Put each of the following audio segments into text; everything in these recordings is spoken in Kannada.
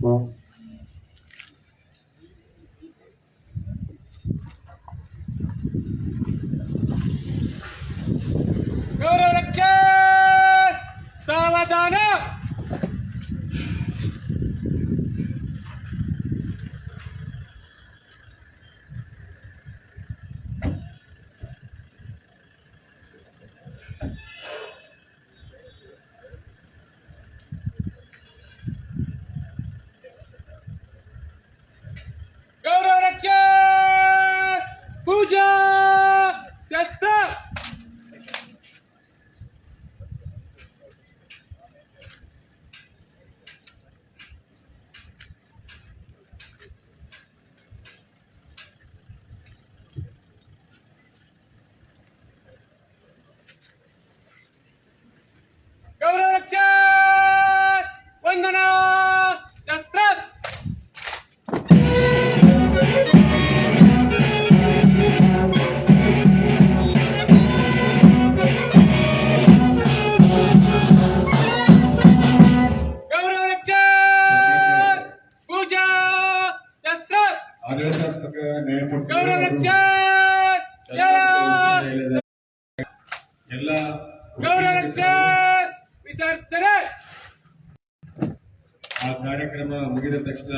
ಮಾಡಬೇಕು. ಸಾವಧಾನ. ಗೌರವ ರಕ್ಷೆ ಪೂಜಾ ಶಸ್ತ್ರ. ಗೌರವ ರಕ್ಷೆ ವಂದನಾ ಶಸ್ತ್ರ. ಗೌರವ ರಕ್ಷೆ ಪೂಜಾ ಶಸ್ತ್ರ. ಗೌರವ ರಕ್ಷೆ ಎಲ್ಲ ಗೌರವ ರಕ್ಷೆ ವಿಸರ್ಜನೆ. ಆ ಕಾರ್ಯಕ್ರಮ ಮುಗಿದ ತಕ್ಷಣ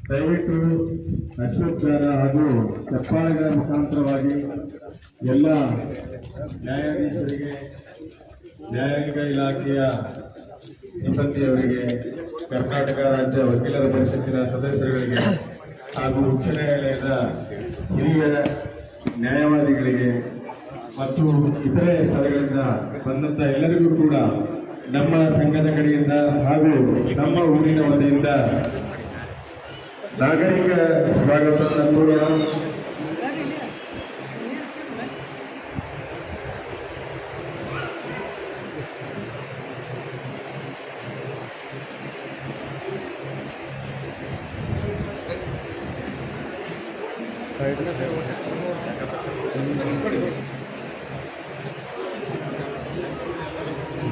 ದಯವಿಟ್ಟು ಅಶ್ವತ್ಥಾರ ಹಾಗೂ ಚಪ್ಪಾಳೆಗಳ ಮುಖಾಂತರವಾಗಿ ಎಲ್ಲ ನ್ಯಾಯಾಧೀಶರಿಗೆ, ನ್ಯಾಯಾಂಗ ಇಲಾಖೆಯ ಸಿಬ್ಬಂದಿಯವರಿಗೆ, ಕರ್ನಾಟಕ ರಾಜ್ಯ ವಕೀಲರ ಪರಿಷತ್ತಿನ ಸದಸ್ಯರುಗಳಿಗೆ ಹಾಗೂ ಉಚ್ಚ ನ್ಯಾಯಾಲಯದ ಹಿರಿಯ ನ್ಯಾಯವಾದಿಗಳಿಗೆ ಮತ್ತು ಇತರೆ ಸ್ಥಳಗಳಿಂದ ಬಂದಂತ ಎಲ್ಲರಿಗೂ ಕೂಡ ನಮ್ಮ ಸಂಘದ ಕಡೆಯಿಂದ ಹಾಗೂ ನಮ್ಮ ಊರಿನ ವತಿಯಿಂದ ನಾಗರಿಕ ಸ್ವಾಗತವನ್ನು ಕೋರೋಣ.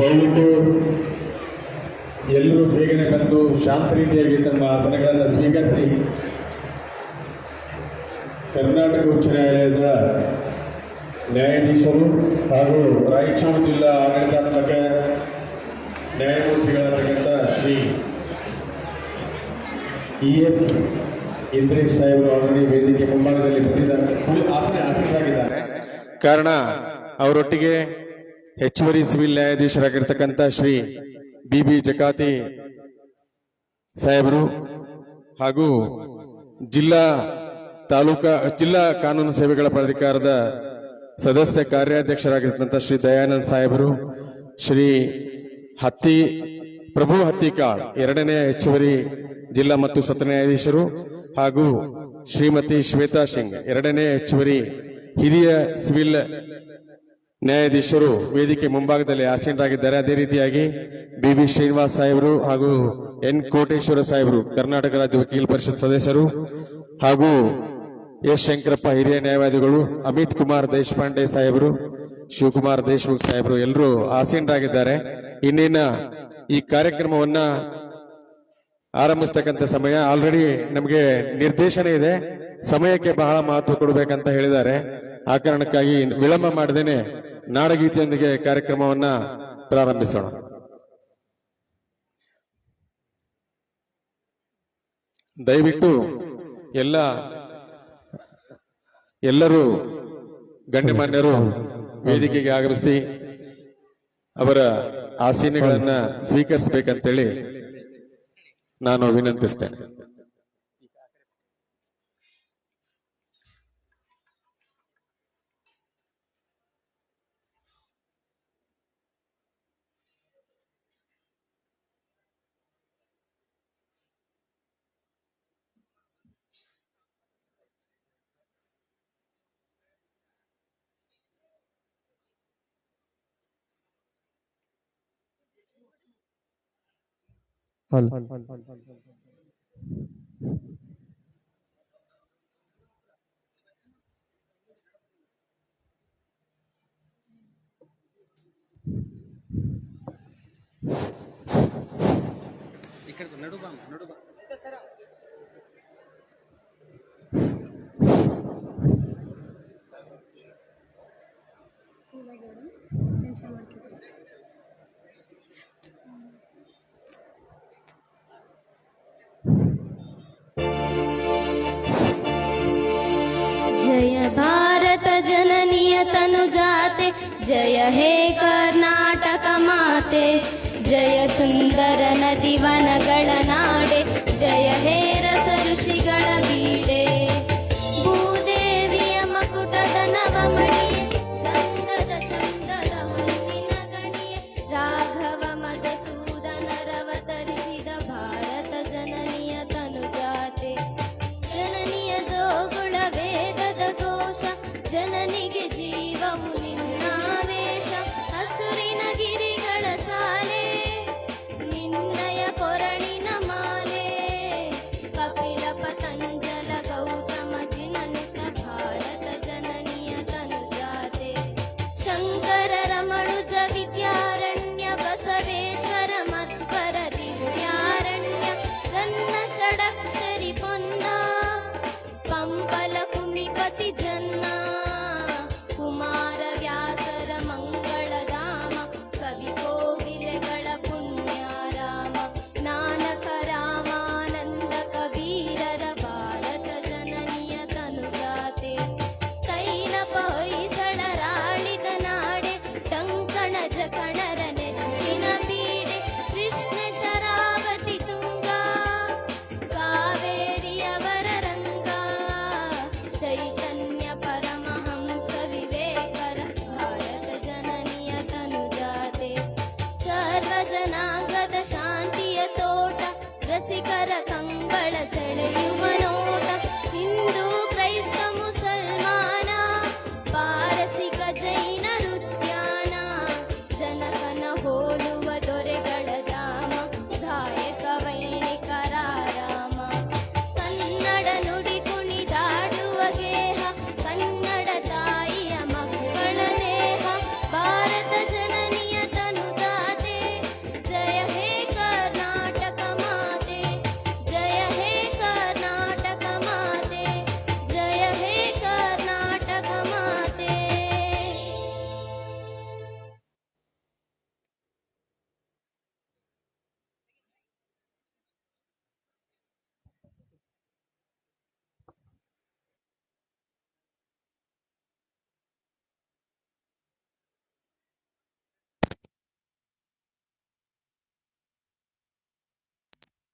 ದಯವಿಟ್ಟು ಎಲ್ಲರೂ ಬೇಗನೆ ಬಂದು ಶಾಂತ ರೀತಿಯಾಗಿ ತಮ್ಮ ಆಸನಗಳನ್ನು ಸ್ವೀಕರಿಸಿ ಕರ್ನಾಟಕ ಉಚ್ಚ ನ್ಯಾಯಾಲಯದ ನ್ಯಾಯಾಧೀಶರು ಹಾಗೂ ರಾಯಚೂರು ಜಿಲ್ಲಾ ಆಡಳಿತಾತ್ಮಕ ನ್ಯಾಯಮೂರ್ತಿಗಳಾಗಿದ್ದ ಶ್ರೀ ES ಇಂದ್ರೇಶ್ ಸಾಹೇಬರು ಆಲ್ರೆಡಿ ವೇದಿಕೆ ಮುಂಭಾಗದಲ್ಲಿ ಬಂದಿದ್ದಾರೆ, ಆಸೀನರಾಗಿದ್ದಾರೆ. ಕಾರಣ ಅವರೊಟ್ಟಿಗೆ ಹೆಚ್ಚುವರಿ ಸಿವಿಲ್ ನ್ಯಾಯಾಧೀಶರಾಗಿರ್ತಕ್ಕಂಥ ಶ್ರೀ BB ಜಕಾತಿ ಸಾಹೇಬರು ಹಾಗೂ ಜಿಲ್ಲಾ ಕಾನೂನು ಸೇವೆಗಳ ಪ್ರಾಧಿಕಾರದ ಸದಸ್ಯ ಕಾರ್ಯಾಧ್ಯಕ್ಷರಾಗಿರ್ತಕ್ಕಂಥ ಶ್ರೀ ದಯಾನಂದ್ ಸಾಹೇಬರು, ಶ್ರೀ ಪ್ರಭು ಹತ್ತಿಕಾಳ್ ಎರಡನೇ ಹೆಚ್ಚುವರಿ ಜಿಲ್ಲಾ ಮತ್ತು ಸತ್ರ ನ್ಯಾಯಾಧೀಶರು ಹಾಗೂ ಶ್ರೀಮತಿ ಶ್ವೇತಾ ಸಿಂಗ್ ಎರಡನೇ ಹೆಚ್ಚುವರಿ ಹಿರಿಯ ಸಿವಿಲ್ ನ್ಯಾಯಾಧೀಶರು ವೇದಿಕೆ ಮುಂಭಾಗದಲ್ಲಿ ಆಸೀನರಾಗಿದ್ದಾರೆ. ಅದೇ ರೀತಿಯಾಗಿ BB ಶ್ರೀನಿವಾಸ್ ಸಾಹೇಬರು ಹಾಗೂ N ಕೋಟೇಶ್ವರ ಸಾಹೇಬರು ಕರ್ನಾಟಕ ರಾಜ್ಯ ವಕೀಲ ಪರಿಷತ್ ಸದಸ್ಯರು ಹಾಗೂ S ಶಂಕರಪ್ಪ ಹಿರಿಯ ನ್ಯಾಯವಾದಿಗಳು, ಅಮಿತ್ ಕುಮಾರ್ ದೇಶಪಾಂಡೆ ಸಾಹೇಬರು, ಶಿವಕುಮಾರ್ ದೇಶಮುಖ್ ಸಾಹೇಬರು ಎಲ್ಲರೂ ಆಸೀನರಾಗಿದ್ದಾರೆ. ಇನ್ನೇನ ಈ ಕಾರ್ಯಕ್ರಮವನ್ನ ಆರಂಭಿಸತಕ್ಕಂಥ ಸಮಯ ಆಲ್ರೆಡಿ ನಮಗೆ ನಿರ್ದೇಶನ ಇದೆ, ಸಮಯಕ್ಕೆ ಬಹಳ ಮಹತ್ವ ಕೊಡಬೇಕಂತ ಹೇಳಿದ್ದಾರೆ. ಆ ಕಾರಣಕ್ಕಾಗಿ ವಿಳಂಬ ಮಾಡದೇನೆ ನಾಡಗೀತೆಯೊಂದಿಗೆ ಕಾರ್ಯಕ್ರಮವನ್ನ ಪ್ರಾರಂಭಿಸೋಣ. ದಯವಿಟ್ಟು ಎಲ್ಲರೂ ಗಣ್ಯಮಾನ್ಯರು ವೇದಿಕೆಗೆ ಆಗಮಿಸಿ ಅವರ ಆಸೀನಗಳನ್ನ ಸ್ವೀಕರಿಸಬೇಕಂತೇಳಿ ನಾನು ವಿನಂತಿಸ್ತೇನೆ. जय भारत जननीय तनु जाते, जय हे कर्नाटक माते, जय सुंदर नदी वनಗಳ ನಾಡೆ, जय हे ರಸ ಋಷಿಗಳ ಬೀಡೆ, ಭೂದೇವಿಯ ಮಕುಟದ ನವಮಣಿಯೇ, ಗಂಧದ ಚಂದದ ಹೊನ್ನಿನ ಗಣಿಯೇ, ರಾಘವ ಮಧುಸೂದನರವತರಿಸಿದ ಭಾರತ ಜನನಿಯ ತನು ಜಾತೆ, ಜನನಿಯ ಜೋಗುಳ ವೇದದ ಘೋಷ, ಜನನಿಗೆ ಜೀವವು ನಿನ್ನಾವೇಶ, ಹಸುರಿನ ಗಿರಿಗಳ ಸಾಲೆ, ನಿನ್ನಯ ಕೊರಳಿನ ಮಾಲೆ, ಕಪಿಲ ಪತಂಜಲ ಗೌತಮ ಜಿನನುತ ಭಾರತ ಜನನಿಯ ತನು ಜಾತೆ, ಶಂಕರ ರಮಣುಜ ವಿದ್ಯಾರಣ್ಯ, ಬಸವೇಶ್ವರ ಮಧ್ವರ ದಿವ್ಯಾರಣ್ಯ, ರನ್ನ ಷಡಕ್ಷರಿ ಪೊನ್ನ, ಪಂಪಲ ಕುಮಿಪತಿ ಜನ್ನ, ಕುಮಾರ ವ್ಯಾಸರ ಮಂಗಳಧಾಮ, ಕವಿ ಕೋಗಿಲೆಗಳ ಪುಣ್ಯಾರಾಮ, ನಾನಕ ರಾಮಾನಂದ ಕಬೀರರ ಭಾರತ ಜನನಿಯ ತನು ಜಾತೆ, ಕೈನಪ ಹೊಯ್ಸಳರಾಳಿದ ನಾಡೆ, ಟಂಕಣ ಜಕಣರ ನೆಚ್ಚಿನ ಬೀಡೆ, ಕೃಷ್ಣ ಶರಾವತಿ ತುಂಗ, ಕಾವೇರಿಯವರ ರಂಗ, ಚೈತನ್ಯ ಪರಮಹಂಸ ವಿವೇಕರ ಭಾರತ ಜನನಿಯ ತನು ಜಾತೆ, ಸರ್ವ ಜನಾಂಗದ ಶಾಂತಿಯ ತೋಟ, ರಸಿಕರ ಕಂಗಳ ಸೆಳೆಯುವ ನೋಟ, ಹಿಂದೂ ಕ್ರೈಸ್ತ ಮುಸಲ್ಮಾನ, ಪಾರಸಿಕ ಜೈನರು ಉದ್ಯಾನ, ಜನಕನ ಹೋಲುವ ದೊರೆಗಳ ಧಾಮ, ಗಾಯಕ ವೈಣಿಕರ ರಾಮ, ಕನ್ನಡ ನುಡಿ ಕುಣಿದಾಡುವ ಗೇಹ, ಕನ್ನಡ ತಾಯಿಯ ಮಕ್ಕಳ ದೇಹ, ಭಾರತ ಜನನಿಯ ತನು ಜಾತೆ, ಜಯ ಹೇ ಕರ್ನಾಟಕ ಮಾತೆ, ಜಯ ಹೇ ಕರ್ನಾಟಕ ಮಾತೆ, ಜಯ ಹೇ ಕರ್ನಾಟಕ ಮಾತೆ.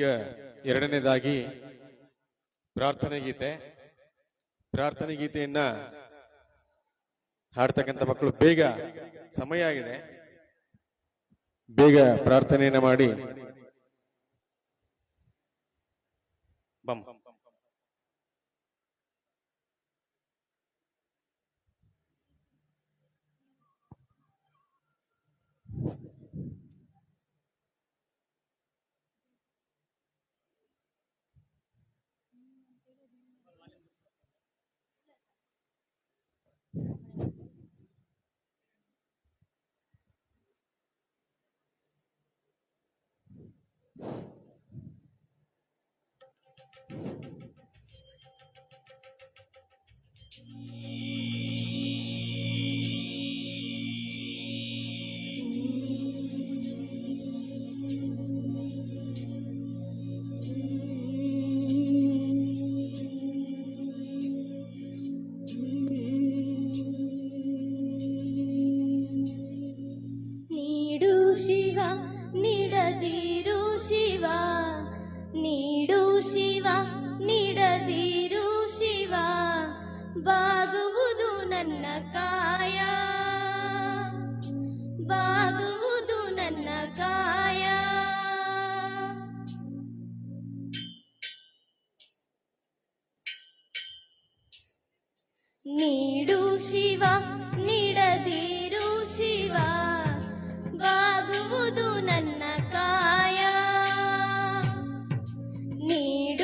ಈಗ ಎರಡನೇದಾಗಿ ಪ್ರಾರ್ಥನೆ ಗೀತೆಯನ್ನ ಹಾಡ್ತಕ್ಕಂಥ ಮಕ್ಕಳು ಬೇಗ, ಸಮಯ ಆಗಿದೆ, ಬೇಗ ಪ್ರಾರ್ಥನೆಯನ್ನ ಮಾಡಿ ಬಂ. ನೀಡು ಶಿವ ನೀಡದಿರು ಶಿವ, ನೀಡು ಶಿವ ನೀಡದಿರು ಶಿವ, ಬಾಗುವುದು ನನ್ನ ಕಾಯ, ಬಾಗುವುದು ನನ್ನ ಕಾಯ, ನೀಡು ಶಿವ ನೀಡದಿರು ಶಿವ, ಬಾಗುವುದು ನನ್ನ ಕಾಯ, ನೀಡು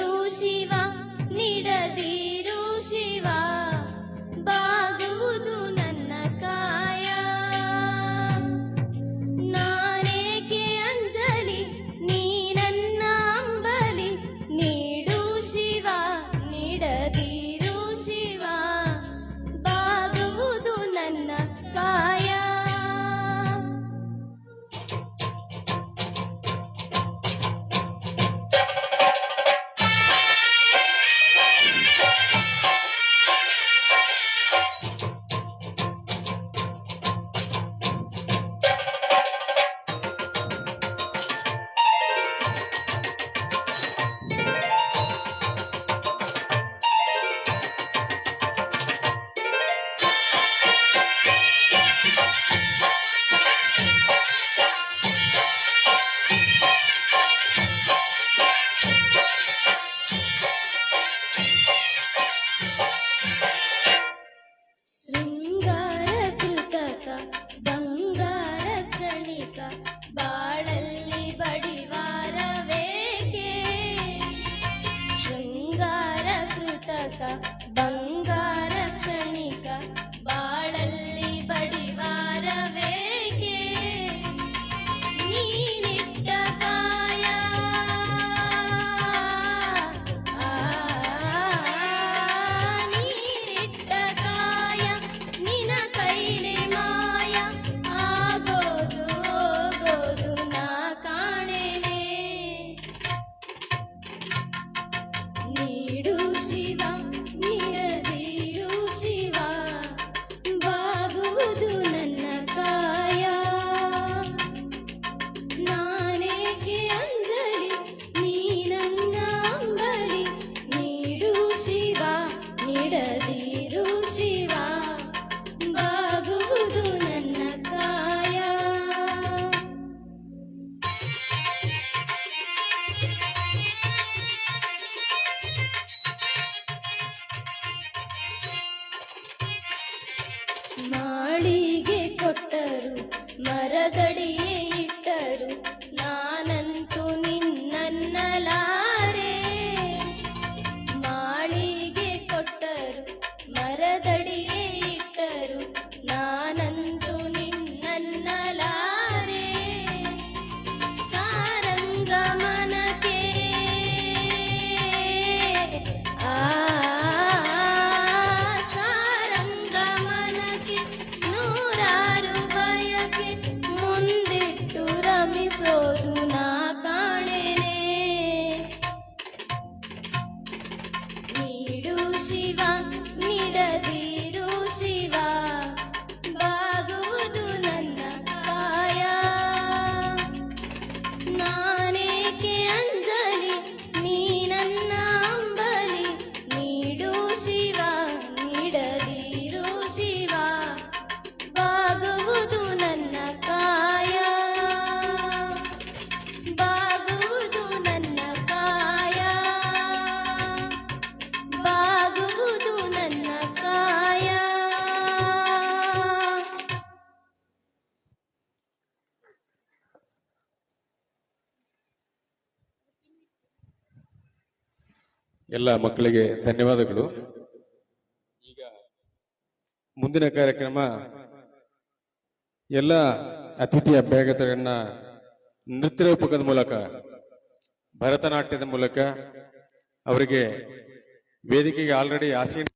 ಮರದಡಿಯೇ ಇಟ್ಟರು ನಾನಂತೂ ನಿನ್ನನ್ನಲಾರೆ. ಮಾಳಿಗೆ ಕೊಟ್ಟರು ಮರದಡಿಯೇ ಇಟ್ಟರು ನಾನಂತೂ ನಿನ್ನನ್ನಲಾರೆ. ಸಾರಂಗಮನಕ್ಕೆ ಸಾರಂಗಮನಕ್ಕೆ ನೂರಾರು ಬಯಕೆ ಮುಂದಿಟ್ಟು ರಮಿಸೋದು ನಾ ಕಾಣೆನೆ. ನೀಡು ಶಿವ ನೀಡದಿರು ಶಿವ ಬಾಗುವುದು ನನ್ನ ಕಾಯ. ನಾನೇಕೆ ಅಂಜಲಿ ನೀ ನನ್ನ ಅಂಬಲಿ. ನೀಡು ಶಿವ ನೀಡದಿರು ಶಿವ ಬಾಗುವುದು ನನ್ನ ಕಾಯ. ಬಾಗುವುದು ನನ್ನ ಕಾಯ. ಬಾಗುವುದು ನನ್ನ ಕಾಯ. ಎಲ್ಲ ಮಕ್ಕಳಿಗೆ ಧನ್ಯವಾದಗಳು. ಈಗ ಮುಂದಿನ ಕಾರ್ಯಕ್ರಮ ಎಲ್ಲ ಅತಿಥಿ ಅಭ್ಯಾಗತರನ್ನ ನೃತ್ಯ ರೂಪಕದ ಮೂಲಕ, ಭರತನಾಟ್ಯದ ಮೂಲಕ ಅವರಿಗೆ ವೇದಿಕೆಗೆ ಆಲ್ರೆಡಿ ಆಸೀನ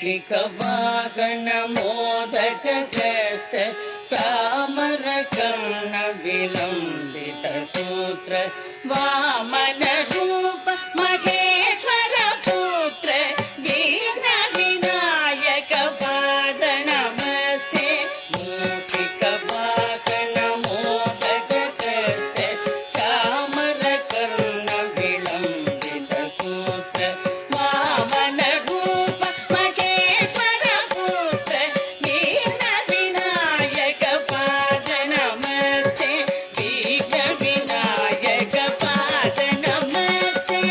मूषिकवाहन मोदकहस्त चामरकर्ण विलम्बित सूत्र वामन रूप महेश्वर पुत्र दीन विनायक पाद नमस्ते. मूषिकवाहन मोदकहस्त चामरकर्ण विलम्बित सूत्र वामन रूप महेश्वर पुत्र दीन विनायक पाद नमस्ते. दीन विनायक पाद नमस्ते.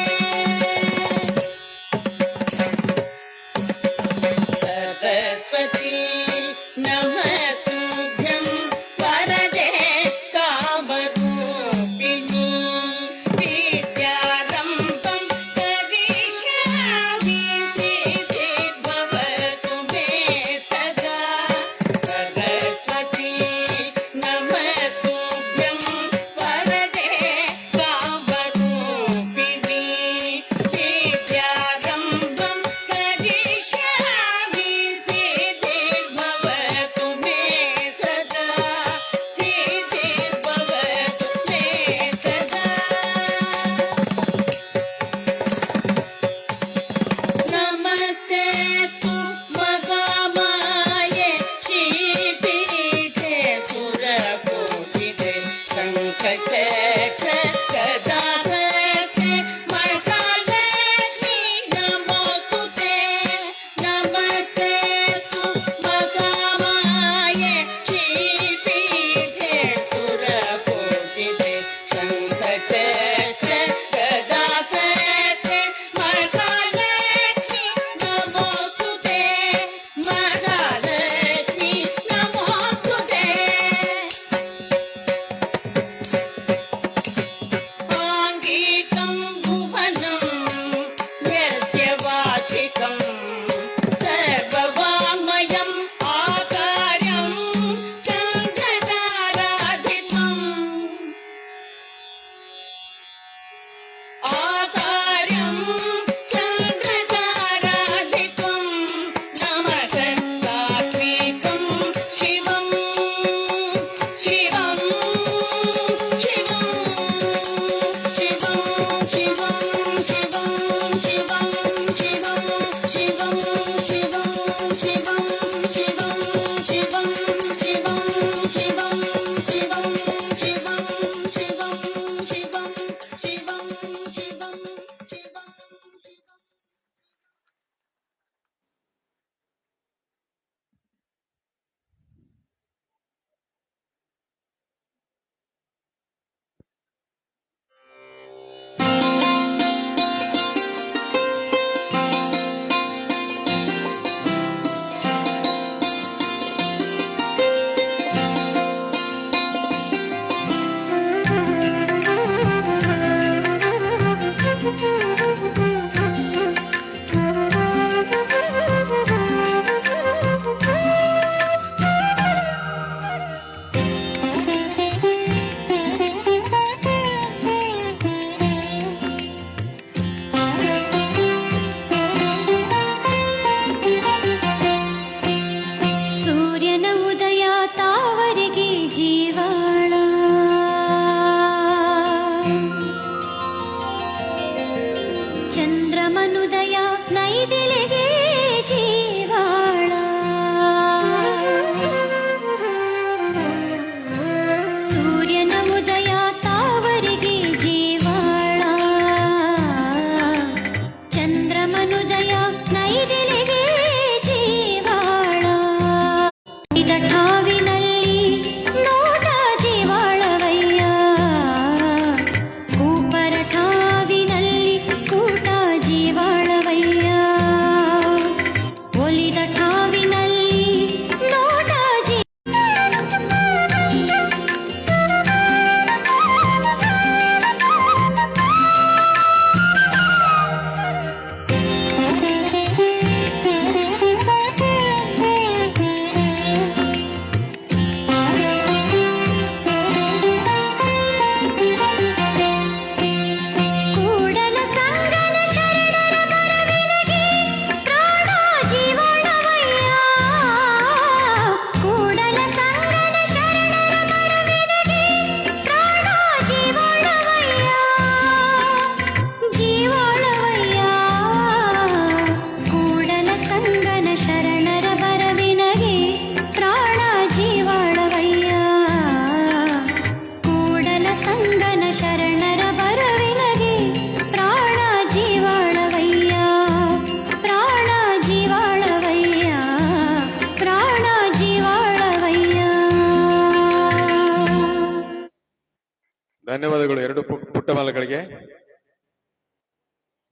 ಧನ್ಯವಾದಗಳು ಎರಡು ಪುಟ್ಟ ಮಾಲಗಳಿಗೆ.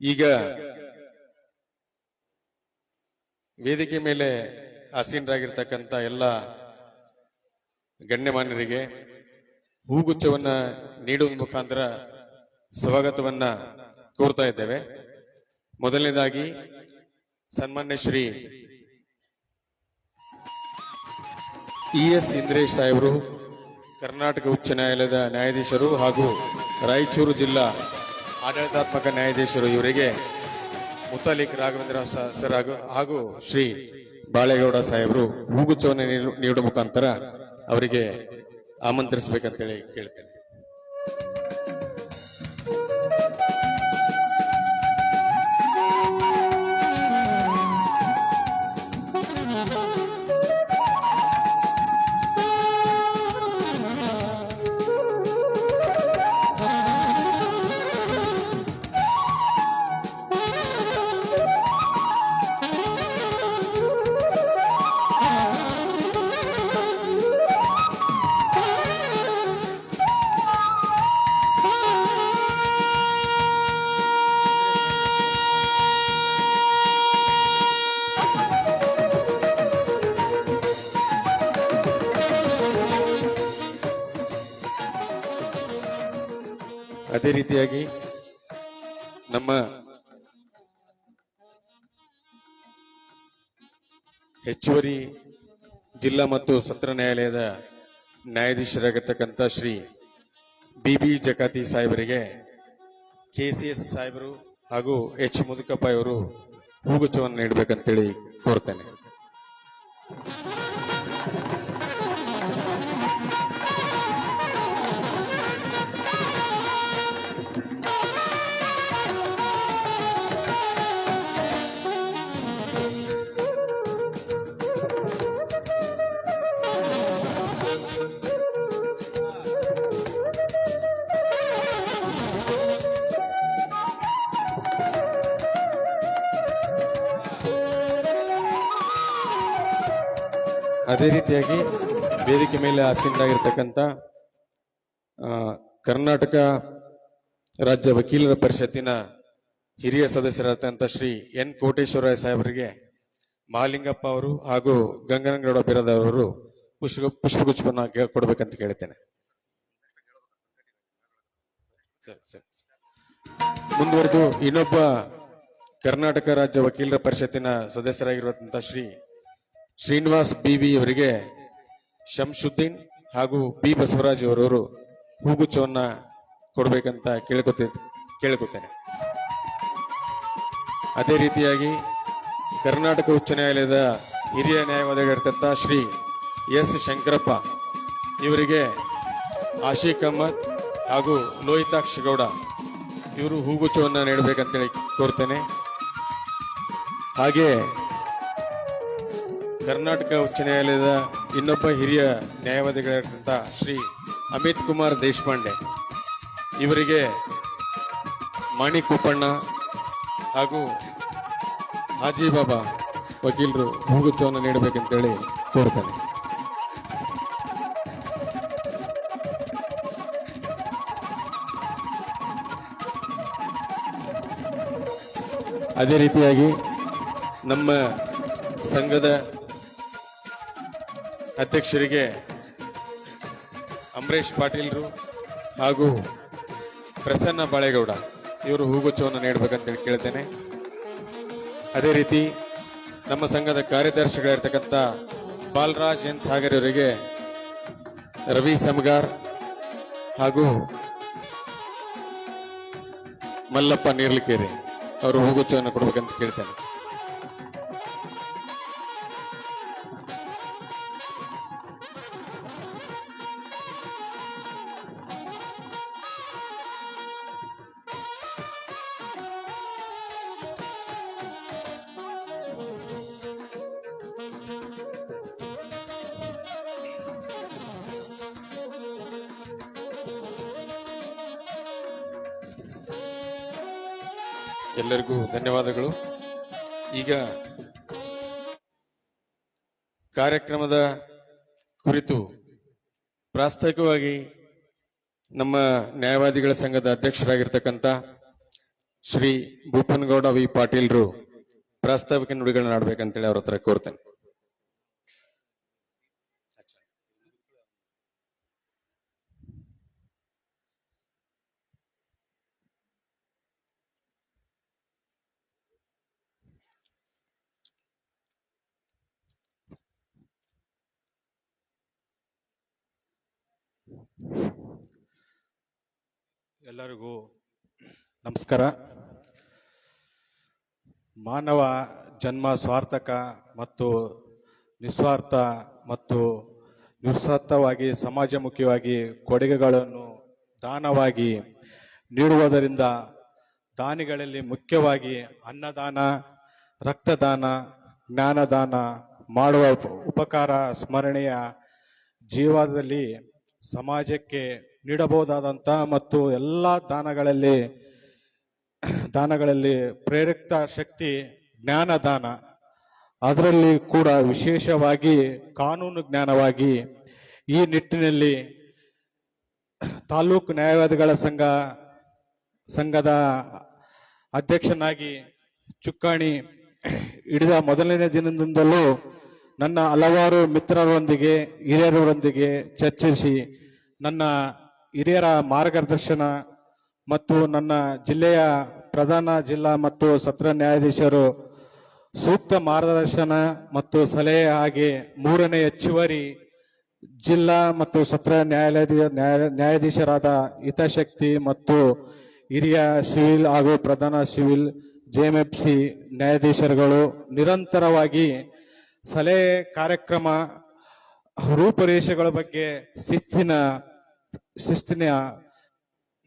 ಈಗ ವೇದಿಕೆ ಮೇಲೆ ಆಸೀನರಾಗಿರ್ತಕ್ಕಂಥ ಎಲ್ಲ ಗಣ್ಯಮಾನ್ಯರಿಗೆ ಹೂಗುಚ್ಛವನ್ನ ನೀಡುವ ಮುಖಾಂತರ ಸ್ವಾಗತವನ್ನ ಕೋರ್ತಾ ಇದ್ದೇವೆ. ಮೊದಲನೇದಾಗಿ ಸನ್ಮಾನ್ಯ ಶ್ರೀ ES ಇಂದ್ರೇಶ್ ಸಾಹೇಬರು, ಕರ್ನಾಟಕ ಉಚ್ಚ ನ್ಯಾಯಾಲಯದ ನ್ಯಾಯಾಧೀಶರು ಹಾಗೂ ರಾಯಚೂರು ಜಿಲ್ಲಾ ಆಡಳಿತಾತ್ಮಕ ನ್ಯಾಯಾಧೀಶರು, ಇವರಿಗೆ ಮುತಾಲಿಕ್ ರಾಘವೇಂದ್ರ ಸರ್ ಹಾಗೂ ಶ್ರೀ ಬಾಳೇಗೌಡ ಸಾಹೇಬರು ಹೂಗುಚ್ಛವನ್ನು ನೀಡುವ ಮುಖಾಂತರ ಅವರಿಗೆ ಆಮಂತ್ರಿಸಬೇಕಂತೇಳಿ ಕೇಳ್ತೇನೆ. ಅದೇ ರೀತಿಯಾಗಿ ನಮ್ಮ ಹೆಚ್ಚುವರಿ ಜಿಲ್ಲಾ ಮತ್ತು ಸತ್ರ ನ್ಯಾಯಾಲಯದ ನ್ಯಾಯಾಧೀಶರಾಗಿರ್ತಕ್ಕಂಥ ಶ್ರೀ BB ಜಕಾತಿ ಸಾಹೇಬರಿಗೆ KCS ಸಾಹೇಬರು ಹಾಗೂ H ಮುದುಕಪ್ಪ ಇವರು ಹೂಗುಚ್ಛವನ್ನು ನೀಡಬೇಕಂತೇಳಿ ಕೋರ್ತೇನೆ. ಅದೇ ರೀತಿಯಾಗಿ ವೇದಿಕೆ ಮೇಲೆ ಆಸೀನರಾಗಿರ್ತಕ್ಕಂಥ ಕರ್ನಾಟಕ ರಾಜ್ಯ ವಕೀಲರ ಪರಿಷತ್ತಿನ ಹಿರಿಯ ಸದಸ್ಯರಾದಂಥ ಶ್ರೀ N ಕೋಟೇಶ್ವರ ಸಾಹೇಬರಿಗೆ ಮಹಾಲಿಂಗಪ್ಪ ಅವರು ಹಾಗೂ ಗಂಗನಗೌಡ ಬಿರದವರು ಪುಷ್ಪಗುಚ್ಛವನ್ನು ಕೊಡಬೇಕಂತ ಕೇಳ್ತೇನೆ. ಮುಂದುವರೆದು ಇನ್ನೊಬ್ಬ ಕರ್ನಾಟಕ ರಾಜ್ಯ ವಕೀಲರ ಪರಿಷತ್ತಿನ ಸದಸ್ಯರಾಗಿರುವಂತಹ ಶ್ರೀ ಶ್ರೀನಿವಾಸ್ BV ಅವರಿಗೆ ಶಂಶುದ್ದೀನ್ ಹಾಗೂ B ಬಸವರಾಜ್ ಅವರವರು ಹೂಗುಚ್ಛವನ್ನ ಕೊಡಬೇಕಂತ ಕೇಳ್ಕೊತೇನೆ. ಅದೇ ರೀತಿಯಾಗಿ ಕರ್ನಾಟಕ ಉಚ್ಚ ನ್ಯಾಯಾಲಯದ ಹಿರಿಯ ನ್ಯಾಯವಾದಿಯಾಗಿರ್ತಕ್ಕಂಥ ಶ್ರೀ S ಶಂಕರಪ್ಪ ಇವರಿಗೆ ಆಶೀಕ್ ಅಹ್ಮದ್ ಹಾಗೂ ಲೋಹಿತಾಕ್ಷ ಗೌಡ ಇವರು ಹೂಗುಚ್ಛವನ್ನ ನೀಡಬೇಕಂತೇಳಿ ಕೋರ್ತೇನೆ. ಹಾಗೆ ಕರ್ನಾಟಕ ಉಚ್ಚ ನ್ಯಾಯಾಲಯದ ಇನ್ನೊಬ್ಬ ಹಿರಿಯ ನ್ಯಾಯವಾದಿಗಳಿರ್ತಕ್ಕಂಥ ಶ್ರೀ ಅಮಿತ್ ಕುಮಾರ್ ದೇಶಪಾಂಡೆ ಇವರಿಗೆ ಮಾಣಿಕ್ ಕುಪ್ಪಣ್ಣ ಹಾಗೂ ಹಾಜಿ ಬಾಬಾ ವಕೀಲರು ಹೂಗುಚ್ಛವನ್ನು ನೀಡಬೇಕಂತೇಳಿ ಕೋರ್ತೇನೆ. ಅದೇ ರೀತಿಯಾಗಿ ನಮ್ಮ ಸಂಘದ ಅಧ್ಯಕ್ಷರಿಗೆ ಅಂಬರೀಶ್ ಪಾಟೀಲ್ರು ಹಾಗೂ ಪ್ರಸನ್ನ ಬಾಳೇಗೌಡ ಇವರು ಹೂಗುಚ್ಛವನ್ನು ನೀಡಬೇಕಂತ ಕೇಳ್ತೇನೆ. ಅದೇ ರೀತಿ ನಮ್ಮ ಸಂಘದ ಕಾರ್ಯದರ್ಶಿಗಳಿರ್ತಕ್ಕಂಥ ಬಾಲರಾಜ್ N ಸಾಗರ್ ಅವರಿಗೆ ರವಿ ಸಮಗಾರ್ ಹಾಗೂ ಮಲ್ಲಪ್ಪ ನೀರ್ಲಿಕೇರಿ ಅವರು ಹೂಗುಚ್ಛವನ್ನು ಕೊಡಬೇಕಂತ ಕೇಳ್ತೇನೆ. ಎಲ್ಲರಿಗೂ ಧನ್ಯವಾದಗಳು. ಈಗ ಕಾರ್ಯಕ್ರಮದ ಕುರಿತು ಪ್ರಾಸ್ತಾವಿಕವಾಗಿ ನಮ್ಮ ನ್ಯಾಯವಾದಿಗಳ ಸಂಘದ ಅಧ್ಯಕ್ಷರಾಗಿರ್ತಕ್ಕಂಥ ಶ್ರೀ ಭೂಪನಗೌಡ ವಿ ಪಾಟೀಲ್ರು ಪ್ರಾಸ್ತಾವಿಕ ನುಡಿಗಳನ್ನ ಆಡ್ಬೇಕಂತೇಳಿ ಅವ್ರ ಹತ್ರ ಕೋರ್ತೇನೆ. ಎಲ್ಲರಿಗೂ ನಮಸ್ಕಾರ. ಮಾನವ ಜನ್ಮ ಸ್ವಾರ್ಥಕ ಮತ್ತು ನಿಸ್ವಾರ್ಥ ಮತ್ತು ನಿಸ್ವಾರ್ಥವಾಗಿ ಸಮಾಜಮುಖಿಯಾಗಿ ಕೊಡುಗೆಗಳನ್ನು ದಾನವಾಗಿ ನೀಡುವುದರಿಂದ ದಾನಿಗಳಲ್ಲಿ ಮುಖ್ಯವಾಗಿ ಅನ್ನದಾನ, ರಕ್ತದಾನ, ಜ್ಞಾನದಾನ ಮಾಡುವ ಉಪಕಾರ ಸ್ಮರಣೀಯ ಜೀವನದಲ್ಲಿ ಸಮಾಜಕ್ಕೆ ನೀಡಬಹುದಾದಂಥ ಮತ್ತು ಎಲ್ಲ ದಾನಗಳಲ್ಲಿ ಪ್ರೇರಕ ಶಕ್ತಿ ಜ್ಞಾನದಾನ. ಅದರಲ್ಲಿ ಕೂಡ ವಿಶೇಷವಾಗಿ ಕಾನೂನು ಜ್ಞಾನವಾಗಿ ಈ ನಿಟ್ಟಿನಲ್ಲಿ ತಾಲೂಕು ನ್ಯಾಯವಾದಿಗಳ ಸಂಘದ ಅಧ್ಯಕ್ಷನಾಗಿ ಚುಕ್ಕಾಣಿ ಹಿಡಿದ ಮೊದಲನೇ ದಿನದಿಂದಲೂ ನನ್ನ ಹಲವಾರು ಮಿತ್ರರೊಂದಿಗೆ ಹಿರಿಯರೊಂದಿಗೆ ಚರ್ಚಿಸಿ ನನ್ನ ಹಿರಿಯರ ಮಾರ್ಗದರ್ಶನ ಮತ್ತು ನನ್ನ ಜಿಲ್ಲೆಯ ಪ್ರಧಾನ ಜಿಲ್ಲಾ ಮತ್ತು ಸತ್ರ ನ್ಯಾಯಾಧೀಶರು ಸೂಕ್ತ ಮಾರ್ಗದರ್ಶನ ಮತ್ತು ಸಲಹೆ ಹಾಗೆ 3ನೇ ಹೆಚ್ಚುವರಿ ಜಿಲ್ಲಾ ಮತ್ತು ಸತ್ರ ನ್ಯಾಯಾಧೀಶರಾದ ಹಿತಾಸಕ್ತಿ ಮತ್ತು ಹಿರಿಯ ಸಿವಿಲ್ ಹಾಗೂ ಪ್ರಧಾನ ಸಿವಿಲ್ JMFC ನ್ಯಾಯಾಧೀಶರುಗಳು ನಿರಂತರವಾಗಿ ಸಲಹೆ ಕಾರ್ಯಕ್ರಮ ರೂಪರೇಷೆಗಳ ಬಗ್ಗೆ ಶಿಸ್ತಿನ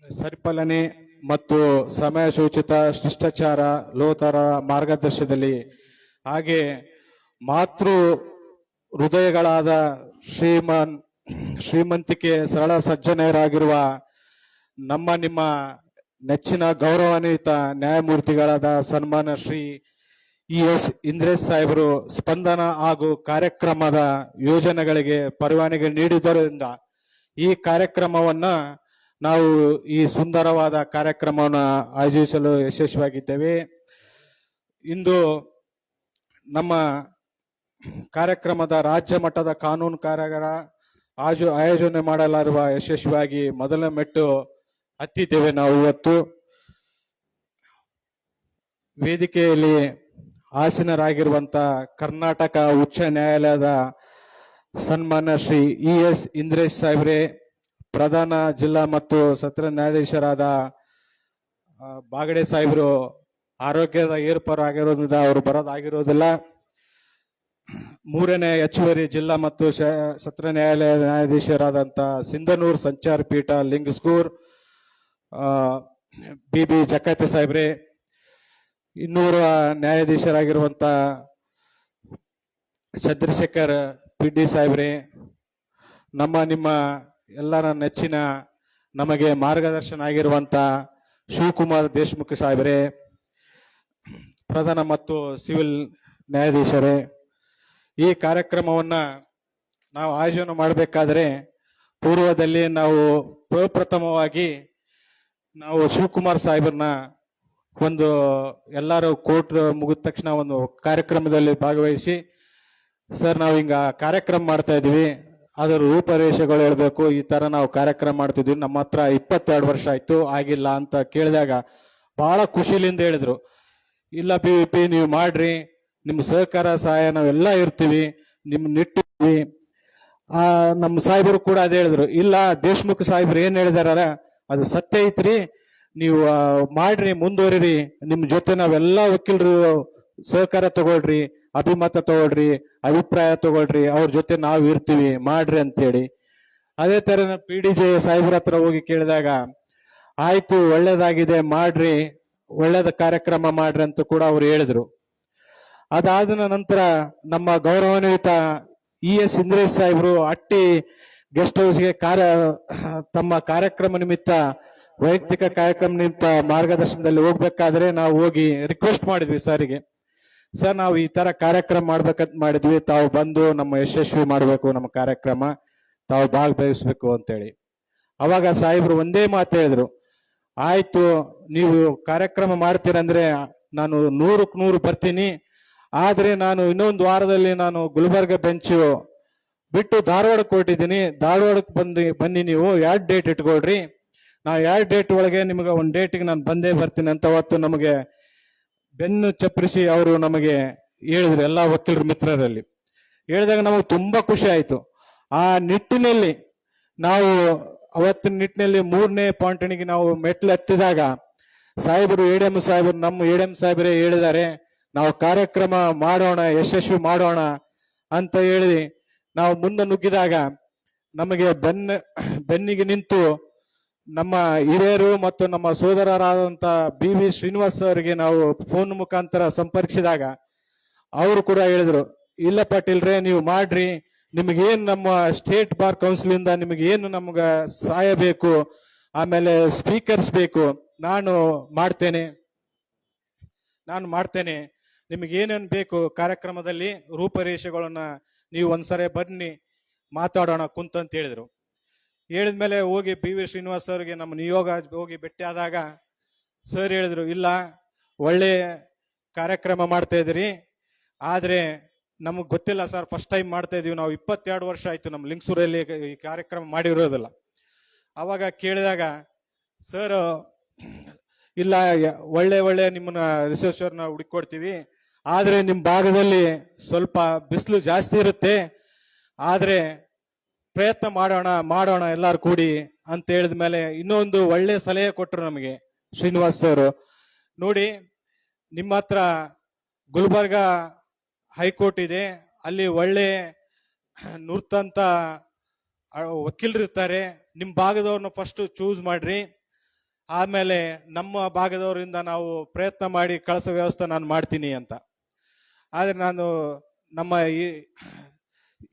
ಸರಿಪಾಲನೆ ಮತ್ತು ಸಮಯಸೂಚಿತ ಶಿಷ್ಟಾಚಾರ ಲೋತರ ಮಾರ್ಗದರ್ಶನದಲ್ಲಿ ಹಾಗೆ ಮಾತೃ ಹೃದಯಗಳಾದ ಶ್ರೀಮಂತಿಕೆ ಸರಳ ಸಜ್ಜನರಾಗಿರುವ ನಿಮ್ಮ ನೆಚ್ಚಿನ ಗೌರವಾನ್ವಿತ ನ್ಯಾಯಮೂರ್ತಿಗಳಾದ ಸನ್ಮಾನ ಶ್ರೀ ES ಇಂದ್ರೇಶ್ ಸಾಹೇಬರು ಸ್ಪಂದನ ಹಾಗೂ ಕಾರ್ಯಕ್ರಮದ ಯೋಜನೆಗಳಿಗೆ ಪರವಾನಗಿ ನೀಡಿದ್ದರಿಂದ ಈ ಕಾರ್ಯಕ್ರಮವನ್ನ ನಾವು ಈ ಸುಂದರವಾದ ಕಾರ್ಯಕ್ರಮವನ್ನು ಆಯೋಜಿಸಲು ಯಶಸ್ವಿಯಾಗಿದ್ದೇವೆ. ಇಂದು ನಮ್ಮ ಕಾರ್ಯಕ್ರಮದ ರಾಜ್ಯ ಮಟ್ಟದ ಕಾನೂನು ಕಾರ್ಯಾಗಾರ ಆಯೋಜನೆ ಮಾಡಲಾರುವ ಯಶಸ್ವಿಯಾಗಿ ಮೊದಲ ಮೆಟ್ಟು ಹತ್ತಿದ್ದೇವೆ. ನಾವು ಇವತ್ತು ವೇದಿಕೆಯಲ್ಲಿ ಆಸೀನರಾಗಿರುವಂತ ಕರ್ನಾಟಕ ಉಚ್ಚ ನ್ಯಾಯಾಲಯದ ಸನ್ಮಾನ್ಯ ಶ್ರೀ ES ಇಂದ್ರೇಶ್ ಸಾಹೇಬ್ರೆ, ಪ್ರಧಾನ ಜಿಲ್ಲಾ ಮತ್ತು ಸತ್ರ ನ್ಯಾಯಾಧೀಶರಾದ ಬಾಗಡೆ ಸಾಹೇಬರು ಆರೋಗ್ಯದ ಏರ್ಪಾರಾಗಿರೋದ್ರಿಂದ ಅವರು ಬರೋದಾಗಿರೋದಿಲ್ಲ. 3ನೇ ಹೆಚ್ಚುವರಿ ಜಿಲ್ಲಾ ಮತ್ತು ಸತ್ರ ನ್ಯಾಯಾಲಯ ನ್ಯಾಯಾಧೀಶರಾದಂಥ ಸಿಂಧನೂರು ಸಂಚಾರ ಪೀಠ ಲಿಂಗಸ್ಗೂರ್ BB ಜಕಾತಿ ಸಾಹೇಬ್ರೆ, 200 ನ್ಯಾಯಾಧೀಶರಾಗಿರುವಂತ ಚಂದ್ರಶೇಖರ್ PD ಸಾಹೇಬ್ರೆ, ನಿಮ್ಮ ಎಲ್ಲರ ನೆಚ್ಚಿನ ನಮಗೆ ಮಾರ್ಗದರ್ಶನ ಆಗಿರುವಂತ ಶಿವಕುಮಾರ್ ದೇಶಮುಖ್ ಸಾಹೇಬ್ರೆ, ಪ್ರಧಾನ ಮತ್ತು ಸಿವಿಲ್ ನ್ಯಾಯಾಧೀಶರೇ, ಈ ಕಾರ್ಯಕ್ರಮವನ್ನ ನಾವು ಆಯೋಜನೆ ಮಾಡಬೇಕಾದ್ರೆ ಪೂರ್ವದಲ್ಲಿ ನಾವು ಪ್ರಪ್ರಥಮವಾಗಿ ನಾವು ಶಿವಕುಮಾರ್ ಸಾಹೇಬ್ರನ್ನ ಒಂದು ಎಲ್ಲರೂ ಕೋರ್ಟ್ ಮುಗಿದ ತಕ್ಷಣ ಒಂದು ಕಾರ್ಯಕ್ರಮದಲ್ಲಿ ಭಾಗವಹಿಸಿ, ಸರ್ ನಾವು ಹಿಂಗ ಕಾರ್ಯಕ್ರಮ ಮಾಡ್ತಾ ಇದೀವಿ, ಅದರ ರೂಪರೇಷೆಗಳು ಹೇಳ್ಬೇಕು, ಈ ತರ ನಾವು ಕಾರ್ಯಕ್ರಮ ಮಾಡ್ತಿದ್ವಿ, ನಮ್ಮ ಹತ್ರ 22 ವರ್ಷ ಆಯ್ತು ಆಗಿಲ್ಲ ಅಂತ ಕೇಳಿದಾಗ ಬಹಳ ಖುಷಿಲಿಂದ ಹೇಳಿದ್ರು, ಇಲ್ಲ PVP ನೀವು ಮಾಡ್ರಿ, ನಿಮ್ಮ ಸಹಕಾರ ಸಹಾಯ ನಾವೆಲ್ಲ ಇರ್ತೀವಿ, ನಿಮ್ ನಿಟ್ಟಿವಿ. ನಮ್ಮ ಸಾಹೇಬರು ಕೂಡ ಅದೇ ಹೇಳಿದ್ರು, ಇಲ್ಲ ದೇಶಮುಖ್ ಸಾಹೇಬ್ರು ಏನ್ ಹೇಳಿದಾರ ಅದು ಸತ್ಯ ಐತ್ರಿ, ನೀವು ಮಾಡ್ರಿ, ಮುಂದುವರಿರಿ, ನಿಮ್ ಜೊತೆ ನಾವೆಲ್ಲ ವಕೀಲರು ಸಹಕಾರ ತಗೊಳ್ರಿ, ಅಭಿಮತ ತಗೊಳ್ರಿ, ಅಭಿಪ್ರಾಯ ತಗೊಳ್ರಿ, ಅವ್ರ ಜೊತೆ ನಾವು ಇರ್ತೀವಿ, ಮಾಡ್ರಿ ಅಂತೇಳಿ. ಅದೇ ತರ PDJ ಸಾಹೇಬ್ರ ಹತ್ರ ಹೋಗಿ ಕೇಳಿದಾಗ ಆಯ್ತು ಒಳ್ಳೇದಾಗಿದೆ ಮಾಡ್ರಿ, ಒಳ್ಳೇದ ಕಾರ್ಯಕ್ರಮ ಮಾಡ್ರಿ ಅಂತ ಕೂಡ ಅವ್ರು ಹೇಳಿದ್ರು. ಅದಾದ ನಂತರ ನಮ್ಮ ಗೌರವಾನ್ವಿತ ES ಇಂದ್ರೇಶ್ ಸಾಹೇಬ್ರು ಅಟ್ಟಿ ಗೆಸ್ಟ್ ಹೌಸ್ಗೆ ತಮ್ಮ ಕಾರ್ಯಕ್ರಮ ನಿಮಿತ್ತ ವೈಯಕ್ತಿಕ ಕಾರ್ಯಕ್ರಮ ನಿಮಿತ್ತ ಮಾರ್ಗದರ್ಶನದಲ್ಲಿ ಹೋಗ್ಬೇಕಾದ್ರೆ ನಾವು ಹೋಗಿ ರಿಕ್ವೆಸ್ಟ್ ಮಾಡಿದ್ವಿ ಸರ್ಗೆ, ಸರ್ ನಾವು ಈ ತರ ಕಾರ್ಯಕ್ರಮ ಮಾಡ್ಬೇಕಂತ ಮಾಡಿದ್ವಿ, ತಾವು ಬಂದು ನಮ್ಮ ಯಶಸ್ವಿ ಮಾಡಬೇಕು, ನಮ್ಮ ಕಾರ್ಯಕ್ರಮ ತಾವು ಭಾಗವಹಿಸ್ಬೇಕು ಅಂತೇಳಿ. ಅವಾಗ ಸಾಹೇಬ್ರು ಒಂದೇ ಮಾತು ಹೇಳಿದ್ರು, ಆಯ್ತು ನೀವು ಕಾರ್ಯಕ್ರಮ ಮಾಡ್ತೀರಂದ್ರೆ ನಾನು 100ಕ್ಕೆ 100 ಬರ್ತೀನಿ, ಆದ್ರೆ ನಾನು ಇನ್ನೊಂದು ವಾರದಲ್ಲಿ ನಾನು ಗುಲ್ಬರ್ಗ ಬೆಂಚು ಬಿಟ್ಟು ಧಾರವಾಡಕ್ಕೆ ಹೊರಟಿದ್ದೀನಿ, ಧಾರವಾಡಕ್ಕೆ ಬನ್ನಿ ನೀವು 2 ಡೇಟ್ ಇಟ್ಕೊಳ್ರಿ, ನಾ 2 ಡೇಟ್ ಒಳಗೆ ನಿಮಗೆ ಒಂದು ಡೇಟಿಗೆ ನಾನು ಬಂದೇ ಬರ್ತೀನಿ ಅಂತ ಅವತ್ತು ನಮಗೆ ಬೆನ್ನು ಚಪ್ಪರಿಸಿ ಅವರು ನಮಗೆ ಹೇಳಿದ್ರು, ಎಲ್ಲ ವಕೀಲರ ಮಿತ್ರರಲ್ಲಿ ಹೇಳಿದಾಗ ನಮಗೆ ತುಂಬಾ ಖುಷಿ ಆಯ್ತು. ಆ ನಿಟ್ಟಿನಲ್ಲಿ ನಾವು ಅವತ್ತಿನ ನಿಟ್ಟಿನಲ್ಲಿ 3ನೇ ಪಾಯಿಂಟ್ನಿಗೆ ನಾವು ಮೆಟ್ಲು ಹತ್ತಿದಾಗ ಸಾಹೇಬರು ಸಾಹೇಬರು ನಮ್ಮ ಸಾಹೇಬರೇ ಹೇಳಿದ್ದಾರೆ, ನಾವು ಕಾರ್ಯಕ್ರಮ ಮಾಡೋಣ, ಯಶಸ್ವಿ ಮಾಡೋಣ ಅಂತ ಹೇಳಿ ನಾವು ಮುಂದೆ ನುಗ್ಗಿದಾಗ ನಮಗೆ ಬೆನ್ನಿಗೆ ನಿಂತು ನಮ್ಮ ಹಿರಿಯರು ಮತ್ತು ನಮ್ಮ ಸೋದರರಾದಂತ BV ಶ್ರೀನಿವಾಸ್ ಅವರಿಗೆ ನಾವು ಫೋನ್ ಮುಖಾಂತರ ಸಂಪರ್ಕಿಸಿದಾಗ ಅವರು ಕೂಡ ಹೇಳಿದ್ರು, ಇಲ್ಲ ಪಾಟೀಲ್ರೇ ನೀವು ಮಾಡ್ರಿ, ನಿಮಗೇನು ನಮ್ಮ ಸ್ಟೇಟ್ ಬಾರ್ ಕೌನ್ಸಿಲ್ ಇಂದ ನಿಮಗೆ ಏನು ನಮ್ಗೆ ಸಹಾಯ ಬೇಕು, ಆಮೇಲೆ ಸ್ಪೀಕರ್ಸ್ ಬೇಕು, ನಾನು ಮಾಡ್ತೇನೆ, ನಿಮಗೆ ಏನೇನು ಬೇಕು ಕಾರ್ಯಕ್ರಮದಲ್ಲಿ ರೂಪರೇಷೆಗಳನ್ನ ನೀವು ಒಂದ್ಸರಿ ಬನ್ನಿ ಮಾತಾಡೋಣ ಕುಂತಂತ ಹೇಳಿದ್ರು. ಹೇಳಿದ್ಮೇಲೆ ಹೋಗಿ BV ಶ್ರೀನಿವಾಸ್ ಅವರಿಗೆ ನಮ್ಮ ನಿಯೋಗ ಹೋಗಿ ಭೇಟಿ ಆದಾಗ ಸರ್ ಹೇಳಿದ್ರು, ಇಲ್ಲ ಒಳ್ಳೆ ಕಾರ್ಯಕ್ರಮ ಮಾಡ್ತಾ ಇದ್ರಿ, ಆದ್ರೆ ನಮಗ್ ಗೊತ್ತಿಲ್ಲ ಸರ್, ಫಸ್ಟ್ ಟೈಮ್ ಮಾಡ್ತಾ ಇದೀವಿ ನಾವು, 22 ವರ್ಷ ಆಯ್ತು ನಮ್ಮ ಲಿಂಗಸೂರಲ್ಲಿ ಈ ಕಾರ್ಯಕ್ರಮ ಮಾಡಿರೋದಿಲ್ಲ. ಅವಾಗ ಕೇಳಿದಾಗ ಸರ್ ಇಲ್ಲ ಒಳ್ಳೆ ನಿಮ್ಮನ್ನ ರಿಸರ್ಚರ್ನ ಹುಡುಕೊಡ್ತೀವಿ, ಆದ್ರೆ ನಿಮ್ ಭಾಗದಲ್ಲಿ ಸ್ವಲ್ಪ ಬಿಸಿಲು ಜಾಸ್ತಿ ಇರುತ್ತೆ, ಆದ್ರೆ ಪ್ರಯತ್ನ ಮಾಡೋಣ ಎಲ್ಲಾರು ಕೂಡಿ ಅಂತ ಹೇಳಿದ ಮೇಲೆ ಇನ್ನೊಂದು ಒಳ್ಳೆ ಸಲಹೆ ಕೊಟ್ಟರು ನಮಗೆ ಶ್ರೀನಿವಾಸ್ ಅವರು. ನೋಡಿ, ನಿಮ್ಮ ಹತ್ರ ಗುಲ್ಬರ್ಗ ಹೈಕೋರ್ಟ್ ಇದೆ, ಅಲ್ಲಿ ಒಳ್ಳೆ ನುರ್ತಂತ ವಕೀಲರು ಇರ್ತಾರೆ, ನಿಮ್ಮ ಭಾಗದವ್ರನ್ನ ಫಸ್ಟ್ ಚೂಸ್ ಮಾಡ್ರಿ, ಆಮೇಲೆ ನಮ್ಮ ಭಾಗದವರಿಂದ ನಾವು ಪ್ರಯತ್ನ ಮಾಡಿ ಕಳಿಸೋ ವ್ಯವಸ್ಥೆ ನಾನು ಮಾಡ್ತೀನಿ ಅಂತ. ಆದ್ರೆ ನಾನು ನಮ್ಮ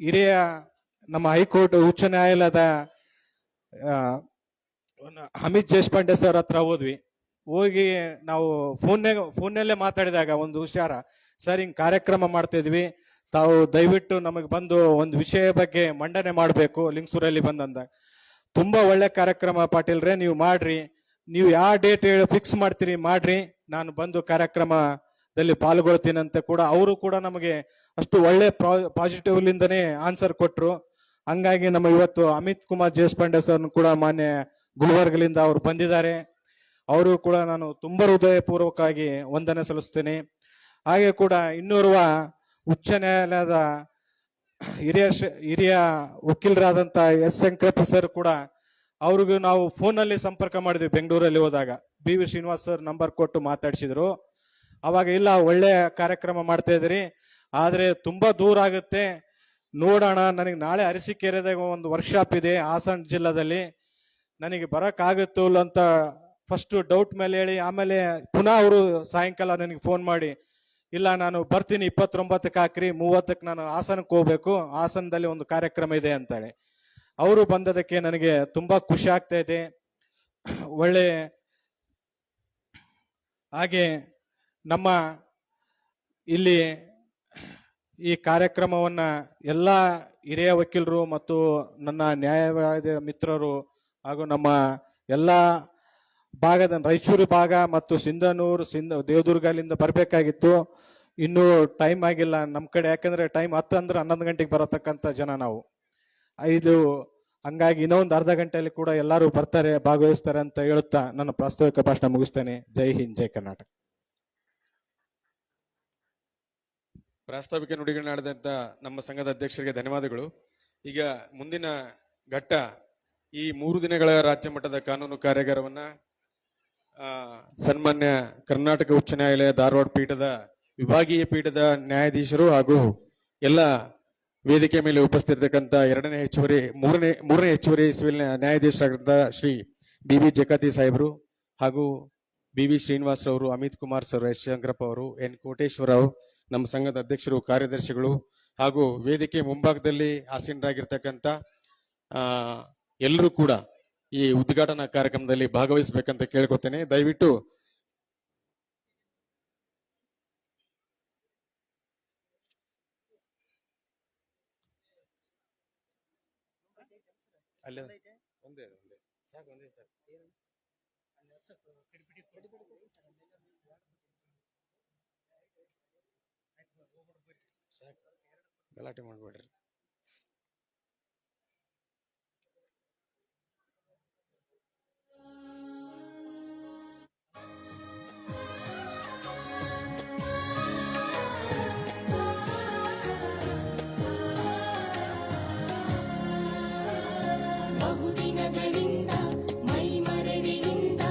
ಹಿರಿಯ ನಮ್ಮ ಹೈಕೋರ್ಟ್ ಉಚ್ಚ ನ್ಯಾಯಾಲಯದ ಅಮಿತ್ ದೇಶಪಾಂಡೆ ಸರ್ ಹತ್ರ ಹೋಗಿ ನಾವು ಫೋನ್ನಲ್ಲೇ ಮಾತಾಡಿದಾಗ ಒಂದು ವಿಚಾರ, ಸರ್ ಹಿಂಗ್ ಕಾರ್ಯಕ್ರಮ ಮಾಡ್ತಾ ಇದ್ವಿ, ತಾವು ದಯವಿಟ್ಟು ನಮಗೆ ಬಂದು ಒಂದು ವಿಷಯ ಬಗ್ಗೆ ಮಂಡನೆ ಮಾಡಬೇಕು ಲಿಂಗಸೂರಲ್ಲಿ ಬಂದಂದಾಗ. ತುಂಬಾ ಒಳ್ಳೆ ಕಾರ್ಯಕ್ರಮ ಪಾಟೀಲ್ರೇ, ನೀವು ಮಾಡ್ರಿ, ನೀವು ಯಾವ ಡೇಟ್ ಫಿಕ್ಸ್ ಮಾಡ್ತೀರಿ ಮಾಡ್ರಿ, ನಾನು ಬಂದು ಕಾರ್ಯಕ್ರಮದಲ್ಲಿ ಪಾಲ್ಗೊಳ್ತೀನಿ ಅಂತ ಕೂಡ ಅವರು ಕೂಡ ನಮಗೆ ಅಷ್ಟು ಒಳ್ಳೆ ಪಾಸಿಟಿವ್ಲಿಂದನೇ ಆನ್ಸರ್ ಕೊಟ್ರು. ಹಂಗಾಗಿ ನಮ್ಮ ಇವತ್ತು ಅಮಿತ್ ಕುಮಾರ್ ದೇಶಪಾಂಡೆ ಸರ್ ಕೂಡ ಮಾನ್ಯ ಗುಲ್ಬರ್ಗಲಿಂದ ಅವರು ಬಂದಿದ್ದಾರೆ, ಅವರು ಕೂಡ ನಾನು ತುಂಬಾ ಹೃದಯಪೂರ್ವಕವಾಗಿ ವಂದನೆ ಸಲ್ಲಿಸ್ತೇನೆ. ಹಾಗೆ ಕೂಡ ಇನ್ನೋರ್ವ ಉಚ್ಚ ನ್ಯಾಯಾಲಯದ ಹಿರಿಯ ವಕೀಲರಾದಂತ S ಶಂಕರಪ್ಪ ಸರ್ ಕೂಡ, ಅವ್ರಿಗೂ ನಾವು ಫೋನಲ್ಲಿ ಸಂಪರ್ಕ ಮಾಡಿದ್ವಿ ಬೆಂಗಳೂರಲ್ಲಿ ಹೋದಾಗ, BV ಶ್ರೀನಿವಾಸ್ ಸರ್ ನಂಬರ್ ಕೊಟ್ಟು ಮಾತಾಡ್ಸಿದ್ರು. ಅವಾಗ ಇಲ್ಲ ಒಳ್ಳೆ ಕಾರ್ಯಕ್ರಮ ಮಾಡ್ತಾ ಇದ್ರಿ, ಆದ್ರೆ ತುಂಬಾ ದೂರ ಆಗುತ್ತೆ, ನೋಡೋಣ, ನನಗೆ ನಾಳೆ ಅರಸೀಕೆರೆದಾಗ ಒಂದು ವರ್ಕ್ಶಾಪ್ ಇದೆ ಹಾಸನ ಜಿಲ್ಲಾದಲ್ಲಿ, ನನಗೆ ಬರಕ್ ಆಗುತ್ತೋ ಅಂತ ಫಸ್ಟ್ ಡೌಟ್ ಮೇಲೆ ಹೇಳಿ, ಆಮೇಲೆ ಪುನಃ ಅವರು ಸಾಯಂಕಾಲ ನನಗೆ ಫೋನ್ ಮಾಡಿ, ಇಲ್ಲ ನಾನು ಬರ್ತೀನಿ 29ಕ್ಕೆ ಹಾಕ್ರಿ, 30ಕ್ಕೆ ನಾನು ಹಾಸನಕ್ಕೆ ಹೋಗ್ಬೇಕು, ಹಾಸನದಲ್ಲಿ ಒಂದು ಕಾರ್ಯಕ್ರಮ ಇದೆ ಅಂತಾಳೆ. ಅವರು ಬಂದದಕ್ಕೆ ನನಗೆ ತುಂಬಾ ಖುಷಿ ಆಗ್ತಾ ಇದೆ. ಒಳ್ಳೆ ಹಾಗೆ ನಮ್ಮ ಇಲ್ಲಿ ಈ ಕಾರ್ಯಕ್ರಮವನ್ನ ಎಲ್ಲ ಹಿರಿಯ ವಕೀಲರು ಮತ್ತು ನನ್ನ ನ್ಯಾಯವಾದ ಮಿತ್ರರು ಹಾಗೂ ನಮ್ಮ ಎಲ್ಲ ಭಾಗದ ರಾಯಚೂರು ಭಾಗ ಮತ್ತು ಸಿಂಧನೂರು ದೇವದುರ್ಗಲಿಂದ ಬರಬೇಕಾಗಿತ್ತು, ಇನ್ನೂ ಟೈಮ್ ಆಗಿಲ್ಲ ನಮ್ಮ ಕಡೆ, ಯಾಕಂದ್ರೆ ಟೈಮ್ 10 ಅಂದ್ರೆ 11 ಗಂಟೆಗೆ ಬರತಕ್ಕಂಥ ಜನ ನಾವು. ಹಂಗಾಗಿ ಇನ್ನೊಂದು ಅರ್ಧ ಗಂಟೆಯಲ್ಲಿ ಕೂಡ ಎಲ್ಲರೂ ಬರ್ತಾರೆ, ಭಾಗವಹಿಸ್ತಾರೆ ಅಂತ ಹೇಳುತ್ತಾ ನನ್ನ ಪ್ರಾಸ್ತಾವಿಕ ಭಾಷಣ ಮುಗಿಸ್ತೇನೆ. ಜೈ ಹಿಂದ್, ಜೈ ಕರ್ನಾಟಕ. ಪ್ರಾಸ್ತಾವಿಕ ನುಡಿಗಳನ್ನಾಡಿದಂತ ನಮ್ಮ ಸಂಘದ ಅಧ್ಯಕ್ಷರಿಗೆ ಧನ್ಯವಾದಗಳು. ಈಗ ಮುಂದಿನ ಘಟ್ಟ, ಈ 3 ದಿನಗಳ ರಾಜ್ಯ ಮಟ್ಟದ ಕಾನೂನು ಕಾರ್ಯಾಗಾರವನ್ನ ಸನ್ಮಾನ್ಯ ಕರ್ನಾಟಕ ಉಚ್ಚ ನ್ಯಾಯಾಲಯ ಧಾರವಾಡ ಪೀಠದ ವಿಭಾಗೀಯ ಪೀಠದ ನ್ಯಾಯಾಧೀಶರು ಹಾಗೂ ಎಲ್ಲ ವೇದಿಕೆ ಮೇಲೆ ಉಪಸ್ಥಿತಕ್ಕಂಥ ಮೂರನೇ ಹೆಚ್ಚುವರಿ ಸಿವಿಲ್ ನ್ಯಾಯಾಧೀಶರಾಗಿದ್ದ ಶ್ರೀ BV ಜಕಾತಿ ಸಾಹೇಬರು ಹಾಗೂ BV ಶ್ರೀನಿವಾಸ್ ಅವರು, ಅಮಿತ್ ಕುಮಾರ್ ಸರ್, S ಶಂಕರಪ್ಪ ಅವರು, N ಕೋಟೇಶ್ವರ ಅವರು, ನಮ್ಮ ಸಂಘದ ಅಧ್ಯಕ್ಷರು, ಕಾರ್ಯದರ್ಶಿಗಳು ಹಾಗೂ ವೇದಿಕೆ ಮುಂಭಾಗದಲ್ಲಿ ಆಸೀನರಾಗಿರ್ತಕ್ಕಂಥ ಎಲ್ಲರೂ ಕೂಡ ಈ ಉದ್ಘಾಟನಾ ಕಾರ್ಯಕ್ರಮದಲ್ಲಿ ಭಾಗವಹಿಸಬೇಕಂತ ಕೇಳ್ಕೊತೇನೆ. ದಯವಿಟ್ಟು ಅಲ್ಲೇ ಒಂದೇ ಗಲಾಟೆ ಮಾಡ್ಬೇಡ್ರಿ. ಬಹುದಿನಗಳಿಂದ ಮೈಮರೆಯಿಂದ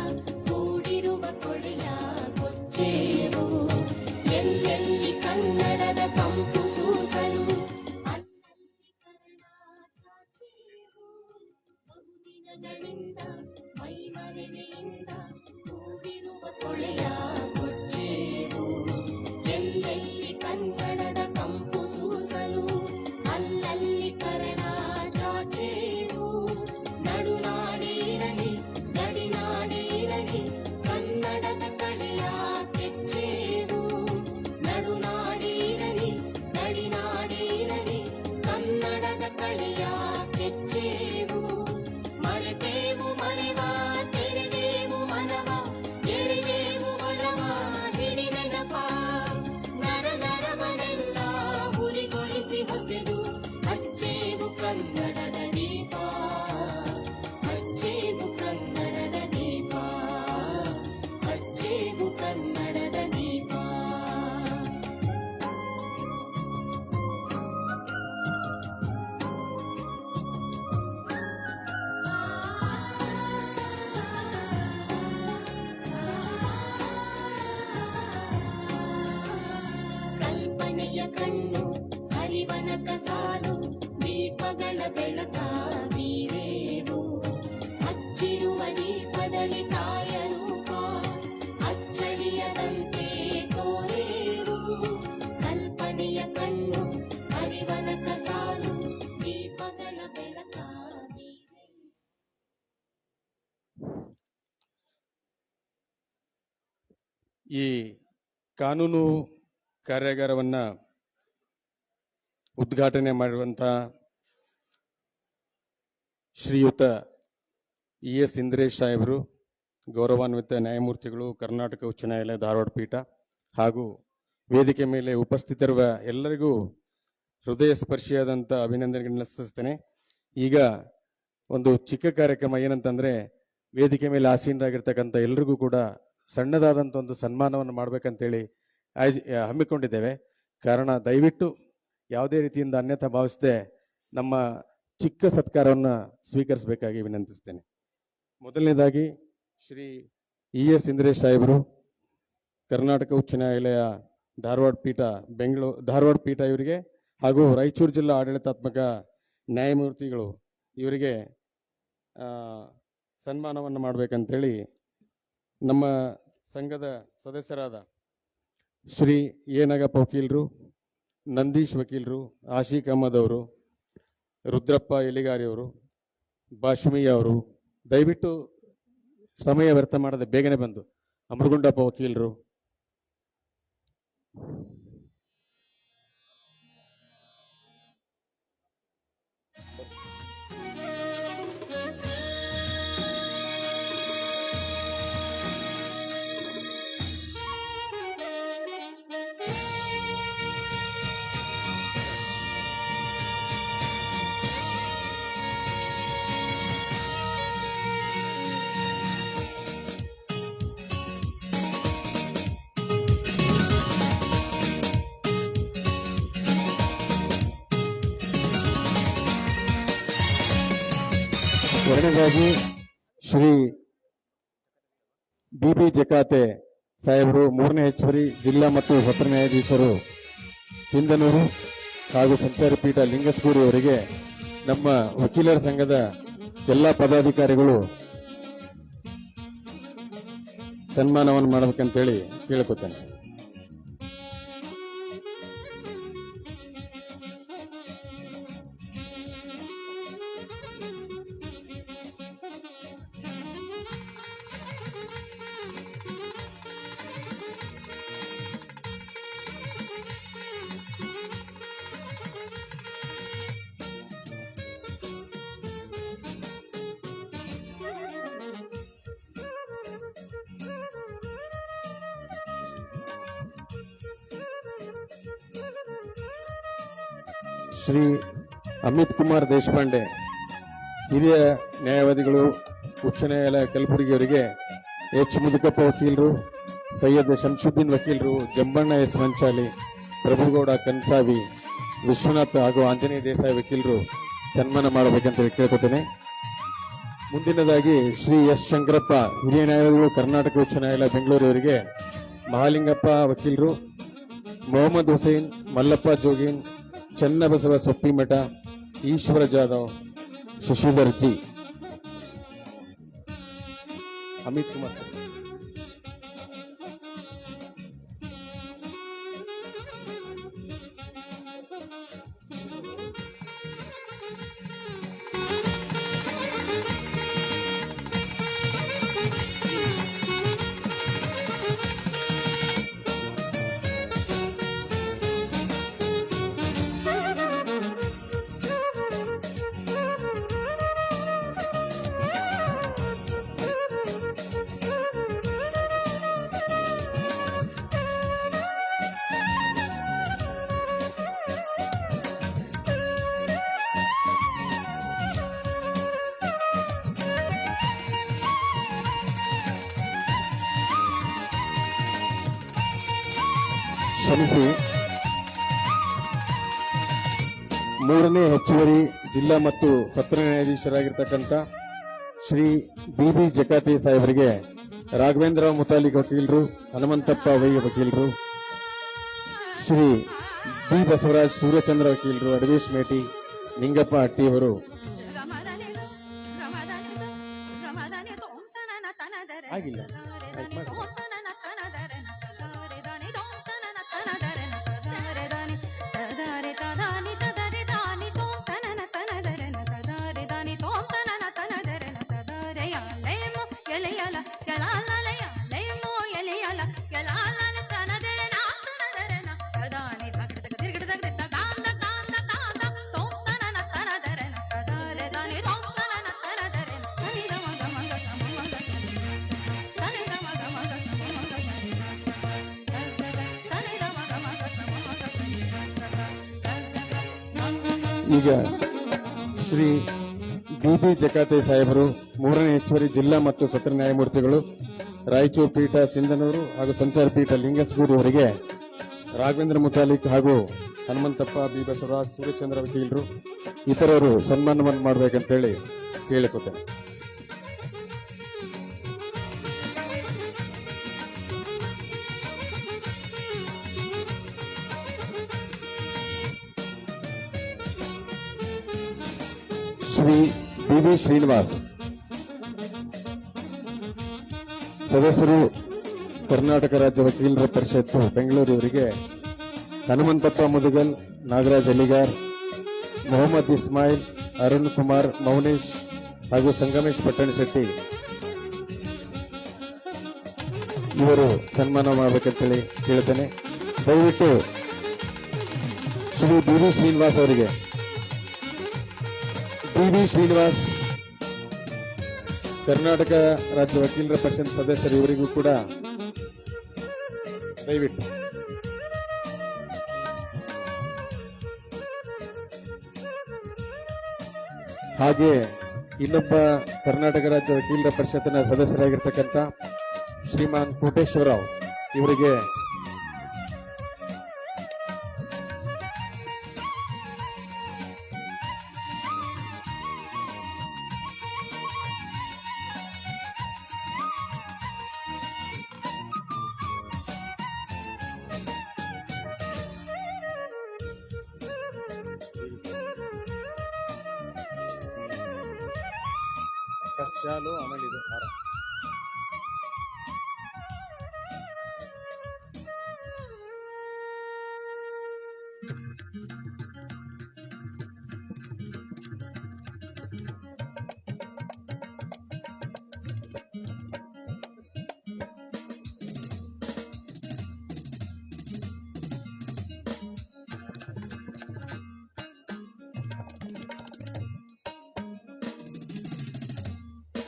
ಕೂಡಿರುವ ಕೊಳೆಯ ಕೊಚ್ಚೇವು ಎಲ್ಲೆಲ್ಲಿ ಕನ್ನಡದ ಕಂಪು ಸೂಸಲು ಅಲ್ಲಲ್ಲಿ ಕನ್ನಡ ಚಾಚೇವು ಬಹುದಿನಗಳಿಂದ ಮೈಮರೆಯಿಂದ ಕೂಡಿರುವ ಕೊಳೆಯ ಕೊಚ್ಚೇವು ಎಲ್ಲೆಲ್ಲಿ ಕನ್ನಡದ ಕಂಪು ಸೂಸಲು ಅಲ್ಲಲ್ಲಿ ಕನ್ನಡ ಚಾಚೇವು ನಡುನಾಡಿರಲಿ ಗಡಿನಾಡಿರಲಿ ಕನ್ನಡದ ಕಡೆಯ ಕೆಚ್ಚೇವು ನಡುನಾಡಿರಲಿ ಗಡಿನಾಡಿರಲಿ ಕನ್ನಡದ ಕಡೆಯ ಕೆಚ್ಚೇವು ಮರೆತೇವು ಮರೆವ ತೆರೆದೇವು ಮನವ ಎಳೆದೇವು ಒಲವ ಹಿಡಿನೆನಪ ನರ ನರವನೆಲ್ಲ ಹುರಿಗೊಳಿಸಿ ಹೊಸೆದು ಹಚ್ಚೇವು ಕನ್ನಡದ ದೀಪ ಹಚ್ಚೇವು ಕನ್ನಡದ ದೀಪ ಹಚ್ಚೇವು ಕನ್ನಡದ ದೀಪ ಕಲ್ಪನೆಯ ಕಣ್ಣು ಹರಿವನಕ ಸಾಲು ದೀಪಗಳ ಬೆಳಕ ಬೀರೇವು ಹಚ್ಚಿರುವ ದೀಪದಲ್ಲಿ ತಾಯ ರೂಪ ಅಚ್ಚಳಿಯದಂತೆ ಕೋರೇವು ಕಲ್ಪನೆಯ ಕಣ್ಣು ಹರಿವನಕ ಸಾಲು ದೀಪಗಳ ಬೆಳಕ ಬೀರೇವು. ಈ ಕಾನೂನು ಕಾರ್ಯಾಗಾರವನ್ನು ಉದ್ಘಾಟನೆ ಮಾಡಿರುವಂಥ ಶ್ರೀಯುತ ES ಇಂದ್ರೇಶ್ ಸಾಹೇಬರು, ಗೌರವಾನ್ವಿತ ನ್ಯಾಯಮೂರ್ತಿಗಳು, ಕರ್ನಾಟಕ ಉಚ್ಚ ನ್ಯಾಯಾಲಯ ಧಾರವಾಡ ಪೀಠ, ಹಾಗೂ ವೇದಿಕೆ ಮೇಲೆ ಉಪಸ್ಥಿತರಿರುವ ಎಲ್ಲರಿಗೂ ಹೃದಯ ಸ್ಪರ್ಶಿಯಾದಂಥ ಅಭಿನಂದನೆಗಳನ್ನ ಸಲ್ಲಿಸ್ತೇನೆ. ಈಗ ಒಂದು ಚಿಕ್ಕ ಕಾರ್ಯಕ್ರಮ ಏನಂತಂದ್ರೆ, ವೇದಿಕೆ ಮೇಲೆ ಆಸೀನರಾಗಿರ್ತಕ್ಕಂಥ ಎಲ್ರಿಗೂ ಕೂಡ ಸಣ್ಣದಾದಂಥ ಒಂದು ಸನ್ಮಾನವನ್ನು ಮಾಡಬೇಕಂತೇಳಿ ಹಮ್ಮಿಕೊಂಡಿದ್ದೇವೆ. ಕಾರಣ ದಯವಿಟ್ಟು ಯಾವುದೇ ರೀತಿಯಿಂದ ಅನ್ಯಥಾ ಭಾವಿಸದೆ ನಮ್ಮ ಚಿಕ್ಕ ಸತ್ಕಾರವನ್ನು ಸ್ವೀಕರಿಸಬೇಕಾಗಿ ವಿನಂತಿಸ್ತೇನೆ. ಮೊದಲನೇದಾಗಿ ಶ್ರೀ ES ಇಂದ್ರೇಶ್ ಸಾಹೇಬರು, ಕರ್ನಾಟಕ ಉಚ್ಚ ನ್ಯಾಯಾಲಯ ಧಾರವಾಡ ಪೀಠ ಇವರಿಗೆ, ಹಾಗೂ ರಾಯಚೂರು ಜಿಲ್ಲಾ ಆಡಳಿತಾತ್ಮಕ ನ್ಯಾಯಮೂರ್ತಿಗಳು ಇವರಿಗೆ ಸನ್ಮಾನವನ್ನು ಮಾಡಬೇಕಂತೇಳಿ ನಮ್ಮ ಸಂಘದ ಸದಸ್ಯರಾದ ಶ್ರೀ ನಾಗಪ್ಪ ವಕೀಲರು, ನಂದೀಶ್ ವಕೀಲರು, ಆಶೀಕ್ ಅಹಮದ್ ಅವರು, ರುದ್ರಪ್ಪ ಎಲಿಗಾರಿ ಅವರು, ಬಾಷ್ಮಿಯ ಅವರು, ದಯವಿಟ್ಟು ಸಮಯ ವ್ಯರ್ಥ ಮಾಡದೆ ಬೇಗನೆ ಬಂದು, ಅಮರಗುಂಡಪ್ಪ ವಕೀಲರು, ಎರಡನೇದಾಗಿ ಶ್ರೀ BB ಜಕಾತೆ ಸಾಹೇಬರು, ಮೂರನೇ ಹೆಚ್ಚುವರಿ ಜಿಲ್ಲಾ ಮತ್ತು ಸತ್ರ ನ್ಯಾಯಾಧೀಶರು ಸಿಂಧನೂರು, ಹಾಗೂ ಸಂಚಾರಿ ಪೀಠ ಲಿಂಗಸ್ಗೂರು ಅವರಿಗೆ ನಮ್ಮ ವಕೀಲರ ಸಂಘದ ಎಲ್ಲ ಪದಾಧಿಕಾರಿಗಳು ಸನ್ಮಾನವನ್ನು ಮಾಡಬೇಕಂತೇಳಿ ಕೇಳ್ಕೊತೇನೆ. ಶ್ರೀ ಅಮಿತ್ ಕುಮಾರ್ ದೇಶಪಾಂಡೆ ಹಿರಿಯ ನ್ಯಾಯವಾದಿಗಳು ಉಚ್ಚ ನ್ಯಾಯಾಲಯ ಕಲಬುರಗಿ ಅವರಿಗೆ ಎಚ್ ಮುದುಕಪ್ಪ ವಕೀಲರು, ಸೈಯದ್ ಶಂಶುದ್ದೀನ್ ವಕೀಲರು, ಜಂಬಣ್ಣ ಎಸ್ ಮಂಚಾಲಿ, ಪ್ರಭುಗೌಡ ಕನ್ಸಾವಿ, ವಿಶ್ವನಾಥ್ ಹಾಗೂ ಆಂಜನೇಯ ದೇಸಾಯಿ ವಕೀಲರು ಸನ್ಮಾನ ಮಾಡಬೇಕಂತ ಕೇಳ್ಕೊತೇನೆ. ಮುಂದಿನದಾಗಿ ಶ್ರೀ ಎಸ್ ಶಂಕರಪ್ಪ ಹಿರಿಯ ನ್ಯಾಯಾಲಯಗಳು ಕರ್ನಾಟಕ ಉಚ್ಚ ನ್ಯಾಯಾಲಯ ಬೆಂಗಳೂರು ಅವರಿಗೆ ಮಹಾಲಿಂಗಪ್ಪ ವಕೀಲರು, ಮೊಹಮ್ಮದ್ ಹುಸೇನ್, ಮಲ್ಲಪ್ಪ ಜೋಗಿನ್, ಚನ್ನಬಸವ ಸೊಪ್ಪಿಮಠ, ಈಶ್ವರ ಜಾಧವ್, ಶಶಿಧರ್ ಜಿ, ಅಮಿತ್ ಕುಮಾರ್. ಕ್ಷಮಿಸಿ, ಮೂರನೇ ಹೆಚ್ಚುವರಿ ಜಿಲ್ಲಾ ಮತ್ತು ಸತ್ರ ನ್ಯಾಯಾಧೀಶರಾಗಿರ್ತಕ್ಕಂಥ ಶ್ರೀ ಬಿ ಜಕಾತಿ ಸಾಹೇಬರಿಗೆ ರಾಘವೇಂದ್ರ ಮುತಾಲಿಕ್ ವಕೀಲರು, ಹನುಮಂತಪ್ಪ ವೈ ವಕೀಲರು, ಶ್ರೀ ಬಿ ಬಸವರಾಜ್ ಸೂರ್ಯಚಂದ್ರ ವಕೀಲರು, ಅಡವೇಶ್ ಮೇಟಿ, ನಿಂಗಪ್ಪ ಹಟ್ಟಿ ಅವರು ಆಗಿಲ್ಲ. ಈಗ ಶ್ರೀ ಬಿ ಜಕಾತೆ ಸಾಹೇಬರು ಮೂರನೇ ಹೆಚ್ಚುವರಿ ಜಿಲ್ಲಾ ಮತ್ತು ಸತ್ರ ನ್ಯಾಯಮೂರ್ತಿಗಳು, ರಾಯಚೂರು ಪೀಠ ಸಿಂಧನೂರು ಹಾಗೂ ಸಂಚಾರ ಪೀಠ ಲಿಂಗಸಗೂರು ಅವರಿಗೆ ರಾಘವೇಂದ್ರ ಮುತಾಲಿಕ್ ಹಾಗೂ ಹನುಮಂತಪ್ಪ, ಬಿ ಬಸವರಾಜ್, ಸೂರ್ಯಚಂದ್ರ ವಕೀಲರು ಇತರರು ಸನ್ಮಾನವನ್ನು ಮಾಡಬೇಕಂತೇಳಿ ಕೇಳಿಕೊತೇನೆ. ಶ್ರೀ ಬಿ ಶ್ರೀನಿವಾಸ್ ಸದಸ್ಯರು, ಕರ್ನಾಟಕ ರಾಜ್ಯ ವಕೀಲರ ಪರಿಷತ್ತು ಬೆಂಗಳೂರು ಇವರಿಗೆ ಹನುಮಂತಪ್ಪ ಮುದುಗಲ್, ನಾಗರಾಜ್ ಅಲಿಗಾರ್, ಮೊಹಮ್ಮದ್ ಇಸ್ಮಾಯಿಲ್, ಅರುಣ್ ಕುಮಾರ್ ಮೌನೇಶ್ ಹಾಗೂ ಸಂಗಮೇಶ್ ಪಟ್ಟಣಶೆಟ್ಟಿ ಇವರು ಸನ್ಮಾನ ಮಾಡಬೇಕಂತೇಳಿ ಕೇಳ್ತೇನೆ. ದಯವಿಟ್ಟು ಶ್ರೀ ಬಿ ಶ್ರೀನಿವಾಸ್ ಅವರಿಗೆ, ಬಿ ಶ್ರೀನಿವಾಸ್ ಕರ್ನಾಟಕ ರಾಜ್ಯ ವಕೀಲರ ಪರಿಷತ್ ಸದಸ್ಯರು, ಇವರಿಗೂ ಕೂಡ ದಯವಿಟ್ಟು ಹಾಗೆ ಇನ್ನೊಬ್ಬ ಕರ್ನಾಟಕ ರಾಜ್ಯ ವಕೀಲರ ಪರಿಷತ್ತಿನ ಸದಸ್ಯರಾಗಿರ್ತಕ್ಕಂಥ ಶ್ರೀಮಾನ್ ಕೋಟೇಶ್ವರರಾವ್ ಇವರಿಗೆ ಶಾಲು, ಆಮೇಲೆ ಇದು ಹಾರ.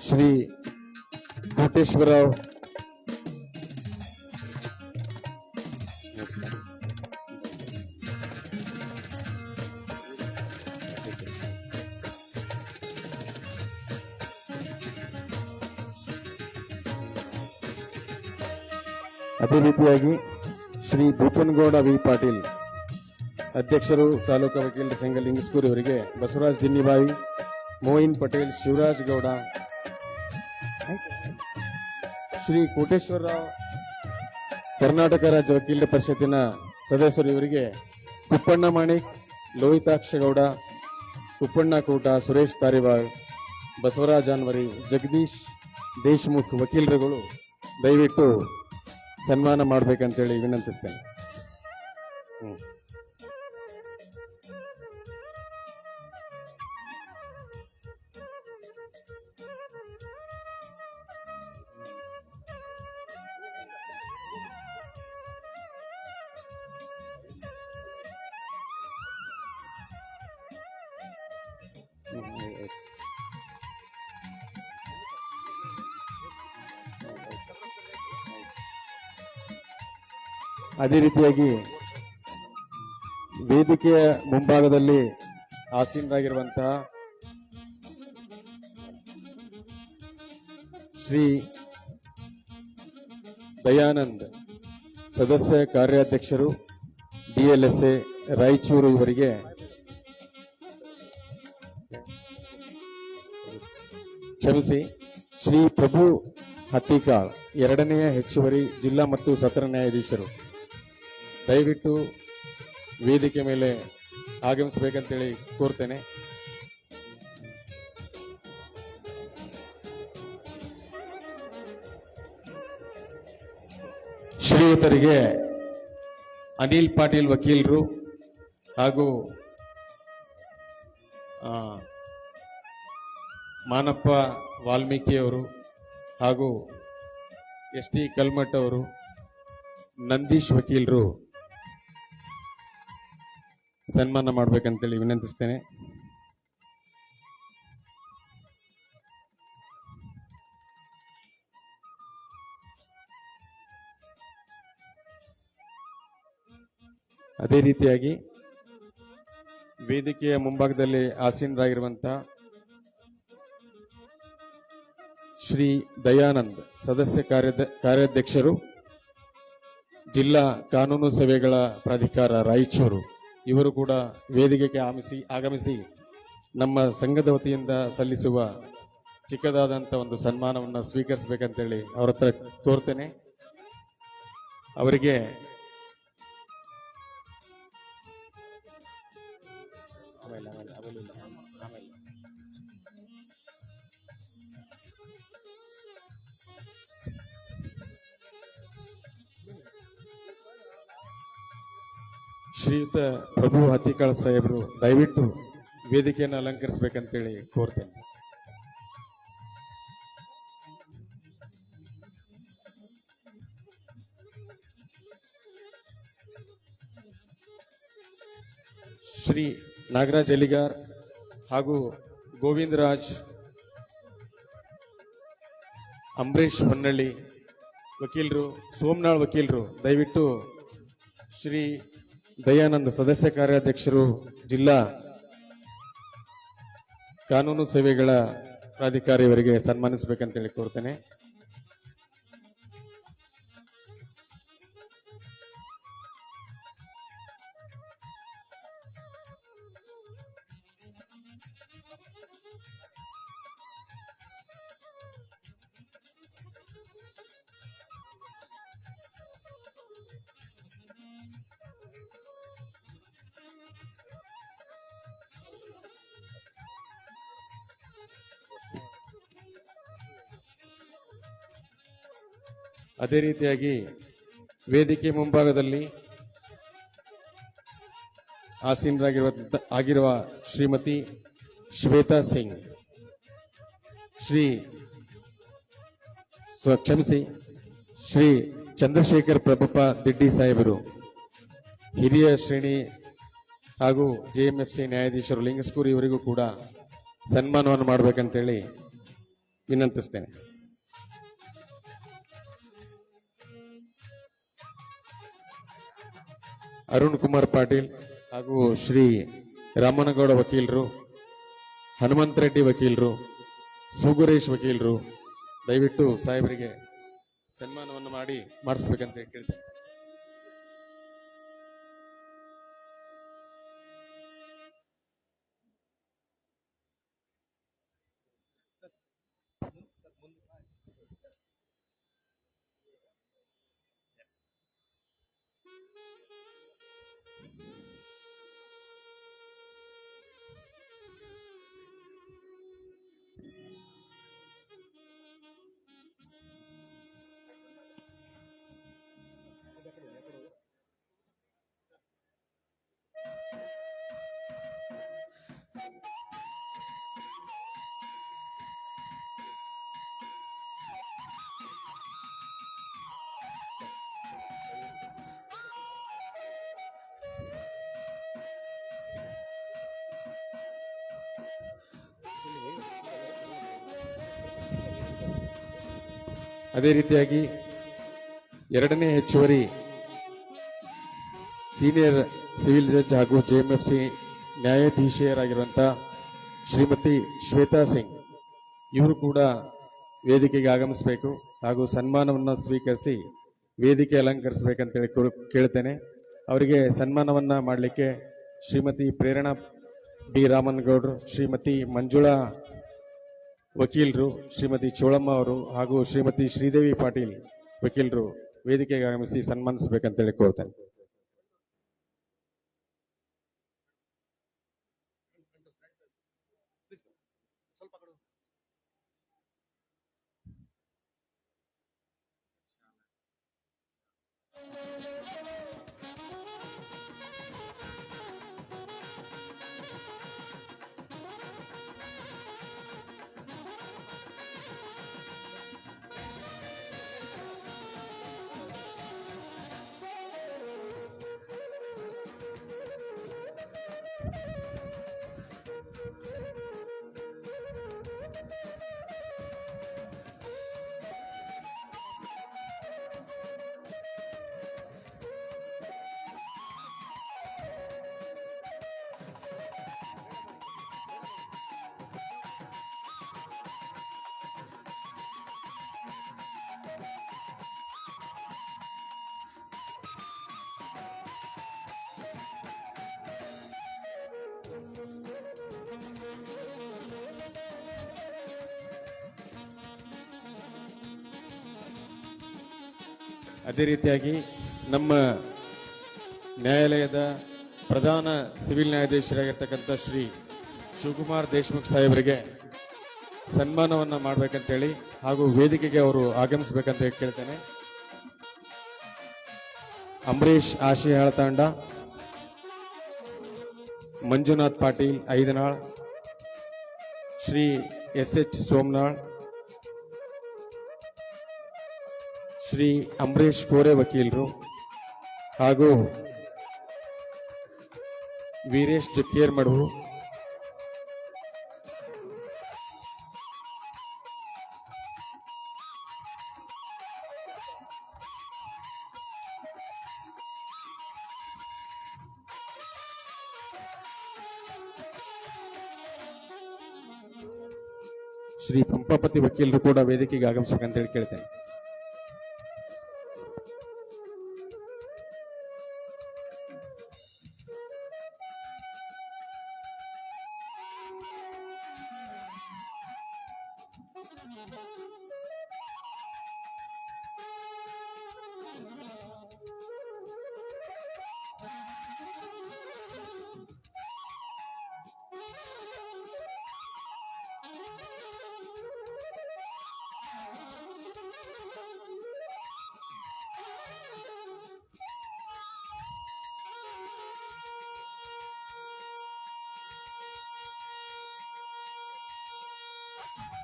ಶ್ರೀ ಕೋಟೇಶ್ವರರಾವ್ ಅದೇ ರೀತಿಯಾಗಿ ಶ್ರೀ ಭೂಪನಗೌಡ ವಿ ಪಾಟೀಲ್ ಅಧ್ಯಕ್ಷರು ತಾಲೂಕಾ ವಕೀಲರ ಸಂಘ ಲಿಂಗಸ್ಕೂರು ಇವರಿಗೆ ಬಸವರಾಜ್ ದಿನ್ನಿಬಾಯಿ, ಮೋಯಿನ್ ಪಟೇಲ್, ಶಿವರಾಜ್ ಗೌಡ, ಶ್ರೀ ಕೋಟೇಶ್ವರರಾವ್ ಕರ್ನಾಟಕ ರಾಜ್ಯ ವಕೀಲರ ಪರಿಷತ್ತಿನ ಸದಸ್ಯರು ಇವರಿಗೆ ಕುಪ್ಪಣ್ಣ ಮಾಣಿಕ್, ಲೋಹಿತಾಕ್ಷ ಗೌಡ, ಕುಪ್ಪಣ್ಣ ಕೂಟ, ಸುರೇಶ್ ತಾರಿವಾಳ್, ಬಸವರಾಜ್ ಅನ್ವರಿ, ಜಗದೀಶ್ ದೇಶಮುಖ್ ವಕೀಲರುಗಳು ದಯವಿಟ್ಟು ಸನ್ಮಾನ ಮಾಡಬೇಕಂತೇಳಿ ವಿನಂತಿಸ್ತೇನೆ. ಅದೇ ರೀತಿಯಾಗಿ ವೇದಿಕೆಯ ಮುಂಭಾಗದಲ್ಲಿ ಆಸೀನರಾಗಿರುವಂತಹ ಶ್ರೀ ದಯಾನಂದ್ ಸದಸ್ಯ ಕಾರ್ಯಾಧ್ಯಕ್ಷರು DLSA ರಾಯಚೂರು ಇವರಿಗೆ ಕ್ಷಮಿಸಿ, ಶ್ರೀ ಪ್ರಭು ಹತ್ತಿಕಾಳ್ ಎರಡನೆಯ ಹೆಚ್ಚುವರಿ ಜಿಲ್ಲಾ ಮತ್ತು ಸತ್ರ ನ್ಯಾಯಾಧೀಶರು ದಯವಿಟ್ಟು ವೇದಿಕೆ ಮೇಲೆ ಆಗಮಿಸಬೇಕಂತೇಳಿ ಕೋರ್ತೇನೆ. ಶ್ರೀಯುತರಿಗೆ ಅನಿಲ್ ಪಾಟೀಲ್ ವಕೀಲರು ಹಾಗೂ ಮಾನಪ್ಪ ವಾಲ್ಮೀಕಿಯವರು ಹಾಗೂ ST ಕಲ್ಮಠ್ ಅವರು, ನಂದೀಶ್ ವಕೀಲರು ಸನ್ಮಾನ ಮಾಡಬೇಕಂತೇಳಿ ವಿನಂತಿಸ್ತೇನೆ. ಅದೇ ರೀತಿಯಾಗಿ ವೇದಿಕೆಯ ಮುಂಭಾಗದಲ್ಲಿ ಆಸೀನರಾಗಿರುವಂತಹ ಶ್ರೀ ದಯಾನಂದ್ ಸದಸ್ಯ ಕಾರ್ಯಾಧ್ಯಕ್ಷರು ಜಿಲ್ಲಾ ಕಾನೂನು ಸೇವೆಗಳ ಪ್ರಾಧಿಕಾರ ರಾಯಚೂರು ಇವರು ಕೂಡ ವೇದಿಕೆಗೆ ಆಗಮಿಸಿ ನಮ್ಮ ಸಂಘದ ವತಿಯಿಂದ ಸಲ್ಲಿಸುವ ಚಿಕ್ಕದಾದಂಥ ಒಂದು ಸನ್ಮಾನವನ್ನು ಸ್ವೀಕರಿಸಬೇಕಂತೇಳಿ ಅವರ ಹತ್ರ ಕೋರ್ತೇನೆ. ಅವರಿಗೆ ಶ್ರೀಯುತ ಪ್ರಭು ಹತ್ತಿಕಾಳ್ ಸಾಹೇಬರು ದಯವಿಟ್ಟು ವೇದಿಕೆಯನ್ನು ಅಲಂಕರಿಸಬೇಕಂತೇಳಿ ಕೋರ್ತೇನೆ. ಶ್ರೀ ನಾಗರಾಜ್ ಎಲಿಗಾರ್ ಹಾಗೂ ಗೋವಿಂದರಾಜ್, ಅಂಬರೀಶ್ ಹೊನ್ನಳ್ಳಿ ವಕೀಲರು, ಸೋಮನಾಳ್ ವಕೀಲರು ದಯವಿಟ್ಟು ಶ್ರೀ ದಯಾನಂದ್ ಸದಸ್ಯ ಕಾರ್ಯಾಧ್ಯಕ್ಷರು ಜಿಲ್ಲಾ ಕಾನೂನು ಸೇವೆಗಳ ಪ್ರಾಧಿಕಾರಿಯವರಿಗೆ ಸನ್ಮಾನಿಸಬೇಕಂತೇಳಿ ಕೋರ್ತೇನೆ. ಅದೇ ರೀತಿಯಾಗಿ ವೇದಿಕೆ ಮುಂಭಾಗದಲ್ಲಿ ಆಸೀನರಾಗಿರುವ ಶ್ರೀಮತಿ ಶ್ವೇತಾ ಸಿಂಗ್, ಶ್ರೀ ಚಂದ್ರಶೇಖರ್ ಪ್ರಭುಪ ದಿಡ್ಡಿ ಸಾಹೇಬರು ಹಿರಿಯ ಶ್ರೇಣಿ ಹಾಗೂ JMFC ನ್ಯಾಯಾಧೀಶರು ಲಿಂಗಸ್ಕೂರು ಇವರಿಗೂ ಕೂಡ ಸನ್ಮಾನವನ್ನು ಮಾಡಬೇಕಂತೇಳಿ ವಿನಂತಿಸ್ತೇನೆ. ಅರುಣ್ ಕುಮಾರ್ ಪಾಟೀಲ್ ಹಾಗೂ ಶ್ರೀ ರಾಮನಗೌಡ ವಕೀಲರು, ಹನುಮಂತ ರೆಡ್ಡಿ ವಕೀಲರು, ಸುಗುರೇಶ್ ವಕೀಲರು ದಯವಿಟ್ಟು ಸಾಹೇಬರಿಗೆ ಸನ್ಮಾನವನ್ನು ಮಾಡಿಸ್ಬೇಕಂತ ಕೇಳ್ತೇನೆ. ಅದೇ ರೀತಿಯಾಗಿ ಎರಡನೇ ಹೆಚ್ಚುವರಿ ಸೀನಿಯರ್ ಸಿವಿಲ್ ಜಡ್ಜ್ ಹಾಗೂ ಜೆಎಂಎಫ್ಸಿ ನ್ಯಾಯಾಧೀಶರಾಗಿರುವಂತಹ ಶ್ರೀಮತಿ ಶ್ವೇತಾ ಸಿಂಗ್ ಇವರು ಕೂಡ ವೇದಿಕೆಗೆ ಆಗಮಿಸಬೇಕು ಹಾಗೂ ಸನ್ಮಾನವನ್ನು ಸ್ವೀಕರಿಸಿ ವೇದಿಕೆ ಅಲಂಕರಿಸಬೇಕಂತೇಳಿ ಕೇಳ್ತೇನೆ. ಅವರಿಗೆ ಸನ್ಮಾನವನ್ನ ಮಾಡಲಿಕ್ಕೆ ಶ್ರೀಮತಿ ಪ್ರೇರಣಾ ಡಿ ರಾಮನಗೌಡರು, ಶ್ರೀಮತಿ ಮಂಜುಳಾ ವಕೀಲರು, ಶ್ರೀಮತಿ ಚೋಳಮ್ಮ ಅವರು ಹಾಗೂ ಶ್ರೀಮತಿ ಶ್ರೀದೇವಿ ಪಾಟೀಲ್ ವಕೀಲರು ವೇದಿಕೆಗೆ ಆಗಮಿಸಿ ಸನ್ಮಾನಿಸಬೇಕಂತೇಳಿ ಕೋರ್ತೇನೆ. ಅದೇ ರೀತಿಯಾಗಿ ನಮ್ಮ ನ್ಯಾಯಾಲಯದ ಪ್ರಧಾನ ಸಿವಿಲ್ ನ್ಯಾಯಾಧೀಶರಾಗಿರ್ತಕ್ಕಂಥ ಶ್ರೀ ಶಿವಕುಮಾರ್ ದೇಶಮುಖ್ ಸಾಹೇಬರಿಗೆ ಸನ್ಮಾನವನ್ನ ಮಾಡಬೇಕಂತೇಳಿ ಹಾಗೂ ವೇದಿಕೆಗೆ ಅವರು ಆಗಮಿಸಬೇಕಂತ ಕೇಳ್ತೇನೆ. ಅಂಬರೀಶ್ ಆಶಿಯಾಳ ತಾಂಡ, ಮಂಜುನಾಥ್ ಪಾಟೀಲ್ ಐದನಾಳ್, ಶ್ರೀ ಎಸ್.ಎಚ್. ಸೋಮನಾಳ್, ಶ್ರೀ ಅಂಬರೀಶ್ ಕೋರೆ ವಕೀಲರು ಹಾಗೂ ವೀರೇಶ್ ಜಕ್ಕೇರ್ ಮಡವು, ಶ್ರೀ ಪಂಪಾಪತಿ ವಕೀಲರು ಕೂಡ ವೇದಿಕೆಗೆ ಆಗಮಿಸಬೇಕಂತ ಹೇಳಿ ಕೇಳ್ತೇನೆ.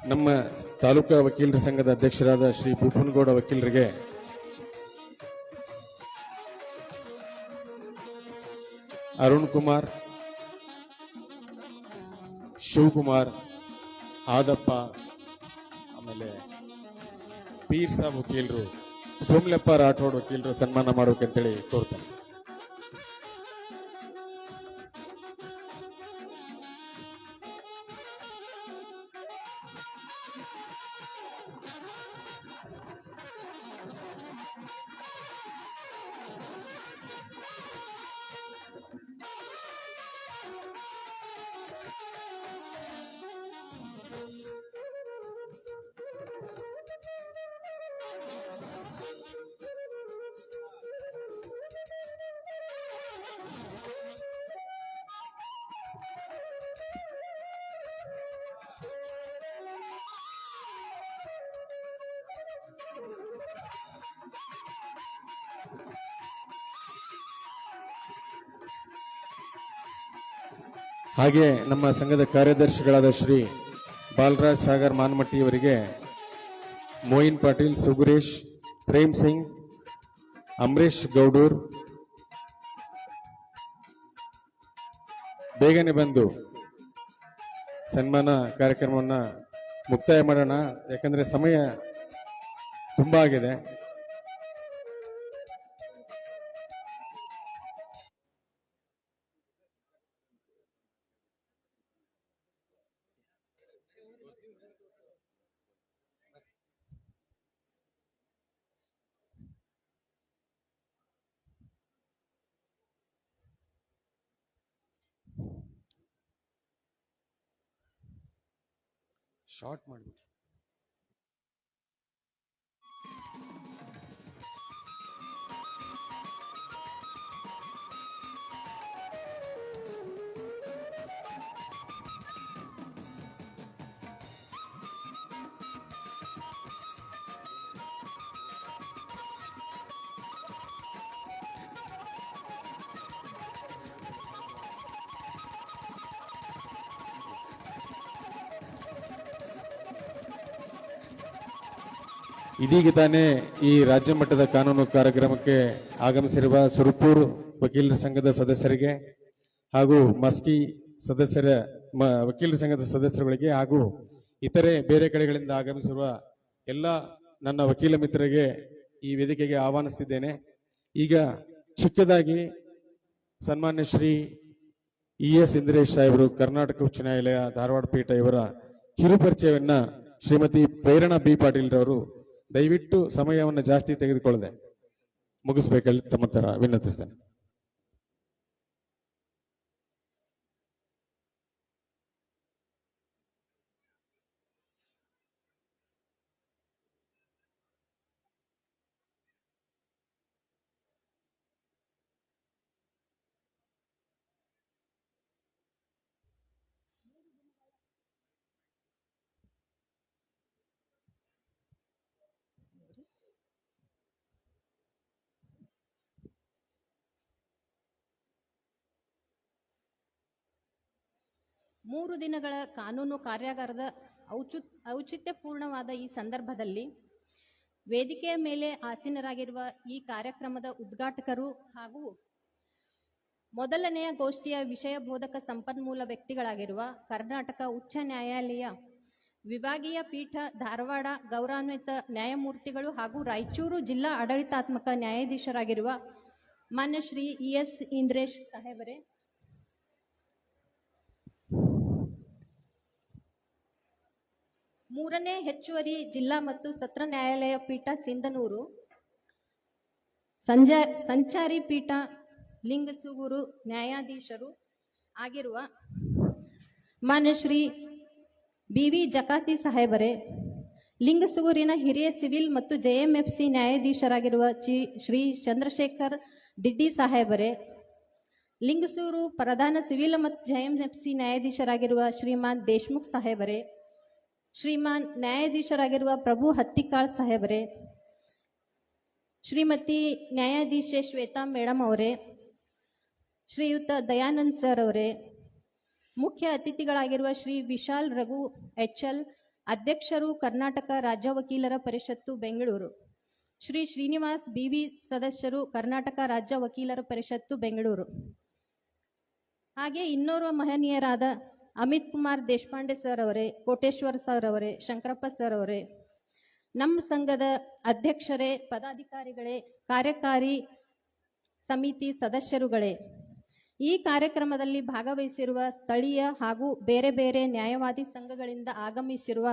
ನಮ್ಮ ತಾಲೂಕಾ ವಕೀಲರ ಸಂಘದ ಅಧ್ಯಕ್ಷರಾದ ಶ್ರೀ ಭೂಪನಗೌಡ ವಕೀಲರಿಗೆ ಅರುಣ್ ಕುಮಾರ್, ಶಿವಕುಮಾರ್, ಆದಪ್ಪ, ಆಮೇಲೆ ಪೀರ್ ಸಾಬ್ ವಕೀಲರು, ಸೋಮಲೆಪ್ಪ ರಾಠೋಡ್ ವಕೀಲರು ಸನ್ಮಾನ ಮಾಡಬೇಕಂತೇಳಿ ಕೋರ್ತೇನೆ. ಹಾಗೆ ನಮ್ಮ ಸಂಘದ ಕಾರ್ಯದರ್ಶಿಗಳಾದ ಶ್ರೀ ಬಾಲರಾಜ್ ಸಾಗರ್ ಮಾನ್ಮಟ್ಟಿ ಅವರಿಗೆ ಮೋಯಿನ್ ಪಾಟೀಲ್, ಸುಗುರೇಶ್, ಪ್ರೇಮ್ ಸಿಂಗ್, ಅಮರೇಶ್ ಗೌಡೂರ್ ಬೇಗನೆ ಬಂದು ಸನ್ಮಾನ ಕಾರ್ಯಕ್ರಮವನ್ನು ಮುಕ್ತಾಯ ಮಾಡೋಣ, ಯಾಕಂದ್ರೆ ಸಮಯ ತುಂಬಾ ಆಗಿದೆ. ಶಾರ್ಟ್ ಮಾಡಬೇಕು. ಇದೀಗ ತಾನೇ ಈ ರಾಜ್ಯ ಮಟ್ಟದ ಕಾನೂನು ಕಾರ್ಯಕ್ರಮಕ್ಕೆ ಆಗಮಿಸಿರುವ ಸುರಪುರ್ ವಕೀಲರ ಸಂಘದ ಸದಸ್ಯರಿಗೆ ಹಾಗೂ ಮಸ್ಕಿ ಸದಸ್ಯರ ವಕೀಲರ ಸಂಘದ ಸದಸ್ಯರುಗಳಿಗೆ ಹಾಗೂ ಇತರೆ ಬೇರೆ ಕಡೆಗಳಿಂದ ಆಗಮಿಸಿರುವ ಎಲ್ಲ ನನ್ನ ವಕೀಲ ಮಿತ್ರರಿಗೆ ಈ ವೇದಿಕೆಗೆ ಆಹ್ವಾನಿಸುತ್ತಿದ್ದೇನೆ. ಈಗ ಚಿಕ್ಕದಾಗಿ ಸನ್ಮಾನ್ಯ ಶ್ರೀ ES ಇಂದ್ರೇಶ್ ಸಾಹೇಬರು, ಕರ್ನಾಟಕ ಉಚ್ಚ ನ್ಯಾಯಾಲಯ ಧಾರವಾಡ ಪೀಠ ಇವರ ಕಿರುಪರಿಚಯವನ್ನ ಶ್ರೀಮತಿ ಪ್ರೇರಣಾ ಬಿ ಪಾಟೀಲ್ ರವರು ದಯವಿಟ್ಟು ಸಮಯವನ್ನು ಜಾಸ್ತಿ ತೆಗೆದುಕೊಳ್ಳದೆ ಮುಗಿಸ್ಬೇಕಲ್ಲಿ ತಮ್ಮ ತರ ವಿನಂತಿಸ್ತೇನೆ. ಮೂರು ದಿನಗಳ ಕಾನೂನು ಕಾರ್ಯಾಗಾರದ ಔಚಿತ್ಯಪೂರ್ಣವಾದ ಈ ಸಂದರ್ಭದಲ್ಲಿ ವೇದಿಕೆಯ ಮೇಲೆ ಆಸೀನರಾಗಿರುವ ಈ ಕಾರ್ಯಕ್ರಮದ ಉದ್ಘಾಟಕರು ಹಾಗೂ ಮೊದಲನೆಯ ಗೋಷ್ಠಿಯ ವಿಷಯ ಬೋಧಕ ಸಂಪನ್ಮೂಲ ವ್ಯಕ್ತಿಗಳಾಗಿರುವ ಕರ್ನಾಟಕ ಉಚ್ಚ ನ್ಯಾಯಾಲಯ ವಿಭಾಗೀಯ ಪೀಠ ಧಾರವಾಡ ಗೌರವಾನ್ವಿತ ನ್ಯಾಯಮೂರ್ತಿಗಳು ಹಾಗೂ ರಾಯಚೂರು ಜಿಲ್ಲಾ ಆಡಳಿತಾತ್ಮಕ ನ್ಯಾಯಾಧೀಶರಾಗಿರುವ ಮಾನ್ಯ ಶ್ರೀ ES ಇಂದ್ರೇಶ್ ಸಾಹೇಬರೇ, ಮೂರನೇ ಹೆಚ್ಚುವರಿ ಜಿಲ್ಲಾ ಮತ್ತು ಸತ್ರ ನ್ಯಾಯಾಲಯ ಪೀಠ ಸಿಂಧನೂರು, ಸಂಚಾರಿ ಪೀಠ ಲಿಂಗಸುಗೂರು ನ್ಯಾಯಾಧೀಶರು ಆಗಿರುವ ಮಾನ್ಯ ಶ್ರೀ BV ಜಕಾತಿ ಸಾಹೇಬರೇ, ಲಿಂಗಸುಗೂರಿನ ಹಿರಿಯ ಸಿವಿಲ್ ಮತ್ತು JMFC ನ್ಯಾಯಾಧೀಶರಾಗಿರುವ ಶ್ರೀ ಚಂದ್ರಶೇಖರ್ ದಿಡ್ಡಿ ಸಾಹೇಬರೇ, ಲಿಂಗಸೂರು ಪ್ರಧಾನ ಸಿವಿಲ್ ಮತ್ತು JMFC ನ್ಯಾಯಾಧೀಶರಾಗಿರುವ ಶ್ರೀಮಾನ್ ದೇಶ್ಮುಖ್ ಸಾಹೇಬರೇ, ಶ್ರೀಮಾನ್ ನ್ಯಾಯಾಧೀಶರಾಗಿರುವ ಪ್ರಭು ಹತ್ತಿಕಾಳ್ ಸಾಹೇಬರೇ, ಶ್ರೀಮತಿ ನ್ಯಾಯಾಧೀಶೆ ಶ್ವೇತಾ ಮೇಡಮ್ ಅವರೇ, ಶ್ರೀಯುತ ದಯಾನಂದ್ ಸರ್ ಅವರೇ, ಮುಖ್ಯ ಅತಿಥಿಗಳಾಗಿರುವ ಶ್ರೀ ವಿಶಾಲ್ ರಘು HL, ಅಧ್ಯಕ್ಷರು ಕರ್ನಾಟಕ ರಾಜ್ಯ ವಕೀಲರ ಪರಿಷತ್ತು ಬೆಂಗಳೂರು, ಶ್ರೀ ಶ್ರೀನಿವಾಸ್ BV, ಸದಸ್ಯರು ಕರ್ನಾಟಕ ರಾಜ್ಯ ವಕೀಲರ ಪರಿಷತ್ತು ಬೆಂಗಳೂರು, ಹಾಗೆ ಇನ್ನೋರ್ವ ಮಹನೀಯರಾದ ಅಮಿತ್ ಕುಮಾರ್ ದೇಶಪಾಂಡೆ ಸರ್ ಅವರೇ, ಕೋಟೇಶ್ವರ್ ಸರ್ ಅವರೇ, ಶಂಕರಪ್ಪ ಸರ್ ಅವರೇ, ನಮ್ಮ ಸಂಘದ ಅಧ್ಯಕ್ಷರೇ, ಪದಾಧಿಕಾರಿಗಳೇ, ಕಾರ್ಯಕಾರಿ ಸಮಿತಿ ಸದಸ್ಯರುಗಳೇ, ಈ ಕಾರ್ಯಕ್ರಮದಲ್ಲಿ ಭಾಗವಹಿಸಿರುವ ಸ್ಥಳೀಯ ಹಾಗೂ ಬೇರೆ ಬೇರೆ ನ್ಯಾಯವಾದಿ ಸಂಘಗಳಿಂದ ಆಗಮಿಸಿರುವ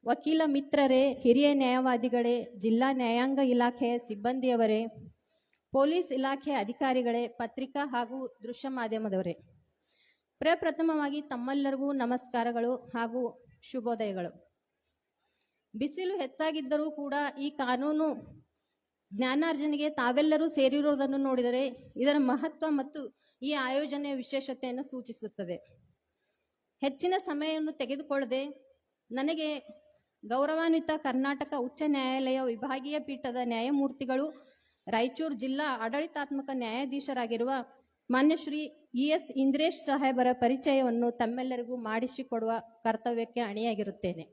ವಕೀಲ ಮಿತ್ರರೇ, ಹಿರಿಯ ನ್ಯಾಯವಾದಿಗಳೇ, ಜಿಲ್ಲಾ ನ್ಯಾಯಾಂಗ ಇಲಾಖೆಯ ಸಿಬ್ಬಂದಿಯವರೇ, ಪೊಲೀಸ್ ಇಲಾಖೆಯ ಅಧಿಕಾರಿಗಳೇ, ಪತ್ರಿಕಾ ಹಾಗೂ ದೃಶ್ಯ ಮಾಧ್ಯಮದವರೇ, ಪ್ರಪ್ರಥಮವಾಗಿ ತಮ್ಮೆಲ್ಲರಿಗೂ ನಮಸ್ಕಾರಗಳು ಹಾಗೂ ಶುಭೋದಯಗಳು. ಬಿಸಿಲು ಹೆಚ್ಚಾಗಿದ್ದರೂ ಕೂಡ ಈ ಕಾನೂನು ಜ್ಞಾನಾರ್ಜನೆಗೆ ತಾವೆಲ್ಲರೂ ಸೇರಿರುವುದನ್ನು ನೋಡಿದರೆ ಇದರ ಮಹತ್ವ ಮತ್ತು ಈ ಆಯೋಜನೆಯ ವಿಶೇಷತೆಯನ್ನು ಸೂಚಿಸುತ್ತದೆ. ಹೆಚ್ಚಿನ ಸಮಯವನ್ನು ತೆಗೆದುಕೊಳ್ಳದೆ ನನಗೆ ಗೌರವಾನ್ವಿತ ಕರ್ನಾಟಕ ಉಚ್ಚ ನ್ಯಾಯಾಲಯ ವಿಭಾಗೀಯ ಪೀಠದ ನ್ಯಾಯಮೂರ್ತಿಗಳು, ರಾಯಚೂರು ಜಿಲ್ಲಾ ಆಡಳಿತಾತ್ಮಕ ನ್ಯಾಯಾಧೀಶರಾಗಿರುವ ಮಾನ್ಯ ಶ್ರೀ ES ಇಂದ್ರೇಶ್ ಸಾಹೇಬರ ಪರಿಚಯವನ್ನು ತಮ್ಮೆಲ್ಲರಿಗೂ ಮಾಡಿಸಿಕೊಡುವ ಕರ್ತವ್ಯಕ್ಕೆ ಅಣಿಯಾಗಿರುತ್ತೇನೆ.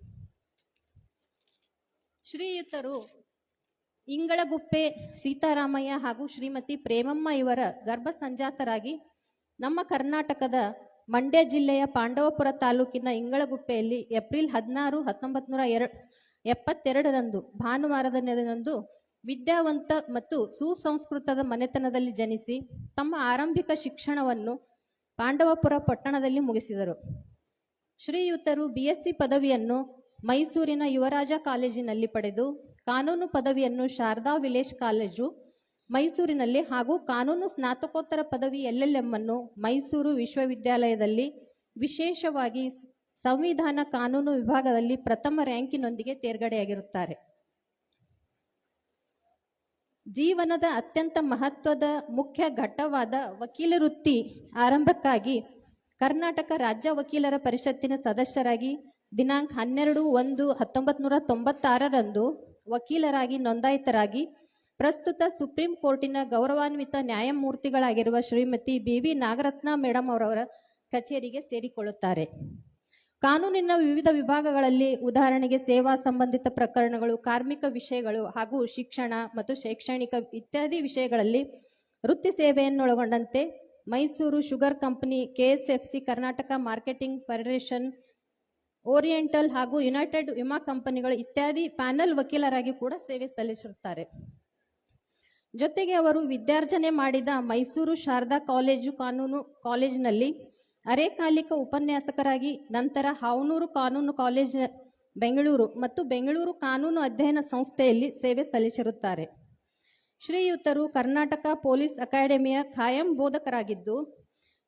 ಶ್ರೀಯುತರು ಇಂಗಳಗುಪ್ಪೆ ಸೀತಾರಾಮಯ್ಯ ಹಾಗೂ ಶ್ರೀಮತಿ ಪ್ರೇಮಮ್ಮ ಇವರ ಗರ್ಭ ಸಂಜಾತರಾಗಿ ನಮ್ಮ ಕರ್ನಾಟಕದ ಮಂಡ್ಯ ಜಿಲ್ಲೆಯ ಪಾಂಡವಪುರ ತಾಲೂಕಿನ ಇಂಗಳಗುಪ್ಪೆಯಲ್ಲಿ ಏಪ್ರಿಲ್ 16, 1972ರಂದು ಭಾನುವಾರದ ದಿನದಂದು ವಿದ್ಯಾವಂತ ಮತ್ತು ಸುಸಂಸ್ಕೃತದ ಮನೆತನದಲ್ಲಿ ಜನಿಸಿ ತಮ್ಮ ಆರಂಭಿಕ ಶಿಕ್ಷಣವನ್ನು ಪಾಂಡವಪುರ ಪಟ್ಟಣದಲ್ಲಿ ಮುಗಿಸಿದರು. ಶ್ರೀಯುತರು BSc ಪದವಿಯನ್ನು ಮೈಸೂರಿನ ಯುವರಾಜ ಕಾಲೇಜಿನಲ್ಲಿ ಪಡೆದು ಕಾನೂನು ಪದವಿಯನ್ನು ಶಾರದಾ ವಿಲೇಶ್ ಕಾಲೇಜು ಮೈಸೂರಿನಲ್ಲಿ ಹಾಗೂ ಕಾನೂನು ಸ್ನಾತಕೋತ್ತರ ಪದವಿ LLM ಅನ್ನು ಮೈಸೂರು ವಿಶ್ವವಿದ್ಯಾಲಯದಲ್ಲಿ ವಿಶೇಷವಾಗಿ ಸಂವಿಧಾನ ಕಾನೂನು ವಿಭಾಗದಲ್ಲಿ ಪ್ರಥಮ ರ್ಯಾಂಕಿನೊಂದಿಗೆ ತೇರ್ಗಡೆಯಾಗಿರುತ್ತಾರೆ. ಜೀವನದ ಅತ್ಯಂತ ಮಹತ್ವದ ಮುಖ್ಯ ಘಟ್ಟವಾದ ವಕೀಲ ವೃತ್ತಿ ಆರಂಭಕ್ಕಾಗಿ ಕರ್ನಾಟಕ ರಾಜ್ಯ ವಕೀಲರ ಪರಿಷತ್ತಿನ ಸದಸ್ಯರಾಗಿ ದಿನಾಂಕ 12/1/1996ರಂದು ವಕೀಲರಾಗಿ ನೋಂದಾಯಿತರಾಗಿ ಪ್ರಸ್ತುತ ಸುಪ್ರೀಂ ಕೋರ್ಟಿನ ಗೌರವಾನ್ವಿತ ನ್ಯಾಯಮೂರ್ತಿಗಳಾಗಿರುವ ಶ್ರೀಮತಿ BV ನಾಗರತ್ನ ಮೇಡಮ್ ಅವರವರ ಕಚೇರಿಗೆ ಸೇರಿಕೊಳ್ಳುತ್ತಾರೆ. ಕಾನೂನಿನ ವಿವಿಧ ವಿಭಾಗಗಳಲ್ಲಿ ಉದಾಹರಣೆಗೆ ಸೇವಾ ಸಂಬಂಧಿತ ಪ್ರಕರಣಗಳು, ಕಾರ್ಮಿಕ ವಿಷಯಗಳು ಹಾಗೂ ಶಿಕ್ಷಣ ಮತ್ತು ಶೈಕ್ಷಣಿಕ ಇತ್ಯಾದಿ ವಿಷಯಗಳಲ್ಲಿ ವೃತ್ತಿ ಸೇವೆಯನ್ನೊಳಗೊಂಡಂತೆ Mysuru sugar company, KSFC, Karnataka marketing federation, oriental ಹಾಗೂ ಯುನೈಟೆಡ್ ವಿಮಾ ಕಂಪನಿಗಳು ಇತ್ಯಾದಿ ಪ್ಯಾನಲ್ ವಕೀಲರಾಗಿ ಕೂಡ ಸೇವೆ ಸಲ್ಲಿಸುತ್ತಾರೆ. ಜೊತೆಗೆ ಅವರು ವಿದ್ಯಾರ್ಜನೆ ಮಾಡಿದ ಮೈಸೂರು ಶಾರದಾ ಕಾನೂನು ಕಾಲೇಜಿನಲ್ಲಿ ಅರೆಕಾಲಿಕ ಉಪನ್ಯಾಸಕರಾಗಿ, ನಂತರ ಹಾವನೂರು ಕಾನೂನು ಕಾಲೇಜ್ ಬೆಂಗಳೂರು ಮತ್ತು ಬೆಂಗಳೂರು ಕಾನೂನು ಅಧ್ಯಯನ ಸಂಸ್ಥೆಯಲ್ಲಿ ಸೇವೆ ಸಲ್ಲಿಸಿರುತ್ತಾರೆ. ಶ್ರೀಯುತರು ಕರ್ನಾಟಕ ಪೊಲೀಸ್ ಅಕಾಡೆಮಿಯ ಖಾಯಂ ಬೋಧಕರಾಗಿದ್ದು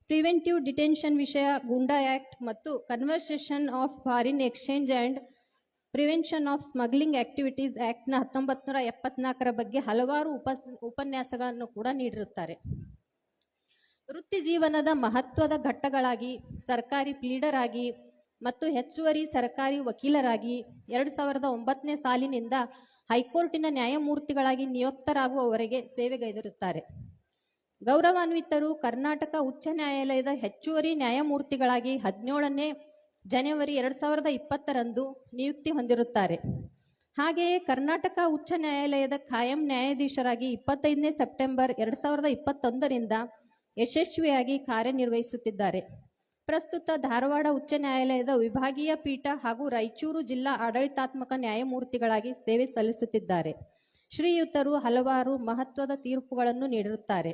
ಪ್ರಿವೆಂಟಿವ್ ಡಿಟೆನ್ಷನ್ ವಿಷಯ, ಗೂಂಡಾ ಆಕ್ಟ್ ಮತ್ತು conversation of foreign exchange and prevention of smuggling activities ಆಕ್ಟ್ನ 1974ರ ಬಗ್ಗೆ ಹಲವಾರು ಉಪನ್ಯಾಸಗಳನ್ನು ಕೂಡ ನೀಡಿರುತ್ತಾರೆ. ವೃತ್ತಿ ಜೀವನದ ಮಹತ್ವದ ಘಟ್ಟಗಳಾಗಿ ಸರ್ಕಾರಿ ಪ್ಲೀಡರ್ ಆಗಿ ಮತ್ತು ಹೆಚ್ಚುವರಿ ಸರ್ಕಾರಿ ವಕೀಲರಾಗಿ 2009ನೇ ಸಾಲಿನಿಂದ ಹೈಕೋರ್ಟಿನ ನ್ಯಾಯಮೂರ್ತಿಗಳಾಗಿ ನಿಯುಕ್ತರಾಗುವವರೆಗೆ ಸೇವೆಗೈದಿರುತ್ತಾರೆ. ಗೌರವಾನ್ವಿತರು ಕರ್ನಾಟಕ ಉಚ್ಚ ನ್ಯಾಯಾಲಯದ ಹೆಚ್ಚುವರಿ ನ್ಯಾಯಮೂರ್ತಿಗಳಾಗಿ 17ನೇ ಜನವರಿ 2020ರಂದು ನಿಯುಕ್ತಿ ಹೊಂದಿರುತ್ತಾರೆ. ಹಾಗೆಯೇ ಕರ್ನಾಟಕ ಉಚ್ಚ ನ್ಯಾಯಾಲಯದ ಖಾಯಂ ನ್ಯಾಯಾಧೀಶರಾಗಿ 25ನೇ ಸೆಪ್ಟೆಂಬರ್ 2021ರಿಂದ ಯಶಸ್ವಿಯಾಗಿ ಕಾರ್ಯನಿರ್ವಹಿಸುತ್ತಿದ್ದಾರೆ. ಪ್ರಸ್ತುತ ಧಾರವಾಡ ಉಚ್ಚ ನ್ಯಾಯಾಲಯದ ವಿಭಾಗೀಯ ಪೀಠ ಹಾಗೂ ರಾಯಚೂರು ಜಿಲ್ಲಾ ಆಡಳಿತಾತ್ಮಕ ನ್ಯಾಯಮೂರ್ತಿಗಳಾಗಿ ಸೇವೆ ಸಲ್ಲಿಸುತ್ತಿದ್ದಾರೆ. ಶ್ರೀಯುತರು ಹಲವಾರು ಮಹತ್ವದ ತೀರ್ಪುಗಳನ್ನು ನೀಡಿರುತ್ತಾರೆ.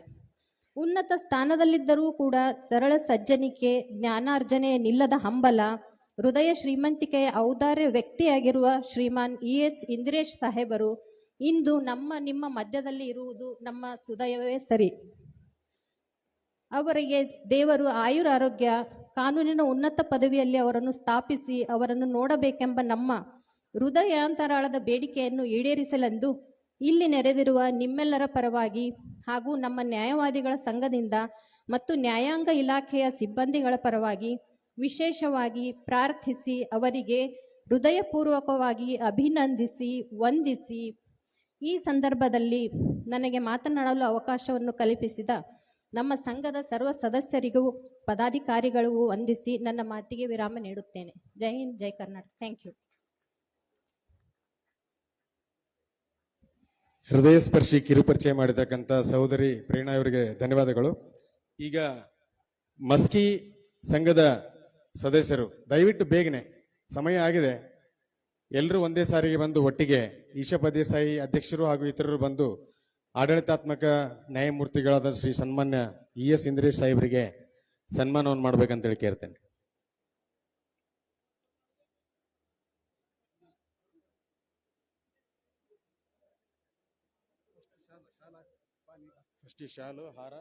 ಉನ್ನತ ಸ್ಥಾನದಲ್ಲಿದ್ದರೂ ಕೂಡ ಸರಳ ಸಜ್ಜನಿಕೆ, ಜ್ಞಾನಾರ್ಜನೆಯ ನಿಲ್ಲದ ಹಂಬಲ, ಹೃದಯ ಶ್ರೀಮಂತಿಕೆಯ ಔದಾರ್ಯ ವ್ಯಕ್ತಿಯಾಗಿರುವ ಶ್ರೀಮಾನ್ ES ಇಂದ್ರೇಶ್ ಸಾಹೇಬರು ಇಂದು ನಿಮ್ಮ ಮಧ್ಯದಲ್ಲಿ ಇರುವುದು ನಮ್ಮ ಸುದಯವೇ ಸರಿ. ಅವರಿಗೆ ದೇವರು ಆಯುರಾರೋಗ್ಯ, ಕಾನೂನಿನ ಉನ್ನತ ಪದವಿಯಲ್ಲಿ ಅವರನ್ನು ಸ್ಥಾಪಿಸಿ ಅವರನ್ನು ನೋಡಬೇಕೆಂಬ ನಮ್ಮ ಹೃದಯಾಂತರಾಳದ ಬೇಡಿಕೆಯನ್ನು ಈಡೇರಿಸಲೆಂದು ಇಲ್ಲಿ ನೆರೆದಿರುವ ನಿಮ್ಮೆಲ್ಲರ ಪರವಾಗಿ ಹಾಗೂ ನಮ್ಮ ನ್ಯಾಯವಾದಿಗಳ ಸಂಘದಿಂದ ಮತ್ತು ನ್ಯಾಯಾಂಗ ಇಲಾಖೆಯ ಸಿಬ್ಬಂದಿಗಳ ಪರವಾಗಿ ವಿಶೇಷವಾಗಿ ಪ್ರಾರ್ಥಿಸಿ ಅವರಿಗೆ ಹೃದಯಪೂರ್ವಕವಾಗಿ ಅಭಿನಂದಿಸಿ ವಂದಿಸಿ ಈ ಸಂದರ್ಭದಲ್ಲಿ ನನಗೆ ಮಾತನಾಡಲು ಅವಕಾಶವನ್ನು ಕಲ್ಪಿಸಿದ ನಮ್ಮ ಸಂಘದ ಸರ್ವ ಸದಸ್ಯರಿಗೂ ಪದಾಧಿಕಾರಿಗಳಿಗೂ ವಂದಿಸಿ ನನ್ನ ಮಾತಿಗೆ ವಿರಾಮ ನೀಡುತ್ತೇನೆ. ಜೈ ಹಿಂದ್, ಜೈ ಕರ್ನಾಟಕ. Thank you. ಹೃದಯ ಸ್ಪರ್ಶಿ ಕಿರುಪರಿಚಯ ಮಾಡಿರ್ತಕ್ಕಂಥ ಸಹೋದರಿ ಪ್ರೇರಣಾ ಅವರಿಗೆ ಧನ್ಯವಾದಗಳು. ಈಗ ಮಸ್ಕಿ ಸಂಘದ ಸದಸ್ಯರು ದಯವಿಟ್ಟು ಬೇಗನೆ, ಸಮಯ ಆಗಿದೆ, ಎಲ್ಲರೂ ಒಂದೇ ಸಾರಿಗೆ ಬಂದು ಒಟ್ಟಿಗೆ ಈಶಪ್ಪ ದೇಸಾಯಿ ಅಧ್ಯಕ್ಷರು ಹಾಗೂ ಇತರರು ಬಂದು ಆಡಳಿತಾತ್ಮಕ ನ್ಯಾಯಮೂರ್ತಿಗಳಾದ ಶ್ರೀ ಸನ್ಮಾನ್ಯ ES ಇಂದ್ರೇಶ್ ಸಾಹೇಬರಿಗೆ ಸನ್ಮಾನವನ್ನು ಮಾಡ್ಬೇಕಂತೇಳಿ ಕೇಳ್ತೇನೆ. ಫಸ್ಟ್ ಶಾಲು ಹಾರ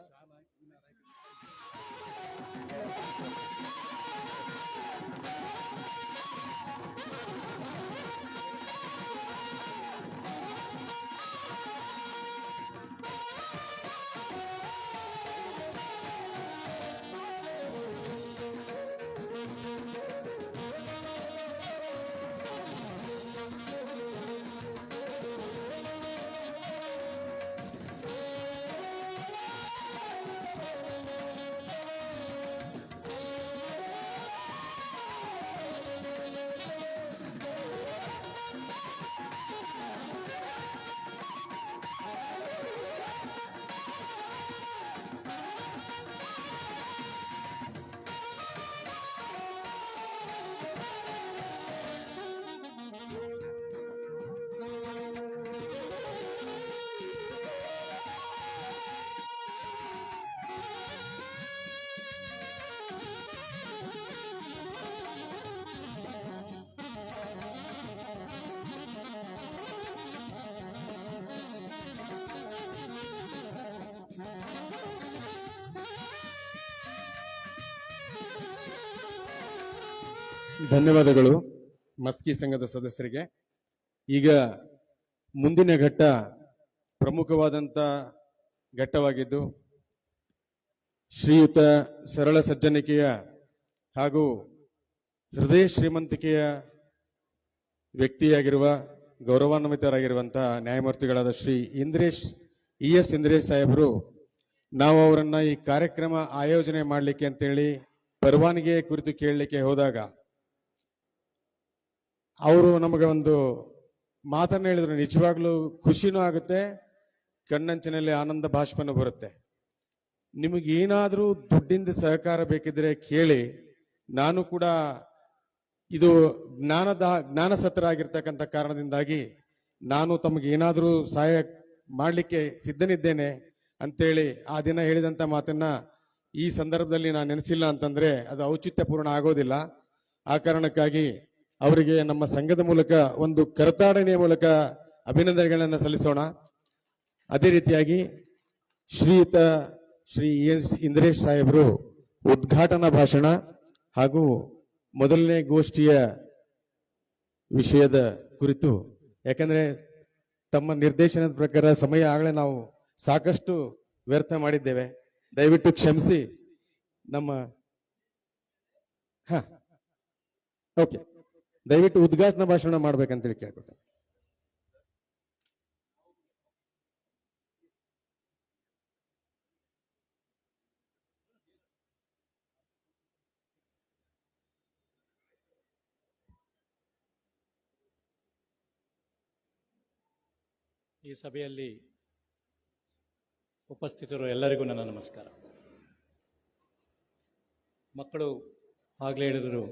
ಧನ್ಯವಾದಗಳು ಮಸ್ಕಿ ಸಂಘದ ಸದಸ್ಯರಿಗೆ. ಈಗ ಮುಂದಿನ ಘಟ್ಟ ಪ್ರಮುಖವಾದಂತ ಘಟ್ಟವಾಗಿದ್ದು ಶ್ರೀಯುತ ಸರಳ ಸಜ್ಜನಿಕೆಯ ಹಾಗೂ ಹೃದಯ ಶ್ರೀಮಂತಿಕೆಯ ವ್ಯಕ್ತಿಯಾಗಿರುವ ಗೌರವಾನ್ವಿತರಾಗಿರುವಂತಹ ನ್ಯಾಯಮೂರ್ತಿಗಳಾದ ಶ್ರೀ ಎಸ್ ಇಂದ್ರೇಶ್ ಸಾಹೇಬರು, ನಾವು ಅವರನ್ನ ಈ ಕಾರ್ಯಕ್ರಮ ಆಯೋಜನೆ ಮಾಡಲಿಕ್ಕೆ ಅಂತೇಳಿ ಪರವಾನಗಿ ಕುರಿತು ಕೇಳಲಿಕ್ಕೆ ಹೋದಾಗ ಅವರು ನಮಗೆ ಒಂದು ಮಾತನ್ನ ಹೇಳಿದ್ರು. ನಿಜವಾಗ್ಲೂ ಖುಷಿನೂ ಆಗುತ್ತೆ, ಕಣ್ಣಂಚಿನಲ್ಲಿ ಆನಂದ ಭಾಷ್ಪನೂ ಬರುತ್ತೆ. ನಿಮಗೇನಾದ್ರೂ ದುಡ್ಡಿಂದ ಸಹಕಾರ ಬೇಕಿದ್ರೆ ಕೇಳಿ, ನಾನು ಕೂಡ ಇದು ಜ್ಞಾನಸತ್ತರಾಗಿರ್ತಕ್ಕಂಥ ಕಾರಣದಿಂದಾಗಿ ನಾನು ತಮಗೇನಾದ್ರೂ ಸಹಾಯ ಮಾಡಲಿಕ್ಕೆ ಸಿದ್ಧನಿದ್ದೇನೆ ಅಂತೇಳಿ ಆ ದಿನ ಹೇಳಿದಂತ ಮಾತನ್ನ ಈ ಸಂದರ್ಭದಲ್ಲಿ ನಾನು ನೆನೆಸಿಲ್ಲ ಅಂತಂದ್ರೆ ಅದು ಔಚಿತ್ಯಪೂರ್ಣ ಆಗೋದಿಲ್ಲ. ಆ ಕಾರಣಕ್ಕಾಗಿ ಅವರಿಗೆ ನಮ್ಮ ಸಂಘದ ಮೂಲಕ ಒಂದು ಕರತಾಡಣೆಯ ಮೂಲಕ ಅಭಿನಂದನೆಗಳನ್ನು ಸಲ್ಲಿಸೋಣ. ಅದೇ ರೀತಿಯಾಗಿ ಶ್ರೀ ಎಸ್ ಇಂದ್ರೇಶ್ ಸಾಹೇಬರು ಉದ್ಘಾಟನಾ ಭಾಷಣ ಹಾಗೂ ಮೊದಲನೇ ಗೋಷ್ಠಿಯ ವಿಷಯದ ಕುರಿತು, ಯಾಕಂದ್ರೆ ತಮ್ಮ ನಿರ್ದೇಶನದ ಪ್ರಕಾರ ಸಮಯ ಆಗಲೇ ನಾವು ಸಾಕಷ್ಟು ವ್ಯರ್ಥ ಮಾಡಿದ್ದೇವೆ, ದಯವಿಟ್ಟು ಕ್ಷಮಿಸಿ. ಓಕೆ, ದಯವಿಟ್ಟು ಉದ್ಘಾಟನಾ ಭಾಷಣ ಮಾಡ್ಬೇಕಂತೇಳಿ ಕೇಳ್ಕೊಳ್ತೇನೆ. ಈ ಸಭೆಯಲ್ಲಿ ಉಪಸ್ಥಿತರು ಎಲ್ಲರಿಗೂ ನನ್ನ ನಮಸ್ಕಾರ. ಮಕ್ಕಳು ಆಗಲೇ ಹೇಳಿದರು,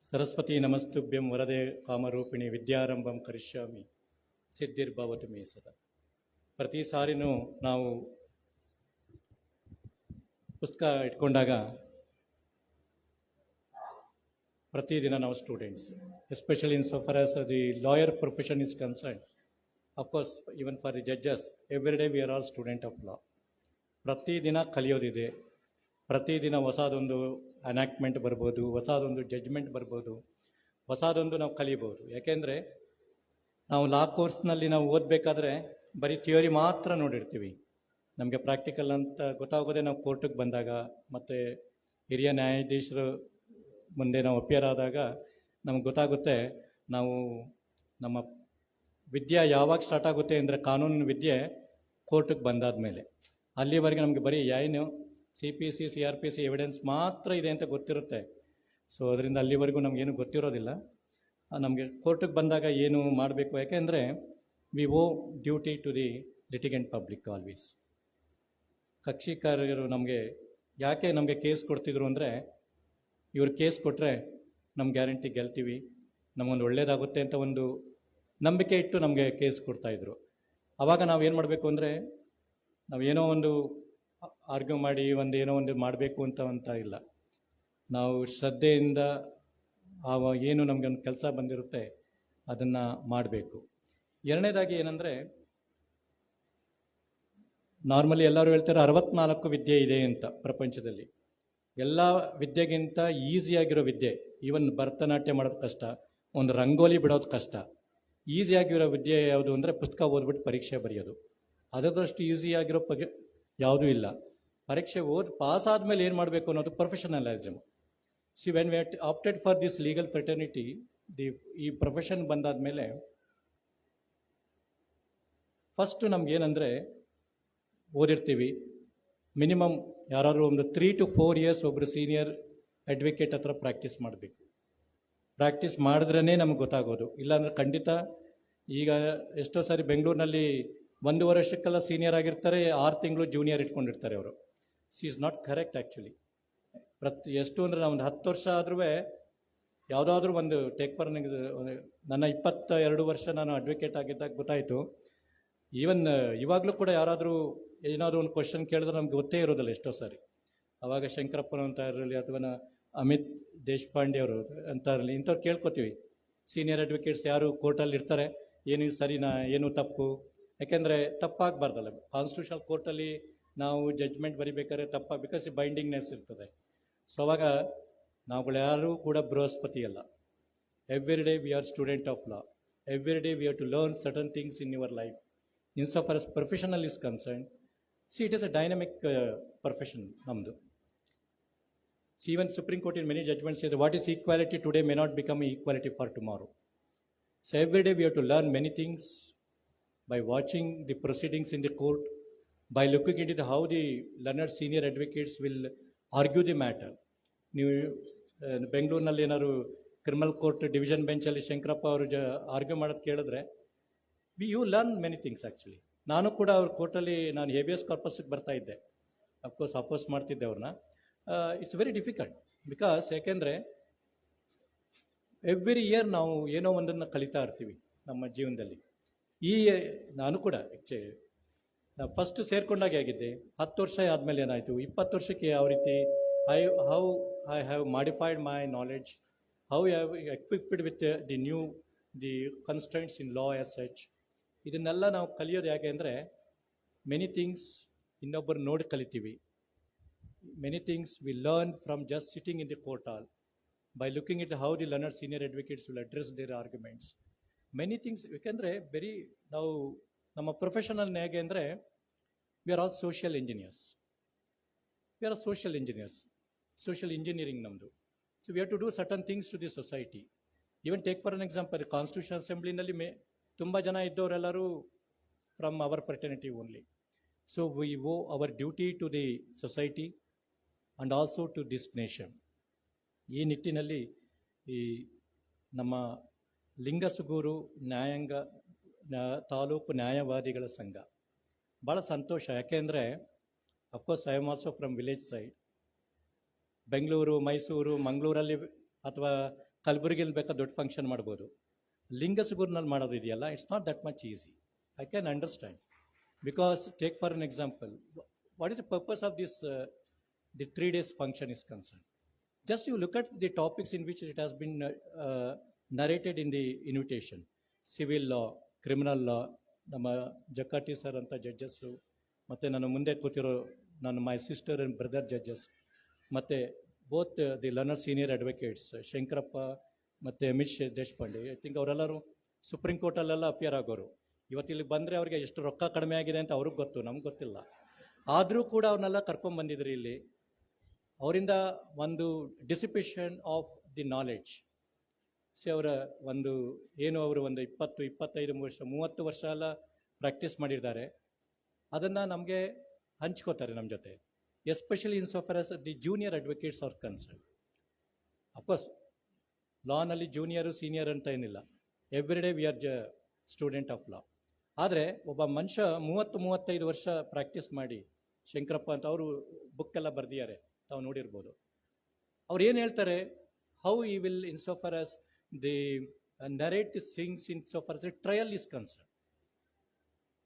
ಸರಸ್ವತಿ ನಮಸ್ತುಭ್ಯಂ ವರದೆ ಕಾಮರೂಪಿಣಿ ವಿದ್ಯಾರಂಭಂ ಕರಿಷ್ಯಾಮಿ ಸಿದ್ಧಿರ್ಭವತು ಮೇ ಸದಾ. ಪ್ರತಿ ಸಾರಿನೂ ನಾವು ಪುಸ್ತಕ ಇಟ್ಕೊಂಡಾಗ ಪ್ರತಿದಿನ ನಾವು students, especially in so for as the lawyer profession is concern. Of course, even for the judges, every day we are all student of law. ಪ್ರತಿದಿನ ಕಲಿಯೋದಿದೆ, ಪ್ರತಿದಿನ ಹೊಸದೊಂದು ಅನಾಕ್ಟ್ಮೆಂಟ್ ಬರ್ಬೋದು, ಹೊಸದೊಂದು ಜಡ್ಜ್ಮೆಂಟ್ ಬರ್ಬೋದು, ಹೊಸದೊಂದು ನಾವು ಕಲಿಬೋದು. ಯಾಕೆಂದರೆ ನಾವು ಲಾ ಕೋರ್ಸ್ನಲ್ಲಿ ನಾವು ಓದಬೇಕಾದ್ರೆ ಬರೀ ಥಿಯೋರಿ ಮಾತ್ರ ನೋಡಿರ್ತೀವಿ. ನಮಗೆ ಪ್ರಾಕ್ಟಿಕಲ್ ಅಂತ ಗೊತ್ತಾಗೋದೇ ನಾವು ಕೋರ್ಟಿಗೆ ಬಂದಾಗ, ಮತ್ತು ಹಿರಿಯ ನ್ಯಾಯಾಧೀಶರು ಮುಂದೆ ನಾವು ಅಪಿಯರ್ ಆದಾಗ ನಮ್ಗೆ ಗೊತ್ತಾಗುತ್ತೆ ನಾವು ನಮ್ಮ ವಿದ್ಯೆ ಯಾವಾಗ ಸ್ಟಾರ್ಟ್ ಆಗುತ್ತೆ ಅಂದರೆ ಕಾನೂನಿನ ವಿದ್ಯೆ ಕೋರ್ಟಿಗೆ ಬಂದಾದ ಮೇಲೆ. ಅಲ್ಲಿವರೆಗೆ ನಮಗೆ ಬರೀ ಏನು CPC CRPC ಎವಿಡೆನ್ಸ್ ಮಾತ್ರ ಇದೆ ಅಂತ ಗೊತ್ತಿರುತ್ತೆ. ಸೊ ಅದರಿಂದ ಅಲ್ಲಿವರೆಗೂ ನಮಗೇನು ಗೊತ್ತಿರೋದಿಲ್ಲ. ನಮಗೆ ಕೋರ್ಟಿಗೆ ಬಂದಾಗ ಏನು ಮಾಡಬೇಕು, ಯಾಕೆಂದರೆ we owe duty to the litigant public always. ಕಕ್ಷಿಕಾರರು ಯಾಕೆ ನಮಗೆ ಕೇಸ್ ಕೊಡ್ತಿದ್ರು ಅಂದರೆ, ಇವ್ರು ಕೇಸ್ ಕೊಟ್ಟರೆ ನಮ್ಮ ಗ್ಯಾರಂಟಿ ಗೆಲ್ತೀವಿ, ನಮಗೊಂದು ಒಳ್ಳೇದಾಗುತ್ತೆ ಅಂತ ಒಂದು ನಂಬಿಕೆ ಇಟ್ಟು ನಮಗೆ ಕೇಸ್ ಕೊಡ್ತಾಯಿದ್ರು. ಆವಾಗ ನಾವೇನು ಮಾಡಬೇಕು ಅಂದರೆ, ನಾವೇನೋ ಒಂದು ಆರ್ಗ್ಯೂ ಮಾಡಿ ಏನೋ ಒಂದು ಮಾಡಬೇಕು ಅಂತ ಇಲ್ಲ. ನಾವು ಶ್ರದ್ಧೆಯಿಂದ ಏನು ನಮಗೆ ಒಂದು ಕೆಲಸ ಬಂದಿರುತ್ತೆ ಅದನ್ನು ಮಾಡಬೇಕು. ಎರಡನೇದಾಗಿ ಏನಂದರೆ, ನಾರ್ಮಲಿ ಎಲ್ಲರೂ ಹೇಳ್ತಾರೆ 64 ವಿದ್ಯೆ ಇದೆ ಅಂತ ಪ್ರಪಂಚದಲ್ಲಿ. ಎಲ್ಲ ವಿದ್ಯೆಗಿಂತ ಈಸಿಯಾಗಿರೋ ವಿದ್ಯೆ, ಈವನ್ ಭರತನಾಟ್ಯ ಮಾಡೋದು ಕಷ್ಟ, ಒಂದು ರಂಗೋಲಿ ಬಿಡೋದು ಕಷ್ಟ. ಈಸಿಯಾಗಿರೋ ವಿದ್ಯೆ ಯಾವುದು ಅಂದರೆ ಪುಸ್ತಕ ಓದ್ಬಿಟ್ಟು ಪರೀಕ್ಷೆ ಬರೆಯೋದು. ಅದರಷ್ಟು ಈಸಿಯಾಗಿರೋ ಯಾವುದೂ ಇಲ್ಲ. ಪರೀಕ್ಷೆ ಪಾಸ್ ಆದಮೇಲೆ ಏನು ಮಾಡಬೇಕು ಅನ್ನೋದು professionalism. See when we opted for this legal fraternity, ಈ ಪ್ರೊಫೆಷನ್ ಬಂದಾದಮೇಲೆ ಫಸ್ಟು ನಮಗೇನೆಂದರೆ ಓದಿರ್ತೀವಿ, ಮಿನಿಮಮ್ ಯಾರಾದರೂ ಒಂದು 3 to 4 years ಒಬ್ಬರು ಸೀನಿಯರ್ ಅಡ್ವೊಕೇಟ್ ಹತ್ರ ಪ್ರಾಕ್ಟೀಸ್ ಮಾಡಬೇಕು. ಪ್ರಾಕ್ಟೀಸ್ ಮಾಡಿದ್ರೇ ನಮಗೆ ಗೊತ್ತಾಗೋದು. ಇಲ್ಲಾಂದರೆ ಖಂಡಿತ ಈಗ ಎಷ್ಟೋ ಸಾರಿ ಬೆಂಗಳೂರಿನಲ್ಲಿ 1 ವರ್ಷಕ್ಕೆಲ್ಲ ಸೀನಿಯರ್ ಆಗಿರ್ತಾರೆ, 6 ತಿಂಗಳು ಜೂನಿಯರ್ ಇಟ್ಕೊಂಡಿರ್ತಾರೆ ಅವರು. Is not correct actually. ಎಷ್ಟು ಅಂದರೆ ನಾವು ಒಂದು 10 ವರ್ಷ ಆದ್ರೂ ಯಾವುದಾದ್ರೂ ಒಂದು ಟೇಕ್ ಫಾರ್ ನನ್ನ 22 ವರ್ಷ ನಾನು ಅಡ್ವೊಕೇಟ್ ಆಗಿದ್ದಾಗ ಗೊತ್ತಾಯಿತು. ಈವನ್ ಇವಾಗಲೂ ಕೂಡ ಯಾರಾದರೂ ಏನಾದರೂ ಒಂದು ಕ್ವಶನ್ ಕೇಳಿದ್ರೆ ನಮ್ಗೆ ಗೊತ್ತೇ ಇರೋದಿಲ್ಲ ಎಷ್ಟೋ ಸಾರಿ. ಆವಾಗ ಶಂಕರಪ್ಪನ ಅಂತ ಇರಲಿ ಅಥವಾ ಅಮಿತ್ ದೇಶಪಾಂಡೆ ಅವರು ಅಂತ ಇರಲಿ, ಇಂಥವ್ರು ಕೇಳ್ಕೊತೀವಿ. ಸೀನಿಯರ್ ಅಡ್ವೊಕೇಟ್ಸ್ ಯಾರು ಕೋರ್ಟಲ್ಲಿ ಇರ್ತಾರೆ, ಏನು ಸರಿನಾ ಏನು ತಪ್ಪು, ಯಾಕೆಂದರೆ ತಪ್ಪಾಗಬಾರ್ದಲ್ಲ. ಕಾನ್ಸ್ಟಿಟ್ಯೂಷನಲ್ ಕೋರ್ಟಲ್ಲಿ ನಾವು ಜಡ್ಜ್ಮೆಂಟ್ ಬರಿಬೇಕಾದ್ರೆ ಬಿಕಾಸ್ ಬೈಂಡಿಂಗ್ನೆಸ್ ಇರ್ತದೆ. ಸೊ ಅವಾಗ ನಾವುಗಳು ಯಾರೂ ಕೂಡ ಬೃಹಸ್ಪತಿ ಅಲ್ಲ. Every day we are student of law. Every day we have to learn certain things in your life. In so for as professional is concerned, see it is a dynamic profession namdu. See even Supreme Court in many judgments say that what is equality today may not become equality for tomorrow. So every day we have to learn many things by watching the proceedings in the court, by looking into how the learned senior advocates will argue the matter. ನೀವು ಬೆಂಗಳೂರಿನಲ್ಲಿ ಏನಾದ್ರು ಕ್ರಿಮಿನಲ್ ಕೋರ್ಟ್ ಡಿವಿಷನ್ ಬೆಂಚಲ್ಲಿ ಶಂಕರಪ್ಪ ಅವರು ಆರ್ಗ್ಯೂ ಮಾಡೋದು ಕೇಳಿದ್ರೆ you learn many things actually. ನಾನು ಕೂಡ ಅವ್ರ ಕೋರ್ಟಲ್ಲಿ ನಾನು ಹೇಬಿಯಸ್ ಕಾರ್ಪಸ್ಗೆ ಬರ್ತಾ ಇದ್ದೆ, ಅಫ್ಕೋರ್ಸ್ ಅಪೋಸ್ ಮಾಡ್ತಿದ್ದೆ ಅವ್ರನ್ನ. ಇಟ್ಸ್ ವೆರಿ ಡಿಫಿಕಲ್ಟ್ ಬಿಕಾಸ್ ಯಾಕೆಂದರೆ ಎವ್ರಿ ಇಯರ್ ನಾವು ಏನೋ ಒಂದನ್ನು ಕಲಿತಾ ಇರ್ತೀವಿ ನಮ್ಮ ಜೀವನದಲ್ಲಿ. ನಾನು ಕೂಡ ಆ್ಯಕ್ಚುಲಿ ನಾನು ಫಸ್ಟ್ ಸೇರ್ಕೊಂಡಾಗೆ ಆಗಿದ್ದೆ. 10 ವರ್ಷ ಆದಮೇಲೆ ಏನಾಯಿತು, 20 ವರ್ಷಕ್ಕೆ ಯಾವ ರೀತಿ how I have modified my knowledge, how I have equipped with the constraints in law as such. ಇದನ್ನೆಲ್ಲ ನಾವು ಕಲಿಯೋದು ಯಾಕೆ ಅಂದರೆ ಮೆನಿ ಥಿಂಗ್ಸ್ ಇನ್ನೊಬ್ಬರು ನೋಡಿ ಕಲಿತೀವಿ. Many things we learn from just sitting in the court hall by looking it how the learner senior advocates will address their arguments. Many things ಯಾಕೆಂದರೆ ನಾವು ನಮ್ಮ ಪ್ರೊಫೆಷನಲ್ ಹೇಗೆ ಅಂದರೆ we are all social engineers. Social engineering ನಮ್ಮದು. So we have to do certain things to the society. Even take for an example, constitution ಅಸೆಂಬ್ಲಿನಲ್ಲಿ ತುಂಬ ಜನ ಇದ್ದವರೆಲ್ಲರೂ from our fraternity only. So we O hour duty to the society and also to this nation. ಈ ನಿಟ್ಟಿನಲ್ಲಿ ಈ ನಮ್ಮ ಲಿಂಗಸುಗೂರು ನ್ಯಾಯಾಂಗ ತಾಲೂಕು ನ್ಯಾಯವಾದಿಗಳ ಸಂಘ ಭಾಳ ಸಂತೋಷ. ಯಾಕೆಂದರೆ of course I am also from village side. Bengaluru, Mysuru, ಮಂಗಳೂರಲ್ಲಿ ಅಥವಾ ಕಲಬುರಗಿಯಲ್ಲಿ ಬೇಕಾದ ದೊಡ್ಡ ಫಂಕ್ಷನ್ ಮಾಡ್ಬೋದು. ಲಿಂಗಸುಗೂರಿನಲ್ಲಿ ಮಾಡೋದು ಇದೆಯಲ್ಲ, it's not that much easy. I can understand because take for an example, what is the purpose of this the 3 days function is concern. Just you look at the topics in which it has been narrated in the invitation. Civil law, criminal law, ನಮ್ಮ ಜಕಾಟಿ ಸರ್ ಅಂತ ಜಡ್ಜಸ್ಸು, ಮತ್ತು ನನ್ನ ಮುಂದೆ ಕೂತಿರೋ my sister and brother judges, ಮತ್ತು both the learner senior advocates Shankarappa ಮತ್ತು ಅಮಿತ್ ದೇಶಪಾಂಡೆ. ಐ ಥಿಂಕ್ ಅವರೆಲ್ಲರೂ ಸುಪ್ರೀಂ ಕೋರ್ಟಲ್ಲೆಲ್ಲ ಅಪಿಯರ್ ಆಗೋರು. ಇವತ್ತಿಲ್ಲಿ ಬಂದರೆ ಅವರಿಗೆ ಎಷ್ಟು ರೊಕ್ಕ ಕಡಿಮೆ ಆಗಿದೆ ಅಂತ ಅವ್ರಿಗೆ ಗೊತ್ತು, ನಮ್ಗೆ ಗೊತ್ತಿಲ್ಲ. ಆದರೂ ಕೂಡ ಅವ್ರನ್ನೆಲ್ಲ ಕರ್ಕೊಂಬಂದಿದ್ರು ಇಲ್ಲಿ. ಅವರಿಂದ ಒಂದು ಡಿಸಿಪೇಷನ್ ಆಫ್ ದಿ ನಾಲೆಡ್ಜ್. ಅವರ ಅವರು ಒಂದು 20, 25 ವರ್ಷ, 30 ವರ್ಷ ಎಲ್ಲ ಪ್ರಾಕ್ಟೀಸ್ ಮಾಡಿದ್ದಾರೆ. ಅದನ್ನು ನಮಗೆ ಹಂಚ್ಕೋತಾರೆ ನಮ್ಮ ಜೊತೆ, especially in so far as the junior advocates are concern. Of course ಲಾನಲ್ಲಿ ಜೂನಿಯರು ಸೀನಿಯರ್ ಅಂತ ಏನಿಲ್ಲ, every day we are student of law. ಆದರೆ ಒಬ್ಬ ಮನುಷ್ಯ 30-35 ವರ್ಷ ಪ್ರಾಕ್ಟೀಸ್ ಮಾಡಿ, ಶಂಕರಪ್ಪ ಅಂತ ಅವರು ಬುಕ್ಕೆಲ್ಲ ಬರೆದಿದ್ದಾರೆ, ತಾವು ನೋಡಿರ್ಬೋದು. ಅವ್ರು ಏನು ಹೇಳ್ತಾರೆ, how he will in so far as the narrate things in so far as the trial is concern.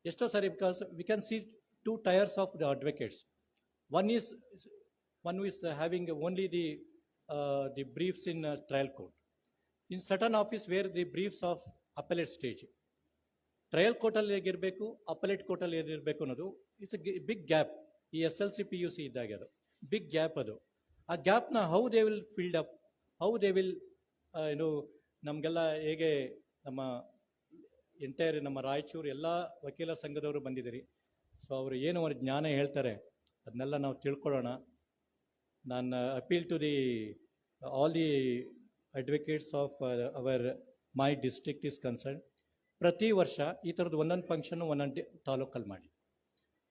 ಎಷ್ಟೋ ಸಾರಿ because we can see 2 tiers of the advocates. One is having only the briefs in trial court. In certain office where the briefs of appellate stage, trial ಕೋರ್ಟಲ್ಲಿ ಹೇಗಿರಬೇಕು, ಅಪಲೇಟ್ ಕೋರ್ಟಲ್ಲಿ ಹೇಗಿರಬೇಕು ಅನ್ನೋದು ಇಟ್ಸ್ ಬಿಗ್ ಗ್ಯಾಪ್. ಈ SLC PUC ಇದ್ದಾಗೆ ಅದು ಬಿಗ್ ಗ್ಯಾಪ್. ಅದು ಆ ಗ್ಯಾಪ್ನ how they will filled up, how they will ಏನು ನಮಗೆಲ್ಲ ಹೇಗೆ ನಮ್ಮ ಎಂಟೈರ್ ನಮ್ಮ ರಾಯಚೂರು ಎಲ್ಲ ವಕೀಲರ ಸಂಘದವರು ಬಂದಿದ್ದೀರಿ. ಸೊ ಅವರು ಏನು ಅವ್ರ ಜ್ಞಾನ ಹೇಳ್ತಾರೆ ಅದನ್ನೆಲ್ಲ ನಾವು ತಿಳ್ಕೊಳ್ಳೋಣ. ನಾನು appeal to the all the advocates of our my district is concern. ಪ್ರತಿ ವರ್ಷ ಈ ಥರದ್ದು ಒಂದೊಂದು ಫಂಕ್ಷನ್ನು ಒಂದೊಂದು ತಾಲೂಕಲ್ಲಿ ಮಾಡಿ,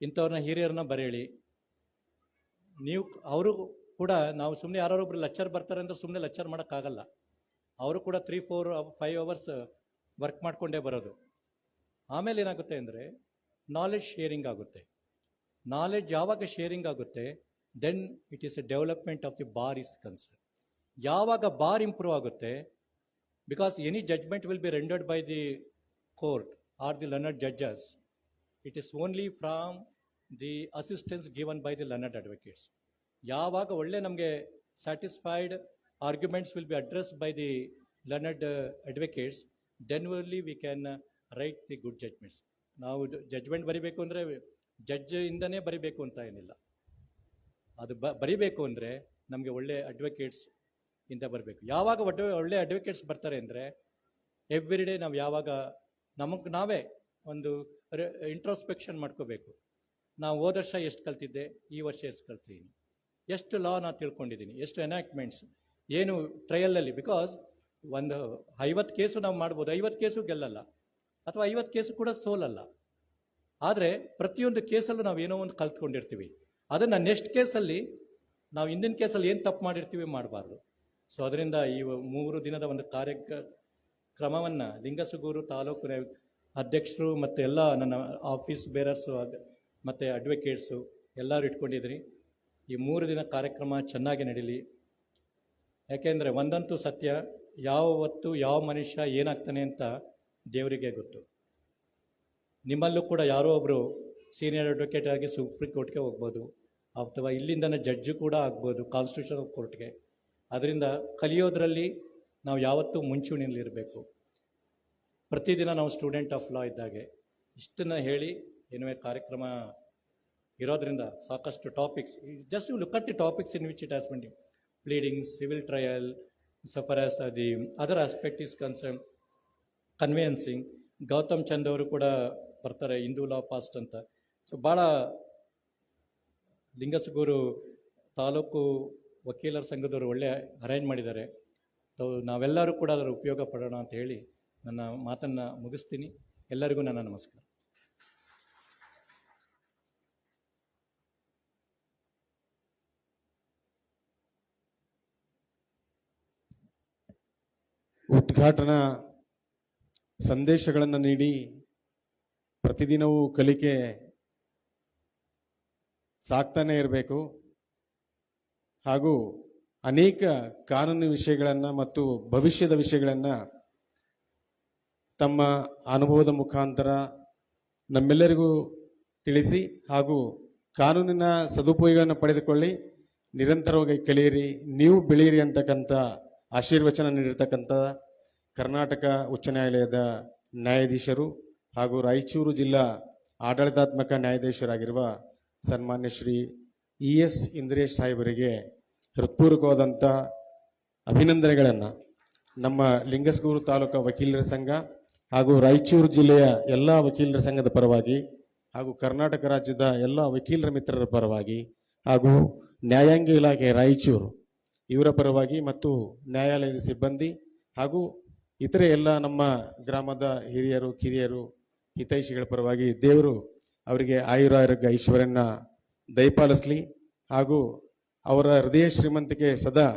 ಇಂಥವ್ರನ್ನ ಹಿರಿಯರನ್ನ ಬರೇಳಿ. ನೀವು ಅವರು ಕೂಡ, ನಾವು ಸುಮ್ಮನೆ ಯಾರೊಬ್ಬರು ಲೆಕ್ಚರ್ ಬರ್ತಾರೆ ಅಂದರೆ ಸುಮ್ಮನೆ ಲೆಕ್ಚರ್ ಮಾಡೋಕ್ಕಾಗಲ್ಲ. ಅವರು ಕೂಡ 3-4-5 ಅವರ್ಸ್ ವರ್ಕ್ ಮಾಡಿಕೊಂಡೇ ಬರೋದು. ಆಮೇಲೆ ಏನಾಗುತ್ತೆ ಅಂದರೆ ನಾಲೆಡ್ಜ್ ಶೇರಿಂಗ್ ಆಗುತ್ತೆ. ನಾಲೆಡ್ಜ್ ಯಾವಾಗ ಶೇರಿಂಗ್ ಆಗುತ್ತೆ, then it is a development of the bar is concern. ಯಾವಾಗ ಬಾರ್ ಇಂಪ್ರೂವ್ ಆಗುತ್ತೆ, because any judgement will be rendered by the court or the learned judges, it is only from the assistance given by the learned advocates. ಯಾವಾಗ ಒಳ್ಳೆ ನಮಗೆ satisfied arguments will be addressed by the learned advocates, then only we can write the good judgments. ನಾವು ಜಡ್ಜ್ಮೆಂಟ್ ಬರಿಬೇಕು ಅಂದರೆ ಜಡ್ಜ್ ಇಂದನೇ ಬರಿಬೇಕು ಅಂತ ಏನಿಲ್ಲ. ಅದು ಬರಿಬೇಕು ಅಂದರೆ ನಮಗೆ ಒಳ್ಳೆ ಅಡ್ವೊಕೇಟ್ಸ್ ಇಂದ ಬರಬೇಕು. ಯಾವಾಗ ಒಳ್ಳೆ ಅಡ್ವೊಕೇಟ್ಸ್ ಬರ್ತಾರೆ ಅಂದರೆ ಎವ್ರಿ ಡೇ ನಾವು ಯಾವಾಗ ನಮಗೆ ನಾವೇ ಒಂದು ಇಂಟ್ರೋಸ್ಪೆಕ್ಷನ್ ಮಾಡ್ಕೋಬೇಕು. ನಾವು ಹೋದ ವರ್ಷ ಎಷ್ಟು ಕಲ್ತಿದ್ದೆ, ಈ ವರ್ಷ ಎಷ್ಟು ಕಲ್ತಿದ್ದೀನಿ, ಎಷ್ಟು ಲಾ ನಾನು ತಿಳ್ಕೊಂಡಿದ್ದೀನಿ, ಎಷ್ಟು ಎನಾಕ್ಟ್ಮೆಂಟ್ಸ್, ಏನು ಟ್ರಯಲಲ್ಲಿ. ಬಿಕಾಸ್ ಒಂದು 50 ಕೇಸು ನಾವು ಮಾಡ್ಬೋದು, 50 ಕೇಸು ಗೆಲ್ಲಲ್ಲ, ಅಥವಾ 50 ಕೇಸು ಕೂಡ ಸೋಲಲ್ಲ. ಆದರೆ ಪ್ರತಿಯೊಂದು ಕೇಸಲ್ಲೂ ನಾವು ಏನೋ ಒಂದು ಕಲ್ತ್ಕೊಂಡಿರ್ತೀವಿ. ಅದನ್ನು ನೆಕ್ಸ್ಟ್ ಕೇಸಲ್ಲಿ ನಾವು ಹಿಂದಿನ ಕೇಸಲ್ಲಿ ಏನು ತಪ್ಪು ಮಾಡಿರ್ತೀವಿ ಮಾಡಬಾರ್ದು. ಸೊ ಅದರಿಂದ ಈ 3 ದಿನದ ಒಂದು ಕ್ರಮವನ್ನು ಲಿಂಗಸುಗೂರು ತಾಲೂಕು ಅಧ್ಯಕ್ಷರು ಮತ್ತು ಎಲ್ಲ ನನ್ನ ಆಫೀಸ್ ಬೇರರ್ಸು ಮತ್ತು ಅಡ್ವೊಕೇಟ್ಸು ಎಲ್ಲರೂ ಇಟ್ಕೊಂಡಿದ್ರಿ. ಈ 3 ದಿನ ಕಾರ್ಯಕ್ರಮ ಚೆನ್ನಾಗಿ ನಡೀಲಿ. ಯಾಕೆಂದರೆ ಒಂದಂತೂ ಸತ್ಯ, ಯಾವ ಹೊತ್ತು ಯಾವ ಮನುಷ್ಯ ಏನಾಗ್ತಾನೆ ಅಂತ ದೇವರಿಗೆ ಗೊತ್ತು. ನಿಮ್ಮಲ್ಲೂ ಕೂಡ ಯಾರೋ ಒಬ್ಬರು ಸೀನಿಯರ್ ಅಡ್ವೊಕೇಟ್ ಆಗಿ ಸುಪ್ರೀಂ ಕೋರ್ಟ್ಗೆ ಹೋಗ್ಬೋದು, ಅಥವಾ ಇಲ್ಲಿಂದನೇ ಜಡ್ಜು ಕೂಡ ಆಗ್ಬೋದು ಕಾನ್ಸ್ಟಿಟ್ಯೂಷನಲ್ ಕೋರ್ಟ್ಗೆ. ಅದರಿಂದ ಕಲಿಯೋದ್ರಲ್ಲಿ ನಾವು ಯಾವತ್ತೂ ಮುಂಚೂಣಿಯಲ್ಲಿರಬೇಕು. ಪ್ರತಿದಿನ ನಾವು ಸ್ಟೂಡೆಂಟ್ ಆಫ್ ಲಾ ಇದ್ದಾಗೆ ಇಷ್ಟನ್ನು ಹೇಳಿ ಏನುವೆ ಕಾರ್ಯಕ್ರಮ ಇರೋದ್ರಿಂದ ಸಾಕಷ್ಟು topics, just look at the topics in which it has been pleadings, civil trial, so far as the other aspect is concerned, conveyancing. Gautam Chand ಅವರು ಕೂಡ ಬರ್ತಾರೆ, ಹಿಂದೂ ಲಾ ಫಾಸ್ಟ್ ಅಂತ. ಸೊ ಭಾಳ ಲಿಂಗಸುಗೂರು ತಾಲೂಕು ವಕೀಲರ ಸಂಘದವರು ಒಳ್ಳೆ ಅರೇಂಜ್ ಮಾಡಿದ್ದಾರೆ. ಸೊ ನಾವೆಲ್ಲರೂ ಕೂಡ ಅದರ ಉಪಯೋಗ ಪಡೋಣ ಅಂತ ಹೇಳಿ ನನ್ನ ಮಾತನ್ನು ಮುಗಿಸ್ತೀನಿ. ಎಲ್ಲರಿಗೂ ನನ್ನ ನಮಸ್ಕಾರ. ಉದ್ಘಾಟನಾ ಸಂದೇಶಗಳನ್ನು ನೀಡಿ ಪ್ರತಿದಿನವೂ ಕಲಿಕೆ ಸಾಕ್ತಾನೆ ಇರಬೇಕು. ಹಾಗೂ ಅನೇಕ ಕಾನೂನು ವಿಷಯಗಳನ್ನು ಮತ್ತು ಭವಿಷ್ಯದ ವಿಷಯಗಳನ್ನು ತಮ್ಮ ಅನುಭವದ ಮುಖಾಂತರ ನಮ್ಮೆಲ್ಲರಿಗೂ ತಿಳಿಸಿ ಹಾಗೂ ಕಾನೂನಿನ ಸದುಪಯೋಗವನ್ನು ಪಡೆದುಕೊಳ್ಳಿ, ನಿರಂತರವಾಗಿ ಕಲಿಯಿರಿ, ನೀವು ಬೆಳೆಯಿರಿ ಅಂತಕ್ಕಂಥ ಆಶೀರ್ವಚನ ನೀಡಿರ್ತಕ್ಕಂಥ ಕರ್ನಾಟಕ ಉಚ್ಚ ನ್ಯಾಯಾಲಯದ ನ್ಯಾಯಾಧೀಶರು ಹಾಗೂ ರಾಯಚೂರು ಜಿಲ್ಲಾ ಆಡಳಿತಾತ್ಮಕ ನ್ಯಾಯಾಧೀಶರಾಗಿರುವ ಸನ್ಮಾನ್ಯ ಶ್ರೀ ES ಇಂದ್ರೇಶ್ ಸಾಹೇಬರಿಗೆ ಹೃತ್ಪೂರ್ವಕವಾದಂಥ ಅಭಿನಂದನೆಗಳನ್ನು ನಮ್ಮ ಲಿಂಗಸುಗೂರು ತಾಲೂಕು ವಕೀಲರ ಸಂಘ ಹಾಗೂ ರಾಯಚೂರು ಜಿಲ್ಲೆಯ ಎಲ್ಲ ವಕೀಲರ ಸಂಘದ ಪರವಾಗಿ ಹಾಗೂ ಕರ್ನಾಟಕ ರಾಜ್ಯದ ಎಲ್ಲ ವಕೀಲರ ಮಿತ್ರರ ಪರವಾಗಿ ಹಾಗೂ ನ್ಯಾಯಾಂಗ ಇಲಾಖೆ ರಾಯಚೂರು ಇವರ ಪರವಾಗಿ ಮತ್ತು ನ್ಯಾಯಾಲಯದ ಸಿಬ್ಬಂದಿ ಹಾಗೂ ಇತರೆ ಎಲ್ಲ ನಮ್ಮ ಗ್ರಾಮದ ಹಿರಿಯರು ಕಿರಿಯರು ಹಿತೈಷಿಗಳ ಪರವಾಗಿ ದೇವರು ಅವರಿಗೆ ಆಯುರಾರೋಗ್ಯ ಐಶ್ವರ್ಯನ ದಯಪಾಲಿಸಲಿ ಹಾಗೂ ಅವರ ಹೃದಯ ಶ್ರೀಮಂತಿಕೆ ಸದಾ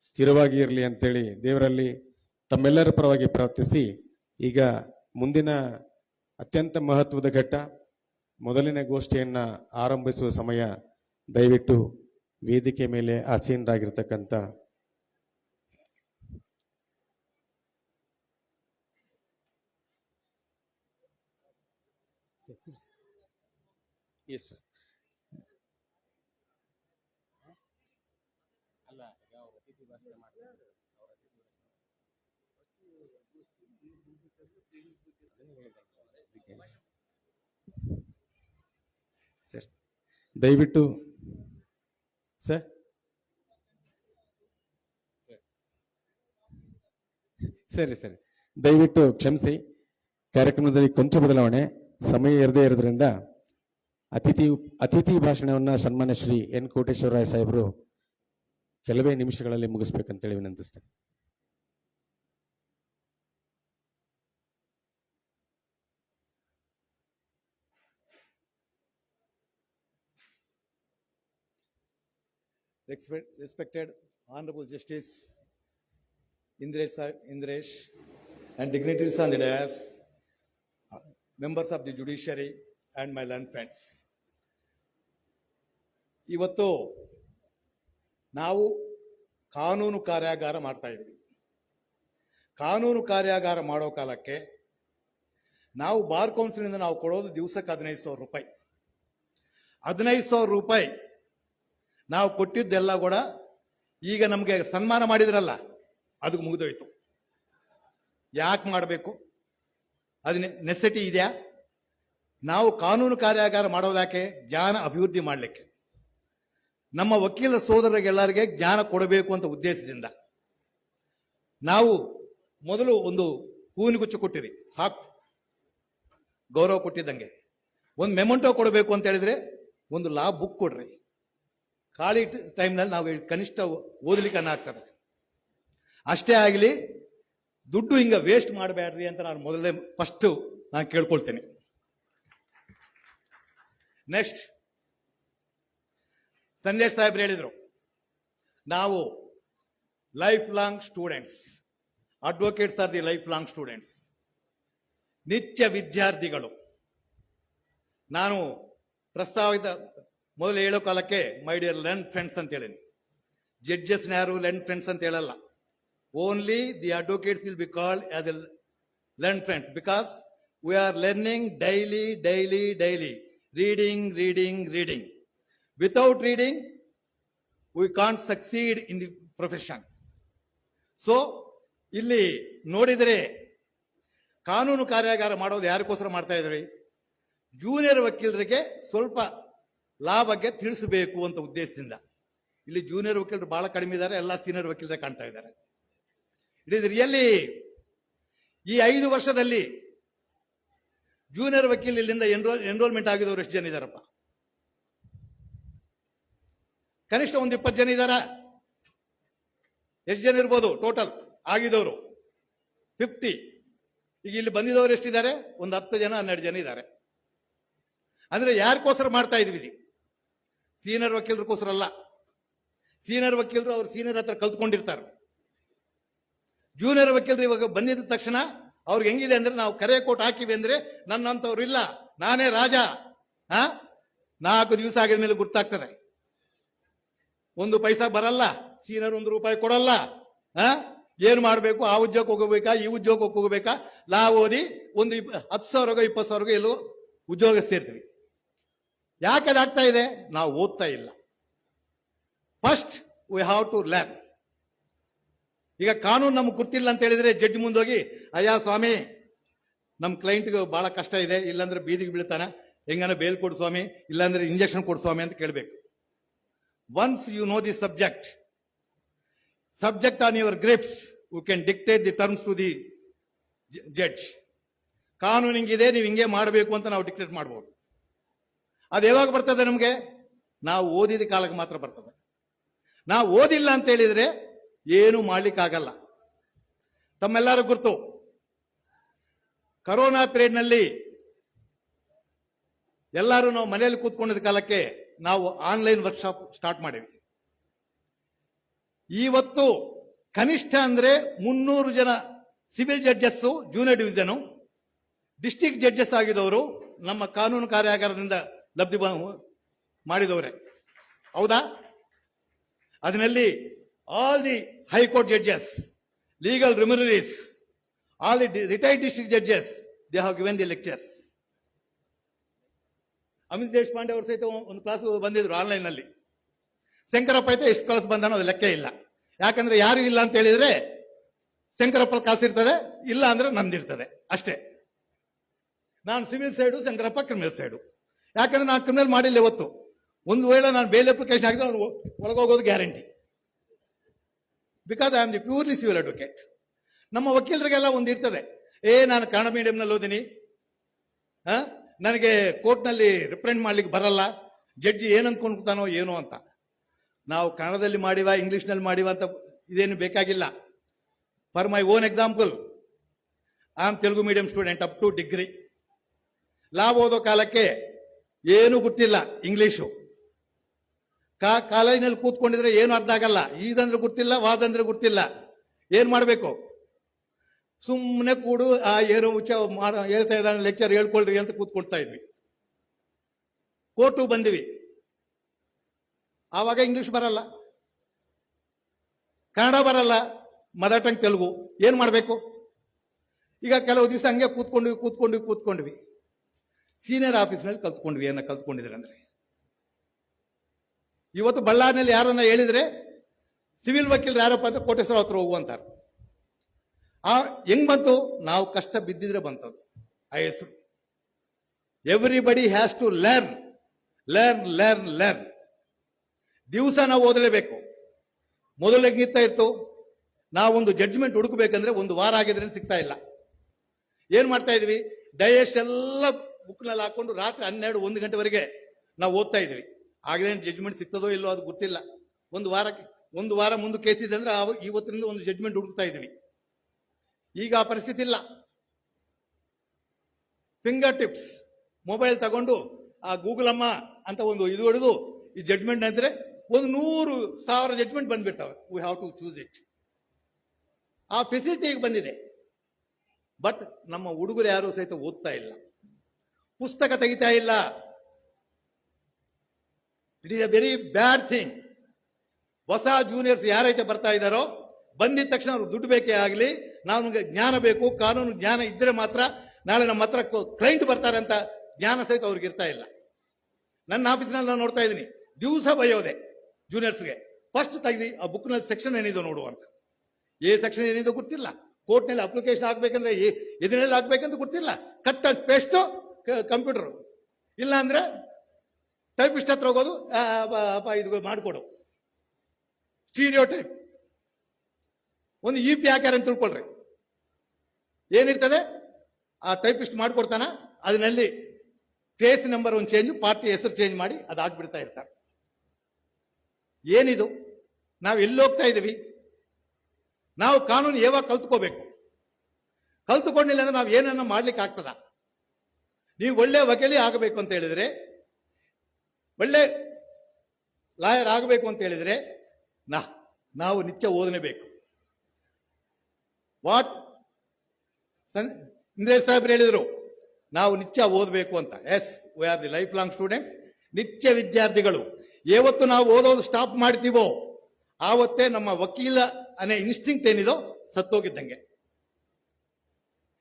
ಸ್ಥಿರವಾಗಿ ಇರಲಿ ಅಂತೇಳಿ ದೇವರಲ್ಲಿ ತಮ್ಮೆಲ್ಲರ ಪರವಾಗಿ ಪ್ರಾರ್ಥಿಸಿ, ಈಗ ಮುಂದಿನ ಅತ್ಯಂತ ಮಹತ್ವದ ಘಟ್ಟ ಮೊದಲನೇ ಗೋಷ್ಠಿಯನ್ನು ಆರಂಭಿಸುವ ಸಮಯ. ದಯವಿಟ್ಟು ವೇದಿಕೆ ಮೇಲೆ ಆಸೀನರಾಗಿರ್ತಕ್ಕಂಥ ಎಸ್ ಸರ್ ದಯವಿಟ್ಟು ಸರ್ ಸರಿ ಸರಿ ದಯವಿಟ್ಟು ಕ್ಷಮಿಸಿ, ಕಾರ್ಯಕ್ರಮದಲ್ಲಿ ಕೊಂಚ ಬದಲಾವಣೆ, ಸಮಯ ಇರದೇ ಇರೋದ್ರಿಂದ ಅತಿಥಿ ಭಾಷಣವನ್ನ ಸನ್ಮಾನ್ಯ ಶ್ರೀ ಎನ್ ಕೋಟೇಶ್ವರರಾಯ ಸಾಹೇಬರು ಕೆಲವೇ ನಿಮಿಷಗಳಲ್ಲಿ ಮುಗಿಸ್ಬೇಕಂತೇಳಿ ವಿನಂತಿಸ್ತೇನೆ. Respected Honorable Justice Indresh and dignitaries on the dais, members of the judiciary and my learned friends. ಇವತ್ತು ನಾವು ಕಾನೂನು ಕಾರ್ಯಾಗಾರ ಮಾಡ್ತಾ ಇದ್ದೀವಿ. ಕಾನೂನು ಕಾರ್ಯಾಗಾರ ಮಾಡೋ ಕಾಲಕ್ಕೆ ನಾವು ಬಾರ್ ಕೌನ್ಸಿಲಿಂದ ನಾವು ಕೊಡೋದು ದಿವಸಕ್ಕೆ 15,000 ರೂಪಾಯಿ. 15,000 ರೂಪಾಯಿ ನಾವು ಕೊಟ್ಟಿದ್ದೆಲ್ಲ ಕೂಡ ಈಗ ನಮಗೆ ಸನ್ಮಾನ ಮಾಡಿದ್ರಲ್ಲ ಅದಕ್ಕೆ ಮುಗಿದೋಯ್ತು. ಯಾಕೆ ಮಾಡಬೇಕು? ಅದು ನೆಸೆಸಿಟಿ ಇದೆಯಾ? ನಾವು ಕಾನೂನು ಕಾರ್ಯಾಗಾರ ಮಾಡೋದಾಕೆ ಜ್ಞಾನ ಅಭಿವೃದ್ಧಿ ಮಾಡಲಿಕ್ಕೆ, ನಮ್ಮ ವಕೀಲ ಸೋದರರಿಗೆಲ್ಲರಿಗೆ ಜ್ಞಾನ ಕೊಡಬೇಕು ಅಂತ ಉದ್ದೇಶದಿಂದ ನಾವು ಮೊದಲು ಒಂದು ಹೂವಿನಗುಚ್ಚು ಕೊಟ್ಟಿರಿ, ಸಾಕು, ಗೌರವ ಕೊಟ್ಟಿದ್ದಂಗೆ. ಒಂದು ಮೆಮೊಂಟೋ ಕೊಡಬೇಕು ಅಂತ ಹೇಳಿದ್ರೆ ಒಂದು ಲಾ ಬುಕ್ ಕೊಡ್ರಿ. ಖಾಲಿ ಟೈಮ್ನಲ್ಲಿ ನಾವು ಕನಿಷ್ಠ ಓದಲಿಕ್ಕೆ ಆಗ್ತದೆ. ಅಷ್ಟೇ ಆಗಲಿ, ದುಡ್ಡು ಹಿಂಗ ವೇಸ್ಟ್ ಮಾಡಬೇಡ್ರಿ ಅಂತ ನಾನು ಮೊದಲೇ ಫಸ್ಟ್ ನಾನು ಕೇಳ್ಕೊಳ್ತೇನೆ. ನೆಕ್ಸ್ಟ್, ಸಂದೇಶ್ ಸಾಹೇಬ್ರು ಹೇಳಿದ್ರು ನಾವು life long students, advocates R the life long students, ನಿತ್ಯ ವಿದ್ಯಾರ್ಥಿಗಳು. ನಾನು ಪ್ರಸ್ತಾವಿತ ಮೊದಲು ಹೇಳೋ ಕಾಲಕ್ಕೆ ಮೈ ಡಿಯರ್ ಲರ್ನ್ ಫ್ರೆಂಡ್ಸ್ ಅಂತ ಹೇಳೀನಿ. ಜಡ್ಜಸ್ನ ಯಾರು ಲರ್ನ್ ಫ್ರೆಂಡ್ಸ್ ಅಂತ ಹೇಳಲ್ಲ. Only the advocates will be called as A learn friends because we are learning daily daily daily, reading reading reading. Without reading we can't succeed in the profession. So ಇಲ್ಲಿ ನೋಡಿದರೆ ಕಾನೂನು ಕಾರ್ಯಾಗಾರ ಮಾಡೋದು ಯಾರಿಗೋಸ್ಕರ ಮಾಡ್ತಾ ಇದ್ರಿ? ಜೂನಿಯರ್ ವಕೀಲರಿಗೆ ಸ್ವಲ್ಪ ಲಾ ಬಗ್ಗೆ ತಿಳಿಸಬೇಕು ಅಂತ ಉದ್ದೇಶದಿಂದ. ಇಲ್ಲಿ ಜೂನಿಯರ್ ವಕೀಲರು ಬಹಳ ಕಡಿಮೆ ಇದ್ದಾರೆ, ಎಲ್ಲ ಸೀನಿಯರ್ ವಕೀಲರೇ ಕಾಣ್ತಾ ಇದ್ದಾರೆ. ಇಟ್ ಇಸ್ ರಿಯಲಿ ಈ 5 ವರ್ಷದಲ್ಲಿ ಜೂನಿಯರ್ ವಕೀಲ್ ಇಲ್ಲಿಂದ ಎನ್ರೋಲ್ಮೆಂಟ್ ಆಗಿದವರು ಎಷ್ಟು ಜನ ಇದ್ದಾರಪ್ಪ? ಕನಿಷ್ಠ ಒಂದು 20 ಜನ ಇದ್ದಾರ? ಎಷ್ಟು ಜನ ಇರ್ಬೋದು ಟೋಟಲ್ ಆಗಿದವರು? 50. ಈಗ ಇಲ್ಲಿ ಬಂದಿದವರು ಎಷ್ಟಿದ್ದಾರೆ? ಒಂದು 10 ಜನ 12 ಜನ ಇದ್ದಾರೆ. ಅಂದ್ರೆ ಯಾರಿಗೋಸ್ಕರ ಮಾಡ್ತಾ ಇದ್ವಿ? ಸೀನಿಯರ್ ವಕೀಲರಿಗೋಸ್ಕರ ಅಲ್ಲ. ಸೀನಿಯರ್ ವಕೀಲರು ಅವ್ರು ಸೀನಿಯರ್ ಹತ್ರ ಕಲ್ತ್ಕೊಂಡಿರ್ತಾರೆ. ಜೂನಿಯರ್ ವಕೀಲರು ಇವಾಗ ಬಂದಿದ್ದ ತಕ್ಷಣ ಅವ್ರಿಗೆ ಹೆಂಗಿದೆ ಅಂದ್ರೆ, ನಾವು ಕರೆ ಕೋಟ್ ಹಾಕಿವಿ ಅಂದ್ರೆ ನನ್ನಂತವ್ರು ಇಲ್ಲ, ನಾನೇ ರಾಜ. 4 ದಿವಸ ಆಗಿದ ಮೇಲೆ ಗೊತ್ತಾಗ್ತದೆ. 1 ಪೈಸಾ ಬರಲ್ಲ, ಸೀನಿಯರ್ 1 ರೂಪಾಯಿ ಕೊಡಲ್ಲ. ಏನು ಮಾಡಬೇಕು? ಆ ಉದ್ಯೋಗಕ್ಕೆ ಹೋಗಬೇಕಾ, ಈ ಉದ್ಯೋಗಕ್ಕೆ ಹೋಗಬೇಕಾ? ಲಾ ಓದಿ ಒಂದು 10,000 20,000 ಎಲ್ಲೋ ಉದ್ಯೋಗ ಸೇರ್ತೀವಿ. ಯಾಕೆ ಅದಾಗ್ತಾ ಇದೆ? ನಾವು ಓದ್ತಾ ಇಲ್ಲ. First we have to learn. ಈಗ ಕಾನೂನು ನಮ್ಗೆ ಗೊತ್ತಿಲ್ಲ ಅಂತ ಹೇಳಿದ್ರೆ ಜಡ್ಜ್ ಮುಂದೋಗಿ, ಅಯ್ಯ ಸ್ವಾಮಿ ನಮ್ಮ ಕ್ಲೈಂಟ್ಗೆ ಬಹಳ ಕಷ್ಟ ಇದೆ, ಇಲ್ಲಾಂದ್ರೆ ಬೀದಿಗೆ ಬೀಳ್ತಾನೆ, ಹೆಂಗನ ಬೇಲ್ ಕೊಡು ಸ್ವಾಮಿ, ಇಲ್ಲಾಂದ್ರೆ ಇಂಜೆಕ್ಷನ್ ಕೊಡು ಸ್ವಾಮಿ ಅಂತ ಕೇಳಬೇಕು. Once you know the subject on your grips, you can dictate the terms to the judge. ಕಾನೂನು ಹಿಂಗಿದೆ, ನೀವು ಹಿಂಗೆ ಮಾಡಬೇಕು ಅಂತ ನಾವು ಡಿಕ್ಟೇಟ್ ಮಾಡ್ಬೋದು. ಅದು ಯಾವಾಗ ಬರ್ತದೆ ನಮಗೆ? ನಾವು ಓದಿದ ಕಾಲಕ್ಕೆ ಮಾತ್ರ ಬರ್ತದೆ. ನಾವು ಓದಿಲ್ಲ ಅಂತ ಹೇಳಿದ್ರೆ ಏನು ಮಾಡ್ಲಿಕ್ಕಾಗಲ್ಲ. ತಮ್ಮೆಲ್ಲರೂ ಗುರ್ತು, ಕರೋನಾ ಪೀರಿಯಡ್ನಲ್ಲಿ ಎಲ್ಲರೂ ನಾವು ಮನೆಯಲ್ಲಿ ಕೂತ್ಕೊಂಡಿದ್ದ ಕಾಲಕ್ಕೆ ನಾವು ಆನ್ಲೈನ್ ವರ್ಕ್ಶಾಪ್ ಸ್ಟಾರ್ಟ್ ಮಾಡಿವಿ. ಇವತ್ತು ಕನಿಷ್ಠ ಅಂದ್ರೆ 300 ಜನ civil judges, junior division, district judges ಆಗಿದವರು ನಮ್ಮ ಕಾನೂನು ಕಾರ್ಯಾಗಾರದಿಂದ ಲಬ್ಧಿ ಮಾಡಿದವರೇ. ಹೌದಾ? ಅದರಲ್ಲಿ all the high court judges, legal luminaries, all the retired district judges, they have given the lectures. Amit Deshpande ಅವರು ಸಹಿತ ಒಂದು ಕ್ಲಾಸ್ ಬಂದಿದ್ರು ಆನ್ಲೈನ್ ನಲ್ಲಿ. ಶಂಕರಪ್ಪ ಐತೆ ಎಷ್ಟು ಕ್ಲಾಸ್ ಬಂದಾನೋ ಅದು ಲೆಕ್ಕ ಇಲ್ಲ. ಯಾಕಂದ್ರೆ ಯಾರು ಇಲ್ಲ ಅಂತ ಹೇಳಿದ್ರೆ ಶಂಕರಪ್ಪ ಕಾಸಿರ್ತದೆ, ಇಲ್ಲ ಅಂದ್ರೆ ನಂದಿರ್ತದೆ ಅಷ್ಟೇ. ನಾನು civil side, Shankarappa criminal side. ಯಾಕಂದ್ರೆ ನಾನು ಕ್ರಿಮಿನಲ್ ಮಾಡಿಲ್ಲ ಇವತ್ತು. ಒಂದು ವೇಳೆ ನಾನು ಬೇಲ್ ಅಪ್ಲಿಕೇಶನ್ ಹಾಕಿದ್ರೆ ಅವ್ನು ಒಳಗೋಗೋದು guarantee. Because I am the purely civil advocate. ನಮ್ಮ ವಕೀಲರಿಗೆಲ್ಲ ಒಂದು ಇರ್ತದೆ, ನಾನು ಕನ್ನಡ ಮೀಡಿಯಂನಲ್ಲಿ ಓದಿನಿ, ನನಗೆ ಕೋರ್ಟ್ನಲ್ಲಿ ರಿಪ್ರೆಸೆಂಟ್ ಮಾಡ್ಲಿಕ್ಕೆ ಬರಲ್ಲ, ಜಡ್ಜಿ ಏನು ಅನ್ಕೊಂಡ್ತಾನೋ ಏನೋ ಅಂತ. ನಾವು ಕನ್ನಡದಲ್ಲಿ ಮಾಡಿವ, ಇಂಗ್ಲಿಷ್ನಲ್ಲಿ ಮಾಡಿವ ಅಂತ ಇದೇನು ಬೇಕಾಗಿಲ್ಲ. For my own example, I am Telugu medium student up to degree. Law ಓದೋ ಕಾಲಕ್ಕೆ ಏನೂ ಗೊತ್ತಿಲ್ಲ ಇಂಗ್ಲಿಷು. ಕಾಲೇಜಿನಲ್ಲಿ ಕೂತ್ಕೊಂಡಿದ್ರೆ ಏನು ಅರ್ಥ ಆಗಲ್ಲ. ಈದಂದ್ರೆ ಗೊತ್ತಿಲ್ಲ, ವಾದಂದ್ರೆ ಗೊತ್ತಿಲ್ಲ. ಏನ್ ಮಾಡಬೇಕು? ಸುಮ್ಮನೆ ಕೂಡು, ಏನು ಹೇಳ್ತಾ ಇದ್ದಾನೆ ಲೆಕ್ಚರ್, ಹೇಳ್ಕೊಳ್ರಿ ಅಂತ ಕೂತ್ಕೊಳ್ತಾ ಇದ್ವಿ. ಕೋರ್ಟು ಬಂದಿವಿ, ಆವಾಗ ಇಂಗ್ಲಿಷ್ ಬರಲ್ಲ, ಕನ್ನಡ ಬರಲ್ಲ, ಮದರ್ ಟಂಗ್ ತೆಲುಗು. ಏನ್ ಮಾಡಬೇಕು? ಈಗ ಕೆಲವು ದಿವಸ ಹಂಗೆ ಕೂತ್ಕೊಂಡ್ವಿ. ಸೀನಿಯರ್ ಆಫೀಸ್ನಲ್ಲಿ ಕಲ್ತ್ಕೊಂಡ್ವಿ. ಏನ ಕಲ್ತ್ಕೊಂಡಿದ್ರೆ ಅಂದ್ರೆ, ಇವತ್ತು ಬಳ್ಳಾರಿನಲ್ಲಿ ಯಾರನ್ನ ಹೇಳಿದ್ರೆ ಸಿವಿಲ್ ವಕೀಲರು ಯಾರಪ್ಪ ಅಂತ ಕೋಟೇಶ್ವರ ಹತ್ರ ಹೋಗುವಂತಾರೆ. ಹೆಂಗ್ ಬಂತು? ನಾವು ಕಷ್ಟ ಬಿದ್ದಿದ್ರೆ ಬಂತದ್ದು ಆ ಹೆಸರು. Everybody has to learn learn learn learn. ದಿವಸ ನಾವು ಓದಲೇಬೇಕು. ಮೊದಲಿಗಿಂತ ಇತ್ತು, ನಾವೊಂದು ಜಡ್ಜ್ಮೆಂಟ್ ಹುಡುಕಬೇಕಂದ್ರೆ 1 ವಾರ ಆಗಿದ್ರೆ ಸಿಗ್ತಾ ಇಲ್ಲ. ಏನ್ ಮಾಡ್ತಾ ಇದ್ವಿ? ಡೈಜೆಸ್ಟ್ ಎಲ್ಲ ಬುಕ್ನಲ್ಲಿ ಹಾಕೊಂಡು ರಾತ್ರಿ 12-1 ಗಂಟೆವರೆಗೆ ನಾವು ಓದ್ತಾ ಇದ್ವಿ. ಆಗೇನು ಜಡ್ಜ್ಮೆಂಟ್ ಸಿಗ್ತದೋ ಇಲ್ಲೋ ಅದು ಗೊತ್ತಿಲ್ಲ. 1 ವಾರ ಮುಂದೆ ಕೇಸ್ ಇದೆ ಅಂದ್ರೆ ಇವತ್ತಿನಿಂದ ಒಂದು ಜಡ್ಜ್ಮೆಂಟ್ ಹುಡುಕ್ತಾ ಇದ್ವಿ. ಈಗ ಆ ಪರಿಸ್ಥಿತಿ ಇಲ್ಲ. ಫಿಂಗರ್ ಟಿಪ್ಸ್ ಮೊಬೈಲ್ ತಗೊಂಡು ಆ ಗೂಗಲ್ ಅಮ್ಮ ಅಂತ ಒಂದು ಇದು ಹೊಡೆದು ಈ ಜಡ್ಜ್ಮೆಂಟ್ ಅಂದ್ರೆ 100,000 ಜಡ್ಜ್ಮೆಂಟ್ ಬಂದ್ಬಿಡ್ತಾವೆ. We have to choose it. ಆ ಫೆಸಿಲಿಟಿ ಈಗ ಬಂದಿದೆ. ಬಟ್ ನಮ್ಮ ಹುಡುಗರು ಯಾರು ಸಹಿತ ಓದ್ತಾ ಇಲ್ಲ, ಪುಸ್ತಕ ತೆಗಿತಾ ಇಲ್ಲ. It is a very bad thing. ಹೊಸ ಜೂನಿಯರ್ಸ್ ಯಾರೈತೆ ಬರ್ತಾ ಇದ್ದಾರೋ, ಬಂದಿದ ತಕ್ಷಣ ಅವ್ರಿಗೆ ದುಡ್ಡು ಬೇಕೇ ಆಗಲಿ, ನಮಗೆ ಜ್ಞಾನ ಬೇಕು, ಕಾನೂನು ಜ್ಞಾನ ಇದ್ರೆ ಮಾತ್ರ ನಾಳೆ ನಮ್ಮ ಹತ್ರ ಕ್ಲೈಂಟ್ ಬರ್ತಾರೆ ಅಂತ ಜ್ಞಾನ ಸಹಿತ ಅವ್ರಿಗೆ ಇರ್ತಾ ಇಲ್ಲ. ನನ್ನ ಆಫೀಸ್ನಲ್ಲಿ ನಾನು ನೋಡ್ತಾ ಇದ್ದೀನಿ, ದಿವಸ ಬೈಯೋದೆ ಜೂನಿಯರ್ಸ್ಗೆ, ಫಸ್ಟ್ ತೆಗ್ದು ಆ ಬುಕ್ನಲ್ಲಿ ಸೆಕ್ಷನ್ ಏನಿದೆ ನೋಡು ಅಂತ. ಸೆಕ್ಷನ್ ಏನಿದೆ ಗೊತ್ತಿಲ್ಲ, ಕೋರ್ಟ್ನಲ್ಲಿ ಅಪ್ಲಿಕೇಶನ್ ಹಾಕ್ಬೇಕಂದ್ರೆ ಇದನ್ನೆಲ್ಲ ಹಾಕ್ಬೇಕಂತ ಗೊತ್ತಿಲ್ಲ. ಕಟ್ ಅಂಡ್ ಪೇಸ್ಟ್ ಕಂಪ್ಯೂಟರ್, ಇಲ್ಲ ಅಂದ್ರೆ ಟೈಪಿಸ್ಟ್ ಹತ್ರ ಹೋಗೋದು, ಇದು ಮಾಡಿಕೊಡು. Stereo type. ಒಂದು EP ಹಾಕ್ಯಾರ ಅಂತ ತಿಳ್ಕೊಳ್ರಿ, ಏನಿರ್ತದೆ ಆ ಟೈಪಿಸ್ಟ್ ಮಾಡ್ಕೊಡ್ತಾನ, ಅದರಲ್ಲಿ ಕೇಸ್ ನಂಬರ್ ಒಂದು ಚೇಂಜ್, ಪಾರ್ಟಿ ಹೆಸರು ಚೇಂಜ್ ಮಾಡಿ ಅದು ಹಾಕ್ಬಿಡ್ತಾ ಇರ್ತಾರೆ. ಏನಿದು? ನಾವು ಎಲ್ಲಿ ಹೋಗ್ತಾ ಇದ್ದೀವಿ? ನಾವು ಕಾನೂನು ಯಾವಾಗ ಕಲ್ತ್ಕೋಬೇಕು? ಕಲ್ತ್ಕೊಂಡಿಲ್ಲ ಅಂದ್ರೆ ನಾವು ಏನನ್ನ ಮಾಡ್ಲಿಕ್ಕೆ ಆಗ್ತದ? ನೀವು ಒಳ್ಳೆ ವಕೀಲಿ ಆಗಬೇಕು ಅಂತ ಹೇಳಿದ್ರೆ, ಒಳ್ಳೆ ಲಾಯರ್ ಆಗಬೇಕು ಅಂತ ಹೇಳಿದ್ರೆ ನಾವು ನಿತ್ಯ ಓದಲೇಬೇಕು. ವಾಟ್ ಇಂದ್ರೇಶ್ ಸಾಹೇಬ್ರು ಹೇಳಿದ್ರು, ನಾವು ನಿತ್ಯ ಓದಬೇಕು ಅಂತ. Yes, we are the life long students, ನಿತ್ಯ ವಿದ್ಯಾರ್ಥಿಗಳು. ಯಾವತ್ತು ನಾವು ಓದೋದು ಸ್ಟಾಪ್ ಮಾಡ್ತೀವೋ ಆವತ್ತೇ ನಮ್ಮ ವಕೀಲ ಅನ್ನೋ ಇನ್ಸ್ಟಿಂಕ್ಟ್ ಏನಿದೋ ಸತ್ತೋಗಿದ್ದಂಗೆ.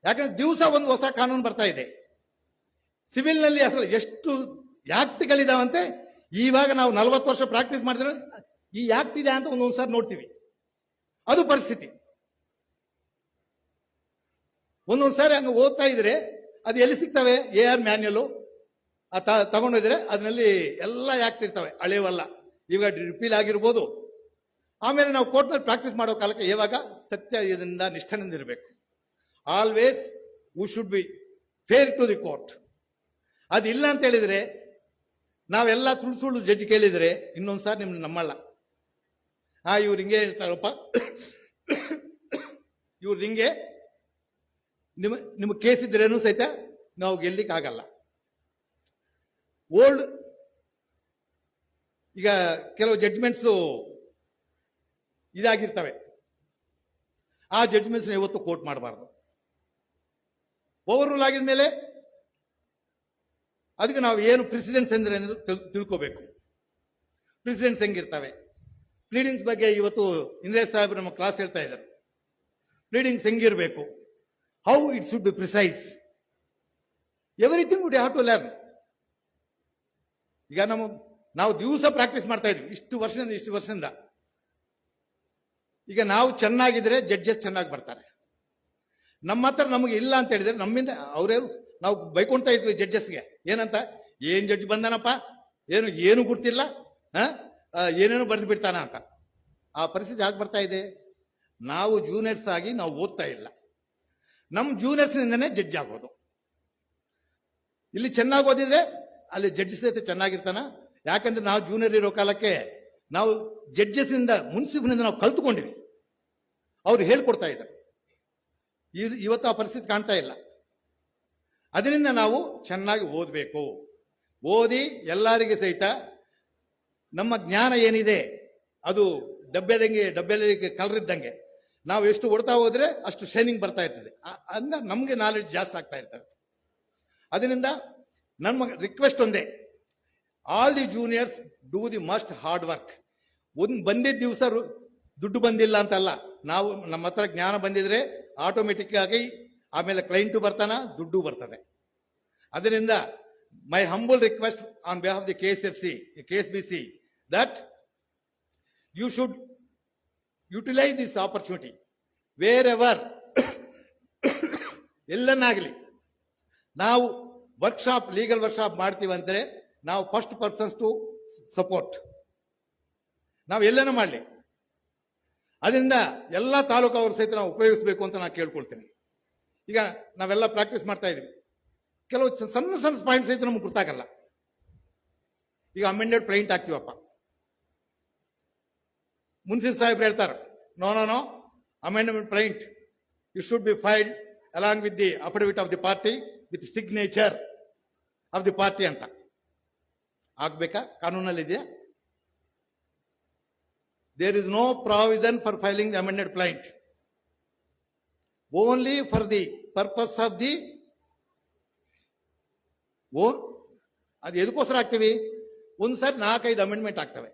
ಯಾಕಂದ್ರೆ ದಿವಸ ಒಂದು ಹೊಸ ಕಾನೂನು ಬರ್ತಾ ಇದೆ. ಸಿವಿಲ್ ನಲ್ಲಿ ಅಸಲು ಎಷ್ಟು ಆಕ್ಟ್ಗಳಿದಾವಂತೆ. ಇವಾಗ ನಾವು 40 ವರ್ಷ ಪ್ರಾಕ್ಟೀಸ್ ಮಾಡಿದ್ರೆ ಈ ಆಕ್ಟ್ ಇದೆ ಅಂತ ಒಂದೊಂದ್ಸಾರಿ ನೋಡ್ತೀವಿ. ಅದು ಪರಿಸ್ಥಿತಿ. ಒಂದೊಂದ್ಸಾರಿ ಹಂಗ ಓದ್ತಾ ಇದ್ರೆ ಅದು ಎಲ್ಲಿ ಸಿಗ್ತವೆ? AR ಮ್ಯಾನ್ಯಲ್ ತಗೊಂಡಿದ್ರೆ ಅದರಲ್ಲಿ ಎಲ್ಲ ಆಕ್ಟ್ ಇರ್ತವೆ, ಹಳೆಯವಲ್ಲ. ಇವಾಗ ರಿಪೀಲ್ ಆಗಿರ್ಬೋದು. ಆಮೇಲೆ ನಾವು ಕೋರ್ಟ್ನಲ್ಲಿ ಪ್ರಾಕ್ಟೀಸ್ ಮಾಡೋ ಕಾಲಕ್ಕೆ ಯಾವಾಗ ಸತ್ಯದಿಂದ ನಿಷ್ಠೆಯಿಂದ ಇರಬೇಕು. Always we should be fair to the court. ಅದಿಲ್ಲ ಅಂತ ಹೇಳಿದ್ರೆ, ನಾವೆಲ್ಲ ಸುಳ್ಳು ಜಡ್ಜ್ ಕೇಳಿದ್ರೆ ಇನ್ನೊಂದ್ಸಾರಿ ನಿಮ್ಗೆ ನಮ್ಮಲ್ಲ. ಇವ್ರು ಹಿಂಗೆ ಹೇಳ್ತಾರಪ್ಪ, ಇವ್ರು ಹಿಂಗೆ ನಿಮ್ಮ ಕೇಸ್ ಇದ್ರೇನು ಸಹಿತ ನಾವು ಗೆಲ್ಲಿಕ್ ಆಗಲ್ಲ. ಓಲ್ಡ್ ಈಗ ಕೆಲವು ಜಡ್ಜ್ಮೆಂಟ್ಸು ಇದಾಗಿರ್ತವೆ, ಆ ಜಡ್ಜ್ಮೆಂಟ್ಸ್ ಯಾವತ್ತು ಕೋರ್ಟ್ ಮಾಡಬಾರ್ದು. ಓವರ್ ರೂಲ್ ಆಗಿದ ಮೇಲೆ ಅದಕ್ಕೆ ನಾವು ಏನು ಪ್ರೆಸಿಡೆನ್ಸ್ ಅಂದ್ರೆ ತಿಳ್ಕೋಬೇಕು. ಪ್ರೆಸಿಡೆನ್ಸ್ ಹೆಂಗಿರ್ತವೆ? ಪ್ಲೀಡಿಂಗ್ಸ್ ಬಗ್ಗೆ ಇವತ್ತು ಇಂದ್ರೇಶ್ ಸಾಹೇಬ್ ನಮ್ಮ ಕ್ಲಾಸ್ ಹೇಳ್ತಾ ಇದ್ದಾರೆ. ಪ್ಲೀಡಿಂಗ್ಸ್ ಹೆಂಗಿರಬೇಕು, how it should be precise, everything would have to learn. ಈಗ ನಾವು ದಿವಸ ಪ್ರಾಕ್ಟೀಸ್ ಮಾಡ್ತಾ ಇದ್ವಿ ಇಷ್ಟು ವರ್ಷದಿಂದ. ಈಗ ನಾವು ಚೆನ್ನಾಗಿದ್ರೆ ಜಡ್ಜಸ್ ಚೆನ್ನಾಗಿ ಬರ್ತಾರೆ. ನಮ್ಮ ಹತ್ರ ನಮಗೆ ಇಲ್ಲ ಅಂತ ಹೇಳಿದ್ರೆ ನಮ್ಮಿಂದ ಅವರೇನು ನಾವು ಬೈಕೊಂತ ಇದ್ವಿ ಜಡ್ಜಸ್ಗೆ, ಏನಂತ, ಏನ್ ಜಡ್ಜ್ ಬಂದನಪ್ಪ, ಏನು ಗುರ್ತಿಲ್ಲ, ಏನೇನು ಬರೆದು ಬಿಡ್ತಾನ ಅಂತ. ಆ ಪರಿಸ್ಥಿತಿ ಯಾಕೆ ಬರ್ತಾ ಇದೆ? ನಾವು ಜೂನಿಯರ್ಸ್ ಆಗಿ ನಾವು ಓದ್ತಾ ಇಲ್ಲ. ನಮ್ಮ ಜೂನಿಯರ್ಸ್ನಿಂದನೇ ಜಡ್ಜ್ ಆಗೋದು. ಇಲ್ಲಿ ಚೆನ್ನಾಗಿ ಓದಿದ್ರೆ ಅಲ್ಲಿ ಜಡ್ಜಸ್ ಜೊತೆ ಚೆನ್ನಾಗಿರ್ತಾನ. ಯಾಕಂದ್ರೆ ನಾವು ಜೂನಿಯರ್ ಇರೋ ಕಾಲಕ್ಕೆ ನಾವು ಜಡ್ಜಸ್ನಿಂದ, ಮುನ್ಸಿಫ್ನಿಂದ ನಾವು ಕಲ್ತ್ಕೊಂಡಿವಿ. ಅವ್ರು ಹೇಳ್ಕೊಡ್ತಾ ಇದ್ದಾರೆ. ಇವತ್ತು ಆ ಪರಿಸ್ಥಿತಿ ಕಾಣ್ತಾ ಇಲ್ಲ. ಅದರಿಂದ ನಾವು ಚೆನ್ನಾಗಿ ಓದಬೇಕು. ಓದಿ ಎಲ್ಲರಿಗೆ ಸಹಿತ ನಮ್ಮ ಜ್ಞಾನ ಏನಿದೆ ಅದು ಡಬ್ಬೆಯಲ್ಲಿ ಕಲರ್ ಇದ್ದಂಗೆ ನಾವು ಎಷ್ಟು ಓಡ್ತಾ ಹೋದ್ರೆ ಅಷ್ಟು ಶೈನಿಂಗ್ ಬರ್ತಾ ಇರ್ತದೆ. ಹಂಗ ನಮಗೆ ನಾಲೆಡ್ಜ್ ಜಾಸ್ತಿ ಆಗ್ತಾ ಇರ್ತದೆ. ಅದರಿಂದ ನಮ್ಮ ರಿಕ್ವೆಸ್ಟ್ ಒಂದೇ, all the juniors do the must hard work. ಬಂದಿದ್ದ ದಿವಸ ದುಡ್ಡು ಬಂದಿಲ್ಲ ಅಂತಲ್ಲ, ನಾವು ನಮ್ಮ ಹತ್ರ ಜ್ಞಾನ ಬಂದಿದ್ರೆ ಆಟೋಮೆಟಿಕ್ ಆಗಿ ಆಮೇಲೆ ಕ್ಲೈಂಟು ಬರ್ತಾನ, ದುಡ್ಡು ಬರ್ತದೆ. ಅದರಿಂದ ಮೈ humble request on behalf the KSBC that you should utilize this opportunity wherever ಎಲ್ಲನ್ನಾಗಲಿ ನಾವು ವರ್ಕ್ಶಾಪ್, ಲೀಗಲ್ ವರ್ಕ್ಶಾಪ್ ಮಾಡ್ತೀವಂದ್ರೆ ನಾವು ಫಸ್ಟ್ ಪರ್ಸನ್ಸ್ ಟು ಸಪೋರ್ಟ್. ನಾವು ಎಲ್ಲೇನೂ ಮಾಡಲಿ, ಅದರಿಂದ ಎಲ್ಲ ತಾಲೂಕು ಅವ್ರ ಸಹಿತ ನಾವು ಉಪಯೋಗಿಸಬೇಕು ಅಂತ ನಾನು ಕೇಳ್ಕೊಳ್ತೀನಿ. ಈಗ ನಾವೆಲ್ಲ ಪ್ರಾಕ್ಟೀಸ್ ಮಾಡ್ತಾ ಇದೀವಿ, ಕೆಲವು ಸಣ್ಣ ಸಣ್ಣ ಪಾಯಿಂಟ್ಸ್ ಸಹಿತ ನಮ್ಗೆ ಗೊತ್ತಾಗಲ್ಲ. ಈಗ ಅಮೆಂಡೆಡ್ ಪ್ಲೈಂಟ್ ಆಗ್ತೀವಪ್ಪ, ಮುನ್ಸಿಫ್ ಸಾಹೇಬ್ರು ಹೇಳ್ತಾರೆ, no amendment plaint it should be filed along with the affidavit of the party with signature of the party ಅಂತ. ಆಗ್ಬೇಕಾ? ಕಾನೂನಲ್ಲಿದೆಯಾ? There is no provision for filing the amended plaint. Only for the purpose of the ಅದು ಎದಕ್ಕೋಸ್ಕರ ಆಗ್ತೀವಿ? ಒಂದು ಸಾರಿ 4-5 ಅಮೆಂಡ್ಮೆಂಟ್ ಆಗ್ತವೆ,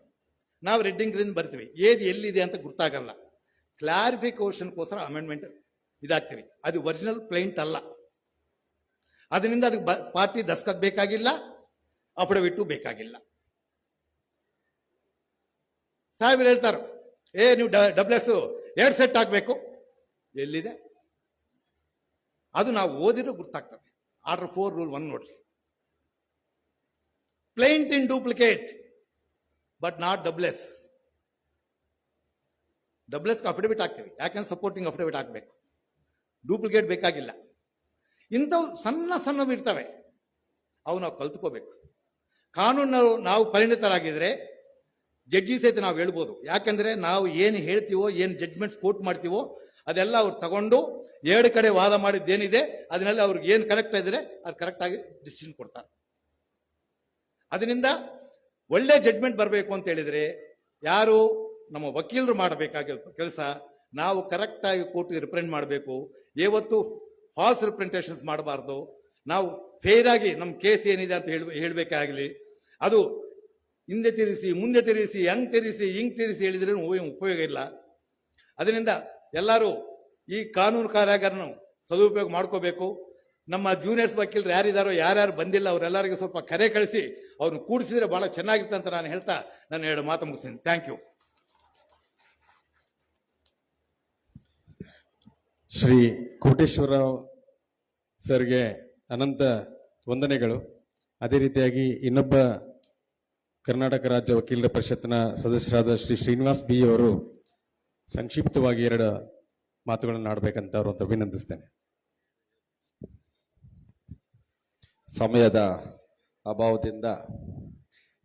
ನಾವು ರೆಡ್ಡಿಂಗ್ ಗ್ರೀನ್ ಬರ್ತೀವಿ, ಎಲ್ಲಿದೆ ಅಂತ ಗೊತ್ತಾಗಲ್ಲ. ಕ್ಲಾರಿಫಿಕೇಶನ್ಗೋಸ್ಕರ ಅಮೆಂಡ್ಮೆಂಟ್ ಇದಾಗ್ತೀವಿ. ಅದು ಒರಿಜಿನಲ್ ಪ್ಲೈಂಟ್ ಅಲ್ಲ. ಅದರಿಂದ ಅದಕ್ಕೆ ಪಾರ್ಟಿ ದಸ್ಕತ್ ಬೇಕಾಗಿಲ್ಲ, ಅಫಿಡವಿಟ್ಟು ಬೇಕಾಗಿಲ್ಲ. ಸಾಹೇಬ್ರು ಹೇಳ್ತಾರೆ, ನೀವು WS 2 ಸೆಟ್ ಆಗಬೇಕು. ಎಲ್ಲಿದೆ? ಅದು ನಾವು ಓದಿದ್ರೆ ಗೊತ್ತಾಗ್ತದೆ. ಆರ್ಡರ್ 4 ರೂಲ್ 1 ನೋಡ್ರಿ. Plaint in duplicate but not WS. WS affidavit ಆಗ್ತೀವಿ, ಯಾಕಂದ್ರೆ ಸಪೋರ್ಟಿಂಗ್ ಅಫಿಡವಿಟ್ ಹಾಕಬೇಕು, ಡೂಪ್ಲಿಕೇಟ್ ಬೇಕಾಗಿಲ್ಲ. ಇಂಥವು ಸಣ್ಣ ಸಣ್ಣವು ಇರ್ತವೆ, ಅವು ನಾವು ಕಲ್ತ್ಕೋಬೇಕು. ಕಾನೂನು ನಾವು ಪರಿಣಿತರಾಗಿದ್ರೆ ಜಡ್ಜಿ ಸಹಿತ ನಾವು ಹೇಳ್ಬೋದು. ಯಾಕಂದ್ರೆ ನಾವು ಏನು ಹೇಳ್ತೀವೋ, ಏನು ಜಡ್ಜ್ಮೆಂಟ್ಸ್ ಕೋರ್ಟ್ ಮಾಡ್ತೀವೋ ಅದೆಲ್ಲ ಅವ್ರು ತಗೊಂಡು 2 ಕಡೆ ವಾದ ಮಾಡಿದ್ದೇನಿದೆ ಅದನ್ನೆಲ್ಲ ಅವ್ರಿಗೆ ಏನು ಕರೆಕ್ಟ್ ಇದ್ರೆ ಅದು ಕರೆಕ್ಟ್ ಆಗಿ ಡಿಸಿಷನ್ ಕೊಡ್ತಾರೆ. ಅದರಿಂದ ಒಳ್ಳೆ ಜಡ್ಜ್ಮೆಂಟ್ ಬರಬೇಕು ಅಂತ ಹೇಳಿದ್ರೆ ಯಾರು ನಮ್ಮ ವಕೀಲರು ಮಾಡಬೇಕಾಗಿರೋ ಕೆಲಸ, ನಾವು ಕರೆಕ್ಟ್ ಆಗಿ ಕೋರ್ಟ್ಗೆ ರಿಪ್ರೆಸೆಂಟ್ ಮಾಡಬೇಕು. ಯಾವತ್ತು ಫಾಲ್ಸ್ ರಿಪ್ರೆಸೆಂಟೇಷನ್ಸ್ ಮಾಡಬಾರ್ದು. ನಾವು ಫೇರ್ ಆಗಿ ನಮ್ಮ ಕೇಸ್ ಏನಿದೆ ಅಂತ ಹೇಳಬೇಕಾಗಲಿ. ಅದು ಹಿಂದೆ ತಿರುಗಿಸಿ, ಮುಂದೆ ತಿರುಗಿಸಿ, ಹಿಂಗ್ ತಿರುಗಿಸಿ ಹೇಳಿದ್ರೆ ಉಪಯೋಗ ಇಲ್ಲ. ಅದರಿಂದ ಎಲ್ಲರೂ ಈ ಕಾನೂನು ಕಾರ್ಯಾಗಾರನ ಸದುಪಯೋಗ ಮಾಡ್ಕೋಬೇಕು. ನಮ್ಮ ಜೂನಿಯರ್ಸ್ ವಕೀಲರು ಯಾರಿದ್ದಾರೋ, ಯಾರ್ಯಾರು ಬಂದಿಲ್ಲ ಅವರೆಲ್ಲರಿಗೂ ಸ್ವಲ್ಪ ಕರೆ ಕಳಿಸಿ ಅವ್ರನ್ನ ಕೂಡಿಸಿದ್ರೆ ಬಹಳ ಚೆನ್ನಾಗಿತ್ತು ಅಂತ ನಾನು ಹೇಳ್ತಾ ನಾನು 2 ಮಾತು ಮುಗಿಸ್ತೀನಿ. Thank you. ಶ್ರೀ ಕೋಟೇಶ್ವರರಾವ್ ಸರ್ಗೆ ಅನಂತ ವಂದನೆಗಳು. ಅದೇ ರೀತಿಯಾಗಿ ಇನ್ನೊಬ್ಬ ಕರ್ನಾಟಕ ರಾಜ್ಯ ವಕೀಲರ ಪರಿಷತ್ನ ಸದಸ್ಯರಾದ ಶ್ರೀ ಶ್ರೀನಿವಾಸ್ ಬಿ ಅವರು ಸಂಕ್ಷಿಪ್ತವಾಗಿ 2 ಮಾತುಗಳನ್ನು ಆಡಬೇಕಂತ ಅವರಂತ ವಿನಂತಿಸ್ತೇನೆ. ಸಮಯದ ಅಭಾವದಿಂದ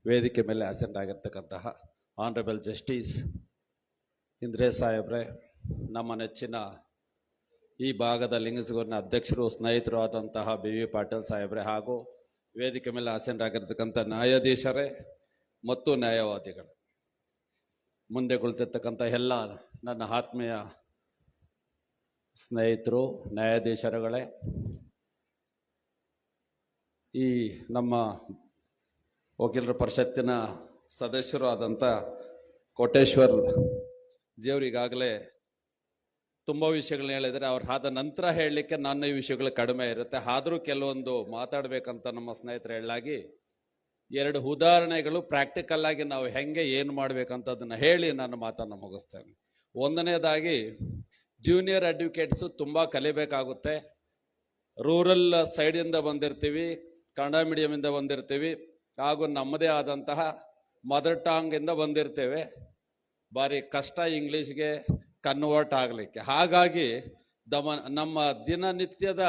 ವೇದಿಕೆ ಮೇಲೆ ಅಸೆಂಟ್ ಆಗಿರ್ತಕ್ಕಂತಹ ಆನರಬಲ್ ಜಸ್ಟಿಸ್ ಇಂದ್ರೇಶ್ ಸಾಹೇಬ್ರೆ, ನಮ್ಮ ನೆಚ್ಚಿನ ಈ ಭಾಗದ ಲಿಂಗಸಗೂರಿನ ಅಧ್ಯಕ್ಷರು, ಸ್ನೇಹಿತರು ಆದಂತಹ BV ಪಾಟೀಲ್ ಸಾಹೇಬ್ರೆ, ಹಾಗೂ ವೇದಿಕೆ ಮೇಲೆ ಅಸೆಂಟ್ ಆಗಿರ್ತಕ್ಕಂಥ ನ್ಯಾಯಾಧೀಶರೇ ಮತ್ತು ನ್ಯಾಯವಾದಿಗಳು, ಮುಂದೆ ಕುಳಿತಿರ್ತಕ್ಕಂಥ ಎಲ್ಲ ನನ್ನ ಆತ್ಮೀಯ ಸ್ನೇಹಿತರು, ನ್ಯಾಯಾಧೀಶರುಗಳೇ, ಈ ನಮ್ಮ ವಕೀಲರ ಪರಿಷತ್ತಿನ ಸದಸ್ಯರು ಆದಂಥ ಕೋಟೇಶ್ವರ್ ಜಿಯವರು ಈಗಾಗಲೇ ತುಂಬ ವಿಷಯಗಳನ್ನ ಹೇಳಿದರೆ, ಅವ್ರು ಆದ ನಂತರ ಹೇಳಲಿಕ್ಕೆ ನನ್ನ ಈ ವಿಷಯಗಳು ಕಡಿಮೆ ಇರುತ್ತೆ. ಆದರೂ ಕೆಲವೊಂದು ಮಾತಾಡಬೇಕಂತ ನಮ್ಮ ಸ್ನೇಹಿತರು ಹೇಳಲಾಗಿ 2 ಉದಾಹರಣೆಗಳು ಪ್ರಾಕ್ಟಿಕಲ್ ಆಗಿ ನಾವು ಹೆಂಗೆ ಏನು ಮಾಡ್ಬೇಕಂತ ಅದನ್ನ ಹೇಳಿ ನನ್ನ ಮಾತನ್ನು ಮುಗಿಸ್ತೇನೆ. ಒಂದನೇದಾಗಿ ಜೂನಿಯರ್ ಅಡ್ವೊಕೇಟ್ಸು ತುಂಬ ಕಲಿಬೇಕಾಗುತ್ತೆ. ರೂರಲ್ ಸೈಡಿಂದ ಬಂದಿರ್ತೀವಿ, ಕನ್ನಡ ಮೀಡಿಯಮಿಂದ ಬಂದಿರ್ತೀವಿ, ಹಾಗೂ ನಮ್ಮದೇ ಆದಂತಹ ಮದರ್ ಟಾಂಗಿಂದ ಬಂದಿರ್ತೇವೆ. ಭಾರಿ ಕಷ್ಟ ಇಂಗ್ಲೀಷ್ಗೆ ಕನ್ವರ್ಟ್ ಆಗಲಿಕ್ಕೆ. ಹಾಗಾಗಿ ನಮ್ಮ ದಿನನಿತ್ಯದ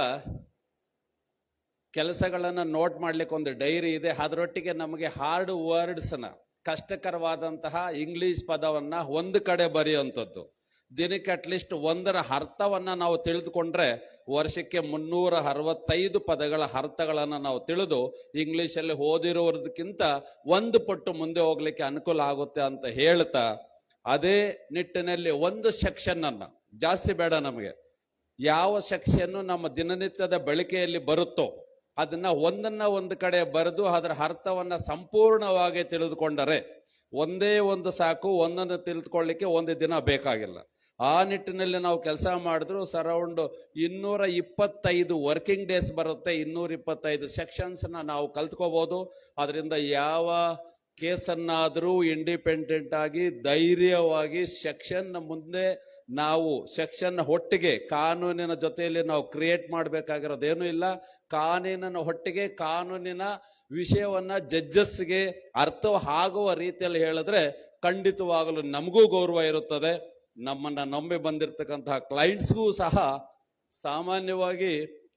ಕೆಲಸಗಳನ್ನು ನೋಟ್ ಮಾಡ್ಲಿಕ್ಕೆ ಒಂದು ಡೈರಿ ಇದೆ. ಅದರೊಟ್ಟಿಗೆ ನಮಗೆ ಹಾರ್ಡ್ ವರ್ಡ್ಸ್ನ, ಕಷ್ಟಕರವಾದಂತಹ ಇಂಗ್ಲಿಷ್ ಪದವನ್ನ ಒಂದು ಕಡೆ ಬರೆಯುವಂಥದ್ದು. ದಿನಕ್ಕೆ ಅಟ್ಲೀಸ್ಟ್ ಒಂದರ ಅರ್ಥವನ್ನ ನಾವು ತಿಳಿದುಕೊಂಡ್ರೆ ವರ್ಷಕ್ಕೆ 365 ಪದಗಳ ಅರ್ಥಗಳನ್ನು ನಾವು ತಿಳಿದು ಇಂಗ್ಲಿಷಲ್ಲಿ ಓದಿರೋದಕ್ಕಿಂತ ಒಂದು ಪಟ್ಟು ಮುಂದೆ ಹೋಗ್ಲಿಕ್ಕೆ ಅನುಕೂಲ ಆಗುತ್ತೆ ಅಂತ ಹೇಳ್ತಾ, ಅದೇ ನಿಟ್ಟಿನಲ್ಲಿ ಒಂದು ಸೆಕ್ಷನ್ ಅನ್ನ, ಜಾಸ್ತಿ ಬೇಡ ನಮಗೆ, ಯಾವ ಸೆಕ್ಷನ್ ನಮ್ಮ ದಿನನಿತ್ಯದ ಬಳಕೆಯಲ್ಲಿ ಬರುತ್ತೋ ಅದನ್ನ ಒಂದನ್ನ ಒಂದು ಕಡೆ ಬರೆದು ಅದರ ಅರ್ಥವನ್ನ ಸಂಪೂರ್ಣವಾಗಿ ತಿಳಿದುಕೊಂಡರೆ ಒಂದೇ ಒಂದು ಸಾಕು. ಒಂದನ್ನು ತಿಳಿದುಕೊಳ್ಳಿಕ್ಕೆ ಒಂದು ದಿನ ಬೇಕಾಗಿಲ್ಲ. ಆ ನಿಟ್ಟಿನಲ್ಲಿ ನಾವು ಕೆಲಸ ಮಾಡಿದ್ರು ಅರೌಂಡ್ 225 ವರ್ಕಿಂಗ್ ಡೇಸ್ ಬರುತ್ತೆ. 225 ಸೆಕ್ಷನ್ಸ್ನ ನಾವು ಕಲ್ತ್ಕೋಬಹುದು. ಅದರಿಂದ ಯಾವ ಕೇಸನ್ನಾದರೂ ಇಂಡಿಪೆಂಡೆಂಟ್ ಆಗಿ ಧೈರ್ಯವಾಗಿ ಸೆಕ್ಷನ್ ಮುಂದೆ ನಾವು ಸೆಕ್ಷನ್ ಒಟ್ಟಿಗೆ ಕಾನೂನಿನ ಜೊತೆಯಲ್ಲಿ ನಾವು ಕ್ರಿಯೇಟ್ ಮಾಡಬೇಕಾಗಿರೋದೇನೂ ಇಲ್ಲ. ಕಾನೂನಿನ ಒಟ್ಟಿಗೆ ಕಾನೂನಿನ ವಿಷಯವನ್ನ ಜಡ್ಜಸ್ಗೆ ಅರ್ಥ ಆಗುವ ರೀತಿಯಲ್ಲಿ ಹೇಳಿದ್ರೆ ಖಂಡಿತವಾಗಲು ನಮಗೂ ಗೌರವ ಇರುತ್ತದೆ. ನಮ್ಮನ್ನ ನಂಬಿ ಬಂದಿರತಕ್ಕಂತಹ ಕ್ಲೈಂಟ್ಸ್ಗೂ ಸಹ ಸಾಮಾನ್ಯವಾಗಿ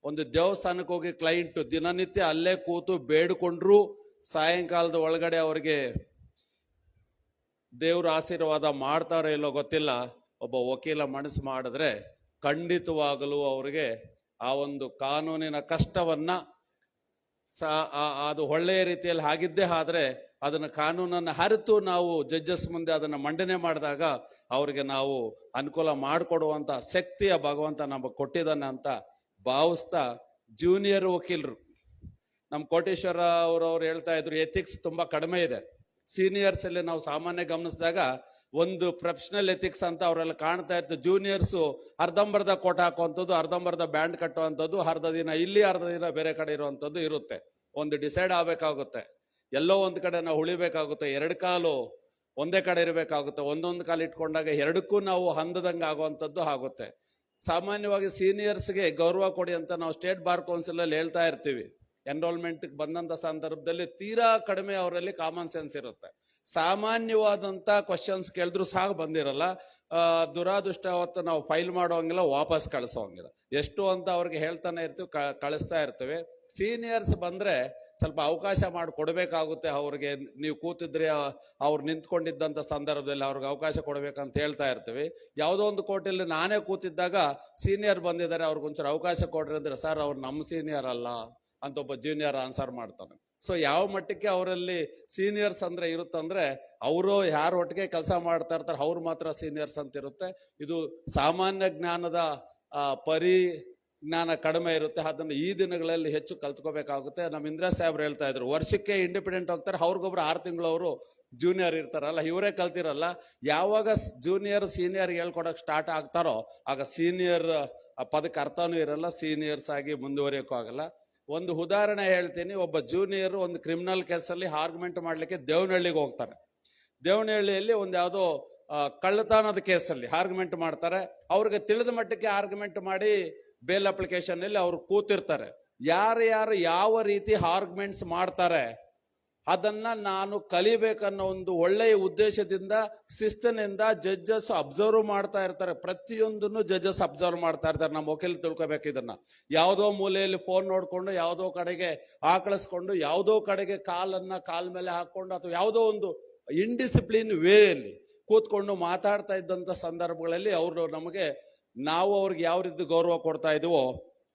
ಒಂದು ದೇವಸ್ಥಾನಕ್ಕೆ ಹೋಗಿ ಕ್ಲೈಂಟ್ ದಿನನಿತ್ಯ ಅಲ್ಲೇ ಕೂತು ಬೇಡಿಕೊಂಡ್ರು ಸಾಯಂಕಾಲದ ಒಳಗಡೆ ಅವರಿಗೆ ದೇವ್ರ ಆಶೀರ್ವಾದ ಮಾಡ್ತಾರೋ ಇಲ್ಲೋ ಗೊತ್ತಿಲ್ಲ. ಒಬ್ಬ ವಕೀಲ ಮನಸ್ಸು ಮಾಡಿದ್ರೆ ಖಂಡಿತವಾಗಲು ಅವರಿಗೆ ಆ ಒಂದು ಕಾನೂನಿನ ಕಷ್ಟವನ್ನ ಅದು ಒಳ್ಳೆಯ ರೀತಿಯಲ್ಲಿ ಆಗಿದ್ದೇ ಆದ್ರೆ ಅದನ್ನ ಕಾನೂನನ್ನು ಅರಿತು ನಾವು ಜಡ್ಜಸ್ ಮುಂದೆ ಅದನ್ನ ಮಂಡನೆ ಮಾಡಿದಾಗ ಅವ್ರಿಗೆ ನಾವು ಅನುಕೂಲ ಮಾಡಿಕೊಡುವಂತ ಶಕ್ತಿಯ ಭಗವಂತ ನಮಗೆ ಕೊಟ್ಟಿದ್ದಾನೆ ಅಂತ ಭಾವಿಸ್ತಾ, ಜೂನಿಯರ್ ವಕೀಲರು ನಮ್ಮ ಕೋಟೇಶ್ವರ ಅವ್ರು ಹೇಳ್ತಾ ಇದ್ರು ಎಥಿಕ್ಸ್ ತುಂಬಾ ಕಡಿಮೆ ಇದೆ. ಸೀನಿಯರ್ಸ್ ಅಲ್ಲಿ ನಾವು ಸಾಮಾನ್ಯ ಗಮನಿಸಿದಾಗ ಒಂದು ಪ್ರೊಫೆಷನಲ್ ಎಥಿಕ್ಸ್ ಅಂತ ಅವರೆಲ್ಲ ಕಾಣ್ತಾ ಇತ್ತು. ಜೂನಿಯರ್ಸು ಅರ್ಧಂಬರ್ಧ ಕೋಟ್ ಹಾಕುವಂಥದ್ದು, ಅರ್ಧಂಬರ್ಧ ಬ್ಯಾಂಡ್ ಕಟ್ಟುವಂಥದ್ದು, ಅರ್ಧ ದಿನ ಇಲ್ಲಿ ಅರ್ಧ ದಿನ ಬೇರೆ ಕಡೆ ಇರುವಂಥದ್ದು ಇರುತ್ತೆ. ಒಂದು ಡಿಸೈಡ್ ಆಗಬೇಕಾಗುತ್ತೆ. ಎಲ್ಲೋ ಒಂದು ಕಡೆ ನಾವು ಉಳಿಬೇಕಾಗುತ್ತೆ. 2 ಕಾಲು ಒಂದೇ ಕಡೆ ಇರಬೇಕಾಗುತ್ತೆ. ಒಂದೊಂದು ಕಾಲು ಇಟ್ಕೊಂಡಾಗ ಎರಡಕ್ಕೂ ನಾವು ಹೊಂದದಂಗೆ ಆಗುವಂಥದ್ದು ಆಗುತ್ತೆ. ಸಾಮಾನ್ಯವಾಗಿ ಸೀನಿಯರ್ಸ್ಗೆ ಗೌರವ ಕೊಡಿ ಅಂತ ನಾವು ಸ್ಟೇಟ್ ಬಾರ್ ಕೌನ್ಸಿಲ್ ಅಲ್ಲಿ ಹೇಳ್ತಾ ಇರ್ತೀವಿ. ಎನ್ರೋಲ್ಮೆಂಟ್ ಬಂದಂತ ಸಂದರ್ಭದಲ್ಲಿ ತೀರಾ ಕಡಿಮೆ ಅವರಲ್ಲಿ ಕಾಮನ್ ಸೆನ್ಸ್ ಇರುತ್ತೆ. ಸಾಮಾನ್ಯವಾದಂತ ಕ್ವಶನ್ಸ್ ಕೇಳಿದ್ರು ಸಹ ಬಂದಿರಲ್ಲ. ದುರಾದೃಷ್ಟ ಅವತ್ತು ನಾವು ಫೈಲ್ ಮಾಡೋಂಗಿಲ್ಲ, ವಾಪಸ್ ಕಳಿಸೋಂಗಿಲ್ಲ. ಎಷ್ಟು ಅಂತ ಅವ್ರಿಗೆ ಹೇಳ್ತಾನೆ ಇರ್ತೀವಿ, ಕಳಿಸ್ತಾ ಇರ್ತೇವೆ. ಸೀನಿಯರ್ಸ್ ಬಂದ್ರೆ ಸ್ವಲ್ಪ ಅವಕಾಶ ಮಾಡಿ ಕೊಡಬೇಕಾಗುತ್ತೆ. ಅವ್ರಿಗೆ ನೀವು ಕೂತಿದ್ರೆ ಅವ್ರು ನಿಂತ್ಕೊಂಡಿದ್ದಂತ ಸಂದರ್ಭದಲ್ಲಿ ಅವ್ರಿಗೆ ಅವಕಾಶ ಕೊಡ್ಬೇಕಂತ ಹೇಳ್ತಾ ಇರ್ತೀವಿ. ಯಾವುದೋ ಒಂದು ಕೋರ್ಟಲ್ಲಿ ನಾನೇ ಕೂತಿದ್ದಾಗ ಸೀನಿಯರ್ ಬಂದಿದ್ದಾರೆ, ಅವ್ರಿಗೊಂಚೂರು ಅವಕಾಶ ಕೊಡ್ರಿ ಅಂದ್ರೆ, ಸರ್ ಅವ್ರು ನಮ್ಮ ಸೀನಿಯರ್ ಅಲ್ಲ ಅಂತ ಒಬ್ಬ ಜೂನಿಯರ್ ಆನ್ಸರ್ ಮಾಡ್ತಾನೆ. ಸೊ ಯಾವ ಮಟ್ಟಕ್ಕೆ ಅವರಲ್ಲಿ ಸೀನಿಯರ್ಸ್ ಅಂದ್ರೆ ಇರುತ್ತಂದ್ರೆ, ಅವರು ಯಾರು ಒಟ್ಟಿಗೆ ಕೆಲಸ ಮಾಡ್ತಾ ಇರ್ತಾರೆ ಅವ್ರು ಮಾತ್ರ ಸೀನಿಯರ್ಸ್ ಅಂತ ಇರುತ್ತೆ. ಇದು ಸಾಮಾನ್ಯ ಜ್ಞಾನದ ಪರಿಜ್ಞಾನ ಕಡಿಮೆ ಇರುತ್ತೆ. ಅದನ್ನು ಈ ದಿನಗಳಲ್ಲಿ ಹೆಚ್ಚು ಕಲ್ತ್ಕೋಬೇಕಾಗುತ್ತೆ. ನಮ್ಮ ಇಂದ್ರ ಸಾಹೇಬ್ರು ಹೇಳ್ತಾ ಇದ್ರು, ವರ್ಷಕ್ಕೆ ಇಂಡಿಪೆಂಡೆಂಟ್ ಹೋಗ್ತಾರೆ, ಅವ್ರಿಗೊಬ್ರು 6 ತಿಂಗಳು ಅವರು ಜೂನಿಯರ್ ಇರ್ತಾರಲ್ಲ, ಇವರೇ ಕಲ್ತಿರಲ್ಲ. ಯಾವಾಗ ಜೂನಿಯರ್ ಸೀನಿಯರ್ ಹೇಳ್ಕೊಡಕ್ ಸ್ಟಾರ್ಟ್ ಆಗ್ತಾರೋ ಆಗ ಸೀನಿಯರ್ ಪದಕ್ಕೆ ಅರ್ಥನೂ ಇರಲ್ಲ, ಸೀನಿಯರ್ಸ್ ಆಗಿ ಮುಂದುವರಿಯೋಕ್ಕೂ ಆಗಲ್ಲ. ಒಂದು ಉದಾಹರಣೆ ಹೇಳ್ತೀನಿ. ಒಬ್ಬ ಜೂನಿಯರ್ ಒಂದು ಕ್ರಿಮಿನಲ್ ಕೇಸಲ್ಲಿ ಆರ್ಗ್ಯುಮೆಂಟ್ ಮಾಡ್ಲಿಕ್ಕೆ ದೇವನಹಳ್ಳಿಗೆ ಹೋಗ್ತಾರೆ. ದೇವನಹಳ್ಳಿಯಲ್ಲಿ ಒಂದು ಯಾವುದೋ ಕಳ್ಳತನದ ಕೇಸಲ್ಲಿ ಆರ್ಗ್ಯುಮೆಂಟ್ ಮಾಡ್ತಾರೆ. ಅವ್ರಿಗೆ ತಿಳಿದ ಮಟ್ಟಕ್ಕೆ ಆರ್ಗ್ಯುಮೆಂಟ್ ಮಾಡಿ ಬೇಲ್ ಅಪ್ಲಿಕೇಶನ್ ಅಲ್ಲಿ ಅವ್ರು ಕೂತಿರ್ತಾರೆ. ಯಾರು ಯಾವ ರೀತಿ ಆರ್ಗ್ಯುಮೆಂಟ್ಸ್ ಮಾಡ್ತಾರೆ ಅದನ್ನ ನಾನು ಕಲಿಬೇಕನ್ನೋ ಒಂದು ಒಳ್ಳೆಯ ಉದ್ದೇಶದಿಂದ ಶಿಸ್ತಿನಿಂದ ಜಡ್ಜಸ್ ಅಬ್ಸರ್ವ್ ಮಾಡ್ತಾ ಇರ್ತಾರೆ. ಪ್ರತಿಯೊಂದನ್ನು ಜಡ್ಜಸ್ ಅಬ್ಸರ್ವ್ ಮಾಡ್ತಾ ಇರ್ತಾರೆ. ನಮ್ಮ ವಕೀಲ ತಿಳ್ಕೊಬೇಕು ಇದನ್ನ. ಯಾವುದೋ ಮೂಲೆಯಲ್ಲಿ ಫೋನ್ ನೋಡ್ಕೊಂಡು, ಯಾವುದೋ ಕಡೆಗೆ ಆಕಳಿಸ್ಕೊಂಡು, ಯಾವುದೋ ಕಡೆಗೆ ಕಾಲ್ ಮೇಲೆ ಹಾಕೊಂಡು, ಅಥವಾ ಯಾವುದೋ ಒಂದು ಇಂಡಿಸಿಪ್ಲಿನ್ ವೇಯಲ್ಲಿ ಕೂತ್ಕೊಂಡು ಮಾತಾಡ್ತಾ ಇದ್ದಂತ ಸಂದರ್ಭಗಳಲ್ಲಿ ಅವರು ನಮಗೆ, ನಾವು ಅವ್ರಿಗೆ ಯಾವ ರೀತಿ ಗೌರವ ಕೊಡ್ತಾ ಇದೀವೋ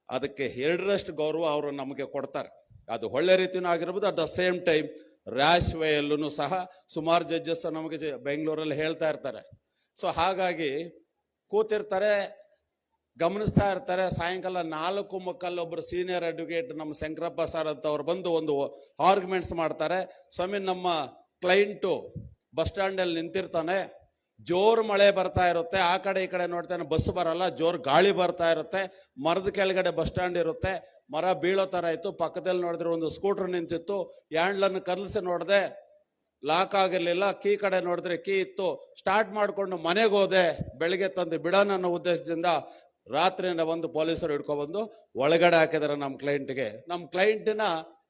ಅದಕ್ಕೆ 2ರಷ್ಟು ಗೌರವ ಅವರು ನಮಗೆ ಕೊಡ್ತಾರೆ. ಅದು ಒಳ್ಳೆ ರೀತಿನೂ ಆಗಿರ್ಬೋದು. At the same time rash ವೇಯಲ್ಲೂ ಸಹ ಸುಮಾರು ಜಡ್ಜಸ್ ನಮಗೆ ಬೆಂಗಳೂರಲ್ಲಿ ಹೇಳ್ತಾ ಇರ್ತಾರೆ. ಸೊ ಹಾಗಾಗಿ ಕೂತಿರ್ತಾರೆ, ಗಮನಿಸ್ತಾ ಇರ್ತಾರೆ. ಸಾಯಂಕಾಲ 4:45 ಒಬ್ಬರು ಸೀನಿಯರ್ ಅಡ್ವೊಕೇಟ್ ನಮ್ಮ ಶಂಕರಪ್ಪ ಸರ್ ಅಂತ ಅವ್ರು ಬಂದು ಒಂದು ಆರ್ಗ್ಯುಮೆಂಟ್ಸ್ ಮಾಡ್ತಾರೆ. ಸ್ವಾಮಿ, ನಮ್ಮ ಕ್ಲೈಂಟು ಬಸ್ ಸ್ಟ್ಯಾಂಡ್ ಅಲ್ಲಿ ನಿಂತಿರ್ತಾನೆ, ಜೋರ್ ಮಳೆ ಬರ್ತಾ ಇರುತ್ತೆ, ಆ ಕಡೆ ಈ ಕಡೆ ನೋಡ್ತಾನೆ, ಬಸ್ ಬರಲ್ಲ, ಜೋರ್ ಗಾಳಿ ಬರ್ತಾ ಇರುತ್ತೆ, ಮರದ ಕೆಳಗಡೆ ಬಸ್ ಸ್ಟ್ಯಾಂಡ್ ಇರುತ್ತೆ, ಮರ ಬೀಳೋ ತರ ಇತ್ತು, ಪಕ್ಕದಲ್ಲಿ ನೋಡಿದ್ರೆ ಒಂದು ಸ್ಕೂಟರ್ ನಿಂತಿತ್ತು, ಹ್ಯಾಂಡ್ಲನ್ನು ಕದಲಿಸಿ ನೋಡಿದೆ, ಲಾಕ್ ಆಗಿರ್ಲಿಲ್ಲ. ಕೀ ಕಡೆ ನೋಡಿದ್ರೆ ಕೀ ಇತ್ತು. ಸ್ಟಾರ್ಟ್ ಮಾಡ್ಕೊಂಡು ಮನೆಗೆ ಹೋದೆ. ಬೆಳಿಗ್ಗೆ ತಂದು ಬಿಡೋಣ ಅನ್ನೋ ಉದ್ದೇಶದಿಂದ ರಾತ್ರಿಯಿಂದ ಬಂದು ಪೊಲೀಸರು ಹಿಡ್ಕೊಬಂದು ಒಳಗಡೆ ಹಾಕಿದಾರೆ ನಮ್ಮ ಕ್ಲೈಂಟ್ಗೆ. ನಮ್ಮ ಕ್ಲೈಂಟಿನ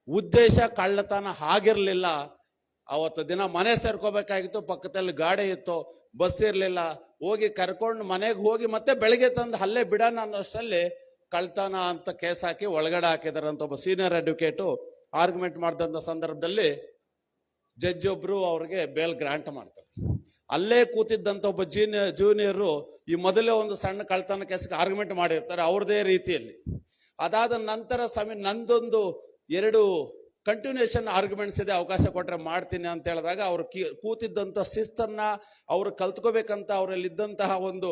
ಉದ್ದೇಶ ಕಳ್ಳತನ ಆಗಿರ್ಲಿಲ್ಲ. ಅವತ್ತು ದಿನ ಮನೆ ಸೇರ್ಕೋಬೇಕಾಗಿತ್ತು. ಪಕ್ಕದಲ್ಲಿ ಗಾಡಿ ಇತ್ತು, ಬಸ್ ಇರ್ಲಿಲ್ಲ. ಹೋಗಿ ಕರ್ಕೊಂಡು ಮನೆಗೆ ಹೋಗಿ ಮತ್ತೆ ಬೆಳಿಗ್ಗೆ ತಂದು ಅಲ್ಲೇ ಬಿಡೋಣ ಅನ್ನೋಷ್ಟರಲ್ಲಿ ಕಳ್ತನ ಅಂತ ಕೇಸ್ ಹಾಕಿ ಒಳಗಡೆ ಹಾಕಿದಾರೆ ಅಂತ ಒಬ್ಬ ಸೀನಿಯರ್ ಅಡ್ವೊಕೇಟು ಆರ್ಗ್ಯುಮೆಂಟ್ ಮಾಡಿದಂಥ ಸಂದರ್ಭದಲ್ಲಿ ಜಡ್ಜ್ ಒಬ್ರು ಅವ್ರಿಗೆ ಬೇಲ್ ಗ್ರಾಂಟ್ ಮಾಡ್ತಾರೆ. ಅಲ್ಲೇ ಕೂತಿದ್ದಂತ ಒಬ್ಬ ಜೂನಿಯರು ಈ ಮೊದಲೇ ಒಂದು ಸಣ್ಣ ಕಳ್ತನ ಕೇಸ್ಗೆ ಆರ್ಗ್ಯುಮೆಂಟ್ ಮಾಡಿರ್ತಾರೆ ಅವ್ರದೇ ರೀತಿಯಲ್ಲಿ. ಅದಾದ ನಂತರ ನಂದೊಂದು 2 ಕಂಟಿನ್ಯೂಷನ್ ಆರ್ಗ್ಯುಮೆಂಟ್ಸ್ ಇದೆ, ಅವಕಾಶ ಕೊಟ್ರೆ ಮಾಡ್ತೀನಿ ಅಂತ ಹೇಳಿದಾಗ ಅವ್ರು ಕೂತಿದ್ದಂತ ಶಿಸ್ತನ್ನ ಅವ್ರು ಕಲ್ತ್ಕೋಬೇಕಂತ ಅವರಲ್ಲಿ ಇದ್ದಂತಹ ಒಂದು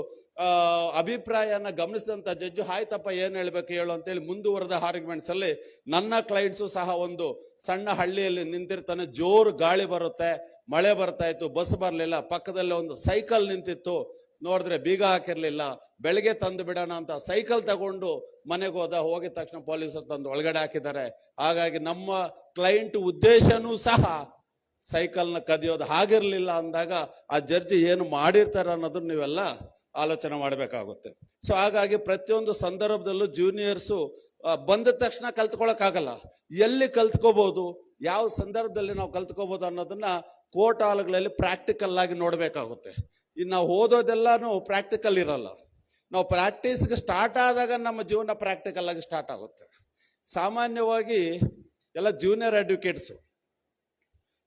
ಅಭಿಪ್ರಾಯನ ಗಮನಿಸಿದಂತ ಜಡ್ಜ್ ಆಯ್ತಪ್ಪ ಏನ್ ಹೇಳ್ಬೇಕು ಹೇಳು ಅಂತೇಳಿ ಮುಂದುವರೆದ ಆರ್ಗ್ಯುಮೆಂಟ್ಸ್ ಅಲ್ಲಿ ನನ್ನ ಕ್ಲೈಂಟ್ಸು ಸಹ ಒಂದು ಸಣ್ಣ ಹಳ್ಳಿಯಲ್ಲಿ ನಿಂತಿರ್ತಾನೆ. ಜೋರು ಗಾಳಿ ಬರುತ್ತೆ, ಮಳೆ ಬರ್ತಾ ಇತ್ತು, ಬಸ್ ಬರ್ಲಿಲ್ಲ. ಪಕ್ಕದಲ್ಲಿ ಒಂದು ಸೈಕಲ್ ನಿಂತಿತ್ತು, ನೋಡಿದ್ರೆ ಬೀಗ ಹಾಕಿರ್ಲಿಲ್ಲ. ಬೆಳಗ್ಗೆ ತಂದು ಬಿಡೋಣ ಅಂತ ಸೈಕಲ್ ತಗೊಂಡು ಮನೆಗೆ ಹೋಗಿದ ತಕ್ಷಣ ಪೊಲೀಸರು ತಂದು ಒಳಗಡೆ ಹಾಕಿದ್ದಾರೆ. ಹಾಗಾಗಿ ನಮ್ಮ ಕ್ಲೈಂಟ್ ಉದ್ದೇಶನೂ ಸಹ ಸೈಕಲ್ನ ಕದಿಯೋದು ಆಗಿರ್ಲಿಲ್ಲ ಅಂದಾಗ ಆ ಜಡ್ಜಿ ಏನು ಮಾಡಿರ್ತಾರೆ ಅನ್ನೋದನ್ನ ನೀವೆಲ್ಲ ಆಲೋಚನೆ ಮಾಡಬೇಕಾಗುತ್ತೆ. ಸೊ ಹಾಗಾಗಿ ಪ್ರತಿಯೊಂದು ಸಂದರ್ಭದಲ್ಲೂ ಜೂನಿಯರ್ಸು ಬಂದ ತಕ್ಷಣ ಕಲ್ತ್ಕೊಳಕ್ಕಾಗಲ್ಲ. ಎಲ್ಲಿ ಕಲ್ತ್ಕೋಬಹುದು, ಯಾವ ಸಂದರ್ಭದಲ್ಲಿ ನಾವು ಕಲ್ತ್ಕೋಬಹುದು ಅನ್ನೋದನ್ನ ಕೋರ್ಟ್ ಹಾಲ್ಗಳಲ್ಲಿ ಪ್ರಾಕ್ಟಿಕಲ್ ಆಗಿ ನೋಡ್ಬೇಕಾಗುತ್ತೆ. ಇನ್ನು ನಾವು ಓದೋದೆಲ್ಲಾನು ಪ್ರಾಕ್ಟಿಕಲ್ ಇರಲ್ಲ. ನಾವು ಪ್ರಾಕ್ಟೀಸ್ಗೆ ಸ್ಟಾರ್ಟ್ ಆದಾಗ ನಮ್ಮ ಜೀವನ ಪ್ರಾಕ್ಟಿಕಲ್ ಆಗಿ ಸ್ಟಾರ್ಟ್ ಆಗುತ್ತೆ. ಸಾಮಾನ್ಯವಾಗಿ ಎಲ್ಲ ಜೂನಿಯರ್ ಅಡ್ವೊಕೇಟ್ಸು,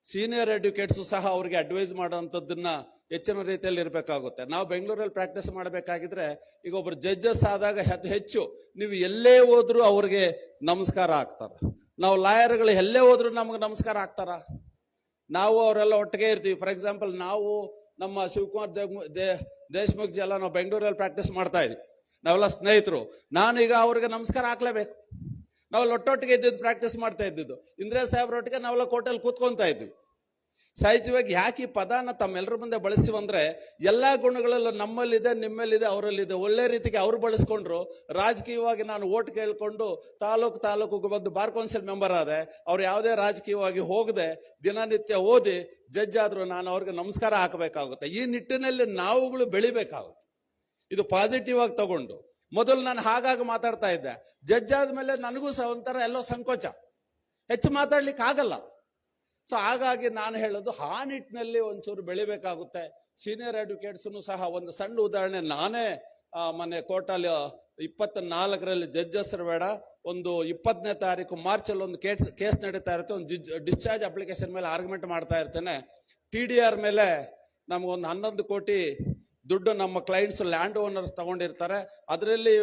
ಸೀನಿಯರ್ ಅಡ್ವೊಕೇಟ್ಸು ಸಹ ಅವ್ರಿಗೆ ಅಡ್ವೈಸ್ ಮಾಡೋಂಥದ್ದನ್ನ ಹೆಚ್ಚಿನ ರೀತಿಯಲ್ಲಿ ಇರಬೇಕಾಗುತ್ತೆ. ನಾವು ಬೆಂಗಳೂರಲ್ಲಿ ಪ್ರಾಕ್ಟೀಸ್ ಮಾಡಬೇಕಾಗಿದ್ರೆ ಈಗ ಒಬ್ರು ಜಡ್ಜಸ್ ಆದಾಗ ಹೆಚ್ಚು ನೀವು ಎಲ್ಲೇ ಹೋದ್ರು ಅವ್ರಿಗೆ ನಮಸ್ಕಾರ ಆಗ್ತಾರ. ನಾವು ಲಾಯರ್ಗಳು ಎಲ್ಲೇ ಹೋದ್ರು ನಮ್ಗೆ ನಮಸ್ಕಾರ ಆಗ್ತಾರ. ನಾವು ಅವರೆಲ್ಲ ಒಟ್ಟಿಗೆ ಇರ್ತೀವಿ. ಫಾರ್ ಎಕ್ಸಾಂಪಲ್ ನಾವು ನಮ್ಮ ಶಿವಕುಮಾರ್ ದೇಶಮುಖ್ ಜಿ ಎಲ್ಲ ನಾವು ಬೆಂಗಳೂರಲ್ಲಿ ಪ್ರಾಕ್ಟೀಸ್ ಮಾಡ್ತಾ ಇದ್ವಿ. ನಾವೆಲ್ಲ ಸ್ನೇಹಿತರು. ನಾನೀಗ ಅವ್ರಿಗೆ ನಮಸ್ಕಾರ ಹಾಕ್ಲೇಬೇಕು. ನಾವೆಲ್ಲ ಒಟ್ಟೊಟ್ಟಿಗೆ ಇದ್ದಿದ್ದು ಪ್ರಾಕ್ಟೀಸ್ ಮಾಡ್ತಾ ಇದ್ದಿದ್ದು. ಇಂದ್ರೇ ಸಾಹೇಬ್ರೊಟ್ಟಿಗೆ ನಾವೆಲ್ಲ ಕೋರ್ಟಲ್ಲಿ ಕೂತ್ಕೊಂತ ಇದ್ವಿ. ಸಹಜವಾಗಿ ಯಾಕೆ ಈ ಪದಾನ ತಮ್ಮೆಲ್ಲರ ಮುಂದೆ ಬಳಸಿವಂದ್ರೆ ಎಲ್ಲಾ ಗುಣಗಳಲ್ಲೂ ನಮ್ಮಲ್ಲಿದೆ, ನಿಮ್ಮಲ್ಲಿದೆ, ಅವರಲ್ಲಿದೆ. ಒಳ್ಳೆ ರೀತಿಗೆ ಅವ್ರು ಬಳಸ್ಕೊಂಡ್ರು. ರಾಜಕೀಯವಾಗಿ ನಾನು ಓಟ್ ಕೇಳ್ಕೊಂಡು ತಾಲೂಕು ಬಂದು ಬಾರ್ ಕೌನ್ಸಿಲ್ ಮೆಂಬರ್ ಆದೆ. ಅವ್ರು ಯಾವುದೇ ರಾಜಕೀಯವಾಗಿ ಹೋಗದೆ ದಿನನಿತ್ಯ ಓದಿ ಜಡ್ಜ್ ಆದ್ರು ನಾನು ಅವ್ರಿಗೆ ನಮಸ್ಕಾರ ಹಾಕಬೇಕಾಗುತ್ತೆ. ಈ ನಿಟ್ಟಿನಲ್ಲಿ ನಾವುಗಳು ಬೆಳಿಬೇಕಾಗುತ್ತೆ. ಇದು ಪಾಸಿಟಿವ್ ಆಗಿ ತಗೊಂಡು ಮೊದಲು ನಾನು ಹಾಗಾಗಿ ಮಾತಾಡ್ತಾ ಇದ್ದೆ. ಜಡ್ಜ್ ಆದ್ಮೇಲೆ ನನಗೂ ಸಹ ಒಂಥರ ಎಲ್ಲೋ ಸಂಕೋಚ, ಹೆಚ್ಚು ಮಾತಾಡ್ಲಿಕ್ಕೆ ಆಗಲ್ಲ. ಸೊ ಹಾಗಾಗಿ ನಾನು ಹೇಳೋದು ಆ ನಿಟ್ಟಿನಲ್ಲಿ ಒಂಚೂರು ಬೆಳಿಬೇಕಾಗುತ್ತೆ. ಸೀನಿಯರ್ ಅಡ್ವೊಕೇಟ್ಸ್ನು ಸಹ ಒಂದು ಸಣ್ಣ ಉದಾಹರಣೆ. ನಾನೇ ಮೊನ್ನೆ ಕೋರ್ಟಲ್ಲಿ 24ರಲ್ಲಿ ಜಡ್ಜ್ ಹೆಸರು ಬೇಡ, ಒಂದು 20ನೇ ತಾರೀಕು ಮಾರ್ಚಲ್ಲಿ ಒಂದು ಕೇಸ್ ನಡೀತಾ ಇರುತ್ತೆ. ಒಂದು ಡಿಸ್ಚಾರ್ಜ್ ಅಪ್ಲಿಕೇಶನ್ ಮೇಲೆ ಆರ್ಗ್ಯುಮೆಂಟ್ ಮಾಡ್ತಾ ಇರ್ತೇನೆ. TDR ಮೇಲೆ ನಮಗೊಂದು 11 ಕೋಟಿ ದುಡ್ಡು ನಮ್ಮ ಕ್ಲೈಂಟ್ಸ್ ಲ್ಯಾಂಡ್ ಓನರ್ಸ್ ತಗೊಂಡಿರ್ತಾರೆ. ಅದರಲ್ಲಿ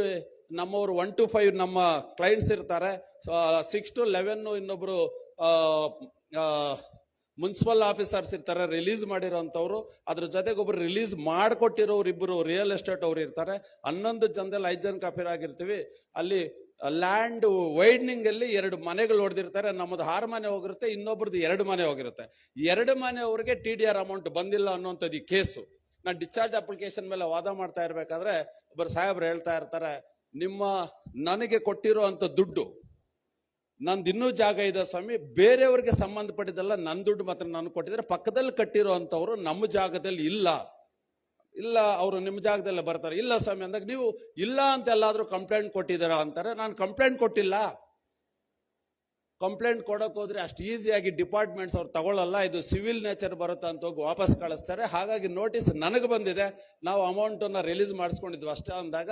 ನಮ್ಮವರು 1 to 5 ನಮ್ಮ ಕ್ಲೈಂಟ್ಸ್ ಇರ್ತಾರೆ. 6 to 11 ಇನ್ನೊಬ್ರು ಮುನ್ಸಿಪಲ್ ಆಫೀಸರ್ಸ್ ಇರ್ತಾರೆ, ರಿಲೀಸ್ ಮಾಡಿರೋಂಥವ್ರು. ಅದ್ರ ಜೊತೆಗೆ ಒಬ್ರು ರಿಲೀಸ್ ಮಾಡಿಕೊಟ್ಟಿರೋರು ಇಬ್ಬರು ರಿಯಲ್ ಎಸ್ಟೇಟ್ ಅವ್ರು ಇರ್ತಾರೆ. 11 ಜನದಲ್ಲಿ 5 ಜನ ಕಾಪೀರ್ ಆಗಿರ್ತೀವಿ. ಅಲ್ಲಿ ಲ್ಯಾಂಡ್ ವೈಡ್ನಿಂಗ್ ಅಲ್ಲಿ 2 ಮನೆಗಳು ಹೊಡೆದಿರ್ತಾರೆ. ನಮ್ಮದು 6 ಮನೆ ಹೋಗಿರುತ್ತೆ, ಇನ್ನೊಬ್ರದ್ದು 2 ಮನೆ ಹೋಗಿರುತ್ತೆ. 2 ಮನೆಯವ್ರಿಗೆ TDR ಅಮೌಂಟ್ ಬಂದಿಲ್ಲ ಅನ್ನೋಂಥದ್ದು ಈ ಕೇಸು. ನಾನು ಡಿಸ್ಚಾರ್ಜ್ ಅಪ್ಲಿಕೇಶನ್ ಮೇಲೆ ವಾದ ಮಾಡ್ತಾ ಇರ್ಬೇಕಾದ್ರೆ ಒಬ್ಬರು ಸಾಹೇಬ್ರು ಹೇಳ್ತಾ ಇರ್ತಾರೆ, ನನಗೆ ಕೊಟ್ಟಿರೋ ಅಂತ ದುಡ್ಡು ನಂದು ಇನ್ನೂ ಜಾಗ ಇದೆ ಸ್ವಾಮಿ, ಬೇರೆಯವ್ರಿಗೆ ಸಂಬಂಧಪಟ್ಟಿದ್ದಲ್ಲ, ನನ್ನ ದುಡ್ಡು ಮಾತ್ರ ನಾನು ಕೊಟ್ಟಿದ್ರೆ ಪಕ್ಕದಲ್ಲಿ ಕಟ್ಟಿರೋ ಅಂತವ್ರು ನಮ್ಮ ಜಾಗದಲ್ಲಿ ಇಲ್ಲ, ಅವರು ನಿಮ್ಮ ಜಾಗದಲ್ಲೇ ಬರ್ತಾರೆ. ಇಲ್ಲ ಸ್ವಾಮಿ ಅಂದಾಗ ನೀವು ಇಲ್ಲ ಅಂತ ಎಲ್ಲಾದ್ರೂ ಕಂಪ್ಲೇಂಟ್ ಕೊಟ್ಟಿದ್ದೀರಾ ಅಂತಾರೆ. ನಾನು ಕಂಪ್ಲೇಂಟ್ ಕೊಟ್ಟಿಲ್ಲ. ಕಂಪ್ಲೇಂಟ್ ಕೊಡಕ್ ಹೋದ್ರೆ ಅಷ್ಟು ಈಸಿಯಾಗಿ ಡಿಪಾರ್ಟ್ಮೆಂಟ್ಸ್ ಅವ್ರು ತಗೊಳ್ಳಲ್ಲ. ಇದು ಸಿವಿಲ್ ನೇಚರ್ ಬರುತ್ತೆ ಅಂತ ಹೋಗಿ ವಾಪಸ್ ಕಳಿಸ್ತಾರೆ. ಹಾಗಾಗಿ ನೋಟಿಸ್ ನನಗೆ ಬಂದಿದೆ, ನಾವು ಅಮೌಂಟನ್ನು ರಿಲೀಸ್ ಮಾಡಿಸ್ಕೊಂಡಿದ್ವಿ ಅಷ್ಟೇ ಅಂದಾಗ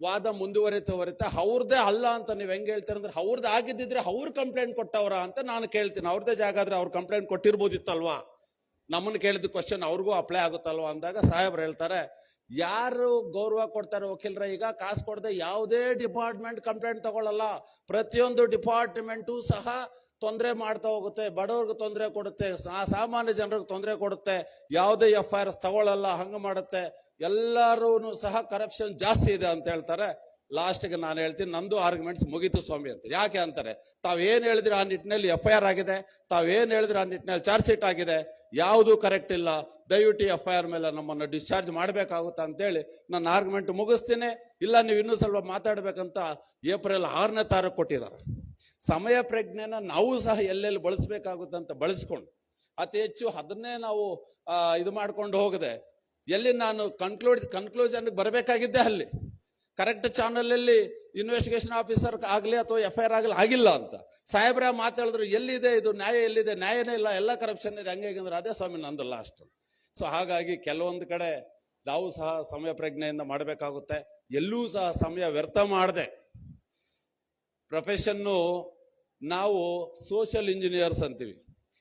ವಾದ ಮುಂದುವರಿತಾ ಅವ್ರದ್ದೇ ಅಲ್ಲ ಅಂತ ನೀವು ಹೆಂಗೆ ಹೇಳ್ತೀರ ಅಂದ್ರೆ, ಅವ್ರದ್ದು ಆಗಿದ್ದಿದ್ರೆ ಅವ್ರು ಕಂಪ್ಲೇಂಟ್ ಕೊಟ್ಟವ್ರ ಅಂತ ನಾನು ಕೇಳ್ತೀನಿ. ಅವ್ರದ್ದೇ ಜಾಗ ಆದ್ರೆ ಅವ್ರು ಕಂಪ್ಲೇಂಟ್ ಕೊಟ್ಟಿರ್ಬೋದಿತ್ತಲ್ವಾ, ನಮ್ಮನ್ನು ಕೇಳಿದ ಕ್ವಶನ್ ಅವ್ರಿಗೂ ಅಪ್ಲೈ ಆಗುತ್ತಲ್ವಾ ಅಂದಾಗ ಸಾಹೇಬ್ರು ಹೇಳ್ತಾರೆ, ಯಾರು ಗೌರವ ಕೊಡ್ತಾರೆ ವಕೀಲರ, ಈಗ ಕಾಸು ಕೊಡದೆ ಯಾವುದೇ ಡಿಪಾರ್ಟ್ಮೆಂಟ್ ಕಂಪ್ಲೇಂಟ್ ತಗೊಳ್ಳಲ್ಲ. ಪ್ರತಿಯೊಂದು ಡಿಪಾರ್ಟ್ಮೆಂಟು ಸಹ ತೊಂದರೆ ಮಾಡ್ತಾ ಹೋಗುತ್ತೆ, ಬಡವ್ರಿಗೆ ತೊಂದರೆ ಕೊಡುತ್ತೆ, ಸಾಮಾನ್ಯ ಜನರಿಗೆ ತೊಂದರೆ ಕೊಡುತ್ತೆ, ಯಾವುದೇ FIR ತಗೊಳ್ಳಲ್ಲ, ಹಂಗೆ ಮಾಡುತ್ತೆ, ಎಲ್ಲರೂ ಸಹ ಕರಪ್ಷನ್ ಜಾಸ್ತಿ ಇದೆ ಅಂತ ಹೇಳ್ತಾರೆ. ಲಾಸ್ಟ್ಗೆ ನಾನು ಹೇಳ್ತೀನಿ, ನಂದು ಆರ್ಗ್ಯುಮೆಂಟ್ಸ್ ಮುಗೀತು ಸ್ವಾಮಿ ಅಂತ. ಯಾಕೆ ಅಂತಾರೆ, ತಾವೇನು ಹೇಳಿದ್ರೆ ಆ ನಿಟ್ಟಿನಲ್ಲಿ FIR ಆಗಿದೆ, ತಾವೇನು ಹೇಳಿದ್ರೆ ಆ ನಿಟ್ಟಿನಲ್ಲಿ ಚಾರ್ಜ್ ಶೀಟ್ ಆಗಿದೆ, ಯಾವುದು ಕರೆಕ್ಟ್ ಇಲ್ಲ, ದಯವಿಟ್ಟು FIR ಮೇಲೆ ನಮ್ಮನ್ನು ಡಿಸ್ಚಾರ್ಜ್ ಮಾಡಬೇಕಾಗುತ್ತಾ ಅಂತೇಳಿ ನಾನು ಆರ್ಗ್ಯುಮೆಂಟ್ ಮುಗಿಸ್ತೀನಿ. ಇಲ್ಲ ನೀವು ಇನ್ನೂ ಸ್ವಲ್ಪ ಮಾತಾಡ್ಬೇಕಂತ ಏಪ್ರಿಲ್ 6ನೇ ತಾರೀಕು ಕೊಟ್ಟಿದ್ದಾರೆ. ಸಮಯ ಪ್ರಜ್ಞೆನ ನಾವು ಸಹ ಎಲ್ಲೆಲ್ಲಿ ಬಳಸಬೇಕಾಗುತ್ತೆ ಅಂತ ಬಳಸ್ಕೊಂಡು ಅತಿ ಹೆಚ್ಚು ಅದನ್ನೇ ನಾವು ಇದು ಮಾಡ್ಕೊಂಡು ಹೋಗದೆ ಎಲ್ಲಿ ನಾನು ಕನ್ಕ್ಲೂಷನ್ ಬರಬೇಕಾಗಿದ್ದೆ ಅಲ್ಲಿ ಕರೆಕ್ಟ್ ಚಾನಲ್ ಅಲ್ಲಿ ಇನ್ವೆಸ್ಟಿಗೇಷನ್ ಆಫೀಸರ್ ಆಗ್ಲಿ ಅಥವಾ FIR ಆಗಲಿ ಆಗಿಲ್ಲ ಅಂತ ಸಾಹೇಬ್ರ ಮಾತಾಡಿದ್ರು, ಎಲ್ಲಿದೆ ಇದು ನ್ಯಾಯ, ಎಲ್ಲಿದೆ ನ್ಯಾಯನೇ ಇಲ್ಲ, ಎಲ್ಲ ಕರಪ್ಷನ್ ಇದೆ, ಹಂಗೆ ಅಂದ್ರೆ ಅದೇ ಸ್ವಾಮಿ ನಂದು ಲಾಸ್ಟ್. ಸೊ ಹಾಗಾಗಿ ಕೆಲವೊಂದು ಕಡೆ ನಾವು ಸಹ ಸಮಯ ಪ್ರಜ್ಞೆಯಿಂದ ಮಾಡಬೇಕಾಗುತ್ತೆ. ಎಲ್ಲೂ ಸಹ ಸಮಯ ವ್ಯರ್ಥ ಮಾಡದೆ ಪ್ರೊಫೆಷನ್ನು ನಾವು ಸೋಷಿಯಲ್ ಇಂಜಿನಿಯರ್ಸ್ ಅಂತೀವಿ,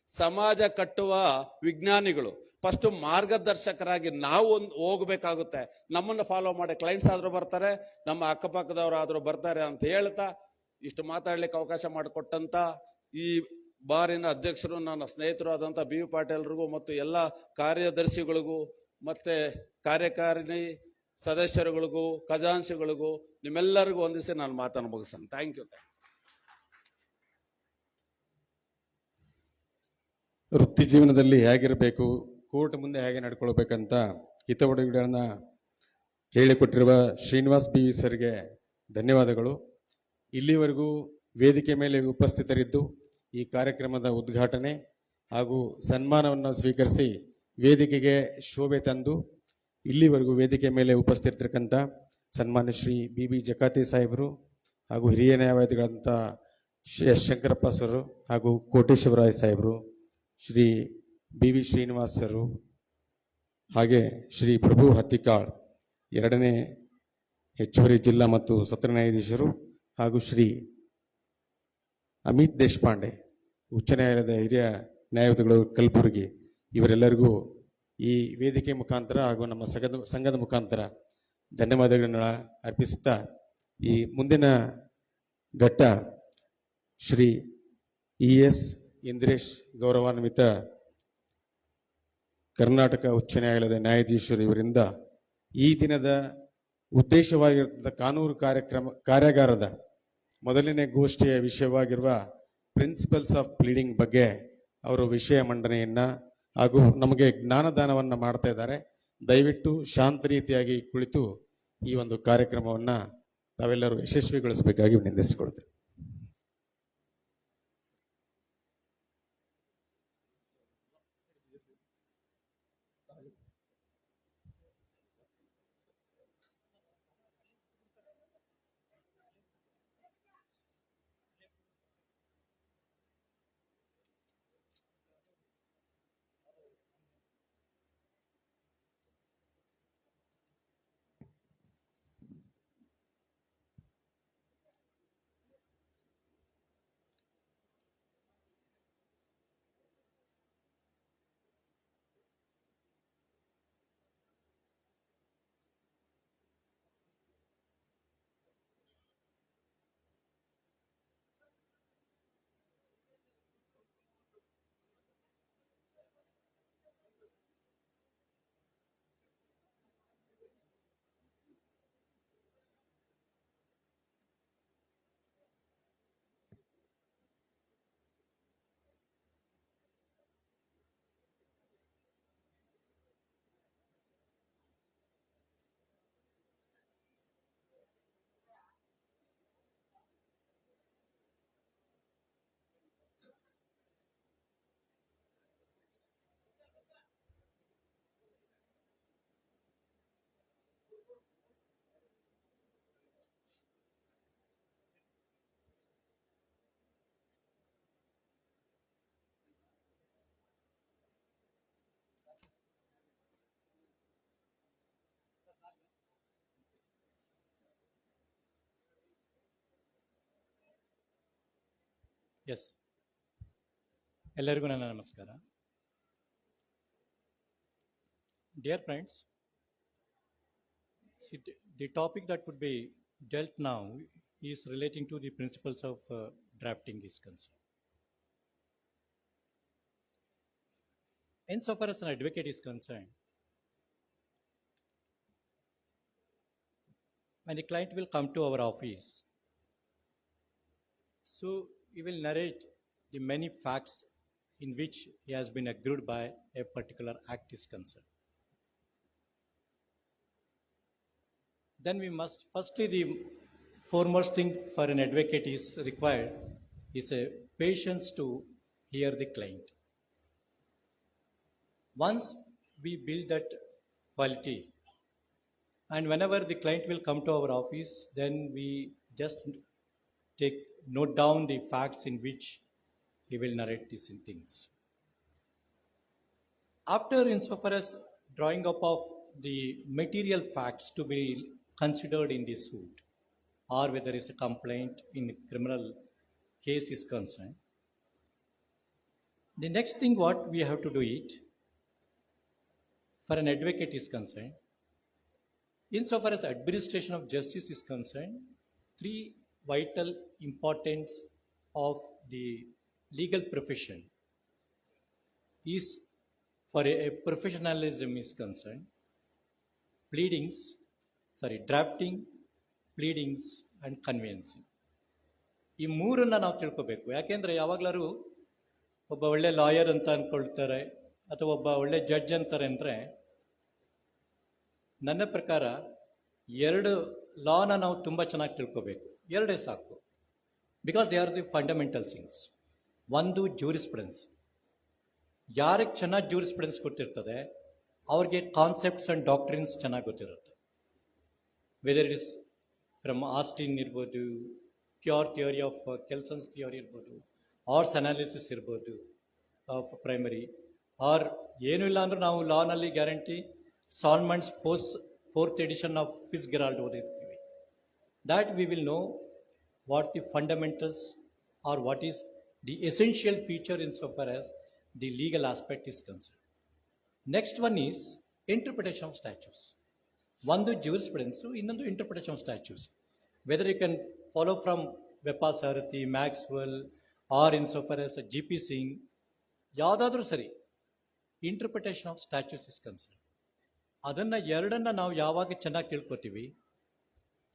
ಸಮಾಜ ಕಟ್ಟುವ ವಿಜ್ಞಾನಿಗಳು. ಫಸ್ಟ್ ಮಾರ್ಗದರ್ಶಕರಾಗಿ ನಾವು ಹೋಗ್ಬೇಕಾಗುತ್ತೆ. ನಮ್ಮನ್ನು ಫಾಲೋ ಮಾಡಿ ಕ್ಲೈಂಟ್ಸ್ ಆದ್ರೂ ಬರ್ತಾರೆ, ನಮ್ಮ ಅಕ್ಕಪಕ್ಕದವರು ಆದ್ರೂ ಬರ್ತಾರೆ ಅಂತ ಹೇಳ್ತಾ ಇಷ್ಟು ಮಾತಾಡ್ಲಿಕ್ಕೆ ಅವಕಾಶ ಮಾಡಿಕೊಟ್ಟಂತ ಈ ಬಾರಿನ ಅಧ್ಯಕ್ಷರು, ನನ್ನ ಸ್ನೇಹಿತರು ಆದಂತ BV ಪಾಟೀಲ್ರಿಗೂ ಮತ್ತು ಎಲ್ಲ ಕಾರ್ಯದರ್ಶಿಗಳಿಗೂ ಮತ್ತೆ ಕಾರ್ಯಕಾರಿಣಿ ಸದಸ್ಯರುಗಳಿಗೂ ಖಜಾಂಚಿಗಳಿಗೂ ನಿಮ್ಮೆಲ್ಲರಿಗೂ ವಂದಿಸಿ ನಾನು ಮಾತನ್ನು ಮುಗಿಸ್ತೇನೆ. Thank you. ವೃತ್ತಿ ಜೀವನದಲ್ಲಿ ಹೇಗಿರಬೇಕು, ಕೋರ್ಟ್ ಮುಂದೆ ಹೇಗೆ ನಡ್ಕೊಳ್ಬೇಕಂತ ಹಿತವಡಿಗಳನ್ನ ಹೇಳಿಕೊಟ್ಟಿರುವ ಶ್ರೀನಿವಾಸ್ BV ಸರ್ಗೆ ಧನ್ಯವಾದಗಳು. ಇಲ್ಲಿವರೆಗೂ ವೇದಿಕೆ ಮೇಲೆ ಉಪಸ್ಥಿತರಿದ್ದು ಈ ಕಾರ್ಯಕ್ರಮದ ಉದ್ಘಾಟನೆ ಹಾಗೂ ಸನ್ಮಾನವನ್ನು ಸ್ವೀಕರಿಸಿ ವೇದಿಕೆಗೆ ಶೋಭೆ ತಂದು ಇಲ್ಲಿವರೆಗೂ ವೇದಿಕೆ ಮೇಲೆ ಉಪಸ್ಥಿತರಿರ್ತಕ್ಕಂಥ ಸನ್ಮಾನ್ಯ ಶ್ರೀ BB ಜಕಾತಿ ಸಾಹೇಬರು ಹಾಗೂ ಹಿರಿಯ ನ್ಯಾಯವಾದಿಗಳಂತ S ಶಂಕರಪ್ಪ ಸರ್ ಹಾಗೂ ಕೋಟೇಶ್ವರಾಯ್ ಸಾಹೇಬರು, ಶ್ರೀ BV ಶ್ರೀನಿವಾಸ್ ಸರ್, ಹಾಗೆ ಶ್ರೀ ಪ್ರಭು ಹತ್ತಿಕಾಳ್ 2ನೇ ಹೆಚ್ಚುವರಿ ಜಿಲ್ಲಾ ಮತ್ತು ಸತ್ರ ನ್ಯಾಯಾಧೀಶರು, ಹಾಗೂ ಶ್ರೀ ಅಮಿತ್ ದೇಶಪಾಂಡೆ ಉಚ್ಚ ನ್ಯಾಯಾಲಯದ ಹಿರಿಯ ನ್ಯಾಯವಾದಿಗಳು ಕಲಬುರಗಿ, ಇವರೆಲ್ಲರಿಗೂ ಈ ವೇದಿಕೆ ಮುಖಾಂತರ ಹಾಗೂ ನಮ್ಮ ಸಂಘದ ಮುಖಾಂತರ ಧನ್ಯವಾದಗಳನ್ನ ಅರ್ಪಿಸುತ್ತಾ ಈ ಮುಂದಿನ ಘಟ್ಟ ಶ್ರೀ ES ಇಂದ್ರೇಶ್ ಗೌರವಾನ್ವಿತ ಕರ್ನಾಟಕ ಉಚ್ಚ ನ್ಯಾಯಾಲಯದ ನ್ಯಾಯಾಧೀಶರು ಇವರಿಂದ ಈ ದಿನದ ಉದ್ದೇಶವಾಗಿರುವಂಥ ಕಾನೂನು ಕಾರ್ಯಾಗಾರದ ಮೊದಲನೇ ಗೋಷ್ಠಿಯ ವಿಷಯವಾಗಿರುವ ಪ್ರಿನ್ಸಿಪಲ್ಸ್ ಆಫ್ ಪ್ಲೀಡಿಂಗ್ ಬಗ್ಗೆ ಅವರು ವಿಷಯ ಮಂಡನೆಯನ್ನ ಹಾಗೂ ನಮಗೆ ಜ್ಞಾನದಾನವನ್ನ ಮಾಡ್ತಾ ಇದ್ದಾರೆ. ದಯವಿಟ್ಟು ಶಾಂತ ರೀತಿಯಾಗಿ ಕುಳಿತು ಈ ಒಂದು ಕಾರ್ಯಕ್ರಮವನ್ನ ತಾವೆಲ್ಲರೂ ಯಶಸ್ವಿಗೊಳಿಸಬೇಕಾಗಿ ವಿನಂತಿಸಿಕೊಳ್ತೇವೆ. ಎಸ್, ಎಲ್ಲರಿಗೂ ನನ್ನ ನಮಸ್ಕಾರ. Dear friends, the topic that would be dealt now is relating to the principles of drafting is concerned. Insofar as an advocate is concerned, when the client will come to our office, so he will narrate the many facts in which he has been aggrieved by a particular act is concerned. Then we must, firstly, the foremost thing for an advocate is required is a patience to hear the client. Once we build that quality, and whenever the client will come to our office, then we just note down the facts in which he will narrate these things. After, insofar as drawing up of the material facts to be considered in the suit, or whether it's a complaint in a criminal case is concerned, the next thing what we have to do it, for an advocate is concerned, insofar as administration of justice is concerned, three vital importance of the legal profession is, for a professionalism is concerned, drafting, pleadings and conveyancing. ಈ ಮೂರನ್ನ ನಾವು ತಿಳ್ಕೋಬೇಕು. ಯಾಕೆಂದ್ರೆ ಯಾವಾಗ್ಲಾರು ಒಬ್ಬ ಒಳ್ಳೆ ಲಾಯರ್ ಅಂತ ಅನ್ಕೊಳ್ತಾರೆ ಅಥವಾ ಒಬ್ಬ ಒಳ್ಳೆ ಜಡ್ಜ್ ಅಂತಾರೆ ಅಂದರೆ, ನನ್ನ ಪ್ರಕಾರ ಎರಡು ಲಾನ ನಾವು ತುಂಬ ಚೆನ್ನಾಗಿ ತಿಳ್ಕೋಬೇಕು. ಎರಡೇ ಸಾಕು. Because they are the fundamental things. ಒಂದು ಜೂರಿಸ್ಪ್ರುಡೆನ್ಸ್. ಯಾರಿಗೆ ಚೆನ್ನಾಗಿ ಜೂರಿಸ್ಪ್ರುಡೆನ್ಸ್ ಗೊತ್ತಿರ್ತದೆ ಅವ್ರಿಗೆ ಕಾನ್ಸೆಪ್ಟ್ಸ್ ಆ್ಯಂಡ್ ಡಾಕ್ಟ್ರಿನ್ಸ್ ಚೆನ್ನಾಗಿ ಗೊತ್ತಿರುತ್ತೆ. Whether it is from Austin ಇರ್ಬೋದು, pure theory of Kelsen's theory ಇರ್ಬೋದು, ಆರ್ಸ್ ಅನಾಲಿಸಿಸ್ ಇರ್ಬೋದು ಆಫ್ ಪ್ರೈಮರಿ, ಆರ್ ಏನೂ ಇಲ್ಲ ಅಂದರೂ ನಾವು ಲಾನಲ್ಲಿ guarantee Salmond's fourth edition of Fitzgerald ಓದಿರ್ತೀವಿ. That we will know what the fundamentals are what is the essential feature in so for as the legal aspect is concern. Next one is interpretation of statutes. ಒಂದು ಜೂರಿಸ್ಪ್ರುಡೆನ್ಸು, ಇನ್ನೊಂದು interpretation of statutes. Whether you can follow from Vepa Sarathi, Maxwell, or in so for as GP Singh, ಯಾವುದಾದ್ರೂ ಸರಿ, interpretation of statutes is concern. ಅದನ್ನು ಎರಡನ್ನ ನಾವು ಯಾವಾಗ ಚೆನ್ನಾಗಿ ತಿಳ್ಕೊತೀವಿ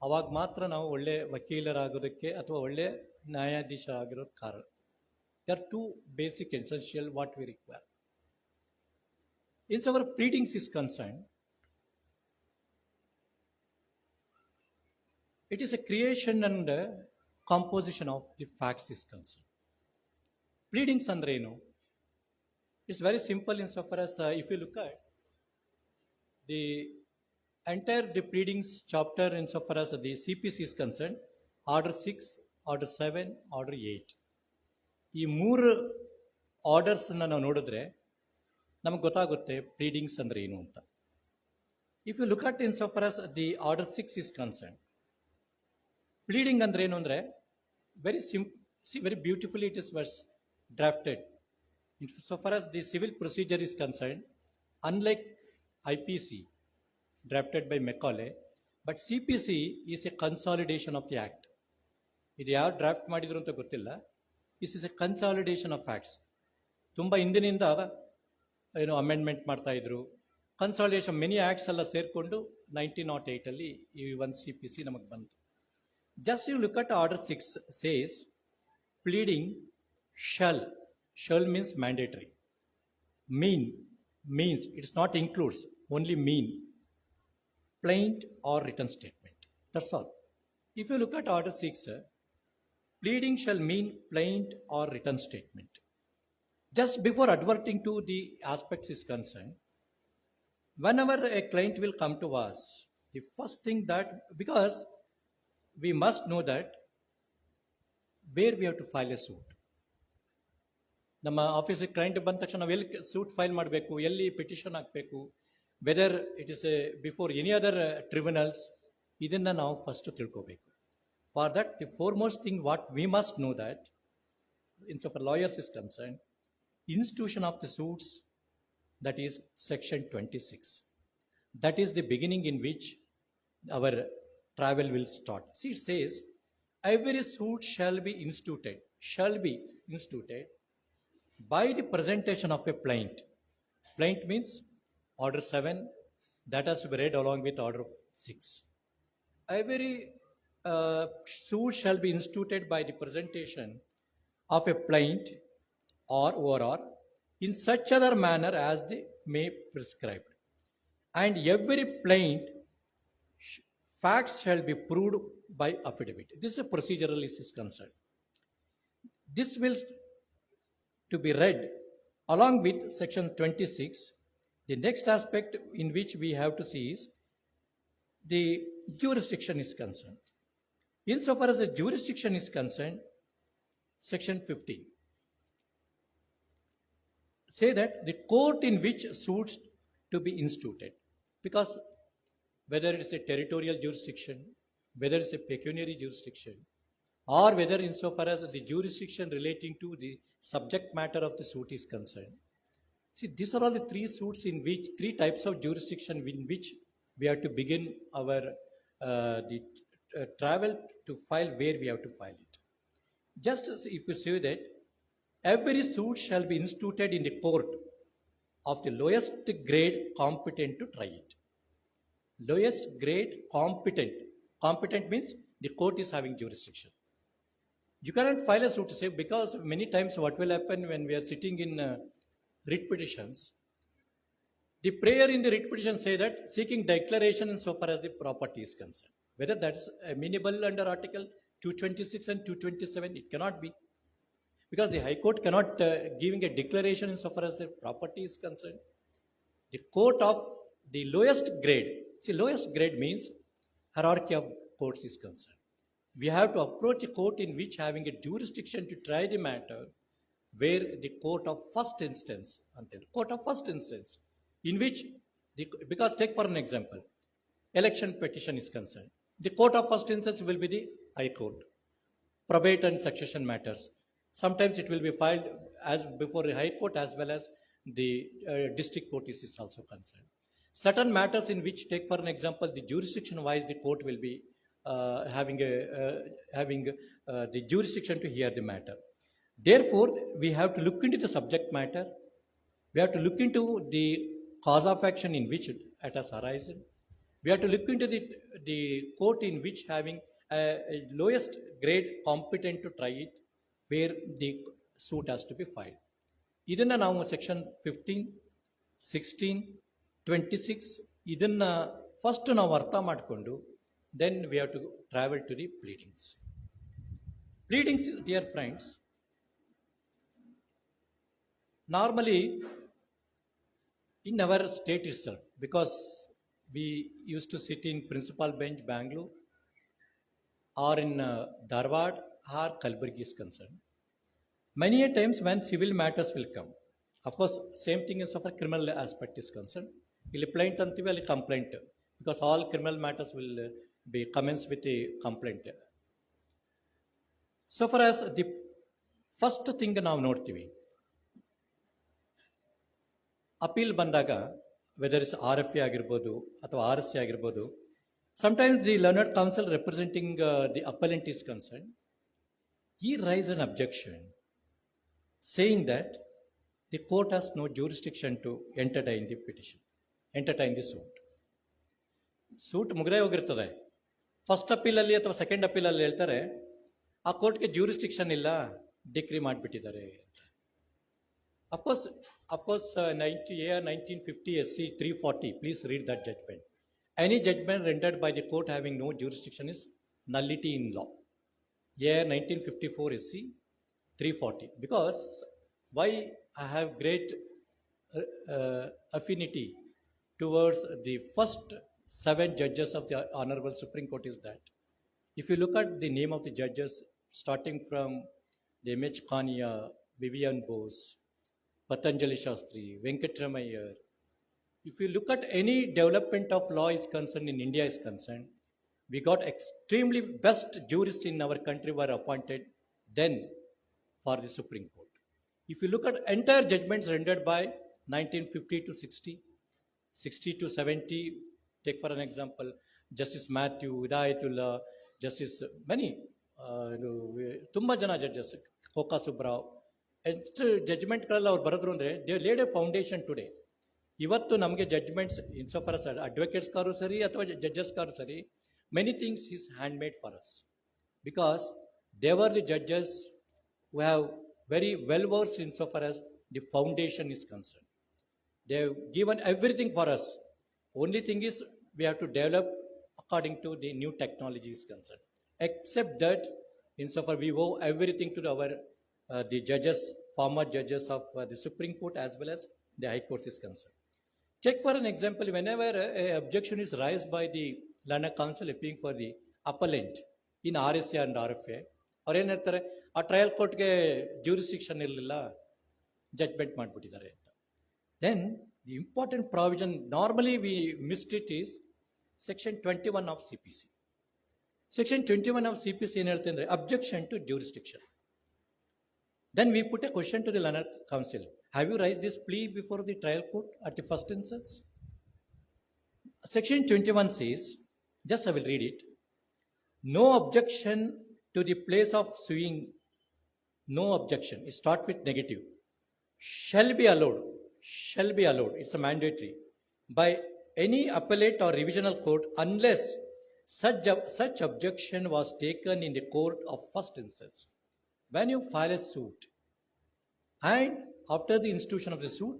ಅವಾಗ ಮಾತ್ರ ನಾವು ಒಳ್ಳೆ ವಕೀಲರಾಗೋದಕ್ಕೆ ಅಥವಾ ಒಳ್ಳೆ ನ್ಯಾಯಾಧೀಶರಾಗಿರೋದು ಕಾರಣ. They are two basic essential what we require. In our pleadings is concern, it is a creation and composition of the facts is concerned. Pleadings andre enu? It's very simple insofar as if you look at the entire the pleadings chapter insofar as the CPC is concerned, order 6, order 7, order 8. ಈ ಮೂರು ಆರ್ಡರ್ಸನ್ನು ನಾವು ನೋಡಿದ್ರೆ ನಮಗೆ ಗೊತ್ತಾಗುತ್ತೆ ಪ್ಲೀಡಿಂಗ್ಸ್ ಅಂದರೆ ಏನು ಅಂತ. If you look at insofar as the order 6 is concerned, pleading ಅಂದ್ರೆ ಏನು ಅಂದರೆ very beautifully it is was drafted. So far as the civil procedure is concerned, unlike IPC drafted by Macaulay, but CPC is a consolidation of the act. ಇದು ಯಾವ ಡ್ರಾಫ್ಟ್ ಮಾಡಿದ್ರು ಅಂತ ಗೊತ್ತಿಲ್ಲ. This is A consolidation of acts. ತುಂಬ ಹಿಂದಿನಿಂದ ಏನು ಅಮೆಂಡ್ಮೆಂಟ್ ಮಾಡ್ತಾ ಇದ್ರು, ಕನ್ಸಾಲಿಡೇಷನ್ ಮೆನಿ ಆ್ಯಕ್ಟ್ಸ್ ಎಲ್ಲ ಸೇರಿಕೊಂಡು 1908 ಈ ಒಂದು CPC ನಮಗೆ ಬಂತು. Just you look at order 6 says pleading shall means mandatory, means it's not includes, only mean plaint or written statement. That's all. If you look at order 6, pleading shall mean plaint or written statement. Just before adverting to the aspects is concerned, whenever a client will come to us, the first thing that, because we must know that where we have to file a suit. ನಮ್ಮ ಆಫೀಸಿಗೆ ಕ್ಲೈಂಟ್ ಬಂದ ತಕ್ಷಣ ನಾವು ಎಲ್ಲಿ ಸೂಟ್ ಫೈಲ್ ಮಾಡಬೇಕು, ಎಲ್ಲಿ ಪಿಟಿಷನ್ ಹಾಕಬೇಕು, weather it is before any other tribunals, ಇದನ್ನು ನಾವು ಫಸ್ಟ್ ತಿಳ್ಕೋಬೇಕು. For that the foremost thing what we must know that in so for lawyers is concern, institution of the suits, that is section 26. That is the beginning in which our travel will start. See, it says every suit shall be instituted by the presentation of a plaint. Plaint means order 7, that has to be read along with order 6. Every suit shall be instituted by the presentation of a plaint or ORR in such other manner as they may prescribed, and every plaint facts shall be proved by affidavit. This is a procedural is concerned. This will to be read along with section 26 The next aspect in which we have to see is the jurisdiction is concerned. Insofar as the jurisdiction is concerned, section 15 say that the court in which suits to be instituted, because whether it is a territorial jurisdiction, whether it's a pecuniary jurisdiction, or whether insofar as the jurisdiction relating to the subject matter of the suit is concerned. See, these are all the three types of jurisdiction in which we have to begin our travel to file where we have to file it. Just as if you say that every suit shall be instituted in the court of the lowest grade competent to try it. Lowest grade competent. Competent means the court is having jurisdiction. You cannot file a suit, say, because many times what will happen when we are sitting in writ petitions, the prayer in the writ petition say that seeking declaration insofar as the property is concerned. Whether that is amenable under Article 226 and 227, it cannot be. Because the High Court cannot giving a declaration insofar as the property is concerned. The court of the lowest grade, see, lowest grade means hierarchy of courts is concerned. We have to approach a court in which having a jurisdiction to try the matter, where the court of first instance, in which, because take for an example, election petition is concerned. The court of first instance will be the High Court. Probate and succession matters. Sometimes it will be filed as before the High Court as well as the district court is also concerned. Certain matters in which, take for an example, the jurisdiction wise the court will be having the jurisdiction to hear the matter. Therefore, we have to look into the subject matter. We have to look into the cause of action in which it has arisen. We have to look into the court in which having a lowest grade competent to try it, where the suit has to be filed. ಇದನ್ನ ನಾವು ಸೆಕ್ಷನ್ 15, 16, 26 ಇದನ್ನ ಫಸ್ಟ್ ನಾವು ಅರ್ಥ ಮಾಡಿಕೊಂಡು then we have to travel to the pleadings. Pleadings, dear friends, normally in our state itself, because we used to sit in principal bench Bangalore or in Dharwad or Kalburgi is concerned, many a times when civil matters will come, of course same thing as far criminal aspect is concerned, ಇಲ್ಲಿ plaint ಅಂತೀವಿ ಅಲ್ಲಿ complaint, because all criminal matters will be commenced with a complaint. So far as the first thing ನಾವು ನೋಡ್ತೀವಿ, ಅಪೀಲ್ ಬಂದಾಗ ವೆದರ್ ಇಸ್ RFA ಆಗಿರ್ಬೋದು ಅಥವಾ RSC ಆಗಿರ್ಬೋದು, sometimes the learned counsel representing the appellant is concerned, he raised an objection saying that the court has no jurisdiction to entertain the petition, entertain the suit. Suit ಮುಗಿದೇ ಹೋಗಿರ್ತದೆ. ಫಸ್ಟ್ ಅಪೀಲಲ್ಲಿ ಅಥವಾ ಸೆಕೆಂಡ್ ಅಪೀಲಲ್ಲಿ ಹೇಳ್ತಾರೆ ಆ ಕೋರ್ಟ್ಗೆ ಜ್ಯೂರಿಸ್ಟಿಕ್ಷನ್ ಇಲ್ಲ, ಡಿಕ್ರಿ ಮಾಡಿಬಿಟ್ಟಿದ್ದಾರೆ. Of course 1950 SC 340, please read that judgement. Any judgement rendered by the court having no jurisdiction is nullity in law. 1954 SC 340. Because why I have great affinity towards the first 7 judges of the Honorable Supreme Court is that if you look at the name of the judges, starting from the M.H. Kania, Vivian Bose, Patanjali Shastri, Venkatramayya, if you look at any development of law is concerned in India is concerned, we got extremely best jurists in our country were appointed then for the Supreme Court. If you look at entire judgments rendered by 1950 to 60, 60 to 70, take for an example, Justice Matthew, Hidayatullah, Justice many, ತುಂಬಾ ಜನ ಜಡ್ಜಸ್, ಕೋಕಾ ಸುಬ್ರಾವ್, ಎಷ್ಟು ಜಡ್ಜ್ಮೆಂಟ್ಗಳೆಲ್ಲ ಅವ್ರು ಬರೆದ್ರು ಅಂದರೆ they laid A foundation today. ಇವತ್ತು ನಮಗೆ ಜಡ್ಜ್ಮೆಂಟ್ಸ್ ಇನ್ಸೋಫಾರ್ ಅಡ್ವೊಕೇಟ್ಸ್ಗಾರು ಸರಿ ಅಥವಾ ಜಡ್ಜಸ್ಗಾರು ಸರಿ, many things is handmade for us, because they were the judges who have very well versed insofar as the foundation is concerned. They have given everything for us. Only thing is we have to develop according to the new technology is concerned. Except that insofar we owe everything to our the judges, former judges of the Supreme Court as well as the High Courts is concerned. Check for an example, whenever a objection is raised by the learner counsel appealing for the appellant in RSA and RFA, ಅವ್ರು ಏನ್ ಹೇಳ್ತಾರೆ, ಆ ಟ್ರಯಲ್ ಕೋರ್ಟ್ಗೆ ಜ್ಯೂರಿಸ್ಡಿಕ್ಷನ್ ಇರಲಿಲ್ಲ, ಜಡ್ಜ್ಮೆಂಟ್ ಮಾಡಿಬಿಟ್ಟಿದ್ದಾರೆ ಅಂತ. Then the important provision, normally we missed it, is section 21 of CPC. Section 21 of CPC ಏನು ಹೇಳ್ತೆ ಅಂದ್ರೆ objection to jurisdiction. Then we put a question to the learner counsel. Have you raised this plea before the trial court at the first instance? Section 21 says, just I will read it. No objection to the place of suing, no objection, it starts with negative, shall be allowed, it's a mandatory, by any appellate or revisional court unless such objection was taken in the court of first instance. When you file a suit and after the institution of the suit,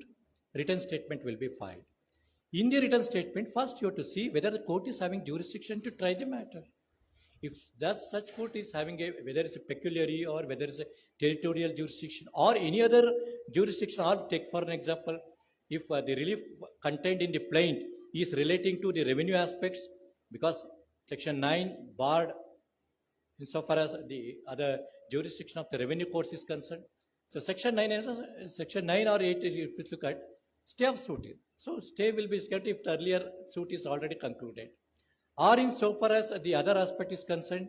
written statement will be filed. In the written statement, first you have to see whether the court is having jurisdiction to try the matter. If that such court is having whether it's a peculiarity or whether it's a territorial jurisdiction or any other jurisdiction, or take for an example, if the relief contained in the plaint is relating to the revenue aspects, because section 9 barred insofar as the other jurisdiction of the revenue courts is concerned. So section 9 or 8, if you look at stay of suit, so stay will be set if the earlier suit is already concluded, or in so far as the other aspect is concerned.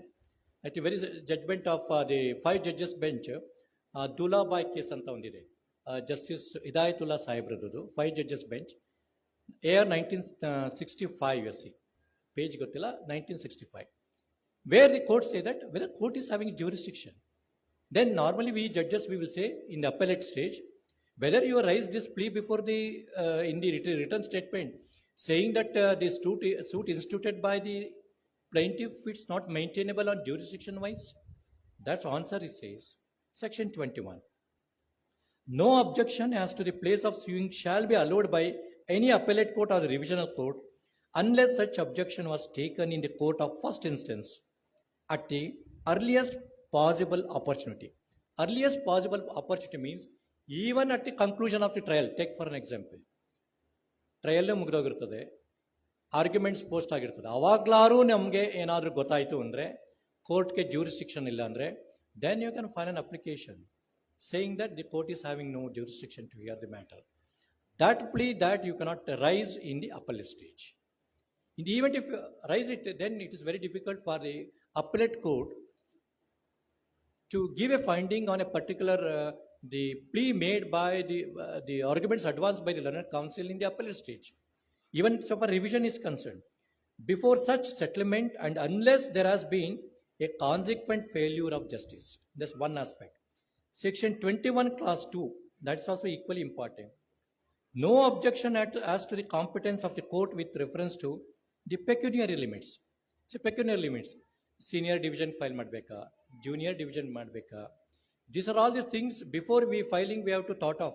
At the very judgment of the 5 judges bench, Dulabai case anta ondide, Justice Hidayatullah Sahibradu, 5 judges bench, AR 1965, you see, page gottilla 1965, where the court say that whether court is having jurisdiction. Then normally we judges, we will say in the appellate stage, whether you raise this plea before the in the written statement saying that the suit instituted by the plaintiff it's not maintainable on jurisdiction wise. That's answer it says. Section 21. No objection as to the place of suing shall be allowed by any appellate court or the revisional court unless such objection was taken in the court of first instance at the earliest possible opportunity. Earliest possible opportunity means even at the conclusion of the trial. Take for an example, ಟ್ರಯಲ್ಲೇ ಮುಗಿದೋಗಿರ್ತದೆ, ಆರ್ಗ್ಯುಮೆಂಟ್ಸ್ ಪೋಸ್ಟ್ ಆಗಿರ್ತದೆ, ಅವಾಗ್ಲಾರು ನಮಗೆ ಏನಾದರೂ ಗೊತ್ತಾಯಿತು ಅಂದರೆ ಕೋರ್ಟ್ಗೆ ಜ್ಯೂರಿಸ್ಡಿಕ್ಷನ್ ಇಲ್ಲ ಅಂದರೆ then you can file an application saying that the court is having no jurisdiction to hear the matter. That plea that you cannot rise in the appellate stage. In the event if you rise it, then it is very difficult for the appellate court to give a finding on a particular the plea made by the arguments advanced by the learned counsel in the appellate stage. Even so far revision is concerned, before such settlement and unless there has been a consequent failure of justice. That's one aspect. Section 21 clause 2, that's also equally important. No objection as to the competence of the court with reference to the pecuniary limits. So pecuniary limits, senior division file madbeka, junior division madbeka. These are all the things before we filing we have to thought of.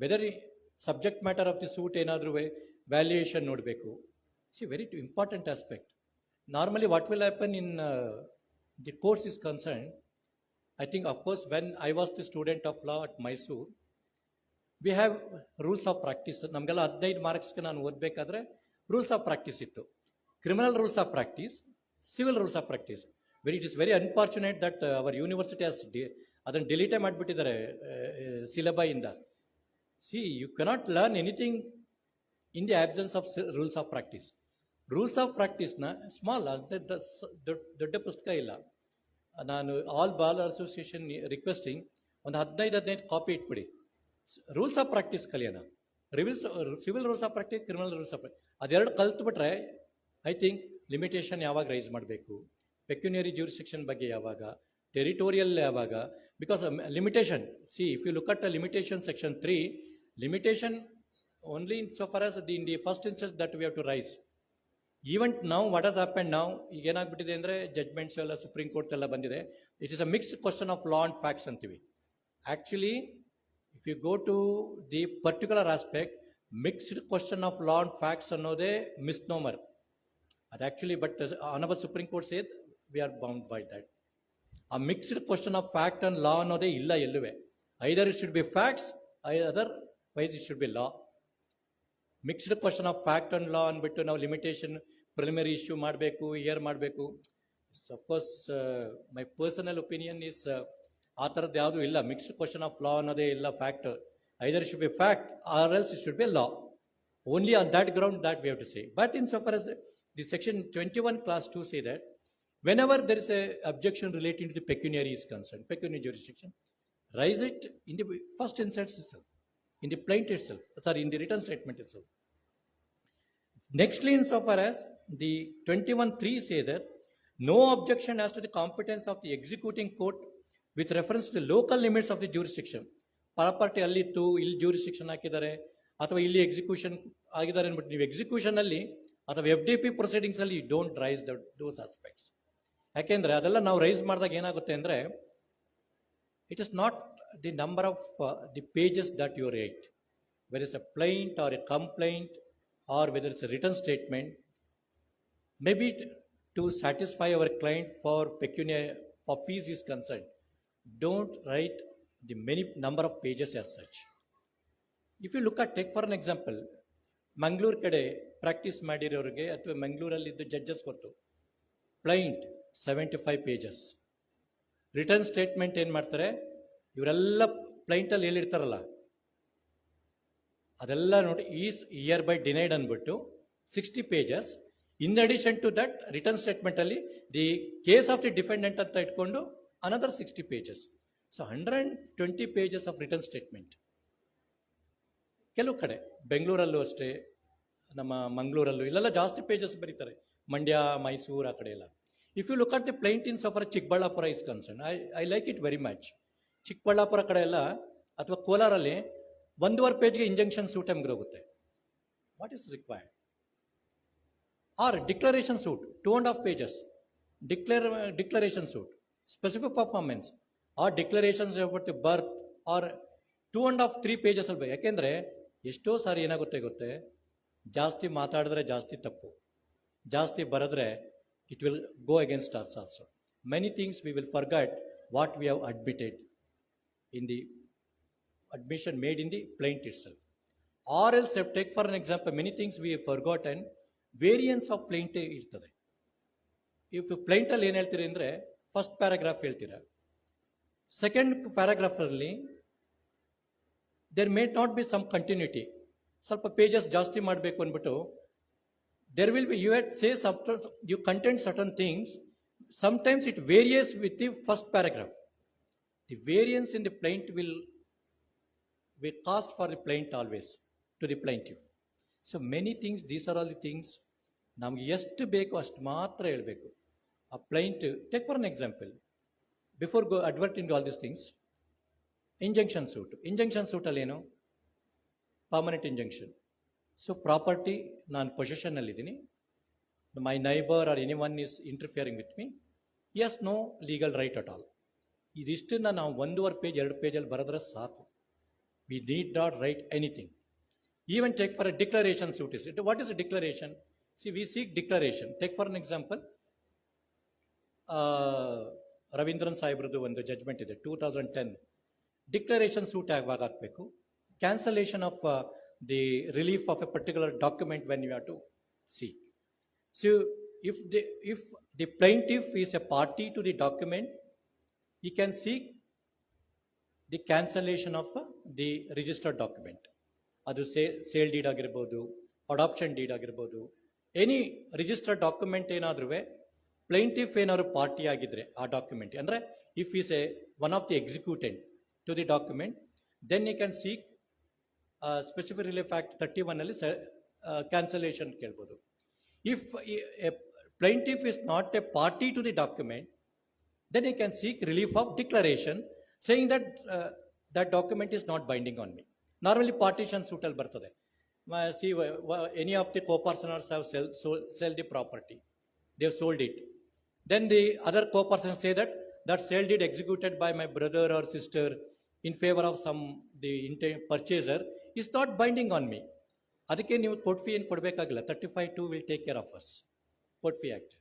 Whether subject matter of the suit another way, valuation nodbeku. See, very important aspect. Normally what will happen in the course is concerned, I think of course when I was the student of law at Mysore, we have rules of practice. ನಮಗೆಲ್ಲ 15 ಮಾರ್ಕ್ಸ್ಗೆ ನಾನು ಓದಬೇಕಾದ್ರೆ ರೂಲ್ಸ್ ಆಫ್ ಪ್ರಾಕ್ಟೀಸ್ ಇತ್ತು. Criminal rules of practice, civil rules of practice. It is very unfortunate that our university ಅದನ್ನು ಡಿಲೀಟೇ ಮಾಡಿಬಿಟ್ಟಿದ್ದಾರೆ ಸಿಲೆಬೈಯಿಂದ. See you cannot learn anything in the absence of rules of practice. Rules of ಪ್ರಾಕ್ಟೀಸ್ನ ಸ್ಮಾಲ್ ದೊಡ್ಡ ಪುಸ್ತಕ ಇಲ್ಲ. ನಾನು ಆಲ್ ಬಾಲ್ ಅಸೋಸಿಯೇಷನ್ ರಿಕ್ವೆಸ್ಟಿಂಗ್ ಒಂದು 15 ಕಾಪಿ ಇಟ್ಬಿಡಿ. ರೂಲ್ಸ್ ಆಫ್ ಪ್ರಾಕ್ಟೀಸ್ ಕಲಿಯೋಣ. Civil rules of practice, criminal rules of practice ಅದೆರಡು ಕಲ್ತ್ಬಿಟ್ರೆ ಐ ಥಿಂಕ್ ಲಿಮಿಟೇಷನ್ ಯಾವಾಗ ರೈಸ್ ಮಾಡಬೇಕು, ಪೆಕ್ಯುನಿಯರಿ ಜ್ಯೂರಿಸ್ಡಿಕ್ಷನ್ ಬಗ್ಗೆ ಯಾವಾಗ, ಟೆರಿಟೋರಿಯಲ್ ಯಾವಾಗ, because limitation, see if you look at limitation section 3, limitation only in so for as in the first instance that we have to raise. Even ನಾವು ವಾಟ್ ಹಸ್ ಹ್ಯಾಪನ್ ನಾವು, ಈಗ ಏನಾಗ್ಬಿಟ್ಟಿದೆ ಅಂದರೆ ಜಡ್ಜ್ಮೆಂಟ್ಸ್ ಎಲ್ಲ ಸುಪ್ರೀಂ ಕೋರ್ಟ್ ಎಲ್ಲ ಬಂದಿದೆ. It is a mixed question of law and facts ಅಂತೀವಿ. Actually if you go to the particular aspect, mixed question of law and facts ಅನ್ನೋದೇ misnomer. ಅದು actually, but honorable Supreme Court said we are bound by that. A mixed question of fact and law ಅನ್ನೋದೇ ಇಲ್ಲ ಎಲ್ಲುವೆ. Either it should be facts, otherwise it should be law. Mixed question of fact and ಲಾ ಅಂದ್ಬಿಟ್ಟು ನಾವು ಲಿಮಿಟೇಷನ್ ಪ್ರಿಲಿಮಿನರಿ ಇಶ್ಯೂ ಮಾಡಬೇಕು, ಇಯರ್ ಮಾಡಬೇಕು. Of course my personal opinion is ಆ ಥರದ್ದು ಯಾವುದೂ ಇಲ್ಲ. ಮಿಕ್ಸ್ಡ್ ಕ್ವಶನ್ ಆಫ್ ಲಾ ಅನ್ನೋದೇ ಇಲ್ಲ. Fact either should be fact or else it should be law. Only on that ground that we have to say. But insofar as the section 21 class 2 say that whenever there is a objection relating to the pecuniary is concerned, pecuniary jurisdiction, raise it in the first instance itself, in the plaint itself, sorry, in the written statement itself. Nextly, insofar as the 21(3) say that no objection as to the competence of the executing court with reference to the local limits of the jurisdiction. Property ಅಲ್ಲಿತ್ತು, ಇಲ್ಲಿ jurisdiction ಹಾಕಿದ್ದಾರೆ, ಅಥವಾ ಇಲ್ಲಿ ಎಕ್ಸಿಕ್ಯೂಷನ್ ಆಗಿದ್ದಾರೆ ಅಂದ್ಬಿಟ್ಟು ನೀವು ಎಕ್ಸಿಕ್ಯೂಷನ್ ಅಲ್ಲಿ ಅಥವಾ FDP ಪ್ರೊಸೀಡಿಂಗ್ಸ್ ಅಲ್ಲಿ ಡೋಂಟ್ ರೈಸ್ ದೋಸ್ ಆಸ್ಪೆಕ್ಟ್ಸ್. ಯಾಕೆಂದ್ರೆ ಅದೆಲ್ಲ ನಾವು ರೈಸ್ ಮಾಡಿದಾಗ ಏನಾಗುತ್ತೆ ಅಂದ್ರೆ it is not the number of the pages that you write, whether is a plaint or a complaint or whether it's a return statement, may be to satisfy our client for pecuniary for fees is concern, don't write the many number of pages as such. If you look at, take for an example, Mangaluru ಕಡೆ ಪ್ರಾಕ್ಟೀಸ್ ಮಾಡಿರೋರಿಗೆ ಅಥವಾ ಮಂಗಳೂರಲ್ಲಿದ್ದು ಜಡ್ಜಸ್ ಗೊತ್ತು, ಪ್ಲೈಂಟ್ 75 pages, ರಿಟರ್ನ್ ಸ್ಟೇಟ್ಮೆಂಟ್ ಏನು ಮಾಡ್ತಾರೆ ಇವರೆಲ್ಲ ಪ್ಲೈಂಟಲ್ಲಿ ಹೇಳಿರ್ತಾರಲ್ಲ ಅದೆಲ್ಲ ನೋಡಿ ಈಸ್ ಇಯರ್ ಬೈ ಡಿನೈಡ್ ಅಂದ್ಬಿಟ್ಟು 60 pages. In addition to that return ಸ್ಟೇಟ್ಮೆಂಟಲ್ಲಿ the case of the defendant ಅಂತ ಇಟ್ಕೊಂಡು another 60 pages. So 120 pages of return statement. ಕೆಲವು ಕಡೆ ಬೆಂಗಳೂರಲ್ಲೂ ಅಷ್ಟೇ, ನಮ್ಮ ಮಂಗಳೂರಲ್ಲೂ ಇಲ್ಲೆಲ್ಲ ಜಾಸ್ತಿ ಪೇಜಸ್ ಬರೀತಾರೆ, ಮಂಡ್ಯ, ಮೈಸೂರು ಆ ಕಡೆ ಎಲ್ಲ. If you look at the plaint insofar Chikkaballapura is concern, I like it very much. Chikkaballapura ಕಡೆ ಎಲ್ಲ ಅಥವಾ ಕೋಲಾರಲ್ಲಿ 1.5 ಪೇಜ್ಗೆ ಇಂಜಂಕ್ಷನ್ ಸೂಟ್ ಹೋಗುತ್ತೆ. What is required? Or declaration suit 2.5 pages, declaration suit, specific performance or declarations about the birth or 2.5-3 pages ಅಲ್ಲಿ. ಯಾಕೆಂದ್ರೆ ಎಷ್ಟೋ ಸಾರಿ ಏನಾಗುತ್ತೆ ಗೊತ್ತೆ, ಜಾಸ್ತಿ ಮಾತಾಡಿದ್ರೆ ಜಾಸ್ತಿ ತಪ್ಪು, ಜಾಸ್ತಿ ಬರೆದ್ರೆ it will go against us also. Many things we will forget what we have admitted in the admission made in the plaint itself. Or else take for an example, many things we forgotten, variance of plaint ಇರ್ತದೆ. ಇಫ್ ಪ್ಲೈಂಟಲ್ಲಿ ಏನು ಹೇಳ್ತೀರಿ ಅಂದರೆ ಫಸ್ಟ್ ಪ್ಯಾರಾಗ್ರಾಫ್ ಹೇಳ್ತೀರಾ, ಸೆಕೆಂಡ್ ಪ್ಯಾರಾಗ್ರಾಫಲ್ಲಿ there may not be some continuity, ಸ್ವಲ್ಪ ಪೇಜಸ್ ಜಾಸ್ತಿ ಮಾಡಬೇಕು ಅಂದ್ಬಿಟ್ಟು there will be, you had say you contain certain things, sometimes it varies with the first paragraph. The variance in the plaint will cast for the plaint always to the plaintiff. So many things, these are all the things ನಮ್ಗೆ ಎಷ್ಟು ಬೇಕು ಅಷ್ಟು ಮಾತ್ರ ಹೇಳಬೇಕು. ಆ plaint, take for an example, before go advert in all these things, injunction suit. Injunction ಸೂಟಲ್ಲಿ ಏನು? Permanent injunction. ಸೊ ಪ್ರಾಪರ್ಟಿ ನಾನು ಪೊಸೆಷನ್ನಲ್ಲಿದ್ದೀನಿ, my neighbour or any one is interfering with me, has no legal right at all. ಇದಿಷ್ಟನ್ನು ನಾವು 1.5 page 2 pageಲ್ಲಿ ಬರೆದ್ರೆ ಸಾಕು. We need not write anything. Even take for a declaration suit is it. What is a declaration? See we seek declaration. Take for an example, Raveendran ಸಾಹೇಬ್ರದ್ದು ಒಂದು ಜಜ್ಮೆಂಟ್ ಇದೆ 2010. ಡಿಕ್ಲರೇಷನ್ ಸೂಟ್ ಯಾವಾಗ ಹಾಕಬೇಕು? Cancellation of the relief of a particular document when you have to see. So if the plaintiff is a party to the document, he can seek the cancellation of the registered document. ಅದು ಸೇಲ್ ಡೀಡ್ ಆಗಿರ್ಬೋದು, ಅಡಾಪ್ಷನ್ ಡೀಡ್ ಆಗಿರ್ಬೋದು, ಎನಿ ರಿಜಿಸ್ಟರ್ಡ್ ಡಾಕ್ಯುಮೆಂಟ್ ಏನಾದ್ರೂ ಪ್ಲೈಂಟಿಫ್ ಏನಾದ್ರು ಪಾರ್ಟಿ ಆಗಿದ್ರೆ ಆ ಡಾಕ್ಯುಮೆಂಟ್ ಅಂದರೆ if is a one of the executant to the document, then you can seek specific relief act 31 ಅಲ್ಲಿ ಕ್ಯಾನ್ಸಲೇಷನ್ ಕೇಳ್ಬೋದು. If a plaintiff is not a party to the document, then he can seek relief of declaration saying that that document is not binding on me. Normally partition suit al bartade. See, any of the co-personers have sell the property. They have sold it. Then the other co-personers say that that sale deed executed by my brother or sister in favor of the purchaser is not binding on me. ಅದಕ್ಕೆ ನೀವು ಕೋರ್ಟ್ ಫೀ ಏನು ಕೊಡಬೇಕಾಗಿಲ್ಲ. 35(2) will take care of us, court fee act.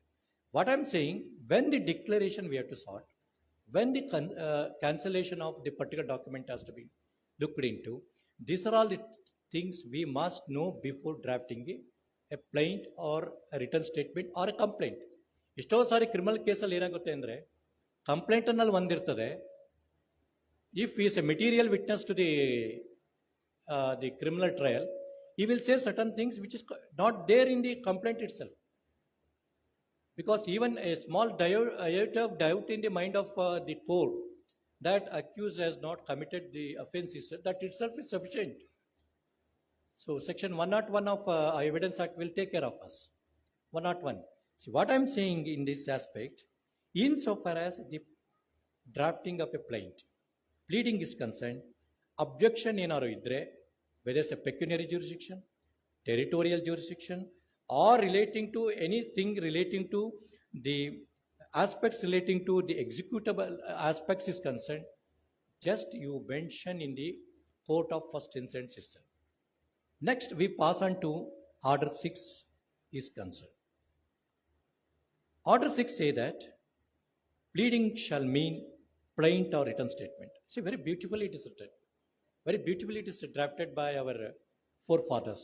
What I am saying, when the declaration we have to sort, when the cancellation of the particular document has to be looked into, these are all the things we must know before drafting a plaint or a written statement or a complaint. ಎಷ್ಟೋ ಸಾರಿ ಕ್ರಿಮಿನಲ್ ಕೇಸಲ್ಲಿ ಏನಾಗುತ್ತೆ ಅಂದರೆ ಕಂಪ್ಲೇಂಟನ್ನಲ್ಲಿ ಒಂದಿರ್ತದೆ. If is a material witness to the criminal trial, he will say certain things which is not there in the complaint itself. Because even a small iota of doubt in the mind of the court that accused has not committed the offense, that itself is sufficient. So section 101 of Evidence Act will take care of us. 101. See, what I am saying in this aspect, insofar as the drafting of a plaint, pleading is concerned, objection ಏನಾರು ಇದ್ರೆ, whether it's a pecuniary jurisdiction, territorial jurisdiction, or relating to anything relating to the aspects relating to the executable aspects is concerned, just you mention in the court of first instance itself. Next, we pass on to Order 6 is concerned. Order 6 say that pleading shall mean plaint or written statement. See, very beautifully it is written. Very beautifully it is drafted by our forefathers.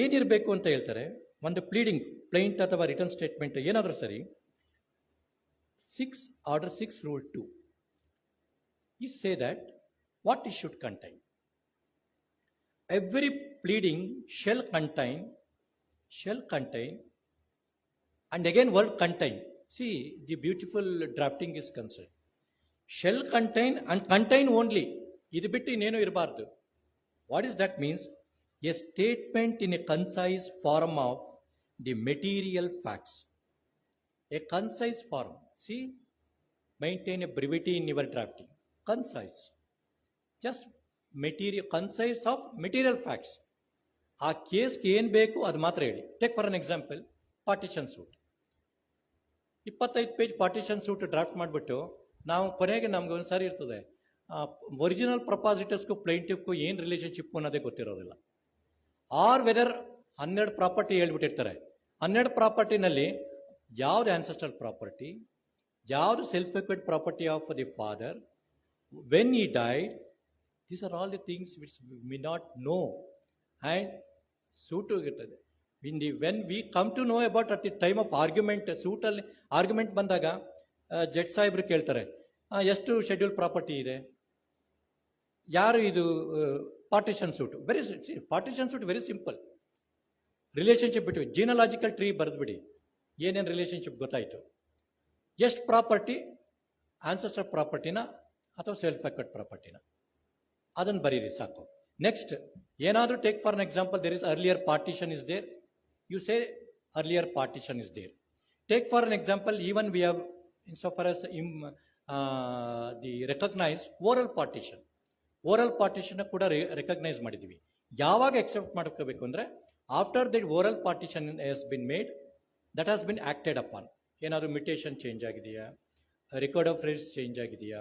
ಏನಿರಬೇಕು ಅಂತ ಹೇಳ್ತಾರೆ, ಒಂದು ಪ್ಲೀಡಿಂಗ್, ಪ್ಲೈಂಟ್ ಅಥವಾ ರಿಟರ್ನ್ ಸ್ಟೇಟ್ಮೆಂಟ್ ಏನಾದರೂ ಸರಿ, Order 6 Rule 2 you say that what it should contain. Every pleading shall contain, and again word contain. See, the beautiful drafting is concerned. Shall contain and contain only. ಇದು ಬಿಟ್ಟು ಇನ್ನೇನು ಇರಬಾರ್ದು. What is that means? A statement in a concise form of the material facts. A concise form. See, maintain a brevity in your drafting. Concise. Just material, concise of material facts. ಆ ಕೇಸ್ಗೆ ಏನು ಬೇಕು ಅದು ಮಾತ್ರ ಹೇಳಿ. Take for an example, partition suit. 25 page partition suit draft ಮಾಡಿಬಿಟ್ಟು ನಾವು ಕೊನೆಗೆ ನಮ್ಗೆ ಒಂದು ಸಾರಿ ಇರ್ತದೆ, ಒರಿಜಿನಲ್ ಪ್ರೊಪಾಸಿಟರ್ಸ್ಗೂ ಪ್ಲೇಂಟಿಫ್ಗೂ ಏನು ರಿಲೇಷನ್ಶಿಪ್ ಅನ್ನೋದೇ ಗೊತ್ತಿರೋದಿಲ್ಲ. ಆರ್ ವೆದರ್ 12 ಪ್ರಾಪರ್ಟಿ ಹೇಳ್ಬಿಟ್ಟಿರ್ತಾರೆ. 12 ಪ್ರಾಪರ್ಟಿನಲ್ಲಿ ಯಾವ್ದು ಆನ್ಸೆಸ್ಟ್ರಲ್ ಪ್ರಾಪರ್ಟಿ, ಯಾವುದು self acquired property of the father, when he died, these are all the things which we not know and suit ಇರ್ತದೆ. When we come to know about at the time of argument, ಸೂಟಲ್ಲಿ ಆರ್ಗ್ಯುಮೆಂಟ್ ಬಂದಾಗ ಜಡ್ಜ್ ಸಾಹೇಬ್ರು ಕೇಳ್ತಾರೆ, ಎಷ್ಟು ಶೆಡ್ಯೂಲ್ ಪ್ರಾಪರ್ಟಿ ಇದೆ, ಯಾರು ಇದು partition suit. Partition suit very simple. Relationship between genealogical tree ಬರೆದ್ಬಿಡಿ, ಏನೇನು ರಿಲೇಷನ್ಶಿಪ್ ಗೊತ್ತಾಯಿತು. ಎಷ್ಟು ಪ್ರಾಪರ್ಟಿ, ಆನ್ಸೆಸ್ಟರ್ ಪ್ರಾಪರ್ಟಿನ ಅಥವಾ ಸೆಲ್ಫ್ ಎಕ್ವಿಡ್ ಪ್ರಾಪರ್ಟಿನ, ಅದನ್ನು ಬರೀರಿ ಸಾಕು. ನೆಕ್ಸ್ಟ್ ಏನಾದರೂ take for an example, there is earlier partition is there, you say earlier partition is there. Take for an example, even we have in so for as the recognise oral partition. Oral partition ಕೂಡ ರೆಕಗ್ನೈಸ್ ಮಾಡಿದ್ದೀವಿ. ಯಾವಾಗ ಎಕ್ಸೆಪ್ಟ್ ಮಾಡ್ಕೋಬೇಕು ಅಂದರೆ, after the oral partition has been made, that has been acted upon. ಏನಾದರೂ ಮಿಟೇಷನ್ ಚೇಂಜ್ ಆಗಿದೆಯಾ, ರೆಕಾರ್ಡ್ ಆಫ್ ರೇಟ್ಸ್ ಚೇಂಜ್ ಆಗಿದೆಯಾ.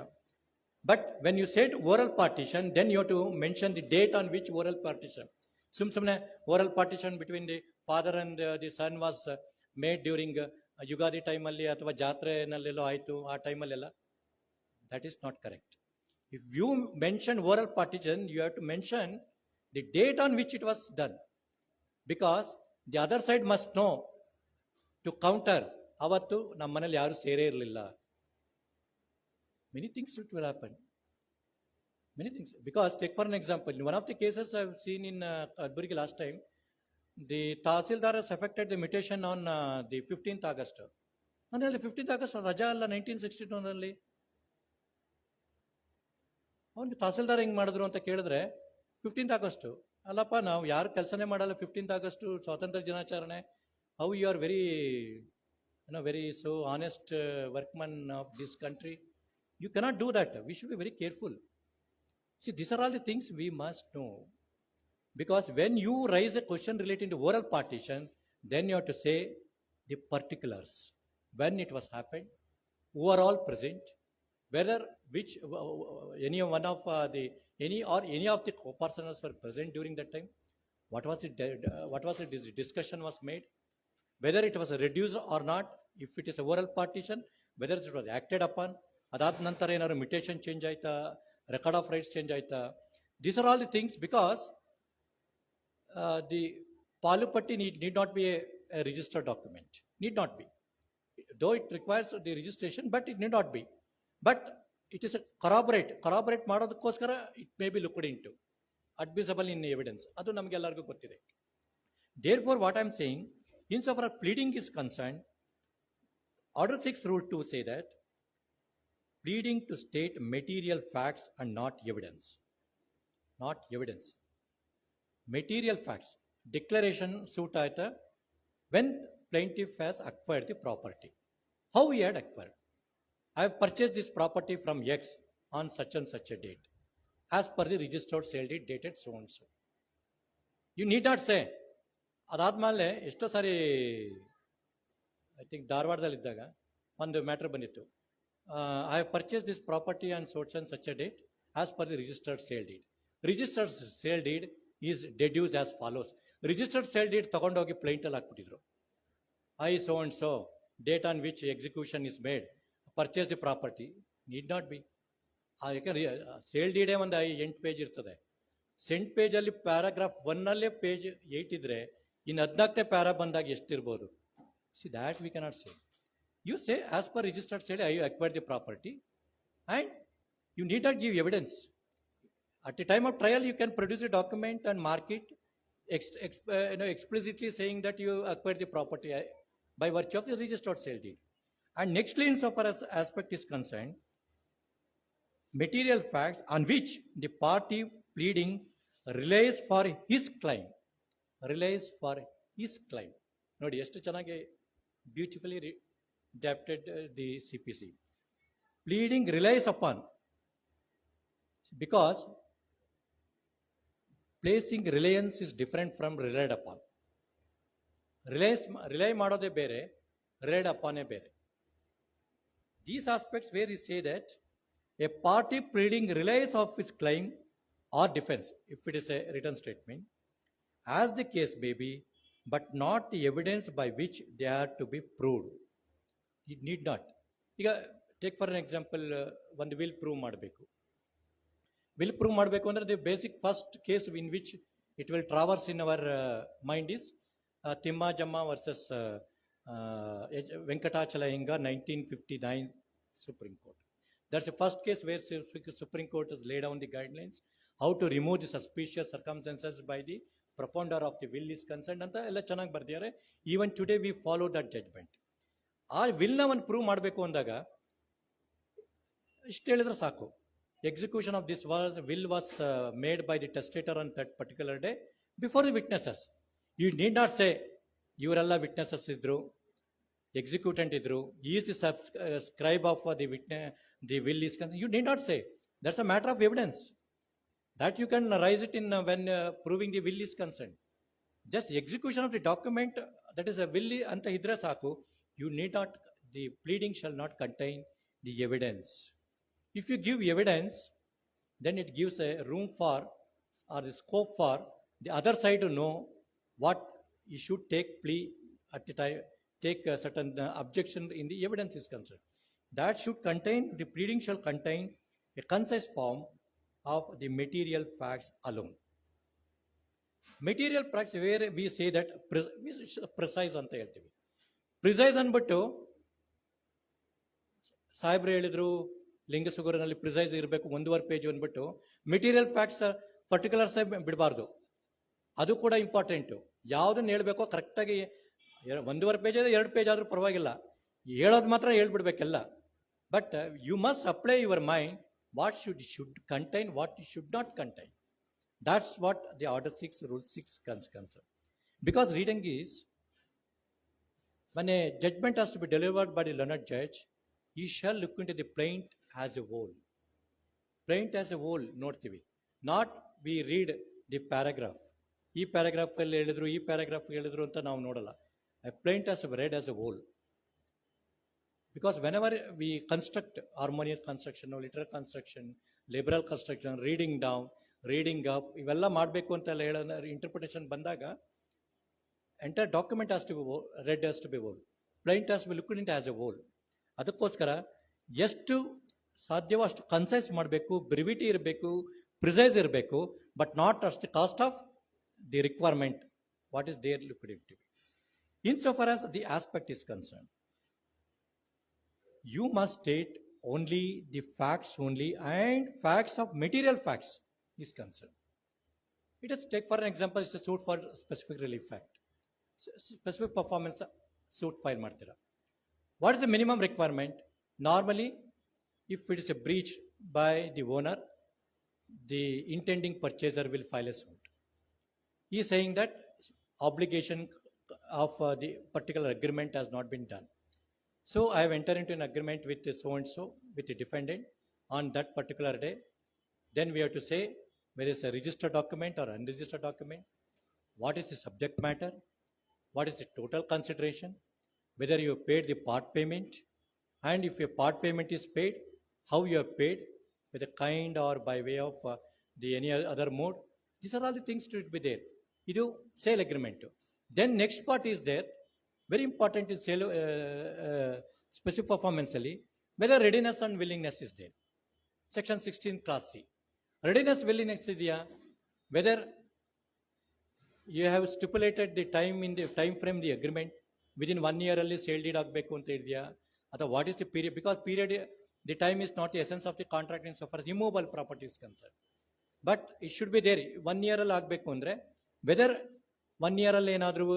But when you said oral partition, then you have to mention the date on which oral partition. ಸುಮ್ಮನೆ oral partition between the father and the son was made during Ugadi ಟೈಮಲ್ಲಿ ಅಥವಾ ಜಾತ್ರೆನಲ್ಲೆಲ್ಲೋ ಆಯಿತು, ಆ ಟೈಮಲ್ಲೆಲ್ಲ, that is not correct. If you mention oral partition, you have to mention the date on which it was done, because the other side must know to counter. Avattu ನಮ್ಮ ಮನೇಲಿ ಯಾರು ಸೇರೇ ಇರಲಿಲ್ಲ. Many things will happen. Many things. Because take for an example, in one of the cases I have seen in Kadburgi last time, the Tahsildar has affected the mutation on the 15th August. And the 15th August ರಜಾ ಅಲ್ಲ 1962ರಲ್ಲಿ. ಅವನು ತಹಸೀಲ್ದಾರ್ ಹೆಂಗೆ ಮಾಡಿದ್ರು ಅಂತ ಕೇಳಿದ್ರೆ 15th August. ಅಲ್ಲಪ್ಪ, ನಾವು ಯಾರು ಕೆಲಸನೇ ಮಾಡಲ್ಲ 15th August ಸ್ವಾತಂತ್ರ್ಯ ದಿನಾಚರಣೆ. How you are very very so honest workman of this country. You cannot do that. We should be very careful. See, this are all the things we must know. Because when you raise a question relating to oral partition, then you have to say the particulars, when it was happened, who are all present, whether which any one of any of the co-personers were present during that time, what was it discussion was made, whether it was reduced or not, if it is a oral partition, whether it was acted upon, ಅದಾದ ನಂತರ ಏನಾದ್ರು ಮಿಟೇಷನ್ ಚೇಂಜ್ ಆಯ್ತಾ, ರೆಕಾರ್ಡ್ ಆಫ್ ರೈಟ್ಸ್ ಚೇಂಜ್ ಆಯ್ತಾ, These are all the things because the Palupatti need not be a registered document. Need not be. Though it requires the registration, but it need not be. But it is a corroborate ಮಾಡೋದಕ್ಕೋಸ್ಕರ it may be looked into. Admissible in evidence. ಅದು ನಮಗೆಲ್ಲರಿಗೂ ಗೊತ್ತಿದೆ. Therefore, what I am saying, insofar as pleading is concerned, Order 6 Rule 2 say that pleading to state material facts and not evidence. Not evidence. Material facts. Declaration suit aita when plaintiff has acquired the property. How he had acquired? I have purchased this property from X on such and such a date, as per the registered sale deed dated so and so. You need not say. ಅದಾದ್ಮೇಲೆ ಎಷ್ಟೋ ಸಾರಿ ಐ ಥಿಂಕ್ ಧಾರವಾಡದಲ್ಲಿದ್ದಾಗ ಒಂದು ಮ್ಯಾಟರ್ ಬಂದಿತ್ತು. I have purchase this property on ಸೋಟ್ಸ್ and such a date as per the registered sale deed. Registered sale deed is deduce as follows. Registered sale deed ತಗೊಂಡೋಗಿ ಪ್ಲೇಂಟಲ್ಲಿ ಹಾಕ್ಬಿಟ್ಟಿದ್ರು. I so and so date on which execution is made purchase the property. Need not be. ಯಾಕಂದ್ರೆ ಸೇಲ್ ಡೀಡೇ ಒಂದು 8 ಪೇಜ್ ಇರ್ತದೆ. ಸೆಂಟ್ ಪೇಜಲ್ಲಿ ಪ್ಯಾರಾಗ್ರಾಫ್ 1 ಪೇಜ್ 8 ಇದ್ರೆ ಇನ್ನು 14ನೇ ಪ್ಯಾರಾ ಬಂದಾಗ ಎಷ್ಟಿರ್ಬೋದು? See that we cannot say. You say as per registered sale I acquired the property and you need not give evidence. At the time of trial, you can produce a document and mark it explicitly saying that you acquired the property by virtue of the registered sale deed. And nextly, insofar as aspect is concerned, material facts on which the party pleading relies for his claim. Relies for his claim. ನೋಡಿ ಎಷ್ಟು ಚೆನ್ನಾಗಿ beautifully drafted the CPC. Pleading relies upon, because placing reliance is different from relied upon. Rely ಮಾಡೋದೇ ಬೇರೆ, relied upon ಬೇರೆ. These aspects where he say that a party pleading relies of his claim or defense, if it is a written statement, as the case may be, but not the evidence by which they are to be proved. It need not. ಈಗ take for an example, ಒಂದು will prove ಮಾಡಬೇಕು. Will prove ಮಾಡಬೇಕು ಅಂದರೆ the basic first case in which it will traverse in our mind is Timmajamma versus Venkatachalayenga 1959 Supreme Court. That's the first case where Supreme Court has laid down the guidelines how to remove the suspicious circumstances by the propounder of the will is concerned ಅಂತ ಎಲ್ಲ ಚೆನ್ನಾಗಿ ಬರ್ದಿದ್ದಾರೆ. Even today we follow that judgment. ಆ ವಿಲ್ನ ಒಂದು ಪ್ರೂವ್ ಮಾಡಬೇಕು ಅಂದಾಗ ಇಷ್ಟು ಹೇಳಿದ್ರೆ ಸಾಕು. Execution of this will was made by the testator on that particular day before the witnesses. You need not say ಇವರೆಲ್ಲ ವಿಟ್ನೆಸಸ್ ಇದ್ರು, ಎಕ್ಸಿಕ್ಯೂಟೆಂಟ್ ಇದ್ರು, is the scribe of the will is concerned. You need not say. That's a matter of evidence. That you can raise it in when proving the will is concerned. Just execution of the document, that is a will anta idre saku. You need not, the pleading shall not contain the evidence. If you give evidence, then it gives a room for or the scope for the other side to know what you should take plea at the time, take a certain objection in the evidence is concerned. That should contain, the pleading shall contain a concise form of the material facts alone. Material facts where we say that precise ಅಂತ ಹೇಳ್ತೀವಿ. ಪ್ರಿಸೈಸ್ ಅಂದ್ಬಿಟ್ಟು ಸಾಹೇಬ್ರು ಹೇಳಿದ್ರು ಲಿಂಗಸುಗೂರಿನಲ್ಲಿ ಪ್ರಿಸೈಸ್ ಇರಬೇಕು 1.5 ಪೇಜ್ ಅಂದ್ಬಿಟ್ಟು ಮೆಟೀರಿಯಲ್ ಫ್ಯಾಕ್ಟ್ಸ್ ಪರ್ಟಿಕ್ಯುಲರ್ಸ್ ಬಿಡಬಾರ್ದು. ಅದು ಕೂಡ ಇಂಪಾರ್ಟೆಂಟು. ಯಾವುದನ್ನು ಹೇಳಬೇಕೋ ಕರೆಕ್ಟಾಗಿ 1.5 ಪೇಜ್ 2 ಪೇಜ್ ಆದರೂ ಪರವಾಗಿಲ್ಲ, ಹೇಳೋದು ಮಾತ್ರ ಹೇಳ್ಬಿಡ್ಬೇಕೆಲ್ಲ. But you must apply your mind what should contain, what should not contain. That's what the Order 6 Rule 6 concern. Because reading is, when a judgment has to be delivered by the learned judge, he shall look into the plaint as a whole. Plaint as a whole ನೋಡ್ತೀವಿ. Not we read the paragraph. ಈ ಪ್ಯಾರಾಗ್ರಾಫ್ ಅಲ್ಲಿ ಹೇಳಿದ್ರು, ಈ ಪ್ಯಾರಾಗ್ರಾಫ್ ಹೇಳಿದ್ರು ಅಂತ ನಾವು ನೋಡಲ್ಲ. A plaint has to be read as a whole. Because whenever we construct harmonious construction, literal construction, liberal construction, reading down, reading up, ಇವೆಲ್ಲ ಮಾಡಬೇಕು ಅಂತ ಹೇಳೋ ಇಂಟರ್ಪ್ರಿಟೇಷನ್ ಬಂದಾಗ entire document has to be read as to be whole. Plaint has to be looked into as a whole. ಅದಕ್ಕೋಸ್ಕರ ಎಷ್ಟು ಸಾಧ್ಯವೋ ಅಷ್ಟು ಕನ್ಸೈಸ್ ಮಾಡಬೇಕು, ಬ್ರಿವಿಟಿ ಇರಬೇಕು, ಪ್ರಿಸೈಸ್ ಇರಬೇಕು, but not at the cost of the requirement what is there liquidity. Insofar as the aspect is concerned, you must state only the facts only, and facts of material facts is concerned. Let us take for an example, it's a suit for specific relief act, specific performance suit file ಮಾಡ್ತೀರಾ. What is the minimum requirement? Normally, if it is a breach by the owner, the intending purchaser will file a suit. He is saying that obligation of the particular agreement has not been done. So I have entered into an agreement with so and so, with the defendant on that particular day. Then we have to say whether it's a registered document or unregistered document, what is the subject matter, what is the total consideration, whether you have paid the part payment, and if a part payment is paid, how you have paid, with a kind or by way of the any other mode. These are all the things to be there. You do sale agreement. Then next part is there, very important in sale specific performance ಅಲ್ಲಿ, whether readiness and willingness is there. Section 16 class C. Readiness willingness ಇದೆಯಾ, whether you have stipulated the time in the time frame the agreement within 1 year ಅಲ್ಲಿ ಸೇಲ್ ಡೀಡ್ ಆಗಬೇಕು ಅಂತ ಇದೆಯಾ, ಅಥವಾ what is the period, because period the time is not the essence of the contract in so far removable property is concern. But it should be there 1 year ಅಲ್ಲಿ ಆಗಬೇಕು ಅಂದರೆ, ವೆದರ್ 1 year ಅಲ್ಲಿ ಏನಾದರೂ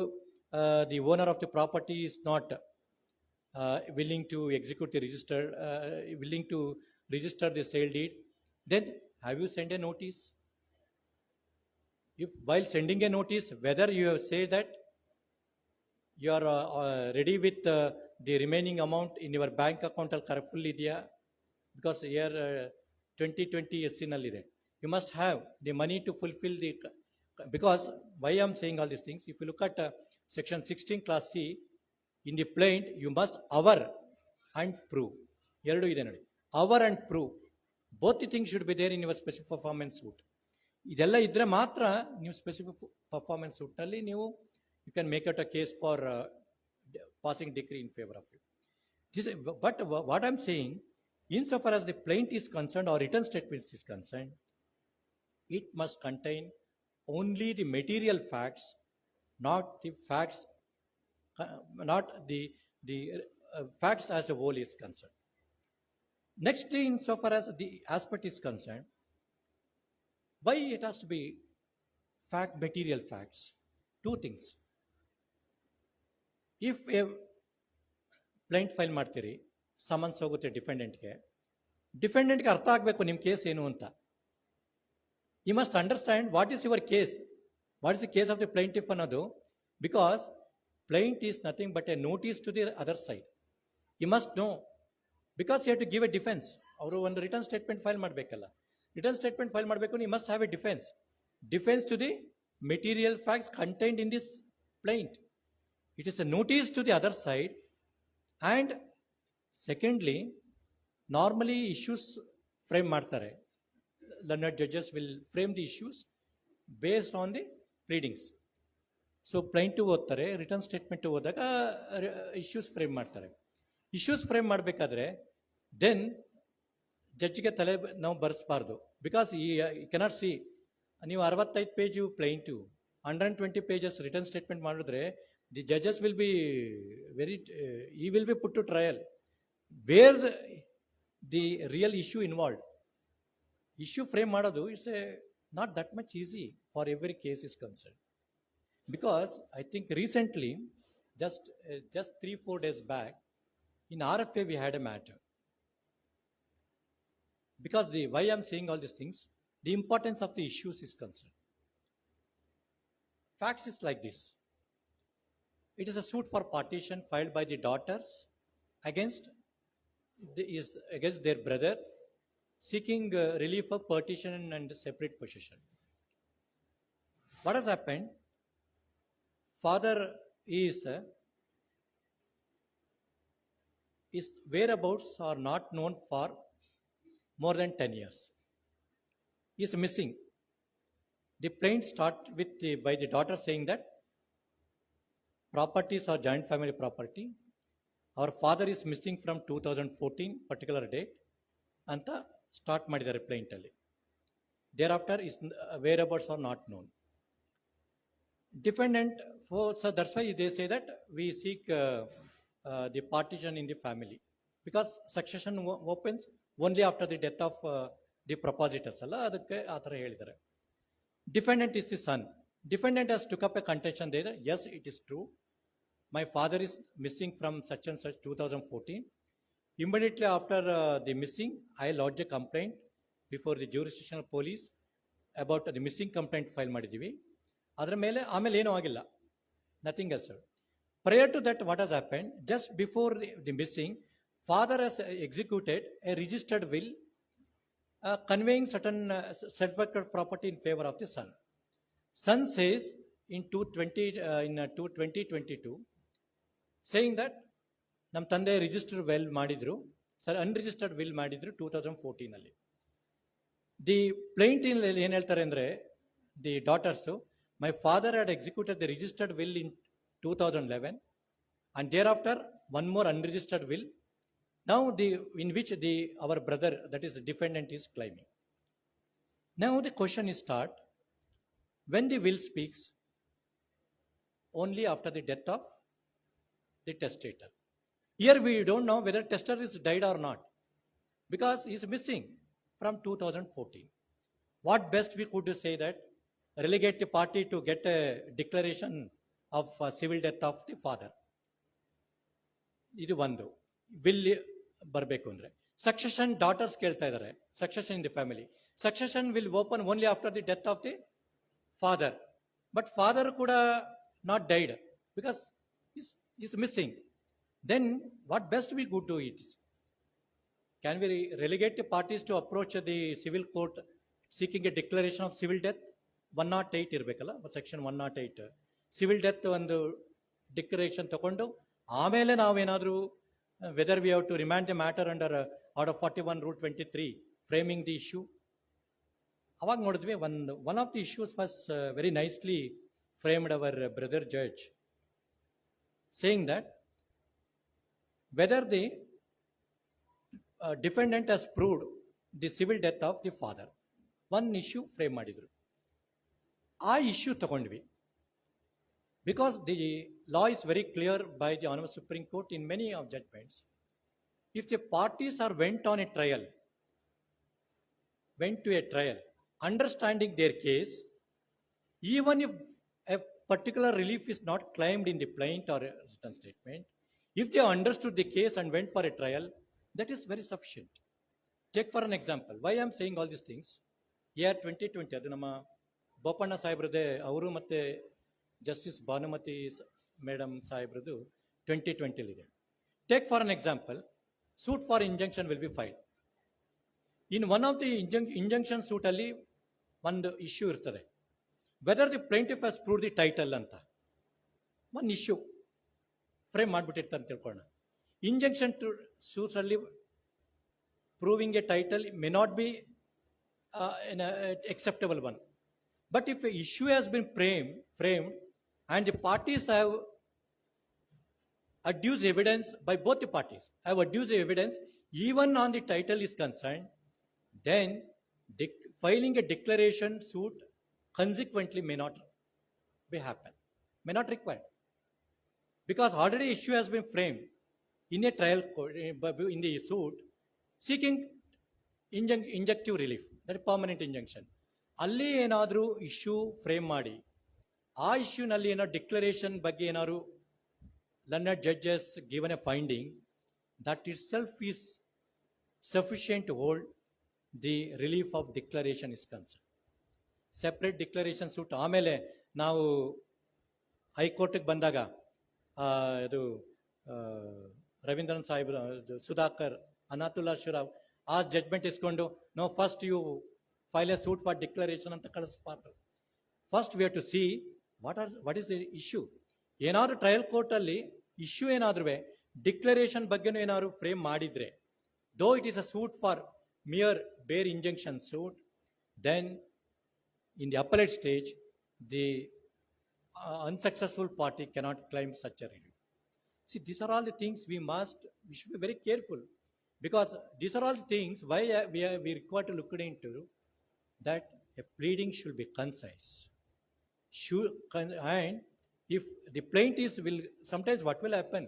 the owner of the property is not willing to execute the willing to register the sale deed, then have you sent a notice? If while sending a notice, whether you have said that you are ready with the remaining amount in your bank account al full idea, because here 2020 SC nallide, you must have the money to fulfill the, because why I am saying all these things, if you look at section 16 class C, in the plaint you must aver and prove. Eradu ide ನೋಡಿ, aver and prove, both the things should be there in your specific performance suit. ಇದೆಲ್ಲ ಇದ್ರೆ ಮಾತ್ರ ನೀವು ಸ್ಪೆಸಿಫಿಕ್ ಪರ್ಫಾರ್ಮೆನ್ಸ್ ಸೂಟ್ ನಲ್ಲಿ ನೀವು you can make out a case for passing decree in favour of you. But what I am saying, in so for as the plaint is concerned or return statement is concerned, it must contain only the material facts, not the facts, not the facts as a whole is concerned. Next, in so far as the aspect is concerned, why it has to be fact, material facts? Two things. If a plaint file ಮಾಡ್ತೀರಿ, ಸಮನ್ಸ್ ಹೋಗುತ್ತೆ ಡಿಫೆಂಡೆಂಟ್ಗೆ ಅರ್ಥ ಆಗಬೇಕು ನಿಮ್ಮ ಕೇಸ್ ಏನು ಅಂತ. You must understand what is your case, what is the case of the plaintiff ಅನ್ನೋದು, because plaint is nothing but a notice to the other side. You must know, because you have to give a defense. ಅವರು ಒಂದು ರಿಟರ್ನ್ ಸ್ಟೇಟ್ಮೆಂಟ್ ಫೈಲ್ ಮಾಡಬೇಕಲ್ಲ, ರಿಟರ್ನ್ ಸ್ಟೇಟ್ಮೆಂಟ್ ಫೈಲ್ ಮಾಡಬೇಕು, you must have a defense to the material facts contained in this plaint. It is a notice to the other side. And secondly, normally issues frame ಮಾಡ್ತಾರೆ, learned judges will frame the issues based on the pleadings. So plaintiff ಓದ್ತಾರೆ, ರಿಟರ್ನ್ ಸ್ಟೇಟ್ಮೆಂಟ್ ಓದಾಗ ಇಶ್ಯೂಸ್ ಫ್ರೇಮ್ ಮಾಡ್ತಾರೆ. ಇಶ್ಯೂಸ್ ಫ್ರೇಮ್ ಮಾಡಬೇಕಾದ್ರೆ ದೆನ್ ಜಡ್ಜ್ಗೆ ತಲೆ ನಾವು ಬರೆಸಬಾರ್ದು, ಬಿಕಾಸ್ ಈ ಕೆನಾಟ್ ಸಿ. ನೀವು 65 page plaint 120 pages return statement ಮಾಡಿದ್ರೆ the judges will be very, he will be put to trial where the real issue involved. Issue frame ಮಾಡೋದು it's a not that much easy for every case is concern. Because I think recently, just 3-4 days back, in RFA we had a matter. Because why I am saying all these things, the importance of the issues is concerned. Facts is like this. It is a suit for partition filed by the daughters against their brother, seeking relief of partition and separate possession. What has happened? Father is whereabouts are not known for more than 10 years. He is missing. The plaint start by the daughter saying that properties are joint family property. Our father is missing from 2014 particular date anta start ಮಾಡಿದ್ದಾರೆ plaint ಅಲ್ಲಿ. Thereafter, his whereabouts are not known. Defendant, so that's why they say that we seek the partition in the family, because succession opens only after the death of the propositors. ಅದಕ್ಕೆ ಆ ಥರ ಹೇಳಿದ್ದಾರೆ. Defendant is the son. Defendant has took up a contention there. Yes, it is true. My father is missing from such and such 2014. Immediately after the missing, I lodged a complaint before the jurisdictional police about the missing complaint file ಮಾಡಿದ್ದೀವಿ. ಅದರ ಮೇಲೆ ಆಮೇಲೆ ಏನೂ ಆಗಿಲ್ಲ. Nothing else. Prior to that, what has happened? Just before the missing, father has executed a registered will conveying certain self-acquired property in favor of the son. Son says in 2022, saying that ನಮ್ಮ ತಂದೆ ರಿಜಿಸ್ಟರ್ಡ್ ವೆಲ್ ಮಾಡಿದ್ರು, ಸರ್ ಅನ್ರಿಜಿಸ್ಟರ್ಡ್ ವಿಲ್ ಮಾಡಿದ್ರು 2014 ಅಲ್ಲಿ. ದಿ ಪ್ಲೇಂಟ್ ಏನು ಹೇಳ್ತಾರೆ ಅಂದರೆ, the daughters, my father had executed the registered will in 2011 and thereafter one more unregistered will now in which our brother, that is the defendant, is claiming. Now the question is start when the will speaks only after the death of the testator. Here we don't know whether testator is died or not, because he is missing from 2014. What best we could say that relegate the party to get a declaration of civil death of the father. ಇದು ಒಂದು ವಿಲ್ ಬರಬೇಕು ಅಂದರೆ. ಸಕ್ಸೆಷನ್ ಡಾಟರ್ಸ್ ಕೇಳ್ತಾ ಇದ್ದಾರೆ, succession in the family. Succession will open only after the death of the father. But father ಕೂಡ not died because is missing. Then what best we could do it? Can we relegate the parties to approach the civil court seeking a declaration of civil death? 108 ಇರಬೇಕಲ್ಲ, ಸೆಕ್ಷನ್ 108 ಸಿವಿಲ್ ಡೆತ್ ಒಂದು ಡಿಕ್ಲರೇಷನ್ ತಗೊಂಡು ಆಮೇಲೆ ನಾವೇನಾದರೂ whether we have to remand the matter under order 41 rule 23 framing the issue. ಅವಾಗ ನೋಡಿದ್ವಿ one of the issues was very nicely framed hour brother judge, saying that whether the defendant has proved the civil death of the father. One issue frame ಮಾಡಿದ್ರು, ಆ ಇಶ್ಯೂ ತಗೊಂಡ್ವಿ. Because the law is very clear by the Honorable Supreme Court in many of judgments. If the parties are went to a trial, understanding their case, even if a particular relief is not claimed in the plaint or a written statement, if they understood the case and went for a trial, that is very sufficient. Take for an example, why I am saying all these things. Year 2020, ಅದು ನಮ್ಮ ಬೋಪಣ್ಣ ಸಾಹೇಬ್ರದೇ, ಅವರು ಮತ್ತೆ ಜಸ್ಟಿಸ್ ಭಾನುಮತಿ ಮೇಡಮ್ ಸಾಹೇಬ್ರದ್ದು 2020 Take for an example, suit for injunction will be filed. In one of the injunction suit ಅಲ್ಲಿ ಒಂದು ಇಶ್ಯೂ ಇರ್ತದೆ, whether the plaintiff has proved the title ಅಂತ ಒಂದು ಇಶ್ಯೂ ಫ್ರೇಮ್ ಮಾಡಿಬಿಟ್ಟಿರ್ತಾರೆ ಅಂತ ತಿಳ್ಕೊಳ್ಳೋಣ. ಇಂಜಂಕ್ಷನ್ ಸೂಟ್ಸ್ ಅಲ್ಲಿ proving A title may not be acceptable one. But if an issue has been framed and the parties have adduced evidence, by both the parties have adduced evidence even on the title is concerned, then filing a declaration suit consequently may not may not require, because already issue has been framed in a trial court in the suit seeking injunctive relief, that is permanent injunction. ಅಲ್ಲಿ ಏನಾದರೂ ಇಶ್ಯೂ ಫ್ರೇಮ್ ಮಾಡಿ ಆ ಇಶ್ಯೂನಲ್ಲಿ ಏನೋ ಡಿಕ್ಲರೇಷನ್ ಬಗ್ಗೆ ಏನಾದ್ರು learned judges given a finding, that itself is sufficient to hold the relief of declaration is concerned. Separate declaration suit ಆಮೇಲೆ ನಾವು ಹೈಕೋರ್ಟ್ಗೆ ಬಂದಾಗ ಇದು ರವೀಂದ್ರನ್ ಸಾಹೇಬ್, ಸುಧಾಕರ್, ಅನಾತುಲ್ಲಾ ಶಿರಾವ್ ಆ ಜಡ್ಜ್ಮೆಂಟ್ ಇಸ್ಕೊಂಡು no first you file a suit for declaration ಅಂತ ಕಳಿಸ್ಬಾರ್ದು. First we have to see what is the issue. ಏನಾದರೂ ಟ್ರಯಲ್ ಕೋರ್ಟಲ್ಲಿ ಇಶ್ಯೂ ಏನಾದ್ರೂ ಡಿಕ್ಲರೇಷನ್ ಬಗ್ಗೆನೂ ಏನಾದ್ರು ಫ್ರೇಮ್ ಮಾಡಿದ್ರೆ, though it is a suit for mere bare injunction suit, then in the appellate stage the unsuccessful party cannot claim such a relief. See, these are all the things we should be very careful, because these are all the things why we require to look into that a pleading should be concise. And if the plaintiff will, sometimes what will happen?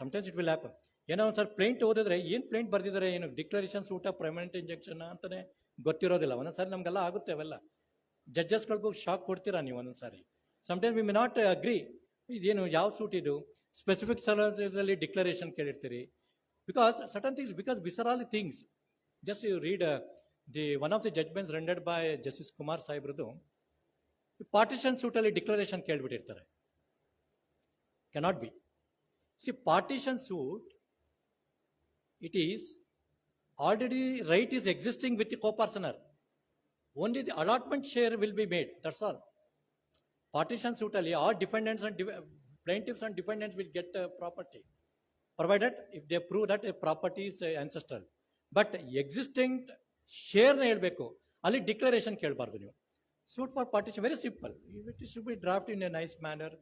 Sometimes it will happen. ಏನೋ ಒಂದ್ಸಲ ಪ್ಲೇಂಟ್ ಓದಿದ್ರೆ ಏನು ಪ್ಲೇಂಟ್ ಬರ್ದಿದ್ದಾರೆ, ಏನು ಡಿಕ್ಲರೇಷನ್ ಸೂಟ ಪರ್ಮನೆಂಟ್ ಇಂಜೆಕ್ಷನ್ ಅಂತಾನೆ ಗೊತ್ತಿರೋದಿಲ್ಲ. ಒಂದೊಂದ್ಸಾರಿ ನಮಗೆಲ್ಲ ಆಗುತ್ತೆ ಅವೆಲ್ಲ. ಜಡ್ಜಸ್ಗಳಿಗೂ ಶಾಕ್ ಕೊಡ್ತೀರಾ ನೀವು ಒಂದೊಂದ್ಸಾರಿ. Sometimes we may not agree, ಇದೇನು ಯಾವ ಸೂಟ್ ಇದು, ಸ್ಪೆಸಿಫಿಕ್ ಸ್ಥಳದಲ್ಲಿ ಡಿಕ್ಲರೇಷನ್ ಕೇಳಿರ್ತೀರಿ. Because certain things, because these are all the things. Just you read the one of the judgments rendered by justice Kumar ಸಾಹೇಬ್ರದ್ದು. ಪಾರ್ಟಿಷನ್ ಸೂಟಲ್ಲಿ ಡಿಕ್ಲರೇಷನ್ ಕೇಳ್ಬಿಟ್ಟಿರ್ತಾರೆ. Cannot be. See partition suit, it is already right is existing with the co-parsoner. Only the allotment share will be made. That's all. Partition suit alli all defendants and plaintiffs and defendants will get property, provided if they prove that a property is ancestral. But existing share na helbeku, alli declaration kelbardu ನೀವು. Suit for partition, very simple. It should be drafted in a nice manner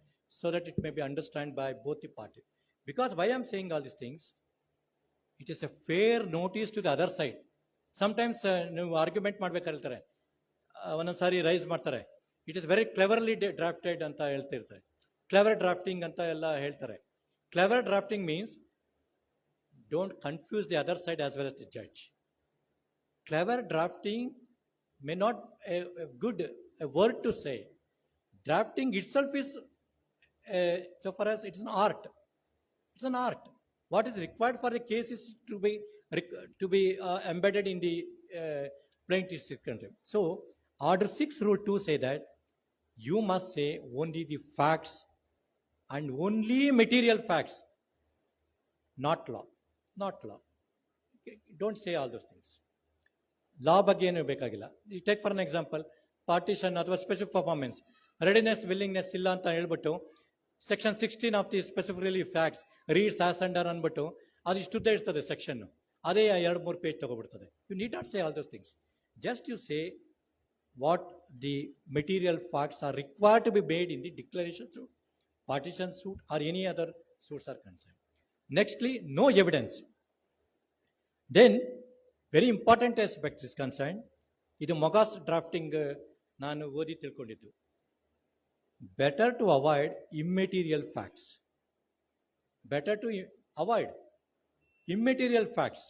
so that it may be understood by both the parties. Because why I am saying all these things, it is a fair notice to the other side. Sometimes ನೀವು ಆರ್ಗ್ಯುಮೆಂಟ್ ಮಾಡ್ಬೇಕಾಗಿರ್ತಾರೆ, ಒಂದೊಂದ್ಸಾರಿ ರೈಸ್ ಮಾಡ್ತಾರೆ, ಇಟ್ ಇಸ್ ವೆರಿ ಕ್ಲೆವರ್ಲಿ ಡ್ರಾಫ್ಟೆಡ್ ಅಂತ ಹೇಳ್ತಿರ್ತಾರೆ. ಕ್ಲೆವರ್ ಡ್ರಾಫ್ಟಿಂಗ್ ಅಂತ ಎಲ್ಲ ಹೇಳ್ತಾರೆ. Clever drafting means don't confuse the other side as well as the judge. Clever drafting may not a good word to say. Drafting itself is so far as it is an art. It's an art. What is required for the case is to be embedded in the plaintiff's contempt. So, Order 6 Rule 2 say that you must say only the facts and only material facts, not law. Not law. Okay, don't say all those things. Law ಬಗ್ಗೆ ಏನು ಬೇಕಾಗಿಲ್ಲ. You take for an example, partition ಅಥವಾ specific performance, readiness, willingness ಇಲ್ಲ ಅಂತ ಹೇಳ್ಬಿಟ್ಟು section 16 of the specifically facts reads as under ಅಂದ್ಬಿಟ್ಟು ಅದು ಇಷ್ಟುದ್ದ ಇರ್ತದೆ ಸೆಕ್ಷನ್, ಅದೇ 2-3 ಪೇಜ್ ತಗೊಬಿಡ್ತದೆ. You need not say all those things. Just you say what the material facts are required to be made in the declaration suit, partition suit are any other suits are concern. Nextly, no evidence. Then very important aspect is concern. ಇದು ಮೊಗಾಸ್ ಡ್ರಾಫ್ಟಿಂಗ್ ನಾನು ಓದಿ ತಿಳ್ಕೊಂಡಿದ್ದು. Better to avoid immaterial facts. Better to avoid immaterial facts.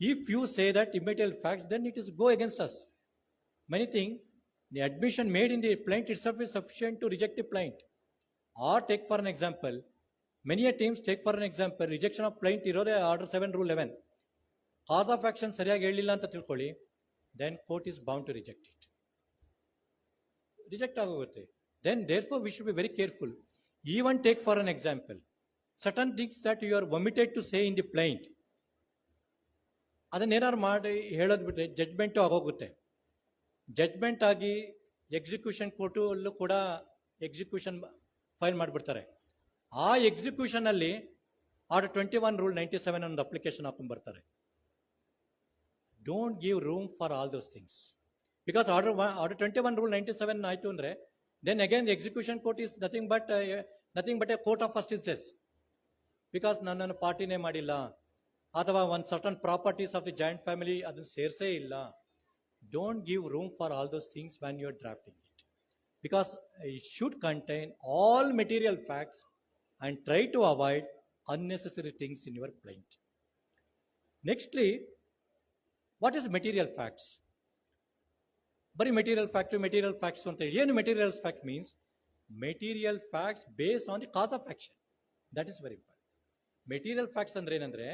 If you say that immaterial facts, then it is go against us. Many things, the admission made in the plaint itself is sufficient to reject the plaint. Or take for an example, many teams take for an example, rejection of plaint irode Order 7 Rule 11. Cause of action sariyagi helilla anta tilkolli, then court is bound to reject it. Reject agogutte. Then therefore we should be very careful. Even take for an example, certain things that you are omitted to say in the plaint, ಅದನ್ನೇನಾರು ಮಾಡಿ ಹೇಳೋದು ಬಿಟ್ಟರೆ ಜಡ್ಜ್ಮೆಂಟು ಆಗೋಗುತ್ತೆ. ಜಡ್ಜ್ಮೆಂಟ್ ಆಗಿ ಎಕ್ಸಿಕ್ಯೂಷನ್ ಕೋರ್ಟಲ್ಲೂ ಕೂಡ ಎಕ್ಸಿಕ್ಯೂಷನ್ ಫೈಲ್ ಮಾಡಿಬಿಡ್ತಾರೆ. ಆ ಎಕ್ಸಿಕ್ಯೂಷನಲ್ಲಿ Order 21 Rule 97 ಒಂದು ಅಪ್ಲಿಕೇಶನ್ ಹಾಕೊಂಡು ಬರ್ತಾರೆ. Don't give room for all those things. Because Order 21 Rule 97 ಆಯಿತು ಅಂದರೆ then again the execution court is nothing but a court of first instance. Because nannanu partyne madilla athava one certain properties of the joint family adannu serse illa. Don't give room for all those things when you are drafting it, because it should contain all material facts and try to avoid unnecessary things in your plaint. Nextly, what is material facts? ಬರೀ ಮೆಟೀರಿಯಲ್ ಫ್ಯಾಕ್ಟ್ಸ್ ಅಂತ ಏನು material fact means material facts base on the cause of action. That is very important. Material facts ಅಂದ್ರೆ ಏನಂದ್ರೆ,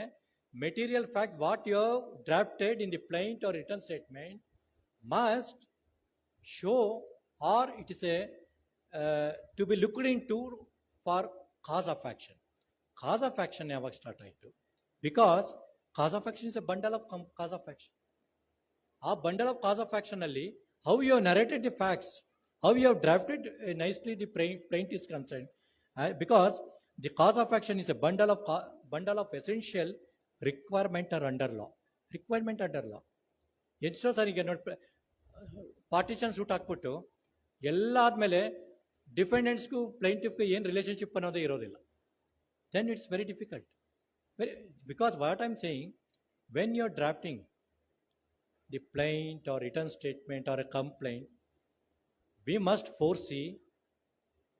material fact what you have drafted in the plaint or return statement must show or it is a to be looked into for cause of action. Cause of action ಯಾವಾಗ ಸ್ಟಾರ್ಟ್ ಆಯಿತು? Because cause of action is a bundle of cause of action. ಆ bundle of cause of action ಅಲ್ಲಿ how you have narrated the facts, how you have drafted nicely the plaint is concerned, because the cause of action is a bundle of essential requirement or under law. Requirement under law. ಎಷ್ಟೋ ಸಾರಿಗೆ ನೋಡಿ, ಪಾರ್ಟಿಷನ್ ಸೂಟ್ ಹಾಕ್ಬಿಟ್ಟು ಎಲ್ಲ ಆದಮೇಲೆ ಡಿಫೆಂಡೆಂಟ್ಸ್ಗೂ ಪ್ಲೈಂಟಿಫ್ಗೂ ಏನು ರಿಲೇಷನ್ಶಿಪ್ ಅನ್ನೋದೇ ಇರೋದಿಲ್ಲ. then it's very difficult. Because what I'm saying, when you're drafting the plaint or written statement or a complaint, we must foresee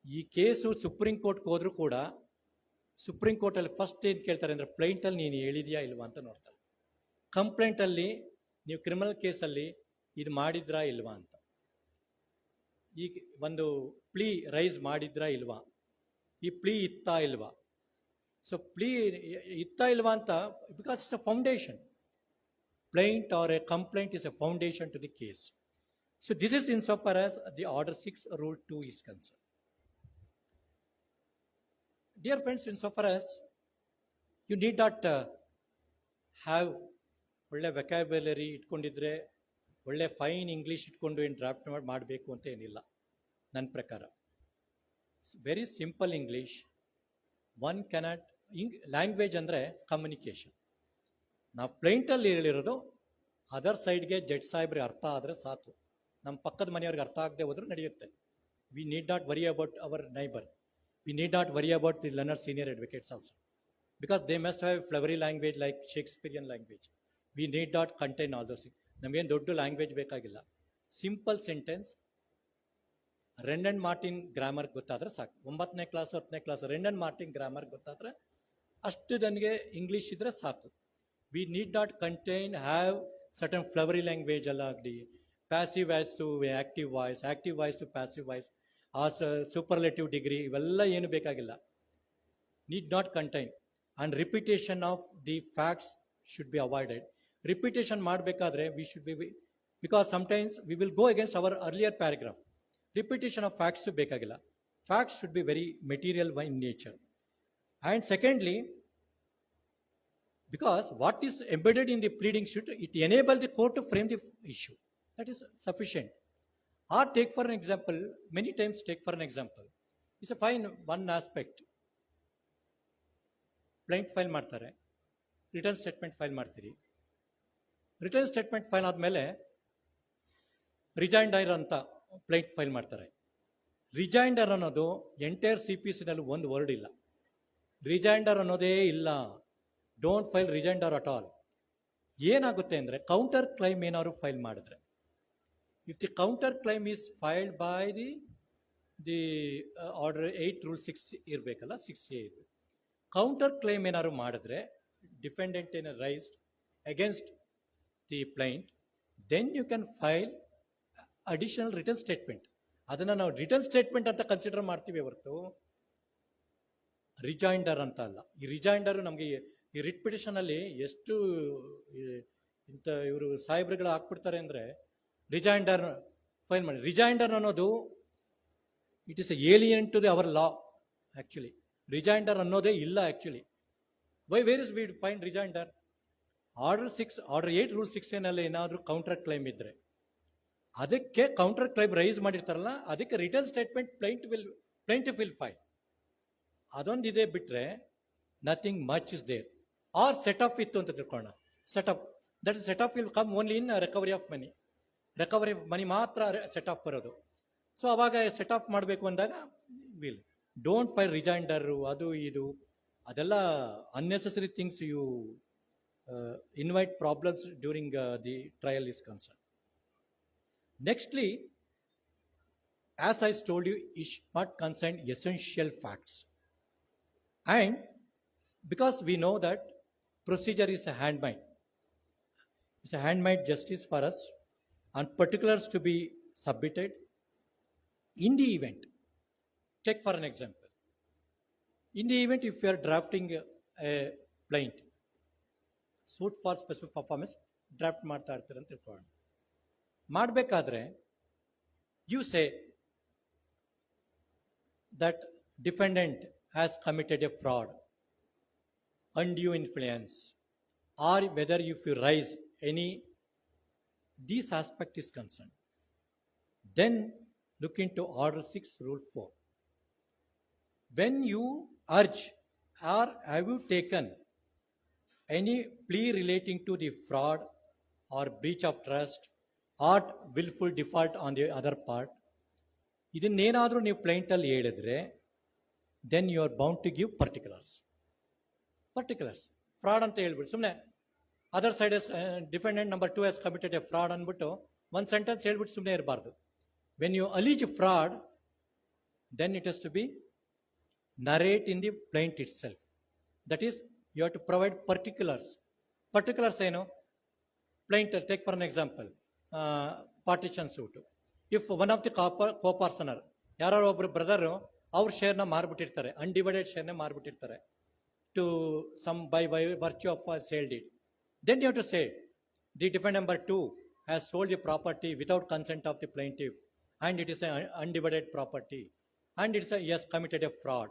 ಈ ಕೇಸು ಸುಪ್ರೀಂ ಕೋರ್ಟ್ಗೆ ಹೋದ್ರೂ ಕೂಡ ಸುಪ್ರೀಂ ಕೋರ್ಟಲ್ಲಿ ಫಸ್ಟ್ ಏನು ಕೇಳ್ತಾರೆ ಅಂದರೆ ಪ್ಲೈಂಟಲ್ಲಿ ನೀನು ಹೇಳಿದೆಯಾ ಇಲ್ವಾ ಅಂತ ನೋಡ್ತಾರೆ. ಕಂಪ್ಲೇಂಟಲ್ಲಿ ನೀವು ಕ್ರಿಮಿನಲ್ ಕೇಸಲ್ಲಿ ಇದು ಮಾಡಿದ್ರಾ ಇಲ್ವಾ ಅಂತ, ಈಗ ಒಂದು ಪ್ಲೀ ರೈಸ್ ಮಾಡಿದ್ರಾ ಇಲ್ವಾ, ಈ ಪ್ಲೀ ಇತ್ತಾ ಇಲ್ವಾ. ಸೊ ಪ್ಲೀ ಇತ್ತಾ ಇಲ್ವಾ ಅಂತ, because it's a foundation. Plaint or a complaint is a foundation to the case. So this is insofar as the Order 6 Rule 2 is concerned. Dear friends, insofar as you need not have ಒಳ್ಳೆ vocabulary ಇಟ್ಕೊಂಡಿದ್ರೆ ಒಳ್ಳೆ ಫೈನ್ ಇಂಗ್ಲೀಷ್ ಇಟ್ಕೊಂಡು ಏನು ಡ್ರಾಫ್ಟ್ ಮಾಡಬೇಕು ಅಂತ ಏನಿಲ್ಲ ನನ್ನ ಪ್ರಕಾರ. Very simple English. One cannot language ಅಂದರೆ ಕಮ್ಯುನಿಕೇಷನ್. ನಾವು ಪ್ಲೇಂಟಲ್ಲಿ ಹೇಳಿರೋದು ಅದರ್ ಸೈಡ್ಗೆ ಜಡ್ಜ್ ಸಾಹೇಬ್ರಿಗೆ ಅರ್ಥ ಆದರೆ ಸಾಕು, ನಮ್ಮ ಪಕ್ಕದ ಮನೆಯವ್ರಿಗೆ ಅರ್ಥ ಆಗದೆ ಹೋದ್ರೂ ನಡೆಯುತ್ತೆ. We need not worry about our neighbour, we need not worry about the learner senior advocates also, because they must have flowery language like Shakespearean language. We need not contain all those. ನಮಗೇನು ದೊಡ್ಡ ಲ್ಯಾಂಗ್ವೇಜ್ ಬೇಕಾಗಿಲ್ಲ. Simple sentence, Wren and Martin grammar ಗೊತ್ತಾದರೆ ಸಾಕು. 9ನೇ ಕ್ಲಾಸ್ 10ನೇ class Wren and Martin grammar ಗೊತ್ತಾದರೆ ಅಷ್ಟು ನನಗೆ ಇಂಗ್ಲೀಷ್ ಇದ್ರೆ ಸಾಕು. We need not contain, have certain flowery language alagdi, passive voice to active voice to passive voice, or superlative degree, ivella ಏನು ಬೇಕಾಗಿಲ್ಲ. Need not contain. And repetition of the facts should be avoided. Repetition ಮಾಡಬೇಕಾದ್ರೆ we should be, because sometimes we will go against our earlier paragraph. Repetition of facts ಬೇಕಾಗಿಲ್ಲ. Facts should be very material in nature. And secondly, because what is embedded in the pleading should it enable the court to frame the issue. That is sufficient. Or take for an example, many times take for an example. It's a fine one aspect. Plaint file ಮಾಡ್ತಾರೆ, ರಿಟರ್ನ್ ಸ್ಟೇಟ್ಮೆಂಟ್ ಫೈಲ್ ಮಾಡ್ತೀರಿ. ರಿಟರ್ನ್ ಸ್ಟೇಟ್ಮೆಂಟ್ ಫೈಲ್ ಆದಮೇಲೆ ರಿಜೈಂಡರ್ ಅಂತ ಪ್ಲೇಂಟ್ ಫೈಲ್ ಮಾಡ್ತಾರೆ. ರಿಜೈಂಡರ್ ಅನ್ನೋದು ಎಂಟೈರ್ CPC-ನಲ್ಲಿ ಒಂದು ವರ್ಡ್ ಇಲ್ಲ. ರಿಜೈಂಡರ್ ಅನ್ನೋದೇ ಇಲ್ಲ. Don't file rejoinder at all. ಏನಾಗುತ್ತೆ ಅಂದರೆ ಕೌಂಟರ್ ಕ್ಲೈಮ್ ಏನಾದ್ರು ಫೈಲ್ ಮಾಡಿದ್ರೆ, if the counter claim is filed by the order 8 rule 6 ಇರಬೇಕಲ್ಲ, 6A ಇರಬೇಕು. ಕೌಂಟರ್ ಕ್ಲೈಮ್ ಏನಾದ್ರು ಮಾಡಿದ್ರೆ ಡಿಫೆಂಡೆಂಟ್ ಏನ raised against the plaint, then you can file additional written statement. ಅದನ್ನು ನಾವು ರಿಟರ್ನ್ ಸ್ಟೇಟ್ಮೆಂಟ್ ಅಂತ ಕನ್ಸಿಡರ್ ಮಾಡ್ತೀವಿ ಹೊರತು ರಿಜೈಂಡರ್ ಅಂತ ಅಲ್ಲ. ಈ ರಿಜೈಂಡರ್ ನಮಗೆ ಈ ರಿಟ್ ಪಿಟಿಷನಲ್ಲಿ ಎಷ್ಟು ಇಂಥ ಇವರು ಸಾಹೇಬ್ರುಗಳು ಹಾಕ್ಬಿಡ್ತಾರೆ ಅಂದರೆ ರಿಜೈಂಡರ್ ಫೈಲ್ ಮಾಡಿ. ರಿಜೈಂಡರ್ ಅನ್ನೋದು it is alien to the our law. Actually rejoinder ಅನ್ನೋದೇ ಇಲ್ಲ. Actually where is we find rejoinder? Order 8 rule 6 ಏನಾದರೂ ಕೌಂಟರ್ ಕ್ಲೈಮ್ ಇದ್ದರೆ ಅದಕ್ಕೆ ಕೌಂಟರ್ ಕ್ಲೈಮ್ ರೈಸ್ ಮಾಡಿರ್ತಾರಲ್ಲ, ಅದಕ್ಕೆ return statement plaintiff will file. ಅದೊಂದಿದೆ ಬಿಟ್ಟರೆ nothing much is there. Or set off ಇತ್ತು ಅಂತ ತಿಳ್ಕೊಳ್ಳೋಣ. Set off will come only in recovery of money ಮಾತ್ರ ಸೆಟ್ ಆಫ್ ಬರೋದು. ಸೊ ಅವಾಗ ಸೆಟ್ ಆಫ್ ಮಾಡಬೇಕು ಅಂದಾಗ ವಿಲ್ ಡೋಂಟ್ ಫೈಲ್ ರಿಜೈಂಡರು, ಅದು ಇದು ಅದೆಲ್ಲ unnecessary things. You invite problems during the trial is concern. Nextly, as I told you, it should not concern essential facts. And because we know that procedure is a handmade, it's a handmade justice for us, and particulars to be submitted in the event. Take for an example. In the event, if you are drafting a plaint, suit for specific performance, draft ಮಾಡ್ತಾ ಇರ್ತೀರ ಅಂತ ತಿಳ್ಕೊಳ್ಳೋಣ. ಮಾಡಬೇಕಾದ್ರೆ you say that defendant has committed a fraud, undue influence, or whether if you raise any this aspect is concerned, then look into Order 6 Rule 4. When you urge or have you taken any plea relating to the fraud or breach of trust or willful default on the other part, ಇದನ್ನೇನಾದರೂ ನೀವು ಪ್ಲೈಂಟಲ್ಲಿ ಹೇಳಿದ್ರೆ then you are bound to give particulars. Fraud ಅಂತ ಹೇಳ್ಬಿಡಿ ಸುಮ್ಮನೆ other side defendant number 2 has committed a fraud ಅಂದ್ಬಿಟ್ಟು ಒಂದು ಸೆಂಟೆನ್ಸ್ ಹೇಳ್ಬಿಟ್ಟು ಸುಮ್ಮನೆ ಇರಬಾರ್ದು. When you allege fraud, then it has to be narrate in the plaint itself. That is, you have to provide particulars. Particulars ಏನು? Plaint, take for an example, partition suit. If one of the co-partner, ಯಾರೋ ಒಬ್ರು ಬ್ರದರ್ ಅವ್ರ ಶೇರ್ನ ಮಾರ್ಬಿಟ್ಟಿರ್ತಾರೆ, undivided ಶೇರ್ನ ಮಾರ್ಬಿಟ್ಟಿರ್ತಾರೆ to some by virtue of a sale deed, then you have to say the defendant number 2 has sold the property without consent of the plaintiff and it is an undivided property and he has committed a fraud,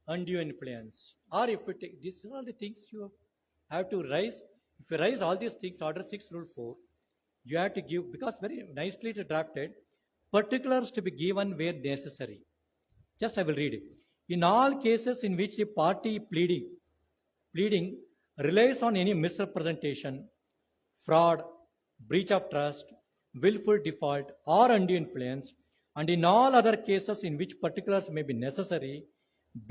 undue influence, or if it, these are all the things you have to raise. If you raise all these things, order 6 rule 4, you have to give, because very nicely drafted, particulars to be given where necessary. Just I will read it. In all cases in which the party pleading relies on any misrepresentation, fraud, breach of trust, willful default, or undue influence, and in all other cases in which particulars may be necessary,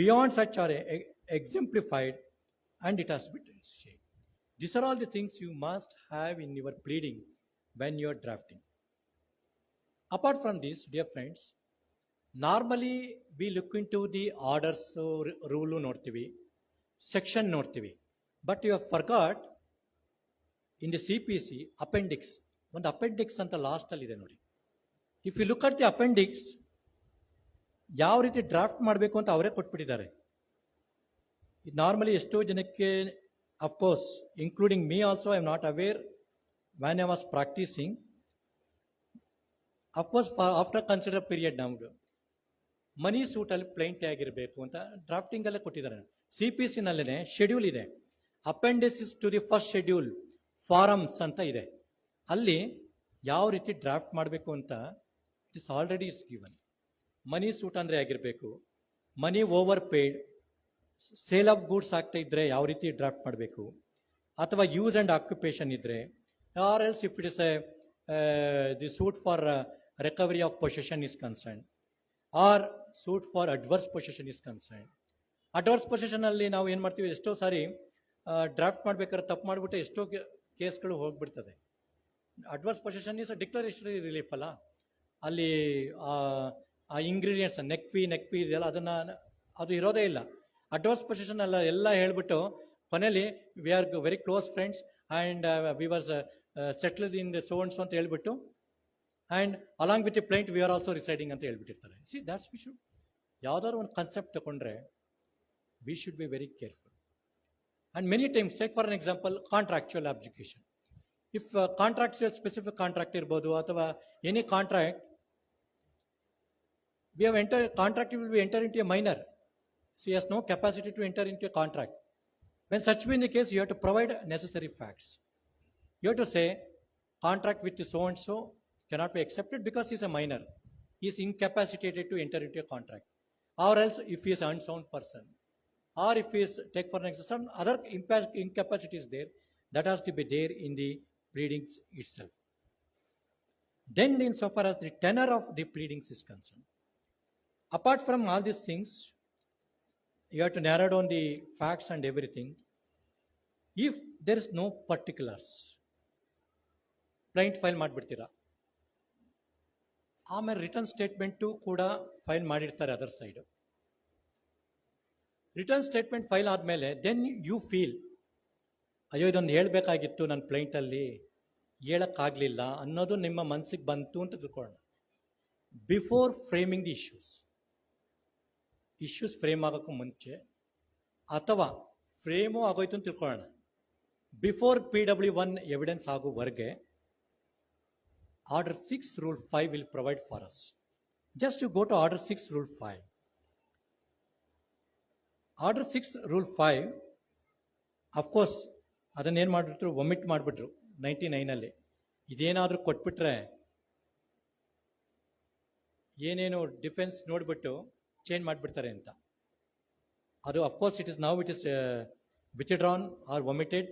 beyond such are exemplified, and it has to be shared. These are all the things you must have in your pleading when you are drafting. Apart from this, dear friends, normally we look into the orders, rule ನೋಡ್ತೀವಿ, ಸೆಕ್ಷನ್ ನೋಡ್ತೀವಿ, but you have forgot in the CPC appendix. ಒಂದು ಅಪೆಂಡಿಕ್ಸ್ ಅಂತ ಲಾಸ್ಟಲ್ಲಿ ಇದೆ ನೋಡಿ. If you look at the appendix, ಯಾವ ರೀತಿ ಡ್ರಾಫ್ಟ್ ಮಾಡಬೇಕು ಅಂತ ಅವರೇ ಕೊಟ್ಬಿಟ್ಟಿದ್ದಾರೆ. ನಾರ್ಮಲಿ ಎಷ್ಟೋ ಜನಕ್ಕೆ, of course including me also, I am not aware van I was practising. Of course after consider period ನಮ್ದು ಮನಿ ಸೂಟಲ್ಲಿ ಪ್ಲೈಂಟ್ ಆಗಿರಬೇಕು ಅಂತ ಡ್ರಾಫ್ಟಿಂಗಲ್ಲೇ ಕೊಟ್ಟಿದ್ದಾರೆ. CPC-ನಲ್ಲೇ ಶೆಡ್ಯೂಲ್ ಇದೆ, appendices to the first schedule forms ಅಂತ ಇದೆ. ಅಲ್ಲಿ ಯಾವ ರೀತಿ ಡ್ರಾಫ್ಟ್ ಮಾಡಬೇಕು ಅಂತ it is already is given. Money suit ಅಂದರೆ ಆಗಿರಬೇಕು, money over paid, sale of goods ಆಗ್ತಾ ಇದ್ರೆ ಯಾವ ರೀತಿ ಡ್ರಾಫ್ಟ್ ಮಾಡಬೇಕು, ಅಥವಾ ಯೂಸ್ ಆ್ಯಂಡ್ ಆಕ್ಯುಪೇಷನ್ ಇದ್ರೆ, or else if it is the suit for recovery of possession is concern, or suit for adverse possession is concern. Adverse ಪೊಸೆಷನಲ್ಲಿ ನಾವು ಏನು ಮಾಡ್ತೀವಿ, ಎಷ್ಟೋ ಸಾರಿ ಡ್ರಾಫ್ಟ್ ಮಾಡ್ಬೇಕಾದ್ರೆ ತಪ್ಪು ಮಾಡಿಬಿಟ್ಟು ಎಷ್ಟೋ ಕೇಸ್ಗಳು ಹೋಗ್ಬಿಡ್ತದೆ. ಅಡ್ವರ್ಸ್ ಪೊಸೆಷನ್ ಇಸ್ ಡಿಕ್ಲರೇಷನರಿ ರಿಲೀಫ್ ಅಲ್ಲ, ಅಲ್ಲಿ ಆ ಇಂಗ್ರೀಡಿಯೆಂಟ್ಸ್ ನೆಕ್ ಫೀ ಇದೆಯಲ್ಲ, ಅದು ಇರೋದೇ ಇಲ್ಲ. ಅಡ್ವರ್ಸ್ ಪೊಸೆಷನ್ ಅಲ್ಲ, ಎಲ್ಲ ಹೇಳ್ಬಿಟ್ಟು ಕೊನೆಯಲ್ಲಿ we are very close friends and we was settled in the zones ಅಂತ ಹೇಳ್ಬಿಟ್ಟು, and along with the plaint we are also residing ಅಂತ ಹೇಳ್ಬಿಟ್ಟಿರ್ತಾರೆ. ಸಿ ದ್ಯಾಟ್ಸ್ ವಿ ಶುಡ್, ಯಾವ್ದಾದ್ರು ಒಂದು ಕಾನ್ಸೆಪ್ಟ್ ತಗೊಂಡ್ರೆ we should be very careful. And many times, take for an example, contractual abjuration. If contractual specific contract irbodu athava any contract, we have entered contract, will be enter into a minor, so he has no capacity to enter into a contract. When such be the case, you have to provide necessary facts. You have to say contract with so and so cannot be accepted because he is a minor, he is incapacitated to enter into a contract, or else if he is an unsound person, or if he is, take for an example, some other incapacity is there, that has to be there in the pleadings itself. Then insofar as the tenor of the pleadings is concerned, apart from all these things, you have to narrow down the facts and everything. If there is no particulars, plaint file ಮಾಡಿಬಿಡ್ತೀರಾ, ಆಮೇಲೆ ರಿಟರ್ನ್ ಸ್ಟೇಟ್ಮೆಂಟು ಕೂಡ ಫೈಲ್ ಮಾಡಿರ್ತಾರೆ other side. Return statement file ಆದಮೇಲೆ ದೆನ್ ಯು ಫೀಲ್, ಅಯ್ಯೋ ಇದೊಂದು ಹೇಳಬೇಕಾಗಿತ್ತು ನನ್ನ ಪ್ಲೈಂಟಲ್ಲಿ, ಹೇಳೋಕ್ಕಾಗಲಿಲ್ಲ ಅನ್ನೋದು ನಿಮ್ಮ ಮನಸ್ಸಿಗೆ ಬಂತು ಅಂತ ತಿಳ್ಕೊಳ್ಳೋಣ. Before framing the issues frame ಆಗೋಕ್ಕೂ ಮುಂಚೆ, ಅಥವಾ ಫ್ರೇಮು ಆಗೋಯ್ತು ಅಂತ ತಿಳ್ಕೊಳ್ಳೋಣ, ಬಿಫೋರ್ PW1 ಎವಿಡೆನ್ಸ್ ಆಗೋವರೆಗೆ order 6 rule 5 will provide for us. Just you go to order 6 rule 5. Order 6 rule 5, of course ಅದನ್ನೇನು ಮಾಡಿಬಿಟ್ರು, ಒಮಿಟ್ ಮಾಡಿಬಿಟ್ರು 99ಅಲ್ಲಿ. ಇದೇನಾದರೂ ಕೊಟ್ಬಿಟ್ರೆ ಏನೇನು ಡಿಫೆನ್ಸ್ ನೋಡಿಬಿಟ್ಟು ಚೇಂಜ್ ಮಾಡಿಬಿಡ್ತಾರೆ ಅಂತ. ಅದು of course it is now it is withdrawn or omitted,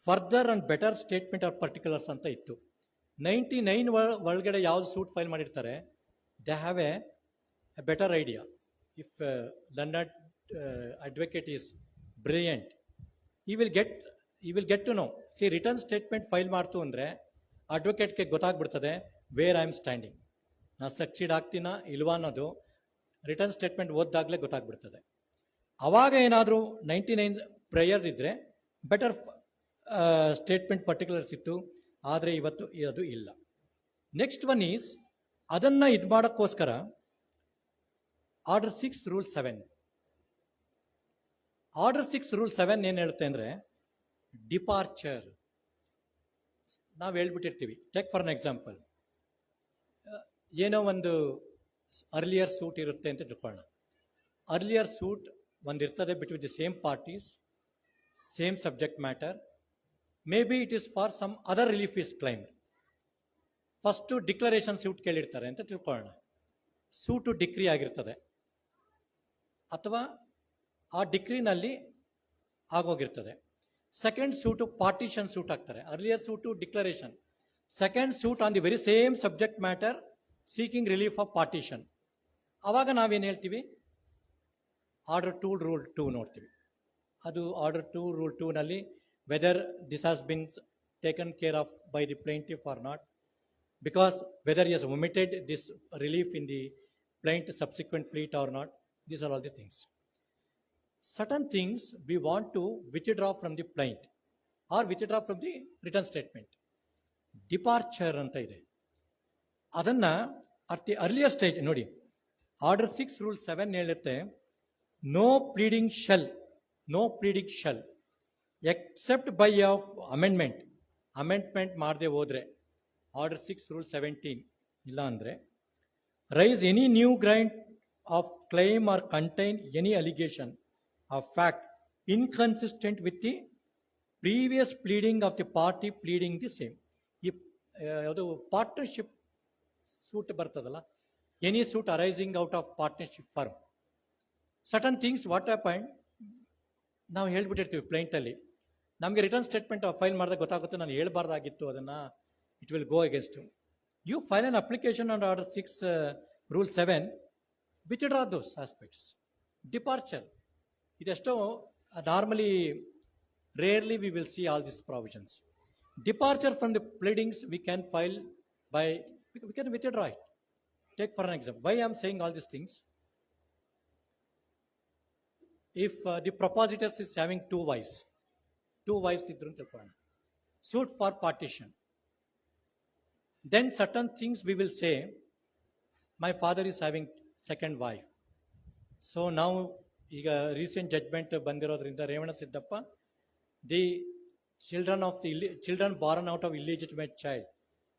further and better statement of particulars ಅಂತ ಇತ್ತು. 99 ಒಳಗಡೆ ಯಾವ್ದು ಸೂಟ್ ಫೈಲ್ ಮಾಡಿರ್ತಾರೆ, they have a better idea. If learned advocate is brilliant, he will get you will get to know. See written statement file ಮಾಡ್ತು ಅಂದರೆ ಅಡ್ವೊಕೇಟ್ಗೆ ಗೊತ್ತಾಗ್ಬಿಡ್ತದೆ ವೇರ್ ಐ ಆಮ್ ಸ್ಟ್ಯಾಂಡಿಂಗ್, ನಾ ಸಕ್ಸೀಡ್ ಆಗ್ತೀನಾ ಇಲ್ವಾ ಅನ್ನೋದು ರಿಟರ್ನ್ ಸ್ಟೇಟ್ಮೆಂಟ್ ಓದ್ದಾಗಲೇ ಗೊತ್ತಾಗ್ಬಿಡ್ತದೆ. ಅವಾಗ ಏನಾದರೂ 99 ಪ್ರೇಯರ್ ಇದ್ದರೆ ಬೆಟರ್ ಸ್ಟೇಟ್ಮೆಂಟ್ ಪರ್ಟಿಕ್ಯುಲರ್ಸ್ ಇತ್ತು, ಆದರೆ ಇವತ್ತು ಅದು ಇಲ್ಲ. ನೆಕ್ಸ್ಟ್ ಒನ್ ಈಸ್ ಅದನ್ನು ಇದು ಮಾಡೋಕ್ಕೋಸ್ಕರ ಆರ್ಡರ್ 6 ರೂಲ್ 7. ಆರ್ಡರ್ 6 ರೂಲ್ 7 ಏನು ಹೇಳುತ್ತೆ ಅಂದರೆ ಡಿಪಾರ್ಚರ್. ನಾವು ಹೇಳ್ಬಿಟ್ಟಿರ್ತೀವಿ, ಟೇಕ್ ಫಾರ್ ಅನ್ ಎಕ್ಸಾಂಪಲ್, ಏನೋ ಒಂದು ಅರ್ಲಿಯರ್ ಸೂಟ್ ಇರುತ್ತೆ ಅಂತ ತಿಳ್ಕೊಳ್ಳೋಣ. ಅರ್ಲಿಯರ್ ಸೂಟ್ ಒಂದಿರ್ತದೆ between the same parties, same subject matter, may be it is for some other relief is claimed. First declaration suit ಕೇಳಿರ್ತಾರೆ ಅಂತ ತಿಳ್ಕೊಳ್ಳೋಣ, ಸೂಟು ಡಿಕ್ರಿ ಆಗಿರ್ತದೆ ಅಥವಾ ಆ ಡಿಕ್ರಿನಲ್ಲಿ ಆಗೋಗಿರ್ತದೆ. ಸೆಕೆಂಡ್ ಸೂಟು ಪಾರ್ಟಿಷನ್ ಸೂಟ್ ಆಗ್ತಾರೆ. Earlier suit declaration, second suit on the very same subject matter seeking relief of partition. ಆವಾಗ ನಾವೇನು ಹೇಳ್ತೀವಿ, ಆರ್ಡರ್ 2 ರೂಲ್ 2 ನೋಡ್ತೀವಿ. ಅದು ಆರ್ಡರ್ 2 ರೂಲ್ 2ನಲ್ಲಿ whether this has been taken care of by the plaintiff or not, because whether he has omitted this relief in the plaintiff subsequent plead or not, these are all the things. Certain things we want to withdraw from the plaint or withdraw from the written statement. Departure anta ide, adanna at the earlier stage ನೋಡಿ, ಆರ್ಡರ್ 6 ರೂಲ್ 7 ಹೇಳುತ್ತೆ no pleading shall except by of amendment ಮಾಡದೆ ಹೋದ್ರೆ ಆರ್ಡರ್ 6 ರೂಲ್ 17 ಇಲ್ಲ ಅಂದರೆ raise any new ground of claim or contain any allegation of fact inconsistent with the previous pleading of the party pleading the same. ಈ ಯಾವುದು ಪಾರ್ಟ್ನರ್ಶಿಪ್ ಸೂಟ್ ಬರ್ತದಲ್ಲ, any suit arising out of partnership firm, certain things what happen ನಾವು ಹೇಳ್ಬಿಟ್ಟಿರ್ತೀವಿ ಪ್ಲೈಂಟಲ್ಲಿ, ನಮಗೆ ರಿಟರ್ನ್ ಸ್ಟೇಟ್ಮೆಂಟ್ ಫೈಲ್ ಮಾಡಿದಾಗ ಗೊತ್ತಾಗುತ್ತೆ ನಾನು ಹೇಳ್ಬಾರ್ದಾಗಿತ್ತು ಅದನ್ನು, it will go against him. You file an application under Order 6 Rule 7, withdraw those aspects. Departure. It is normally, rarely we will see all these provisions. Departure from the pleadings we can file by, we can withdraw it. Take for an example. Why I am saying all these things? If the propositor is having two wives suit for partition, then certain things we will say, my father is having second wife. So now, ಈಗ ರೀಸೆಂಟ್ ಜಡ್ಜ್ಮೆಂಟ್ ಬಂದಿರೋದ್ರಿಂದ Revana Siddappa, the children born out of illegitimate child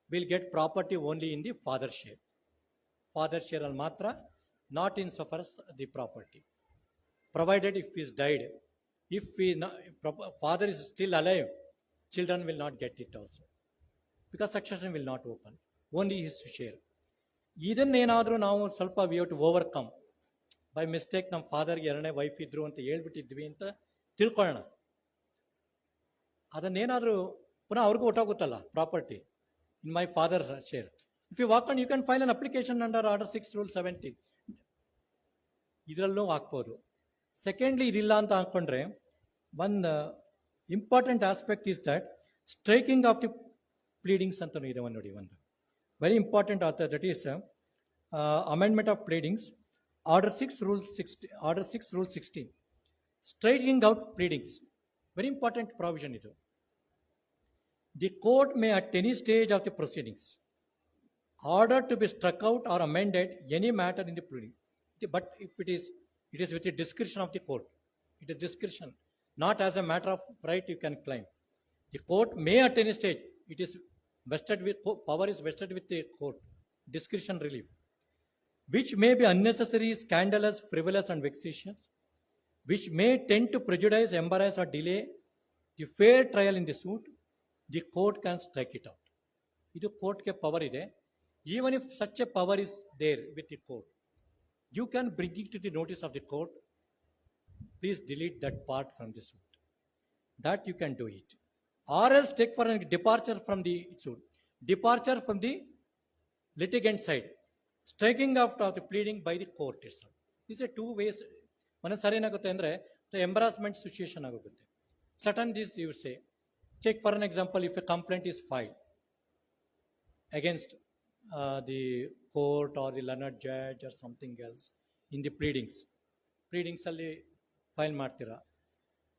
will get property only in the father share. Father share ಅಲ್ಲಿ ಮಾತ್ರ, not in so far as the property. Provided if he is died, if father is still alive, children will not get it also, because succession will not open, only his share. ಇದನ್ನೇನಾದರೂ ನಾವು ಸ್ವಲ್ಪ we have to overcome. By mistake ನಮ್ಮ ಫಾದರ್ಗೆ 2ನೇ ವೈಫ್ ಇದ್ರು ಅಂತ ಹೇಳ್ಬಿಟ್ಟಿದ್ವಿ ಅಂತ ತಿಳ್ಕೊಳ್ಳೋಣ, ಅದನ್ನೇನಾದರೂ ಪುನಃ ಅವ್ರಿಗೂ ಹೊಟ್ಟೋಗುತ್ತಲ್ಲ property in my father share. If you walk on, you can file an application under order 6 rule 17, ಇದರಲ್ಲೂ ಹಾಕ್ಬೋದು. ಸೆಕೆಂಡ್ಲಿ, ಇದಿಲ್ಲ ಅಂತ ಹಾಕೊಂಡ್ರೆ ಒಂದು important aspect is that striking of the pleadings ಅಂತ ಇದೆ ಒಂದು ನೋಡಿ, ಒಂದು very important other, that is amendment of pleadings, order 6 rule 16, striking out pleadings, very important provision ಇದು. The court may at any stage of the proceedings order to be struck out or amended any matter in the pleading, but if it is with the discretion of the court. It is discretion, not as a matter of right you can claim. The court may at any stage, it is vested with, power is vested with the court, discretion relief, which may be unnecessary, scandalous, frivolous and vexatious, which may tend to prejudice, embarrass or delay the fair trial in the suit, the court can strike it out. Idu court ke power ide. Even if such a power is there with the court, you can bring it to the notice of the court, please delete that part from the suit. That you can do it. Or else take for a departure from the suit, departure from the litigant side, striking out of the pleading by the court itself. These are two ways. ಒಂದೊಂದು ಸರಿ ಏನಾಗುತ್ತೆ ಅಂದರೆ ಎಂಬರಾಸ್ಮೆಂಟ್ ಸಿಚುಯೇಷನ್ ಆಗೋಗುತ್ತೆ. Certain this you say, Take for an example, if a complaint is filed against the court or the learned judge or something else in the pleadings ಅಲ್ಲಿ ಫೈಲ್ ಮಾಡ್ತೀರಾ,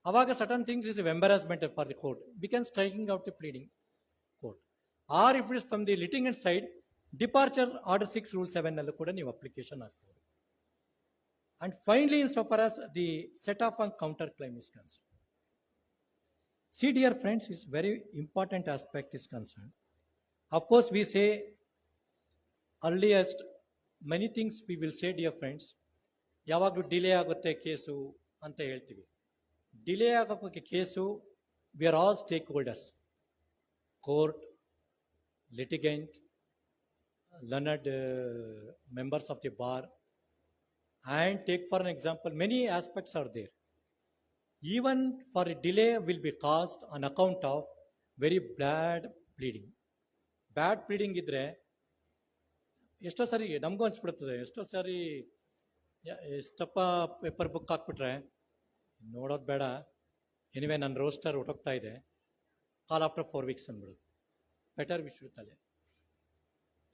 ಅವಾಗ certain things is embarrassment for the court. We can striking out the pleading court. Or if it is from the litigant side, departure order 6 rule 7 ನಲ್ಲೂ ಕೂಡ ನೀವು ಅಪ್ಲಿಕೇಶನ್ ಹಾಕ್ಬೋದು. And finally, insofar as the set off and counter claim is concerned, see dear friends, is very important aspect is concerned. Of course, we say earliest many things we will say dear friends, ಯಾವಾಗಲೂ ಡಿಲೇ ಆಗುತ್ತೆ ಕೇಸು ಅಂತ ಹೇಳ್ತೀವಿ. ಡಿಲೇ ಆಗೋಕ್ಕೆ case, V are all stake holders, court, litigant, learned members of the bar, and take for an example, many aspects are there. Even for a delay will be caused on account of very bad pleading. Bad pleading ಇದ್ರೆ ಎಷ್ಟೋ ಸರಿ ನಮಗೂ ಅನ್ಸ್ಬಿಡ್ತದೆ, ಎಷ್ಟೋ ಸರಿ ಎಷ್ಟಪ್ಪ ಪೇಪರ್ ಬುಕ್ ಹಾಕ್ಬಿಟ್ರೆ ನೋಡೋದು ಬೇಡ, ಎನಿವೆ ನನ್ನ ರೋಸ್ಟರ್ ಹೊಟ್ಟೋಗ್ತಾ ಇದೆ, ಕಾಲ್ ಆಫ್ಟರ್ 4 weeks ಅಂದ್ಬಿಡೋದು, ಬೆಟರ್ ವಿ ಶುಡ್ ತಲೆ.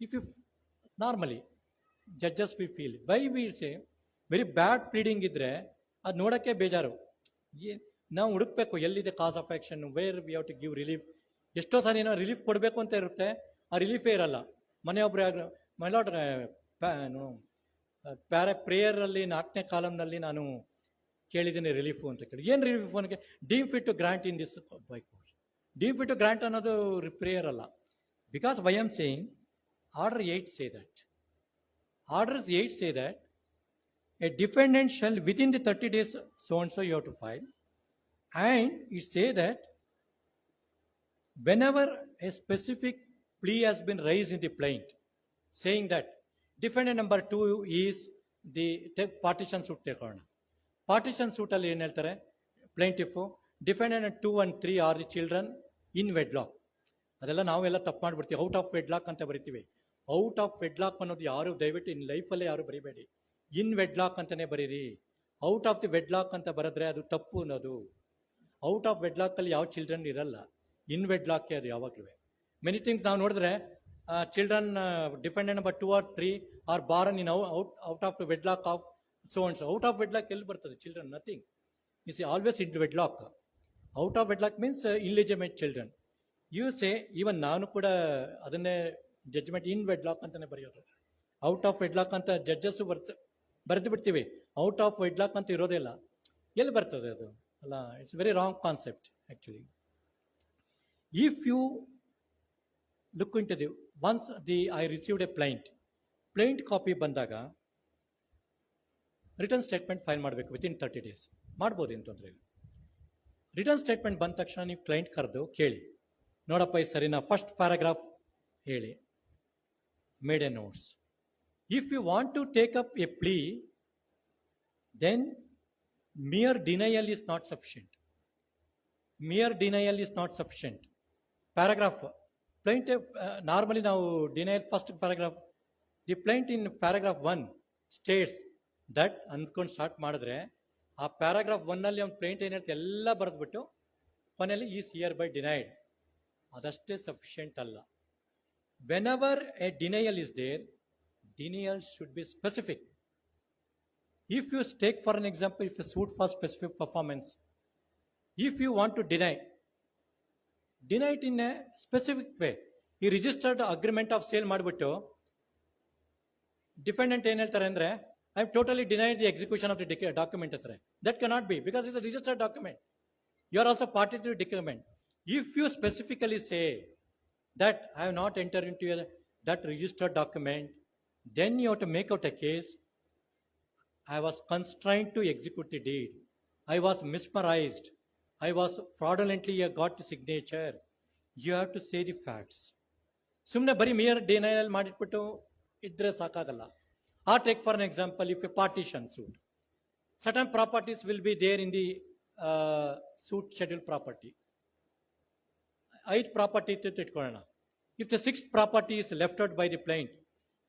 If you normally judges we feel, why we say very bad pleading ಇದ್ರೆ ಅದು ನೋಡೋಕ್ಕೆ ಬೇಜಾರು. ನಾವು ಹುಡುಕ್ಬೇಕು ಎಲ್ಲಿದೆ cause of action, where we have to give relief. ಎಷ್ಟೋ ಸಾರಿ ಏನೋ ರಿಲೀಫ್ ಕೊಡಬೇಕು ಅಂತ ಇರುತ್ತೆ, ಆ ರಿಲೀಫೇ ಇರಲ್ಲ. ಮನೆಯೊಬ್ಬರು ಮೈಲಾಡ್ ಪ್ರೇಯರಲ್ಲಿ 4ನೇ ಕಾಲಮ್ನಲ್ಲಿ ನಾನು ಕೇಳಿದ್ದೀನಿ ರಿಲೀಫು ಅಂತ ಕೇಳಿ, ಏನು ರಿಲೀಫ್ ನನಗೆ deem fit to grant in this by court. Deem fit to grant ಅನ್ನೋದು ಪ್ರೇಯರ್ ಅಲ್ಲ. Because why am saying Order 8 say that. Orders 8 say that a defendant shall within the 30 days so and so you have to file, and it say that whenever a specific plea has been raised in the plaint, saying that defendant number 2 is the partition suit ತೆಗೋಣ. Partition suit ಅಲ್ಲಿ ಏನು ಹೇಳ್ತಾರೆ, plaintiff defendant 2 and 3 are the children in wedlock. ಅದೆಲ್ಲ ನಾವೆಲ್ಲ ತಪ್ಪು ಮಾಡಿಬಿಡ್ತೀವಿ, ಔಟ್ ಆಫ್ ವೆಡ್ಲಾಕ್ ಅಂತ ಬರಿತೀವಿ. ಔಟ್ ಆಫ್ ವೆಡ್ಲಾಕ್ ಅನ್ನೋದು ಯಾರು ದಯವಿಟ್ಟು ಇನ್ ಲೈಫಲ್ಲೇ ಯಾರು ಬರಿಬೇಡಿ, ಇನ್ ವೆಡ್ಲಾಕ್ ಅಂತಾನೆ ಬರೀರಿ. ಔಟ್ ಆಫ್ ದಿ ವೆಡ್ಲಾಕ್ ಅಂತ ಬರೆದ್ರೆ ಅದು ತಪ್ಪು ಅನ್ನೋದು. ಔಟ್ ಆಫ್ ವೆಡ್ಲಾಕ್ ಅಲ್ಲಿ ಯಾವ ಚಿಲ್ಡ್ರನ್ ಇರಲ್ಲ, ಇನ್ ವೆಡ್ಲಾಕ್ ಅದು ಯಾವಾಗಲೂ. ಮೆನಿ ಥಿಂಗ್ಸ್ ನಾವು ನೋಡಿದ್ರೆ children dependent number 2 or 3 are born in out of wedlock of so and so. Out of wedlock ಎಲ್ಲಿ ಬರ್ತದೆ children? Nothing. Is always in wedlock. Out of wedlock means illegitimate children. You say, even ನಾನು ಕೂಡ ಅದನ್ನೇ ಜಡ್ಜ್ಮೆಂಟ್ ಇನ್ ವೆಡ್ಲಾಕ್ ಅಂತಾನೆ ಬರೆಯೋದು. ಔಟ್ ಆಫ್ ವೆಡ್ಲಾಕ್ ಅಂತ ಜಡ್ಜಸ್ ಬರೆದು ಬಿಡ್ತೀವಿ, ಔಟ್ ಆಫ್ ವೆಡ್ಲಾಕ್ ಅಂತ ಇರೋದೇ ಇಲ್ಲ. ಎಲ್ಲಿ ಬರ್ತದೆ ಅದು? ಅಲ್ಲ, it's very wrong concept actually. If you look into the once the I received a plaint copy ಬಂದಾಗ ರಿಟರ್ನ್ ಸ್ಟೇಟ್ಮೆಂಟ್ ಫೈಲ್ ಮಾಡಬೇಕು ವಿತಿನ್ 30 days. ಮಾಡ್ಬೋದು, ಏನು ತೊಂದರೆ ಇಲ್ಲ. ರಿಟರ್ನ್ ಸ್ಟೇಟ್ಮೆಂಟ್ ಬಂದ ತಕ್ಷಣ ನೀವು ಕ್ಲೈಂಟ್ ಕರೆದು ಕೇಳಿ, ನೋಡಪ್ಪ ಇದು ಸರಿನಾ, ಫಸ್ಟ್ ಪ್ಯಾರಾಗ್ರಾಫ್ ಹೇಳಿ, made a notes. If you want to take up a plea, then mere denial is not sufficient. Mere denial is not sufficient. Paragraph plaintiff normally now denial first paragraph, the plaintiff in paragraph 1 states that ಅಂದ್ಕೊಂಡು ಸ್ಟಾರ್ಟ್ ಮಾಡಿದ್ರೆ ಆ ಪ್ಯಾರಾಗ್ರಾಫ್ 1 ಅಲ್ಲಿ ಅವ್ನು ಪ್ಲೇಂಟ್ ಏನು ಹೇಳ್ತಾರೆ ಎಲ್ಲ ಬರೆದ್ಬಿಟ್ಟು ಕೊನೆಯಲ್ಲಿ ಈಸ್ ಹಿಯರ್ ಬೈ ಡಿನೈಡ್, ಅದಷ್ಟೇ ಸಫಿಷಿಯಂಟ್ ಅಲ್ಲ. Whenever a denial is there, denial should be specific. If you take for an example, if a suit for specific performance, if you want to deny it in a specific way, he registered agreement of sale ಮಾಡಿಬಿಟ್ಟು ಡಿಫೆಂಡೆಂಟ್ ಏನು ಹೇಳ್ತಾರೆ ಅಂದರೆ I have totally denied the execution of the document ಅಂತಾರೆ. That cannot be, because it's a registered document. You are also party to document. If you specifically say that I have not entered into that registered document, then you have to make out a case. I was constrained to execute the deed. I was mesmerized. I was fraudulently got the signature. You have to say the facts. ಸುಮ್ಮನೆ ಬರೀ ಮೇಯರ್ ಡಿನೈಲ್ ಮಾಡಿಟ್ಬಿಟ್ಟು ಇದ್ರೆ ಸಾಕಾಗಲ್ಲ. Or take for an example, if a partition suit, certain properties will be there in the suit scheduled property. 8th property ಇಟ್ಕೊಳ್ಳೋಣ. If the 6th property is left out by the plaintiff,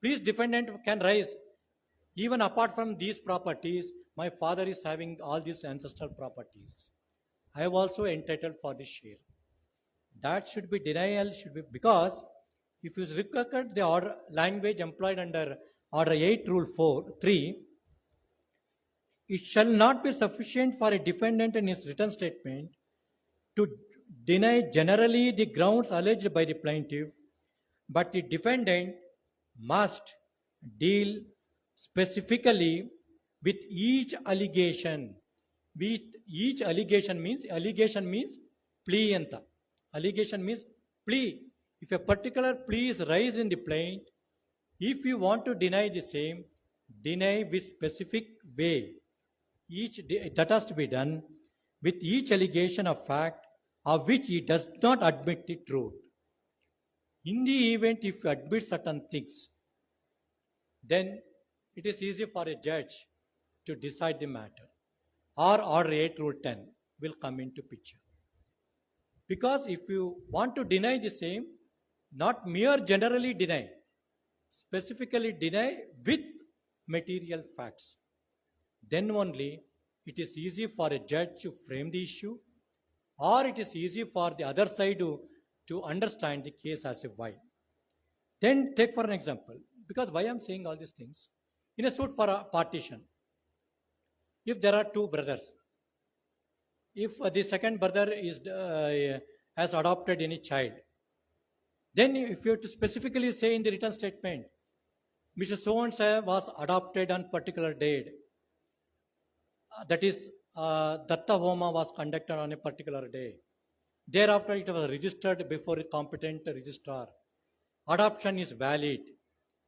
please defendant can raise, even apart from these properties, my father is having all these ancestral properties. I have also entitled for the share. that should be denial, should be, because if you look at the order language employed under Order 8 Rule 3, it shall not be sufficient for a defendant in his written statement to deny generally the grounds alleged by the plaintiff, but the defendant must deal specifically with each allegation. With each allegation means plea anta. Allegation means plea. If a particular plea is raised in the plaint, if you want to deny the same, deny with specific way. That has to be done with each allegation of fact of which he does not admit the truth. In the event if you admit certain things, then it is easy for a judge to decide the matter. Or Order 8 Rule 10 will come into picture. Because if you want to deny the same, not mere generally deny, specifically deny with material facts, then only it is easy for a judge to frame the issue, or it is easy for the other side to understand the case as a why. Then take for an example, because why I'm saying all these things, in a suit for a partition, if there are two brothers, if the second brother has adopted any child, then if you have to specifically say in the written statement, Mr. So-and-so was adopted on particular date, that is, Datta Homa was conducted on a particular day. Thereafter, it was registered before a competent registrar. Adoption is valid.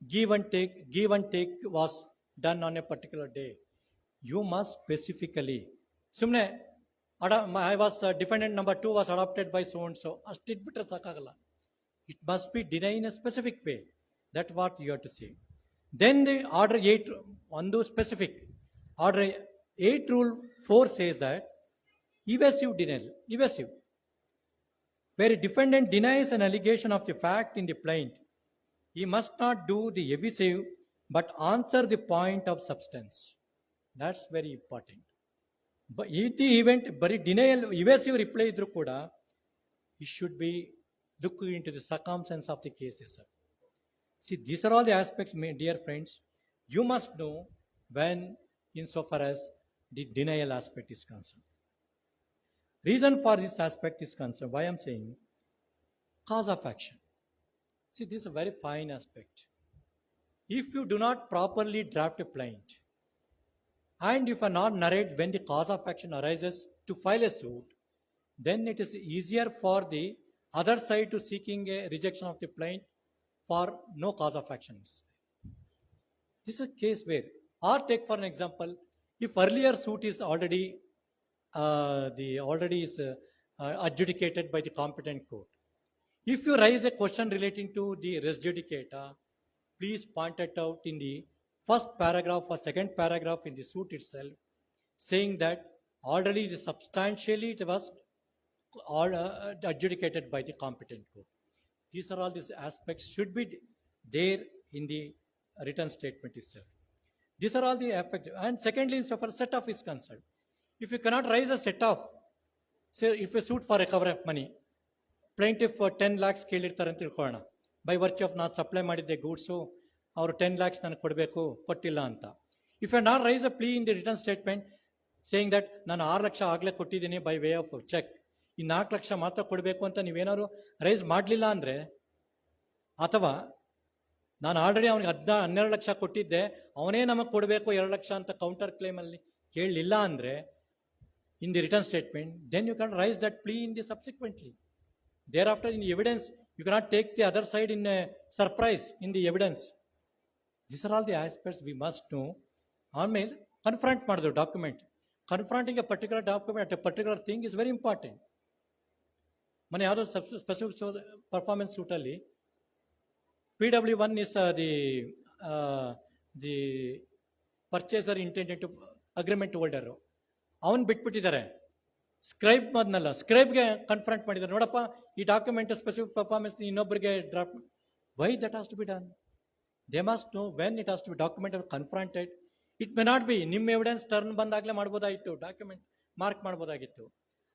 Give and take was done on a particular day. You must specifically. Sumne, I was defendant number 2 was adopted by so-and-so. It must be denied in a specific way. That's what you have to say. Then the Order 8, on those specific, Order 8 Rule 4 says that evasive denial, where a defendant denies an allegation of the fact in the plaint, he must not do the evasive but answer the point of substance. That's very important. But in the event, but denial, evasive reply idru kuda, he should be looking into the circumstance of the cases. See, these are all the aspects, my dear friends, you must know when insofar as the denial aspect is concerned. Reason for this aspect is concerned, why I'm saying cause of action. See, this is a very fine aspect. If you do not properly draft a plaint, and if you not narrate when the cause of action arises to file a suit, then it is easier for the other side to seeking a rejection of the plaint for no cause of action. This is a case where, or take for an example, if earlier suit is already adjudicated by the competent court. If you raise a question relating to the res judicata, please point it out in the first paragraph or second paragraph in the suit itself, saying that already substantially it was adjudicated by the competent court. These are all these aspects should be there in the written statement itself. These are all the aspects. And secondly, so far set-off is concerned, if you cannot raise a set-off, say if you suit for recovery of money, plaintiff for 10 lakhs ಕೇಳಿರ್ತಾರೆ ಅಂತ ತಿಳ್ಕೊಳ್ಳೋಣ, by virtue of ನಾನು ಸಪ್ಲೈ ಮಾಡಿದ್ದೆ ಗೂಡ್ಸು, ಅವರು 10 lakhs ನನಗೆ ಕೊಡಬೇಕು, ಕೊಟ್ಟಿಲ್ಲ ಅಂತ. If you not raise a plea in the written statement saying that ನಾನು 6 ಲಕ್ಷ ಆಗಲೇ ಕೊಟ್ಟಿದ್ದೀನಿ by way of check, ಈ 4 ಲಕ್ಷ ಮಾತ್ರ ಕೊಡಬೇಕು ಅಂತ ನೀವೇನಾದ್ರು ರೈಸ್ ಮಾಡಲಿಲ್ಲ ಅಂದರೆ, ಅಥವಾ ನಾನು ಆಲ್ರೆಡಿ ಅವನಿಗೆ 12 ಲಕ್ಷ ಕೊಟ್ಟಿದ್ದೆ, ಅವನೇ ನಮಗೆ ಕೊಡಬೇಕು 2 ಲಕ್ಷ ಅಂತ ಕೌಂಟರ್ ಕ್ಲೇಮಲ್ಲಿ ಕೇಳಲಿಲ್ಲ ಅಂದರೆ in the written statement, then you can raise that plea in the subsequently. Thereafter, in the evidence, you cannot take the other side in a surprise in the evidence. These are all the aspects we must know. ಆಮೇಲೆ confront ಮಾಡೋದು document. Confronting a particular document at a particular thing is very important. ಮನೆ ಯಾವುದೋ ಸ್ಪೆಸಿಫಿಕ್ ಪರ್ಫಾರ್ಮೆನ್ಸ್ ಸೂಟಲ್ಲಿ PW1 is the purchaser intended to agreement holder. ಅವನು ಬಿಟ್ಬಿಟ್ಟಿದ್ದಾರೆ, ಸ್ಕ್ರೈಬ್ ಬಂದ್ನಲ್ಲ, ಸ್ಕ್ರೈಬ್ಗೆ ಕನ್ಫ್ರಂಟ್ ಮಾಡಿದ್ದಾರೆ, ನೋಡಪ್ಪ ಈ ಡಾಕ್ಯುಮೆಂಟ್ ಸ್ಪೆಸಿಫಿಕ್ ಪರ್ಫಾರ್ಮೆನ್ಸ್ ಇನ್ನೊಬ್ಬರಿಗೆ draft. Why that has to be done? They must know when it has to be document confronted. It may not be ನಿಮ್ಮ ಎವಿಡೆನ್ಸ್ ಟರ್ನ್ ಬಂದಾಗಲೇ ಮಾಡ್ಬೋದಾಗಿತ್ತು, ಡಾಕ್ಯುಮೆಂಟ್ ಮಾರ್ಕ್ ಮಾಡ್ಬೋದಾಗಿತ್ತು.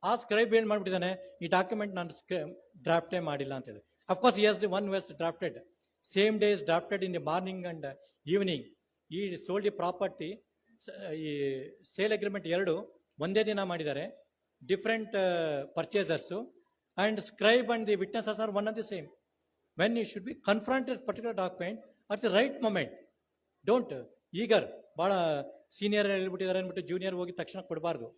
ಆ ಸ್ಕ್ರೈಬ್ ಏನು ಮಾಡ್ಬಿಟ್ಟಿದ್ದಾನೆ, ಈ ಡಾಕ್ಯುಮೆಂಟ್ ನಾನು ಡ್ರಾಫ್ಟೇ ಮಾಡಿಲ್ಲ ಅಂತೇಳಿ. Of course he has the one who has drafted. Same day is drafted in the morning and evening. He sold the property, ಈ ಸೇಲ್ ಅಗ್ರಿಮೆಂಟ್ ಎರಡು ಒಂದೇ ದಿನ ಮಾಡಿದ್ದಾರೆ, different purchasers, and scribe and the witnesses are one of the same. When you should be confronted particular document at the right moment. Don't eager, ಭಾಳ ಸೀನಿಯರ್ ಹೇಳ್ಬಿಟ್ಟಿದ್ದಾರೆ ಅಂದ್ಬಿಟ್ಟು ಜೂನಿಯರ್ ಹೋಗಿ ತಕ್ಷಣ ಕೊಡಬಾರ್ದು.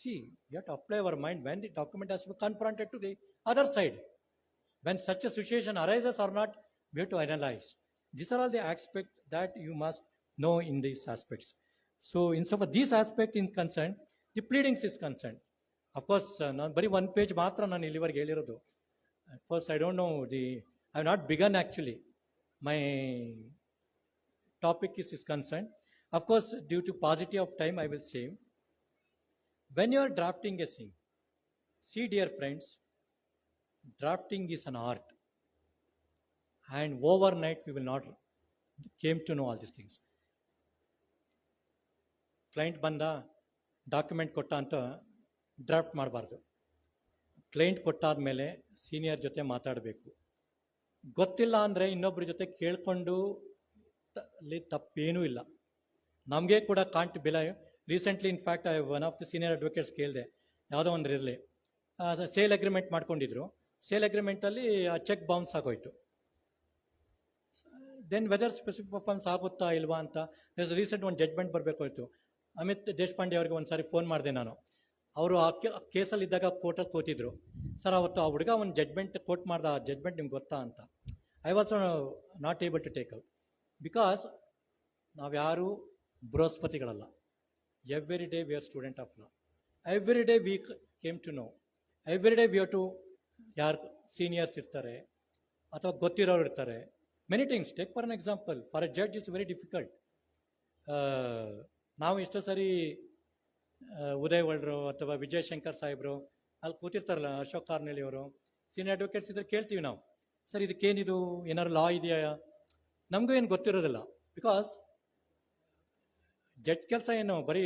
See, you have to apply our mind when the document has to be confronted to the other side. When such a situation arises or not, we have to analyze. These are all the aspects that you must know in these aspects. So, in so far these aspects is concerned, the pleadings is concerned. Of course, ನಾನು ಬರೀ one page ಮಾತ್ರ ನಾನು ಇಲ್ಲಿವರೆಗೆ ಹೇಳಿರೋದು. Of course, I don't know I have not begun actually. My topic is concerned. Of course, due to paucity of time, I will say, when you are drafting a thing, see dear friends, drafting is an art, and overnight we will not came to know all these things. Client ಬಂದ, ಡಾಕ್ಯುಮೆಂಟ್ ಕೊಟ್ಟ ಅಂತ ಡ್ರಾಫ್ಟ್ ಮಾಡಬಾರ್ದು. ಕ್ಲೈಂಟ್ ಕೊಟ್ಟಾದ್ಮೇಲೆ ಸೀನಿಯರ್ ಜೊತೆ ಮಾತಾಡಬೇಕು. ಗೊತ್ತಿಲ್ಲ ಅಂದರೆ ಇನ್ನೊಬ್ಬರ ಜೊತೆ ಕೇಳಿಕೊಂಡು ಅಲ್ಲಿ ತಪ್ಪೇನೂ ಇಲ್ಲ. ನಮಗೆ ಕೂಡ ಕಾಂಟ್ ಬೆಲೆ. Recently in fact one of the senior advocates ಕೇಳಿದೆ, ಯಾವುದೋ ಒಂದು ಇರಲಿ, ಸೇಲ್ ಅಗ್ರಿಮೆಂಟ್ ಮಾಡ್ಕೊಂಡಿದ್ರು. ಸೇಲ್ ಅಗ್ರಿಮೆಂಟಲ್ಲಿ ಆ ಚೆಕ್ ಬೌನ್ಸ್ ಆಗೋಯ್ತು. ದೆನ್ ವೆದರ್ ಸ್ಪೆಸಿಫಿಕ್ ಪರ್ಫಾರ್ಮೆನ್ಸ್ ಆಗುತ್ತಾ ಇಲ್ವಾ ಅಂತ ರೀಸೆಂಟ್ ಒಂದು ಜಡ್ಜ್ಮೆಂಟ್ ಬರಬೇಕಾಯ್ತು. ಅಮಿತ್ ದೇಶಪಾಂಡೆ ಅವ್ರಿಗೆ ಒಂದು ಸಾರಿ ಫೋನ್ ಮಾಡಿದೆ ನಾನು. ಅವರು ಆ ಕೇಸಲ್ಲಿ ಇದ್ದಾಗ ಕೋರ್ಟಲ್ಲಿ ಕೂತಿದ್ರು. ಸರ್, ಅವತ್ತು ಆ ಹುಡುಗ ಒಂದು ಜಡ್ಜ್ಮೆಂಟ್ ಕೋರ್ಟ್ ಮಾಡ್ದ, ಆ ಜಡ್ಜ್ಮೆಂಟ್ ನಿಮ್ಗೆ ಗೊತ್ತಾ ಅಂತ. I was not able to take out, because ನಾವ್ಯಾರೂ ಬೃಹಸ್ಪತಿಗಳಲ್ಲ. Every day we are student of law. Every day we came to know. Every day we have to, ಯಾರು ಸೀನಿಯರ್ಸ್ ಇರ್ತಾರೆ ಅಥವಾ ಗೊತ್ತಿರೋರು ಇರ್ತಾರೆ. Many things, take for an example, for a judge is very difficult. ನಾವು ಎಷ್ಟೋ ಸರಿ ಉದಯ್ ವಳ್ರು ಅಥವಾ ವಿಜಯ್ ಶಂಕರ್ ಸಾಹೇಬ್ರು ಅಲ್ಲಿ ಕೂತಿರ್ತಾರಲ್ಲ, ಅಶೋಕ್ ಕಾರ್ನೇಳಿ ಅವರು, ಸೀನಿಯರ್ ಅಡ್ವೊಕೇಟ್ಸ್ ಇದ್ರೆ ಕೇಳ್ತೀವಿ ನಾವು, ಸರ್ ಇದಕ್ಕೇನಿದು, ಏನಾದ್ರು ಲಾ ಇದೆಯಾ? ನಮಗೂ ಏನು ಗೊತ್ತಿರೋದಿಲ್ಲ. ಬಿಕಾಸ್ ಜಡ್ಜ್ ಕೆಲಸ ಏನು ಬರೀ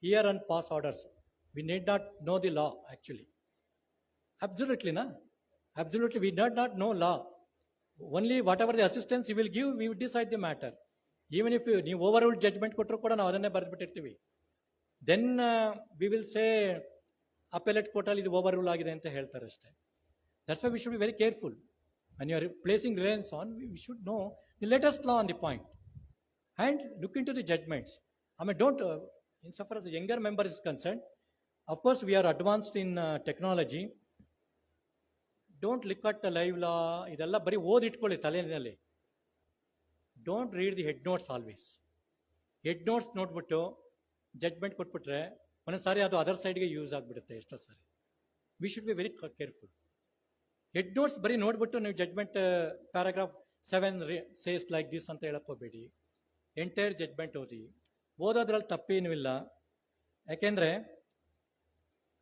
here and pass orders. V need not know the law actually. Absolutely, na? Absolutely, we do not know law. Only whatever the assistance you will give, we will decide the matter. Even if you overruled judgment ಕೊಟ್ಟರು ಕೂಡ ನಾವು ಅದನ್ನೇ ಬರೆದ್ಬಿಟ್ಟಿರ್ತೀವಿ. Then we will say appellate ಕೋರ್ಟಲ್ಲಿ ಇದು ಓವರ್ರೂಲ್ ಆಗಿದೆ ಅಂತ ಹೇಳ್ತಾರೆ ಅಷ್ಟೇ. That's why we should be very careful. When you are placing reliance on, we should know the latest law on the point and look into the judgments. I mean, don't, insofar as the younger member is concerned, of course we are advanced in technology. Don't look at live law, ಇದೆಲ್ಲ ಬರೀ ಓದಿಟ್ಕೊಳ್ಳಿ ತಲೆಯಲ್ಲಿ. Don't read the head notes always. Head notes ನೋಡ್ಬಿಟ್ಟು ಜಡ್ಜ್ಮೆಂಟ್ ಕೊಟ್ಬಿಟ್ರೆ ಒಂದೊಂದು ಸಾರಿ ಅದು ಅದರ್ ಸೈಡ್ಗೆ ಯೂಸ್ ಆಗಿಬಿಡುತ್ತೆ ಎಷ್ಟೋ ಸಾರಿ. We should be very careful. Head notes ಬರೀ ನೋಡ್ಬಿಟ್ಟು ನೀವು judgment paragraph 7 says like this ಅಂತ ಹೇಳಕ್ಕೋಬೇಡಿ. ಎಂಟೈರ್ ಜಡ್ಜ್ಮೆಂಟ್ ಓದೋದ್ರಲ್ಲಿ ತಪ್ಪೇನೂ ಇಲ್ಲ. ಯಾಕೆಂದರೆ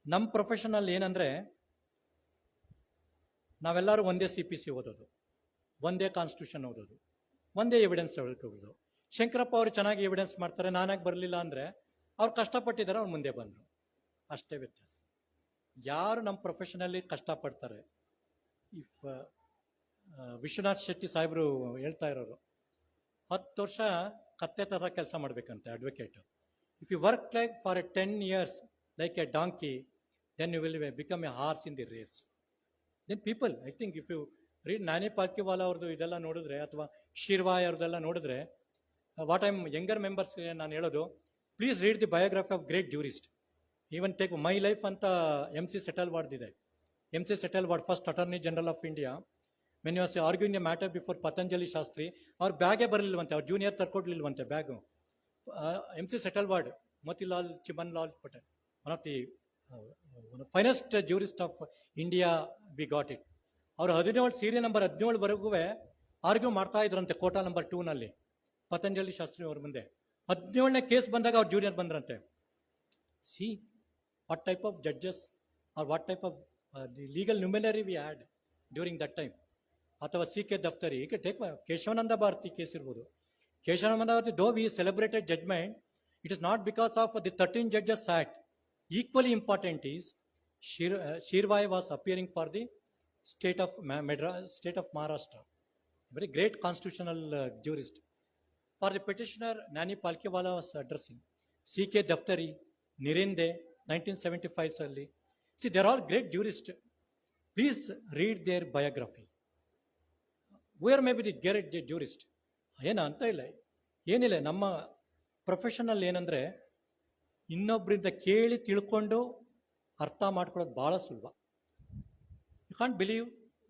ನಮ್ಮ ಪ್ರೊಫೆಷನಲ್ಲಿ ಏನಂದರೆ, ನಾವೆಲ್ಲರೂ ಒಂದೇ CPC ಓದೋದು, ಒಂದೇ ಕಾನ್ಸ್ಟಿಟ್ಯೂಷನ್ ಓದೋದು, ಒಂದೇ ಎವಿಡೆನ್ಸ್ ಓದೋದು. ಶಂಕರಪ್ಪ ಅವರು ಚೆನ್ನಾಗಿ ಎವಿಡೆನ್ಸ್ ಮಾಡ್ತಾರೆ, ನಾನಾಗಿ ಬರಲಿಲ್ಲ ಅಂದರೆ ಅವ್ರು ಕಷ್ಟಪಟ್ಟಿದ್ದಾರೆ, ಅವ್ರು ಮುಂದೆ ಬಂದರು, ಅಷ್ಟೇ ವ್ಯತ್ಯಾಸ. ಯಾರು ನಮ್ಮ ಪ್ರೊಫೆಷನಲ್ಲಿ ಕಷ್ಟಪಡ್ತಾರೆ, ಇಫ್ ವಿಶ್ವನಾಥ್ ಶೆಟ್ಟಿ ಸಾಹೇಬರು ಹೇಳ್ತಾ ಇರೋರು, 10 ವರ್ಷ ಕತ್ತೆ ಥರ ಕೆಲಸ ಮಾಡಬೇಕಂತೆ advocate. If you work like for 10 years like a donkey, then you will become a horse in the race. Then people, I think if you read Nani Palkhivala ಅವ್ರದ್ದು ಇದೆಲ್ಲ ನೋಡಿದ್ರೆ, ಅಥವಾ ಶಿರ್ವಾಯ್ ಅವ್ರದ್ದೆಲ್ಲ ನೋಡಿದ್ರೆ, ವಾಟ್ ಐಮ್ ಯಂಗರ್ ಮೆಂಬರ್ಸ್ಗೆ ನಾನು ಹೇಳೋದು, please read the biography of great jurist. Even take my life ಅಂತ MC ಸೆಟಲ್ವಾರ್ಡ್ ಇದೆ. MC Setalvad, first attorney general of India, when you was arguing a matter before Patanjali Sastri, ಅವ್ರ ಬ್ಯಾಗೇ ಬರಲಿಲ್ವಂತೆ, ಅವ್ರ ಜೂನಿಯರ್ ತರ್ಕೊಡ್ಲಿಲ್ವಂತೆ bag. MC Setalvad, Motilal Chimanlal Patel, one of the finest jurist of India, we got it. ಅವರು 17 ಸೀರಿಯಲ್ ನಂಬರ್ 17ವರೆಗೂ ಆರ್ಗ್ಯೂ ಮಾಡ್ತಾ ಇದ್ರಂತೆ ಕೋಟಾ ನಂಬರ್ 2ನಲ್ಲಿ ಪತಂಜಲಿ ಶಾಸ್ತ್ರಿ ಅವ್ರ ಮುಂದೆ. 17ನೇ ಕೇಸ್ ಬಂದಾಗ ಅವ್ರ ಜೂನಿಯರ್ ಬಂದ್ರಂತೆ. See what type of judges are what type of the legal luminary we had during that time. ಅಥವಾ CK ದಫ್ತರಿ, ಈಗ ಟೇಕ್ ಕೇಶವಾನಂದ ಭಾರತಿ ಕೇಸ್ ಇರ್ಬೋದು. Kesavananda Bharati, though we celebrated judgment, it is not because of the 13 Judges Act. Equally important is Shirvai was appearing for the state of Maharashtra, very great constitutional jurist. For the petitioner, Nani Palkiwala was addressing. C.K. Daftari, Nirinde, 1975 early. See, they're all great jurists. Please read their biography. Where may be the great jurist? ಏನು ಅಂತ ಇಲ್ಲ, ಏನಿಲ್ಲ. ನಮ್ಮ ಪ್ರೊಫೆಷನಲ್ ಏನಂದರೆ ಇನ್ನೊಬ್ಬರಿಂದ ಕೇಳಿ ತಿಳ್ಕೊಂಡು ಅರ್ಥ ಮಾಡ್ಕೊಳ್ಳೋದು ಭಾಳ ಸುಲಭ. You can't believe,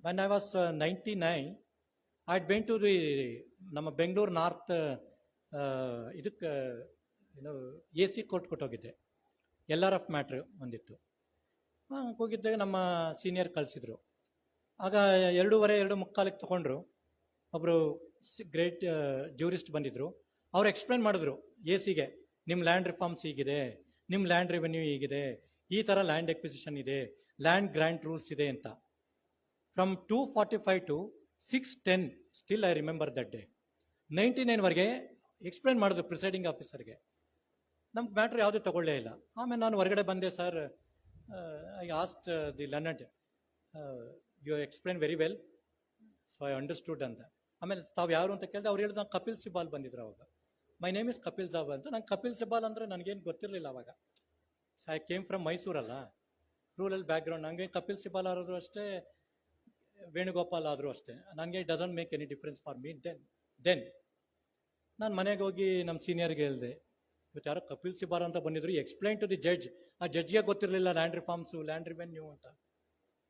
when I was 99, I went to the ನಮ್ಮ ಬೆಂಗಳೂರು ನಾರ್ತ್ ಇದಕ್ಕೆ ಏನು AC ಕೋರ್ಟ್ ಕೊಟ್ಟೋಗಿದ್ದೆ. LRF ಮ್ಯಾಟ್ರ್ ಒಂದಿತ್ತು. ಹೋಗಿದ್ದಾಗ ನಮ್ಮ ಸೀನಿಯರ್ ಕಳಿಸಿದ್ರು. ಆಗ 2:45 ತೊಗೊಂಡ್ರು. ಒಬ್ಬರು ಗ್ರೇಟ್ ಜೂರಿಸ್ಟ್ ಬಂದಿದ್ರು. ಅವ್ರು ಎಕ್ಸ್ಪ್ಲೇನ್ ಮಾಡಿದ್ರು AC-ಗೆ, ನಿಮ್ಮ ಲ್ಯಾಂಡ್ ರಿಫಾರ್ಮ್ಸ್ ಹೀಗಿದೆ, ನಿಮ್ಮ ಲ್ಯಾಂಡ್ ರೆವೆನ್ಯೂ ಹೀಗಿದೆ, ಈ ಥರ ಲ್ಯಾಂಡ್ ಎಕ್ವಿಸಿಷನ್ ಇದೆ, ಲ್ಯಾಂಡ್ ಗ್ರ್ಯಾಂಟ್ ರೂಲ್ಸ್ ಇದೆ ಅಂತ. From 2:45 to 6:10 still I remember that day. 99ವರೆಗೆ ಎಕ್ಸ್ಪ್ಲೇನ್ ಮಾಡಿದ್ರು ಪ್ರಿಸೈಡಿಂಗ್ ಆಫೀಸರ್ಗೆ. ನಮ್ಗೆ ಮ್ಯಾಟ್ರ್ ಯಾವುದೂ ತಗೊಳ್ಳೇ ಇಲ್ಲ. ಆಮೇಲೆ ನಾನು ಹೊರಗಡೆ ಬಂದೆ. Sir, I asked the learned, you explain very well, so I understood ಅಂತ. ಆಮೇಲೆ ತಾವು ಯಾರು ಅಂತ ಕೇಳಿದೆ. ಅವ್ರು ಹೇಳಿದ್ರು, ನಾನು ಕಪಿಲ್ ಸಿಬಾಲ್ ಬಂದಿದ್ರು ಅವಾಗ. My name is Kapil Saab ಅಂತ. ನಂಗೆ ಕಪಿಲ್ ಸಿಬಾಲ್ ಅಂದರೆ ನನಗೇನು ಗೊತ್ತಿರಲಿಲ್ಲ ಅವಾಗ. ಸೊ ಐ ಕೇಮ್ ಫ್ರಮ್ ಮೈಸೂರಲ್ಲ, ರೂರಲ್ ಬ್ಯಾಕ್ಗ್ರೌಂಡ್. ನನಗೆ ಕಪಿಲ್ ಸಿಬಾಲ್ ಆದರೂ ಅಷ್ಟೇ, ವೇಣುಗೋಪಾಲ್ ಆದರೂ ಅಷ್ಟೇ, ನನಗೆ doesn't make any difference for me. Then ನಾನು ಮನೆಗೆ ಹೋಗಿ ನಮ್ಮ ಸೀನಿಯರ್ಗೆ ಹೇಳಿದೆ, ಇವತ್ತು ಯಾರೋ ಕಪಿಲ್ ಸಿಬಾಲ್ ಅಂತ ಬಂದಿದ್ರು, ಎಕ್ಸ್ಪ್ಲೈನ್ ಟು ದಿ ಜಡ್ಜ್. ಆ ಜಡ್ಜ್ಗೆ ಗೊತ್ತಿರಲಿಲ್ಲ ಲ್ಯಾಂಡ್ ರಿಫಾರ್ಮ್ಸು, ಲ್ಯಾಂಡ್ ರೆವೆನ್ಯೂ ಅಂತ.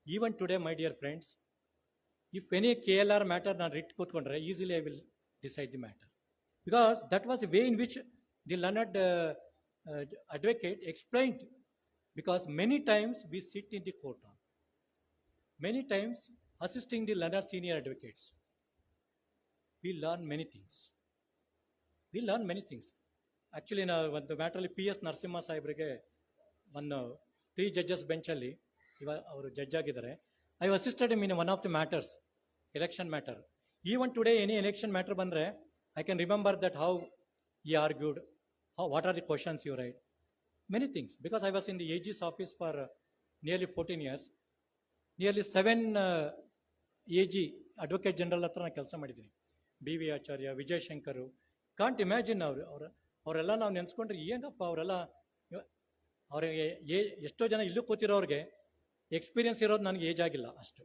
Even today, my dear friends, if any KLR matter ನಾನು ರಿಟ್ ಕೂತ್ಕೊಂಡ್ರೆ easily I will decide the matter, because that was the way in which the ಲರ್ನಡ್ advocate explained. Because many times we sit in the court, many times assisting the learned senior advocates, we learn many things. Actually, in the matter of PS Narasimha Sahibrige, one 3 judges bench alli ಅವರು ಜಡ್ಜ್ ಆಗಿದ್ದಾರೆ. I assisted him in one of the matters, election matter. Even today, any election matter ಬಂದ್ರೆ, I can remember that how he argued, what are the questions you write, many things. Because I was in the AG's office for nearly 14 years, nearly 7 AG advocate general ಹತ್ರ ನಾನು ಕೆಲಸ ಮಾಡಿದ್ದೀನಿ. BV Acharya, Vijay Shankar. Can't imagine ಅವರೆಲ್ಲ ನಾವು ನೆನೆಸ್ಕೊಂಡ್ರೆ ಏನಪ್ಪ ಅವರೆಲ್ಲ. ಅವರಿಗೆ ಎಷ್ಟೋ ಜನ ಇಲ್ಲೂ ಕೂತಿರೋರಿಗೆ ಎಕ್ಸ್ಪೀರಿಯನ್ಸ್ ಇರೋದು ನನಗೆ ಏಜ್ ಆಗಿಲ್ಲ ಅಷ್ಟು,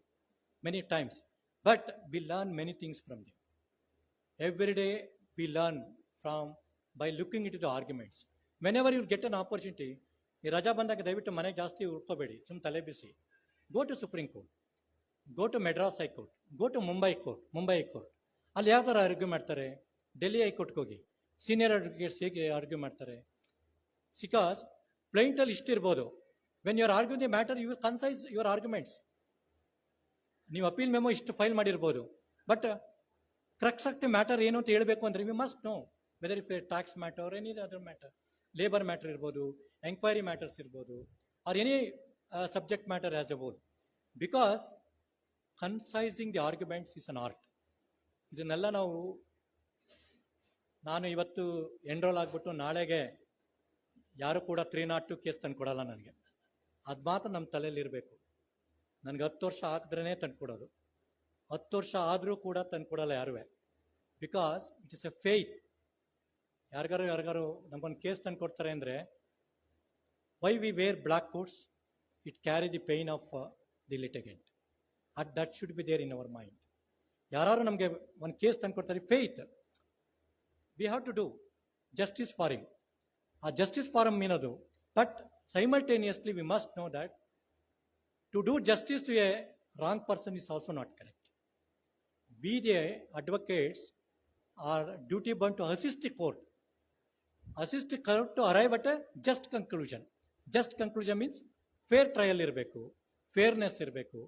many times. But we learn many things from them. Every day V learn from by looking into the arguments. Whenever you get an opportunity, ಈ ರಜಾ ಬಂದಾಗ ದಯವಿಟ್ಟು ಮನೆಗೆ ಜಾಸ್ತಿ ಉಳ್ಕೋಬೇಡಿ, ಸುಮ್ ತಲೆ ಬಿಸಿ. Go to supreme court, go to Madras high court, go to Mumbai court. ಅಲ್ಲಿ ಯಾವ ಥರ ಆರ್ಗ್ಯೂ ಮಾಡ್ತಾರೆ? ಡೆಲ್ಲಿ ಹೈಕೋರ್ಟ್ಗೆ ಹೋಗಿ ಸೀನಿಯರ್ ಅಡ್ವೊಕೇಟ್ಸ್ ಹೇಗೆ ಆರ್ಗ್ಯೂ ಮಾಡ್ತಾರೆ? ಬಿಕಾಸ್ ಪ್ಲೈಂಟಲ್ಲಿ ಇಷ್ಟಿರ್ಬೋದು. When you are argue the matter, you will concise your arguments. ನೀವು ಅಪೀಲ್ ಮೆಮೊ ಇಷ್ಟು ಫೈಲ್ ಮಾಡಿರ್ಬೋದು, but crux of the matter ಏನು ಅಂತ ಹೇಳಬೇಕು ಅಂದರೆ we must know. Whether if a tax matter or any other matter, labour matter ಇರ್ಬೋದು, ಎಂಕ್ವೈರಿ ಮ್ಯಾಟರ್ಸ್ ಇರ್ಬೋದು, or any subject matter as a whole. Because concising the arguments is an art. ಇದನ್ನೆಲ್ಲ ನಾನು ಇವತ್ತು ಎನ್ರೋಲ್ ಆಗಿಬಿಟ್ಟು ನಾಳೆಗೆ ಯಾರು ಕೂಡ 302 ಕೇಸ್ ತಂದು ಕೊಡಲ್ಲ ನನಗೆ. ಅದು ಮಾತ್ರ ನಮ್ಮ ತಲೆಯಲ್ಲಿ ಇರಬೇಕು. ನನಗೆ 10 ವರ್ಷ ಹಾಕಿದ್ರೇ ತಂದು ಕೊಡೋದು, 10 ವರ್ಷ ಆದರೂ ಕೂಡ ತಂದು ಕೊಡಲ್ಲ ಯಾರೂ. Because it is a faith. ಯಾರಿಗಾರು ನಮಗೊಂದು ಕೇಸ್ ತಂದು ಕೊಡ್ತಾರೆ ಅಂದರೆ, why we wear black coats, it carry the pain of the litigant. That should be there in our mind. ಯಾರು ನಮಗೆ ಒಂದು ಕೇಸ್ ತಂದು ಕೊಡ್ತಾರೆ, faith, we have to do justice for him. ಆ ಜಸ್ಟಿಸ್ ಫಾರ್ ಹಿಮ್ ಏನದು? But simultaneously we must know that to do justice to a wrong person is also not correct. V the advocates are duty bound to assist the court to arrive at a just conclusion. Just conclusion means fair trial ಇರಬೇಕು, fairness ಇರಬೇಕು.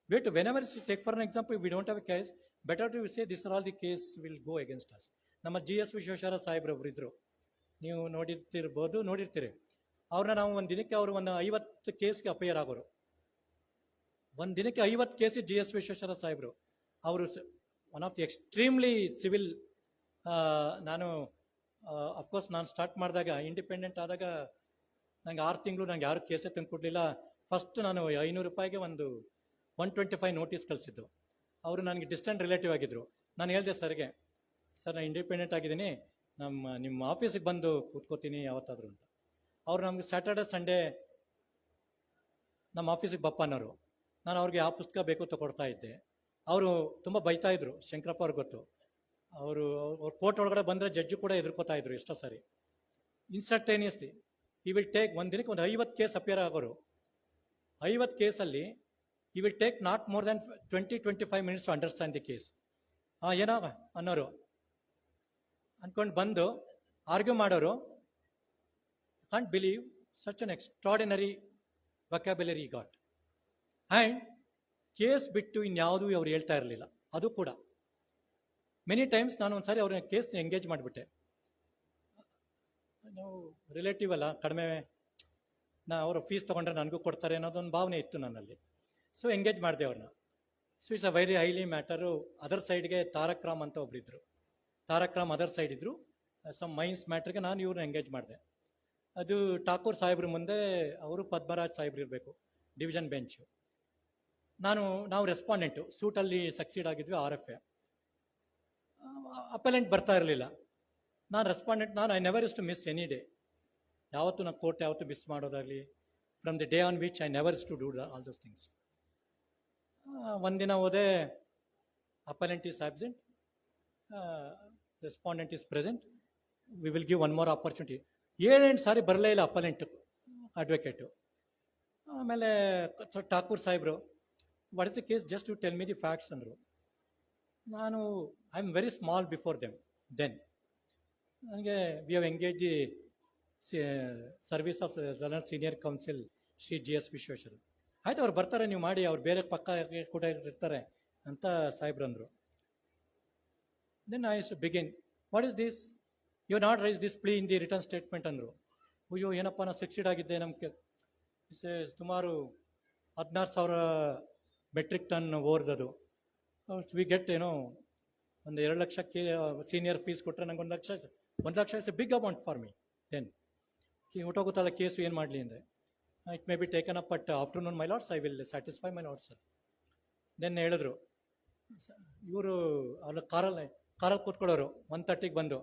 Wait, whenever you take for an example, if we don't have a case, better to say these are all the case will go against us. ನಮ್ಮ GS ವಿಶ್ವೇಶ್ವರ ಸಾಹೇಬ್ರೊಬ್ರು ಇದ್ರು, ನೀವು ನೋಡಿರ್ತೀರಿ. ಅವ್ರನ್ನ ನಾವು ಒಂದು ದಿನಕ್ಕೆ ಅವರು ಒಂದು 50 ಕೇಸ್ಗೆ ಅಪೇರ್ ಆಗೋರು. ಒಂದು ದಿನಕ್ಕೆ 50 ಕೇಸ್ GS ವಿಶ್ವೇಶ್ವರ ಸಾಹೇಬ್ರು. ಅವರು one of the extremely civil. ನಾನು ಅಫ್ಕೋರ್ಸ್ ನಾನು ಸ್ಟಾರ್ಟ್ ಮಾಡಿದಾಗ, ಇಂಡಿಪೆಂಡೆಂಟ್ ಆದಾಗ, ನಂಗೆ 6 ತಿಂಗಳು ನಂಗೆ ಯಾರು ಕೇಸೇ ತಂದು ಕೊಡಲಿಲ್ಲ. ಫಸ್ಟ್ ನಾನು 500 ರೂಪಾಯಿಗೆ ಒಂದು 125 ನೋಟಿಸ್ ಕಳಿಸಿದ್ದು. ಅವರು ನನಗೆ ಡಿಸ್ಟೆಂಟ್ ರಿಲೇಟಿವ್ ಆಗಿದ್ದರು. ನಾನು ಹೇಳಿದೆ ಸರ್ಗೆ, ಸರ್ ನಾನು ಇಂಡಿಪೆಂಡೆಂಟ್ ಆಗಿದ್ದೀನಿ, ನಿಮ್ಮ ಆಫೀಸಿಗೆ ಬಂದು ಕೂತ್ಕೋತೀನಿ ಯಾವತ್ತಾದರೂ ಅಂತ. ಅವರು ನಮ್ಗೆ ಸ್ಯಾಟರ್ಡೆ ಸಂಡೇ ನಮ್ಮ ಆಫೀಸಿಗೆ ಬಪ್ಪ ಅನ್ನೋರು. ನಾನು ಅವ್ರಿಗೆ ಯಾವ ಪುಸ್ತಕ ಬೇಕು ತಗೊಡ್ತಾ ಇದ್ದೆ. ಅವರು ತುಂಬ ಬೈತಾ ಇದ್ರು, ಶಂಕರಪ್ಪ ಅವ್ರಿಗೆ ಗೊತ್ತು. ಅವರು ಕೋರ್ಟ್ ಒಳಗಡೆ ಬಂದರೆ ಜಡ್ಜು ಕೂಡ ಎದುರ್ಕೋತಾ ಇದ್ರು ಎಷ್ಟೋ ಸಾರಿ. ಇನ್ಸ್ಟಂಟೇನಿಯಸ್ಲಿ ಈ ವಿಲ್ ಟೇಕ್ ಒಂದು ದಿನಕ್ಕೆ ಒಂದು 50 ಕೇಸ್ ಅಪಿಯರ್ ಆಗೋರು. 50 ಕೇಸಲ್ಲಿ he will take not more than 20-25 minutes to understand the case. ಏನೋ ಅನ್ನೋರು ಅಂದ್ಕೊಂಡು ಬಂದು ಆರ್ಗ್ಯೂ ಮಾಡೋರು. Can't believe such an extraordinary vocabulary got. And case ಬಿಟ್ಟು ಇನ್ಯಾವುದೂ ಅವ್ರು ಹೇಳ್ತಾ ಇರಲಿಲ್ಲ. ಅದು ಕೂಡ ಮೆನಿ ಟೈಮ್ಸ್ ನಾನು ಒಂದ್ಸಾರಿ ಅವ್ರ ಕೇಸ್ನ ಎಂಗೇಜ್ ಮಾಡಿಬಿಟ್ಟೆ. ನಾವು ರಿಲೇಟಿವ್ ಅಲ್ಲ, ಕಡಿಮೆ ಅವರು ಫೀಸ್ ತೊಗೊಂಡ್ರೆ ನನಗೂ ಕೊಡ್ತಾರೆ ಅನ್ನೋದೊಂದು ಭಾವನೆ ಇತ್ತು ನನ್ನಲ್ಲಿ. ಸೊ ಎಂಗೇಜ್ ಮಾಡಿದೆ ಅವ್ರನ್ನ. So it's a very highly matter. Other ಸೈಡ್ಗೆ ತಾರಕ್ ರಾಮ್ ಅಂತ ಒಬ್ಬರಿದ್ರು. ತಾರಕ್ ರಾಮ್ ಅದರ್ ಸೈಡ್ ಇದ್ರು. ಸಮ್ ಮೈನ್ಸ್ ಮ್ಯಾಟ್ರಿಗೆ ನಾನು ಇವ್ರನ್ನ ಎಂಗೇಜ್ ಮಾಡಿದೆ. ಅದು ಠಾಕೂರ್ ಸಾಹೇಬ್ರ ಮುಂದೆ ಅವರು ಪದ್ಮರಾಜ್ ಸಾಹೇಬ್ರು ಇರಬೇಕು, ಡಿವಿಷನ್ ಬೆಂಚು. ನಾವು ರೆಸ್ಪಾಂಡೆಂಟು ಸೂಟಲ್ಲಿ ಸಕ್ಸೀಡ್ ಆಗಿದ್ವಿ. RFA ಅಪೆಲೆಂಟ್ ಬರ್ತಾ ಇರಲಿಲ್ಲ. ನಾನು respondent. I never is to miss any day. ಯಾವತ್ತು ನಾನು ಕೋರ್ಟ್ ಯಾವತ್ತು ಮಿಸ್ ಮಾಡೋದಾಗಲಿ, from the day on which I never is to do all those things. ಒಂದಿನ ಹೋದೆ, appellant is absent, respondent is present, we will give one more opportunity. 7-8 ಸಾರಿ ಬರಲೇ ಇಲ್ಲ ಅಪೆಲೆಂಟು, ಅಡ್ವೊಕೇಟು. ಆಮೇಲೆ ಠಾಕೂರ್ ಸಾಹೇಬ್ರು, what is the case, just to tell me the facts ಅಂದರು. ನಾನು I am very small before then ನನಗೆ we have engage the service of learned senior counsel Shri GS Vishweshwara. ಆಯ್ತು, ಅವ್ರು ಬರ್ತಾರೆ, ನೀವು ಮಾಡಿ, ಅವ್ರು ಬೇರೆ ಪಕ್ಕ ಕೂಡ ಇರ್ತಾರೆ ಅಂತ ಸಾಹೇಬ್ರು ಅಂದರು. Then I begin, what is this, you not raise this plea in the return statement ಅಂದರು. ಅಯ್ಯೋ ಏನಪ್ಪ, ನಾನು ಸಕ್ಸೀಡ್ ಆಗಿದ್ದೆ, ನಮಗೆ ಸುಮಾರು 16,000 ಮೆಟ್ರಿಕ್ ಟನ್ ಓರ್ದದು. ವಿ ಗೆಟ್ ಒಂದು 2 ಲಕ್ಷಕ್ಕೆ ಸೀನಿಯರ್ ಫೀಸ್ ಕೊಟ್ಟರೆ ನಂಗೆ 1 lakh is a big amount for me. Then ಹೊಟ್ಟೋಗುತ್ತಲ್ಲ ಕೇಸು, ಏನು ಮಾಡಲಿ ಅಂದರೆ, it may be taken up at afternoon my lords, I will satisfy my lords sir. Then ಹೇಳಿದ್ರು ಇವರು, ಅಲ್ಲಿ ಕಾರಲ್ಲಿ ಕೂತ್ಕೊಳ್ಳೋರು. 1:30ಗೆ ಬಂದು,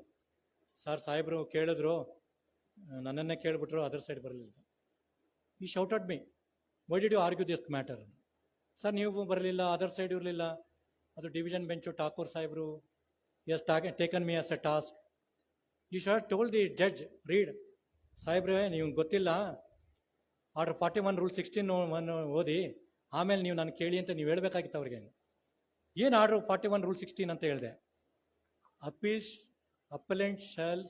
ಸರ್ ಸಾಹೇಬರು ಕೇಳಿದ್ರು, ನನ್ನನ್ನೇ ಕೇಳಿಬಿಟ್ರು, ಅದರ್ ಸೈಡ್ ಬರಲಿಲ್ಲ. He shouted me, why did you argue this matter? Sir ನೀವು ಬರಲಿಲ್ಲ, ಅದರ್ ಸೈಡ್ ಇರಲಿಲ್ಲ, ಅದು ಡಿವಿಷನ್ ಬೆಂಚು, ಠಾಕೂರ್ ಸಾಹೇಬರು has taken me as a task. You should told the judge, read ಸಾಹೇಬ್ರೆ, ನೀವು ಗೊತ್ತಿಲ್ಲ, ಆರ್ಡರ್ 41 ರೂಲ್ 16 ಓದಿ ಆಮೇಲೆ ನೀವು ನಾನು ಕೇಳಿ ಅಂತ ನೀವು ಹೇಳಬೇಕಾಗಿತ್ತು ಅವ್ರಿಗೆ. ಏನು ಆರ್ಡರ್ 41 ರೂಲ್ 16 ಅಂತ ಹೇಳಿದೆ? Appellant shall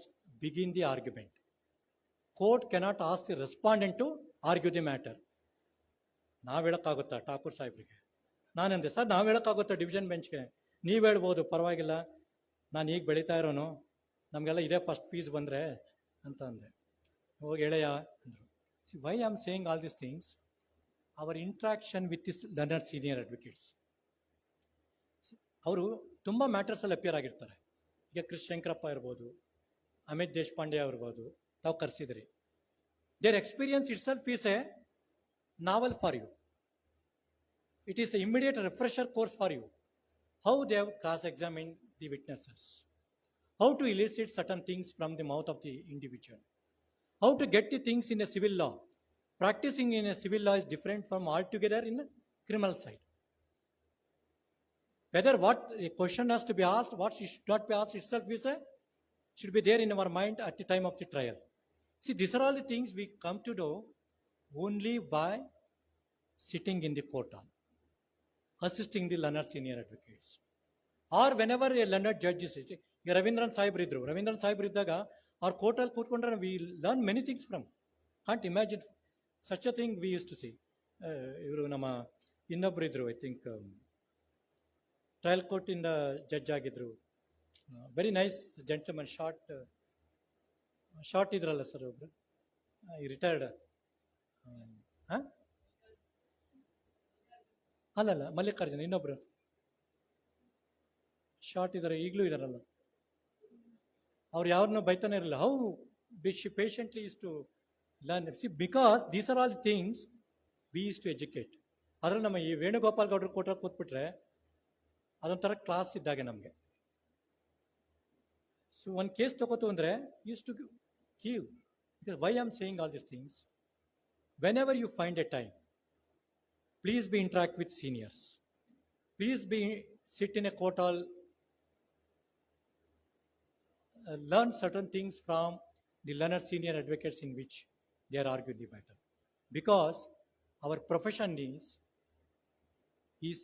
begin the argument. Court cannot ask the respondent to argue the matter. ನಾವು ಹೇಳೋಕ್ಕಾಗುತ್ತಾ ಠಾಕೂರ್ ಸಾಹೇಬ್ರಿಗೆ? ನಾನಂದೆ, ಸರ್ ನಾವು ಹೇಳೋಕ್ಕಾಗುತ್ತಾ ಡಿವಿಷನ್ ಬೆಂಚ್ಗೆ? ನೀವು ಹೇಳ್ಬೋದು, ಪರವಾಗಿಲ್ಲ, ನಾನು ಈಗ ಬೆಳೀತಾ ಇರೋನು, ನಮಗೆಲ್ಲ ಇದೇ ಫಸ್ಟ್ ಫೀಸ್ ಬಂದರೆ ಅಂತ ಅಂದೆ. ಹೋಗಿ ಹೇಳಯ್ಯ ಅಂದರು. See why I am saying all these things, our interaction with this learned senior advocates, ಅವರು ತುಂಬ ಮ್ಯಾಟರ್ಸಲ್ಲಿ ಅಪಿಯರ್ ಆಗಿರ್ತಾರೆ. ಈಗ ಶಂಕರಪ್ಪ ಇರ್ಬೋದು, ಅಮಿತ್ ದೇಶಪಾಂಡೆ ಇರ್ಬೋದು, ತಾವು ಕರೆಸಿದ್ರಿ. Their experience itself is a novel for you. It is a immediate refresher course for you. How they have cross-examined the witnesses, how to elicit certain things from the mouth of the individual, how to get the things in a civil law. Practicing in a civil law is different from altogether in the criminal side. Whether what a question has to be asked, what should not be asked itself is should be there in our mind at the time of the trial. See, these are all the things we come to know only by sitting in the court hall, assisting the learned senior advocates, or whenever a learned judge is sitting. ಈಗ ರವೀಂದ್ರನ್ ಸಾಹೇಬ್ರು ಇದ್ರು. ರವೀಂದ್ರನ್ ಸಾಹೇಬ್ರು ಇದ್ದಾಗ ಅವ್ರ ಕೋರ್ಟಲ್ಲಿ ಕೂತ್ಕೊಂಡ್ರೆ we learn many things from. Can't imagine such a thing we use to see. ಇವರು ನಮ್ಮ ಇನ್ನೊಬ್ರು ಇದ್ರು, ಐ ಥಿಂಕ್ ಟ್ರಯಲ್ ಕೋರ್ಟಿಂದ ಜಡ್ಜ್ ಆಗಿದ್ರು, ವೆರಿ ನೈಸ್ ಜೆಂಟಲ್ಮನ್, ಶಾರ್ಟ್ ಇದ್ರಲ್ಲ ಸರ್ ಒಬ್ರು, ರಿಟೈರ್ಡ್. ಅಲ್ಲಲ್ಲ, ಮಲ್ಲಿಕಾರ್ಜುನ, ಇನ್ನೊಬ್ರು ಶಾರ್ಟ್ ಇದ್ದಾರೆ, ಈಗಲೂ ಇದಾರಲ್ಲ, ಅವ್ರು ಯಾರನ್ನೂ ಬೈತಾನೆ ಇರಲಿಲ್ಲ. How she patiently is to learn. See, because these are all the things we is to educate. ಅದ್ರಲ್ಲಿ ನಮ್ಮ ಈ ವೇಣುಗೋಪಾಲ್ ಗೌಡ್ರು ಕೋಟ ಕೂತ್ಬಿಟ್ರೆ ಅದೊಂಥರ ಕ್ಲಾಸ್ ಇದ್ದಾಗೆ ನಮಗೆ. ಸೊ ಒಂದು ಕೇಸ್ ತಗೋತು ಅಂದರೆ use to give. Because why I'm saying all these things, whenever you find a time, please be interact with seniors. Please be sit in a court hall, learn certain things from the learned senior advocates in which they are arguing the matter. Because our profession is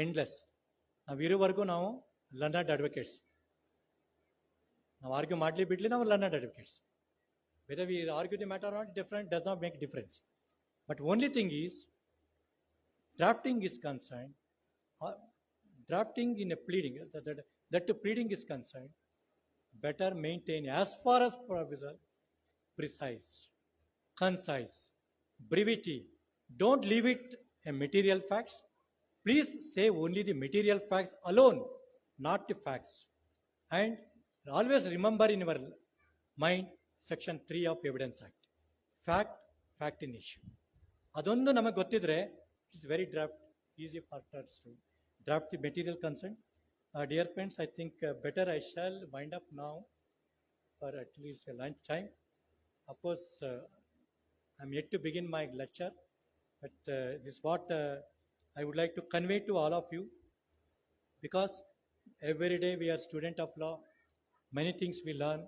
endless. ನಾವು ಇರುವರೆಗೂ ನಾವು ಲರ್ನರ್ಡ್ ಅಡ್ವೊಕೇಟ್ಸ್. ನಾವು ಆರ್ಗ್ಯೂ ಮಾಡಲಿ ಬಿಡಲಿ ನಾವು ಲರ್ನರ್ಡ್ advocates. Whether we argue the matter or not, different does not make difference. But only thing is, drafting is concerned, drafting in a pleading, that to pleading is concerned, better maintain as far as possible, precise, concise, brevity. Don't leave it a material facts. Please say only the material facts alone, not the facts. And always remember in your mind Section 3 of Evidence Act. Fact in issue. ಅದೊಂದು ನಮಗೆ ಗೊತ್ತಿದ್ರೆ it's very easy for us to draft the material consent. Dear friends, I think better I shall wind up now for at least a lunch time. Of course, I'm yet to begin my lecture, but this is what I would like to convey to all of you, because every day we are student of law, many things we learn,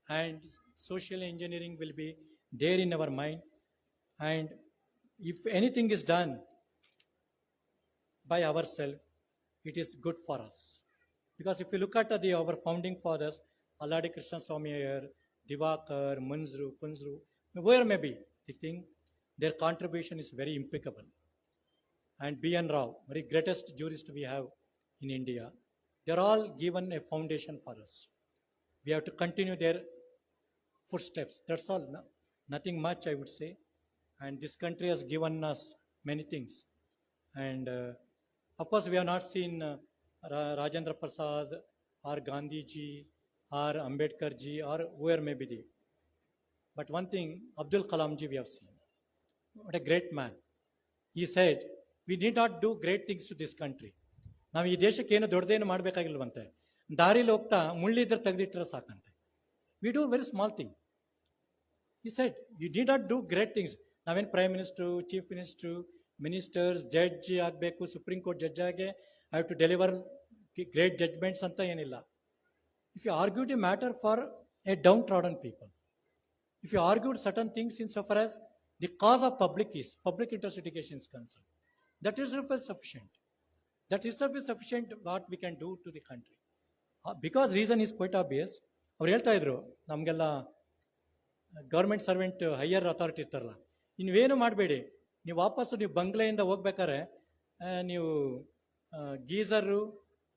and social engineering will be there in our mind. And if anything is done by ourselves, it is good for us. Because if you look at our founding fathers, Alladi Krishna Swami Iyer, Divakar, Munzru, Kunzru, where may be, the thing, their contribution is very impeccable. And B.N. Rao, very greatest jurist we have in India, they are all given a foundation for us. We have to continue their footsteps. That's all. Nothing much, I would say. And this country has given us many things. And of course, we have not seen Rajendra Prasad or Gandhi ji or Ambedkar ji or whoever may be. But one thing, Abdul Kalam ji we have seen. What a great man. He said, we need not do great things to this country. ನಾವು ಈ ದೇಶಕ್ಕೆ ಏನು ದೊಡ್ಡದೇನು ಮಾಡಬೇಕಾಗಿಲ್ವಂತೆ, ದಾರಿಲಿ ಹೋಗ್ತಾ ಮುಳ್ಳಿದ್ರೆ ತೆಗೆದಿಟ್ಟರೆ ಸಾಕಂತೆ. We do very small thing. He said, you need not do great things. ನಾವೇನು prime minister, chief minister, ministers, judge ಆಗಬೇಕು, ಸುಪ್ರೀಂ ಕೋರ್ಟ್ ಜಡ್ಜ್ ಆಗಿ I have to deliver great judgments ಅಂತ ಏನಿಲ್ಲ. If you argue the matter for a downtrodden people, if you argued certain things in so for as the cause of public interest litigation is concerned, that is sufficient. That is sufficient what we can do to the country. Because reason is quite obvious. ಅವ್ರು ಹೇಳ್ತಾ ಇದ್ರು, ನಮಗೆಲ್ಲ ಗೌರ್ಮೆಂಟ್ ಸರ್ವೆಂಟ್ ಹೈಯರ್ ಅಥಾರಿಟಿ ಇರ್ತಾರಲ್ಲ, ನೀವೇನು ಮಾಡಬೇಡಿ, ನೀವು ವಾಪಸ್ಸು ನೀವು ಬಂಗ್ಲೆಯಿಂದ ಹೋಗ್ಬೇಕಾದ್ರೆ ನೀವು ಗೀಸರು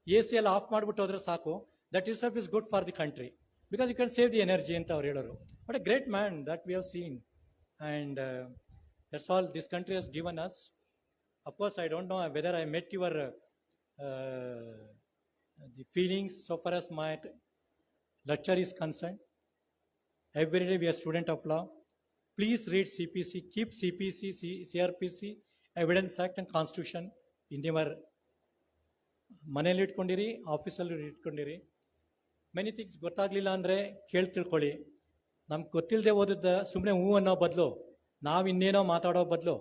AC ಎಲ್ಲ ಆಫ್ ಮಾಡಿಬಿಟ್ಟು ಹೋದ್ರೆ ಸಾಕು, that is is good for the country, because you can save the energy ಅಂತ ಅವ್ರು ಹೇಳೋರು. But a great man that we have seen, and that's all this country has given us. Of course, I don't know whether I met your the feelings so far as my lecture is concerned. Every day we are student of law. Please read CPC, keep CPC, CRPC, Evidence Act and Constitution in your ಮನೇಲಿ ಇಟ್ಕೊಂಡಿರಿ, ಆಫೀಸಲ್ಲಿ ಇಟ್ಕೊಂಡಿರಿ. ಮೆನಿ ಥಿಂಗ್ಸ್ ಗೊತ್ತಾಗ್ಲಿಲ್ಲ ಅಂದರೆ ಕೇಳಿ ತಿಳ್ಕೊಳ್ಳಿ. ನಮ್ಗೆ ಗೊತ್ತಿಲ್ಲದೆ ಓದಿದ್ದ ಸುಮ್ಮನೆ ಹೂ ಅನ್ನೋ ಬದಲು, ನಾವು ಇನ್ನೇನೋ ಮಾತಾಡೋ ಬದಲು,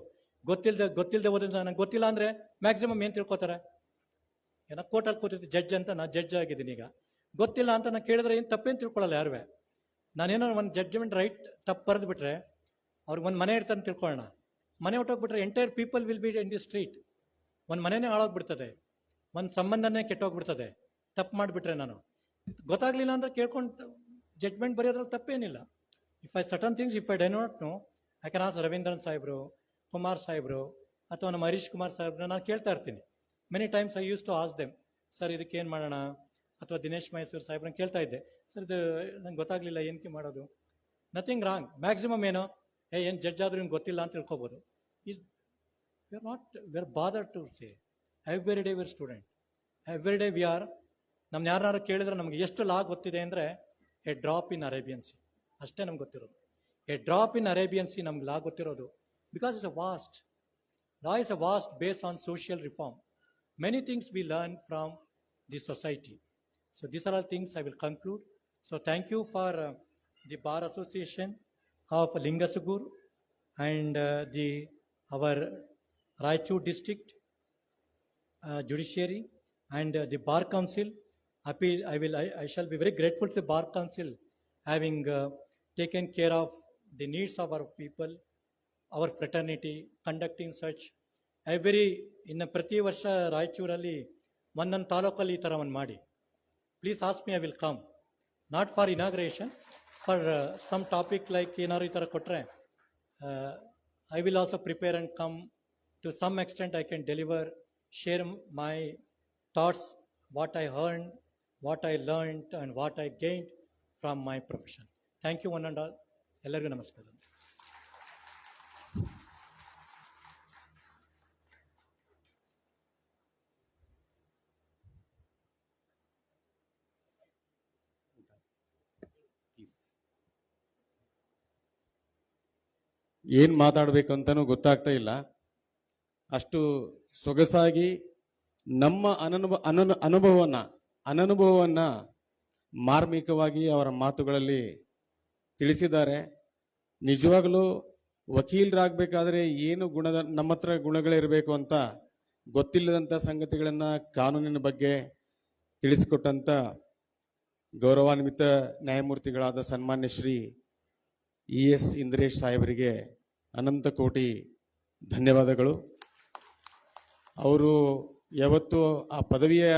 ಗೊತ್ತಿಲ್ಲದೆ ಓದಿದ ನನಗೆ ಗೊತ್ತಿಲ್ಲ ಅಂದರೆ ಮ್ಯಾಕ್ಸಿಮಮ್ ಏನು ತಿಳ್ಕೊತಾರೆ, ಏನೋ ಕೋರ್ಟಲ್ಲಿ ಕೂತಿದ್ದೆ ಜಡ್ಜ್ ಅಂತ, ನಾನು ಜಡ್ಜ್ ಆಗಿದ್ದೀನಿ. ಈಗ ಗೊತ್ತಿಲ್ಲ ಅಂತ ನಾನು ಕೇಳಿದ್ರೆ ಏನು ತಪ್ಪೇನು ತಿಳ್ಕೊಳ್ಳಲ್ಲ ಯಾರುವೆ. ನಾನೇನೋ ಒಂದು ಜಡ್ಜ್ಮೆಂಟ್ ರೈಟ್ ತಪ್ಪು ಬರೆದು ಬಿಟ್ರೆ ಅವ್ರಿಗೆ ಒಂದು ಮನೆ ಇರ್ತಂತ ತಿಳ್ಕೊಳ್ಳೋಣ, ಮನೆ ಹೊಟ್ಟೋಗ್ಬಿಟ್ರೆ entire people will be in the street. ಒಂದು ಮನೆನೇ ಹಾಳಾಗ್ಬಿಡ್ತದೆ, ಒಂದು ಸಂಬಂಧನೇ ಕೆಟ್ಟೋಗ್ಬಿಡ್ತದೆ ತಪ್ಪು ಮಾಡಿಬಿಟ್ರೆ. ನಾನು ಗೊತ್ತಾಗ್ಲಿಲ್ಲ ಅಂದ್ರೆ ಕೇಳ್ಕೊಂಡು ಜಡ್ಜ್ಮೆಂಟ್ ಬರೆಯೋದ್ರಲ್ಲಿ ತಪ್ಪೇನಿಲ್ಲ. If I certain things if I do not know, I can ask Ravindran ಸಾಹೇಬ್ರು, ಕುಮಾರ್ ಸಾಹೇಬ್ರು, ಅಥವಾ ನಮ್ಮ ಹರೀಶ್ ಕುಮಾರ್ ಸಾಹೇಬ್ರು ನಾನು ಕೇಳ್ತಾ ಇರ್ತೀನಿ. Many times I use to ask them, sir ಇದಕ್ಕೇನು ಮಾಡೋಣ, ಅಥವಾ ದಿನೇಶ್ ಮೈಸೂರು ಸಾಹೇಬ್ರನ್ನ ಕೇಳ್ತಾ ಇದ್ದೆ, ಸರ್ ಇದು ನಂಗೆ ಗೊತ್ತಾಗ್ಲಿಲ್ಲ ಏನಕ್ಕೆ ಮಾಡೋದು. Nothing wrong. ಮ್ಯಾಕ್ಸಿಮಮ್ ಏನೋ ಏನು ಜಡ್ಜ್ ಆದ್ರೂ ನಿಮ್ಗೆ ಗೊತ್ತಿಲ್ಲ ಅಂತ ತಿಳ್ಕೊಬೋದು. We are bother to say every day we are student, every day we are. ನಮ್ನ ಯಾರು ಕೇಳಿದ್ರೆ ನಮ್ಗೆ ಎಷ್ಟು ಲಾ ಗೊತ್ತಿದೆ ಅಂದರೆ a drop in Arabian sea ಅಷ್ಟೇ ನಮ್ಗೆ ಗೊತ್ತಿರೋದು. A drop in Arabian sea ನಮ್ಗೆ ಲಾ ಗೊತ್ತಿರೋದು, because it's a vast. Law is a vast base on social reform. Many things we learn from the society. So these are all things I will conclude. So thank you for the Bar Association of Lingasugur and our Raichur district judiciary and the Bar Council. I shall be very grateful to the Bar Council having taken care of the needs of our people, our fraternity, conducting such ಇನ್ನು ಪ್ರತಿ ವರ್ಷ ರಾಯಚೂರಲ್ಲಿ ಒಂದೊಂದು ತಾಲೂಕಲ್ಲಿ ಈ ಥರ ಒಂದು ಮಾಡಿ. Please ask me, I will come, not for inauguration, for some topic like ಏನಾದ್ರು ಈ ಥರ ಕೊಟ್ಟರೆ I will also prepare and come to some extent. I can deliver, share my thoughts, what I earn, what I learned and what I gained from my profession. Thank you one and all. ಎಲ್ಲರಿಗೂ ನಮಸ್ಕಾರ. ಏನ್ ಮಾತಾಡಬೇಕು ಅಂತಾನೂ ಗೊತ್ತಾಗ್ತಾ ಇಲ್ಲ. ಅಷ್ಟು ಸೊಗಸಾಗಿ ನಮ್ಮ ಅನನುಭವವನ್ನ ಮಾರ್ಮಿಕವಾಗಿ ಅವರ ಮಾತುಗಳಲ್ಲಿ ತಿಳಿಸಿದ್ದಾರೆ. ನಿಜವಾಗಲೂ ವಕೀಲರಾಗಬೇಕಾದ್ರೆ ಏನು ನಮ್ಮ ಹತ್ರ ಗುಣಗಳಿರಬೇಕು ಅಂತ ಗೊತ್ತಿಲ್ಲದಂಥ ಸಂಗತಿಗಳನ್ನ ಕಾನೂನಿನ ಬಗ್ಗೆ ತಿಳಿಸಿಕೊಟ್ಟಂತ ಗೌರವಾನ್ವಿತ ನ್ಯಾಯಮೂರ್ತಿಗಳಾದ ಸನ್ಮಾನ್ಯ ಶ್ರೀ ES ಇಂದ್ರೇಶ್ ಸಾಹೇಬರಿಗೆ ಅನಂತ ಕೋಟಿ ಧನ್ಯವಾದಗಳು. ಅವರು ಯಾವತ್ತೂ ಆ ಪದವಿಯ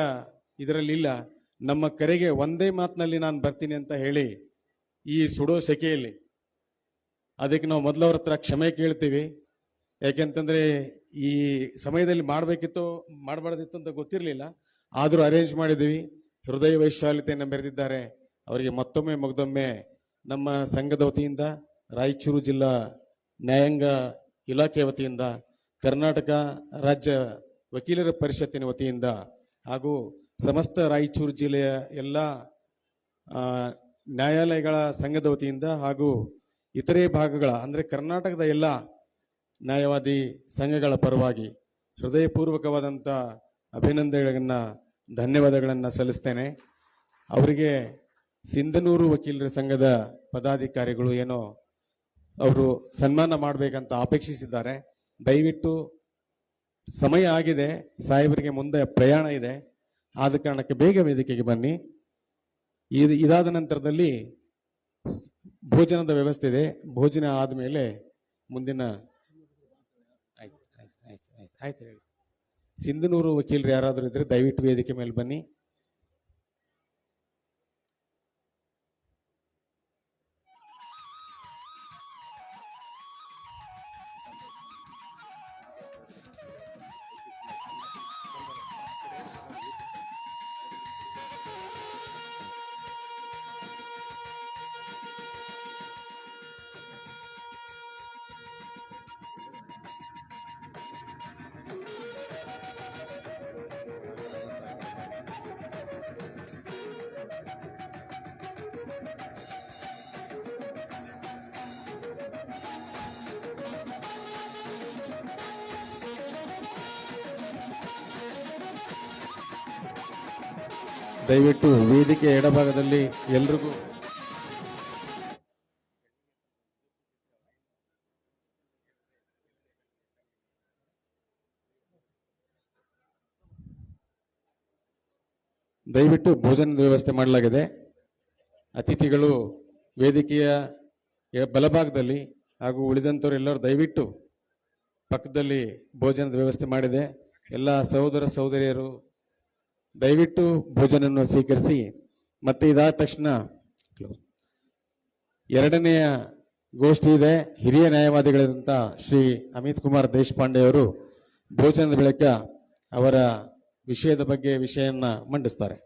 ಇದರಲ್ಲಿಲ್ಲ, ನಮ್ಮ ಕರೆಗೆ ಒಂದೇ ಮಾತಿನಲ್ಲಿ ನಾನು ಬರ್ತೀನಿ ಅಂತ ಹೇಳಿ ಈ ಸುಡೋ ಸೆಕೆಯಲ್ಲಿ ಅದಕ್ಕೆ ನಾವು ಮೊದಲವ್ರ ಹತ್ರ ಕ್ಷಮೆ ಕೇಳ್ತೀವಿ. ಯಾಕೆಂತಂದ್ರೆ ಈ ಸಮಯದಲ್ಲಿ ಮಾಡಬಾರ್ದಿತ್ತು ಅಂತ ಗೊತ್ತಿರಲಿಲ್ಲ, ಆದರೂ ಅರೇಂಜ್ ಮಾಡಿದ್ದೀವಿ. ಹೃದಯ ವೈಶಾಲ್ಯತೆಯನ್ನು ಮೆರೆದಿದ್ದಾರೆ. ಅವರಿಗೆ ಮತ್ತೊಮ್ಮೆ ಮುಗ್ದೊಮ್ಮೆ ನಮ್ಮ ಸಂಘದ ವತಿಯಿಂದ, ರಾಯಚೂರು ಜಿಲ್ಲಾ ನ್ಯಾಯಾಂಗ ಇಲಾಖೆ ವತಿಯಿಂದ, ಕರ್ನಾಟಕ ರಾಜ್ಯ ವಕೀಲರ ಪರಿಷತ್ತಿನ ವತಿಯಿಂದ ಹಾಗೂ ಸಮಸ್ತ ರಾಯಚೂರು ಜಿಲ್ಲೆಯ ಎಲ್ಲ ನ್ಯಾಯಾಲಯಗಳ ಸಂಘದ ವತಿಯಿಂದ ಹಾಗೂ ಇತರೆ ಭಾಗಗಳ ಅಂದರೆ ಕರ್ನಾಟಕದ ಎಲ್ಲ ನ್ಯಾಯವಾದಿ ಸಂಘಗಳ ಪರವಾಗಿ ಹೃದಯಪೂರ್ವಕವಾದಂಥ ಅಭಿನಂದನೆಗಳನ್ನು, ಧನ್ಯವಾದಗಳನ್ನು ಸಲ್ಲಿಸ್ತೇನೆ. ಅವರಿಗೆ ಸಿಂಧನೂರು ವಕೀಲರ ಸಂಘದ ಪದಾಧಿಕಾರಿಗಳು ಏನೋ ಅವರು ಸನ್ಮಾನ ಮಾಡಬೇಕಂತ ಅಪೇಕ್ಷಿಸಿದ್ದಾರೆ. ದಯವಿಟ್ಟು ಸಮಯ ಆಗಿದೆ, ಸಾಹೇಬರಿಗೆ ಮುಂದೆ ಪ್ರಯಾಣ ಇದೆ, ಆದ ಕಾರಣಕ್ಕೆ ಬೇಗ ವೇದಿಕೆಗೆ ಬನ್ನಿ. ಇದಾದ ನಂತರದಲ್ಲಿ ಭೋಜನದ ವ್ಯವಸ್ಥೆ ಇದೆ. ಭೋಜನ ಆದಮೇಲೆ ಮುಂದಿನ ಆಯ್ತು ಹೇಳಿ. ಸಿಂಧನೂರು ವಕೀಲರು ಯಾರಾದರೂ ಇದ್ರೆ ದಯವಿಟ್ಟು ವೇದಿಕೆ ಮೇಲೆ ಬನ್ನಿ. ದಯವಿಟ್ಟು ವೇದಿಕೆ ಎಡಭಾಗದಲ್ಲಿ ಎಲ್ರಿಗೂ ದಯವಿಟ್ಟು ಭೋಜನದ ವ್ಯವಸ್ಥೆ ಮಾಡಲಾಗಿದೆ. ಅತಿಥಿಗಳು ವೇದಿಕೆಯ ಬಲಭಾಗದಲ್ಲಿ ಹಾಗೂ ಉಳಿದಂಥವ್ರು ಎಲ್ಲರೂ ದಯವಿಟ್ಟು ಪಕ್ಕದಲ್ಲಿ ಭೋಜನದ ವ್ಯವಸ್ಥೆ ಮಾಡಿದೆ. ಎಲ್ಲ ಸಹೋದರ ಸಹೋದರಿಯರು ದಯವಿಟ್ಟು ಭೋಜನವನ್ನು ಸ್ವೀಕರಿಸಿ. ಮತ್ತೆ ಇದಾದ ತಕ್ಷಣ ಎರಡನೆಯ ಗೋಷ್ಠಿ ಇದೆ. ಹಿರಿಯ ನ್ಯಾಯವಾದಿಗಳಾದಂಥ ಶ್ರೀ ಅಮಿತ್ ಕುಮಾರ್ ದೇಶಪಾಂಡೆ ಅವರು ಭೋಜನದ ಬಳಿಕ ಅವರ ವಿಷಯದ ಬಗ್ಗೆ ವಿಷಯನ್ನ ಮಂಡಿಸ್ತಾರೆ.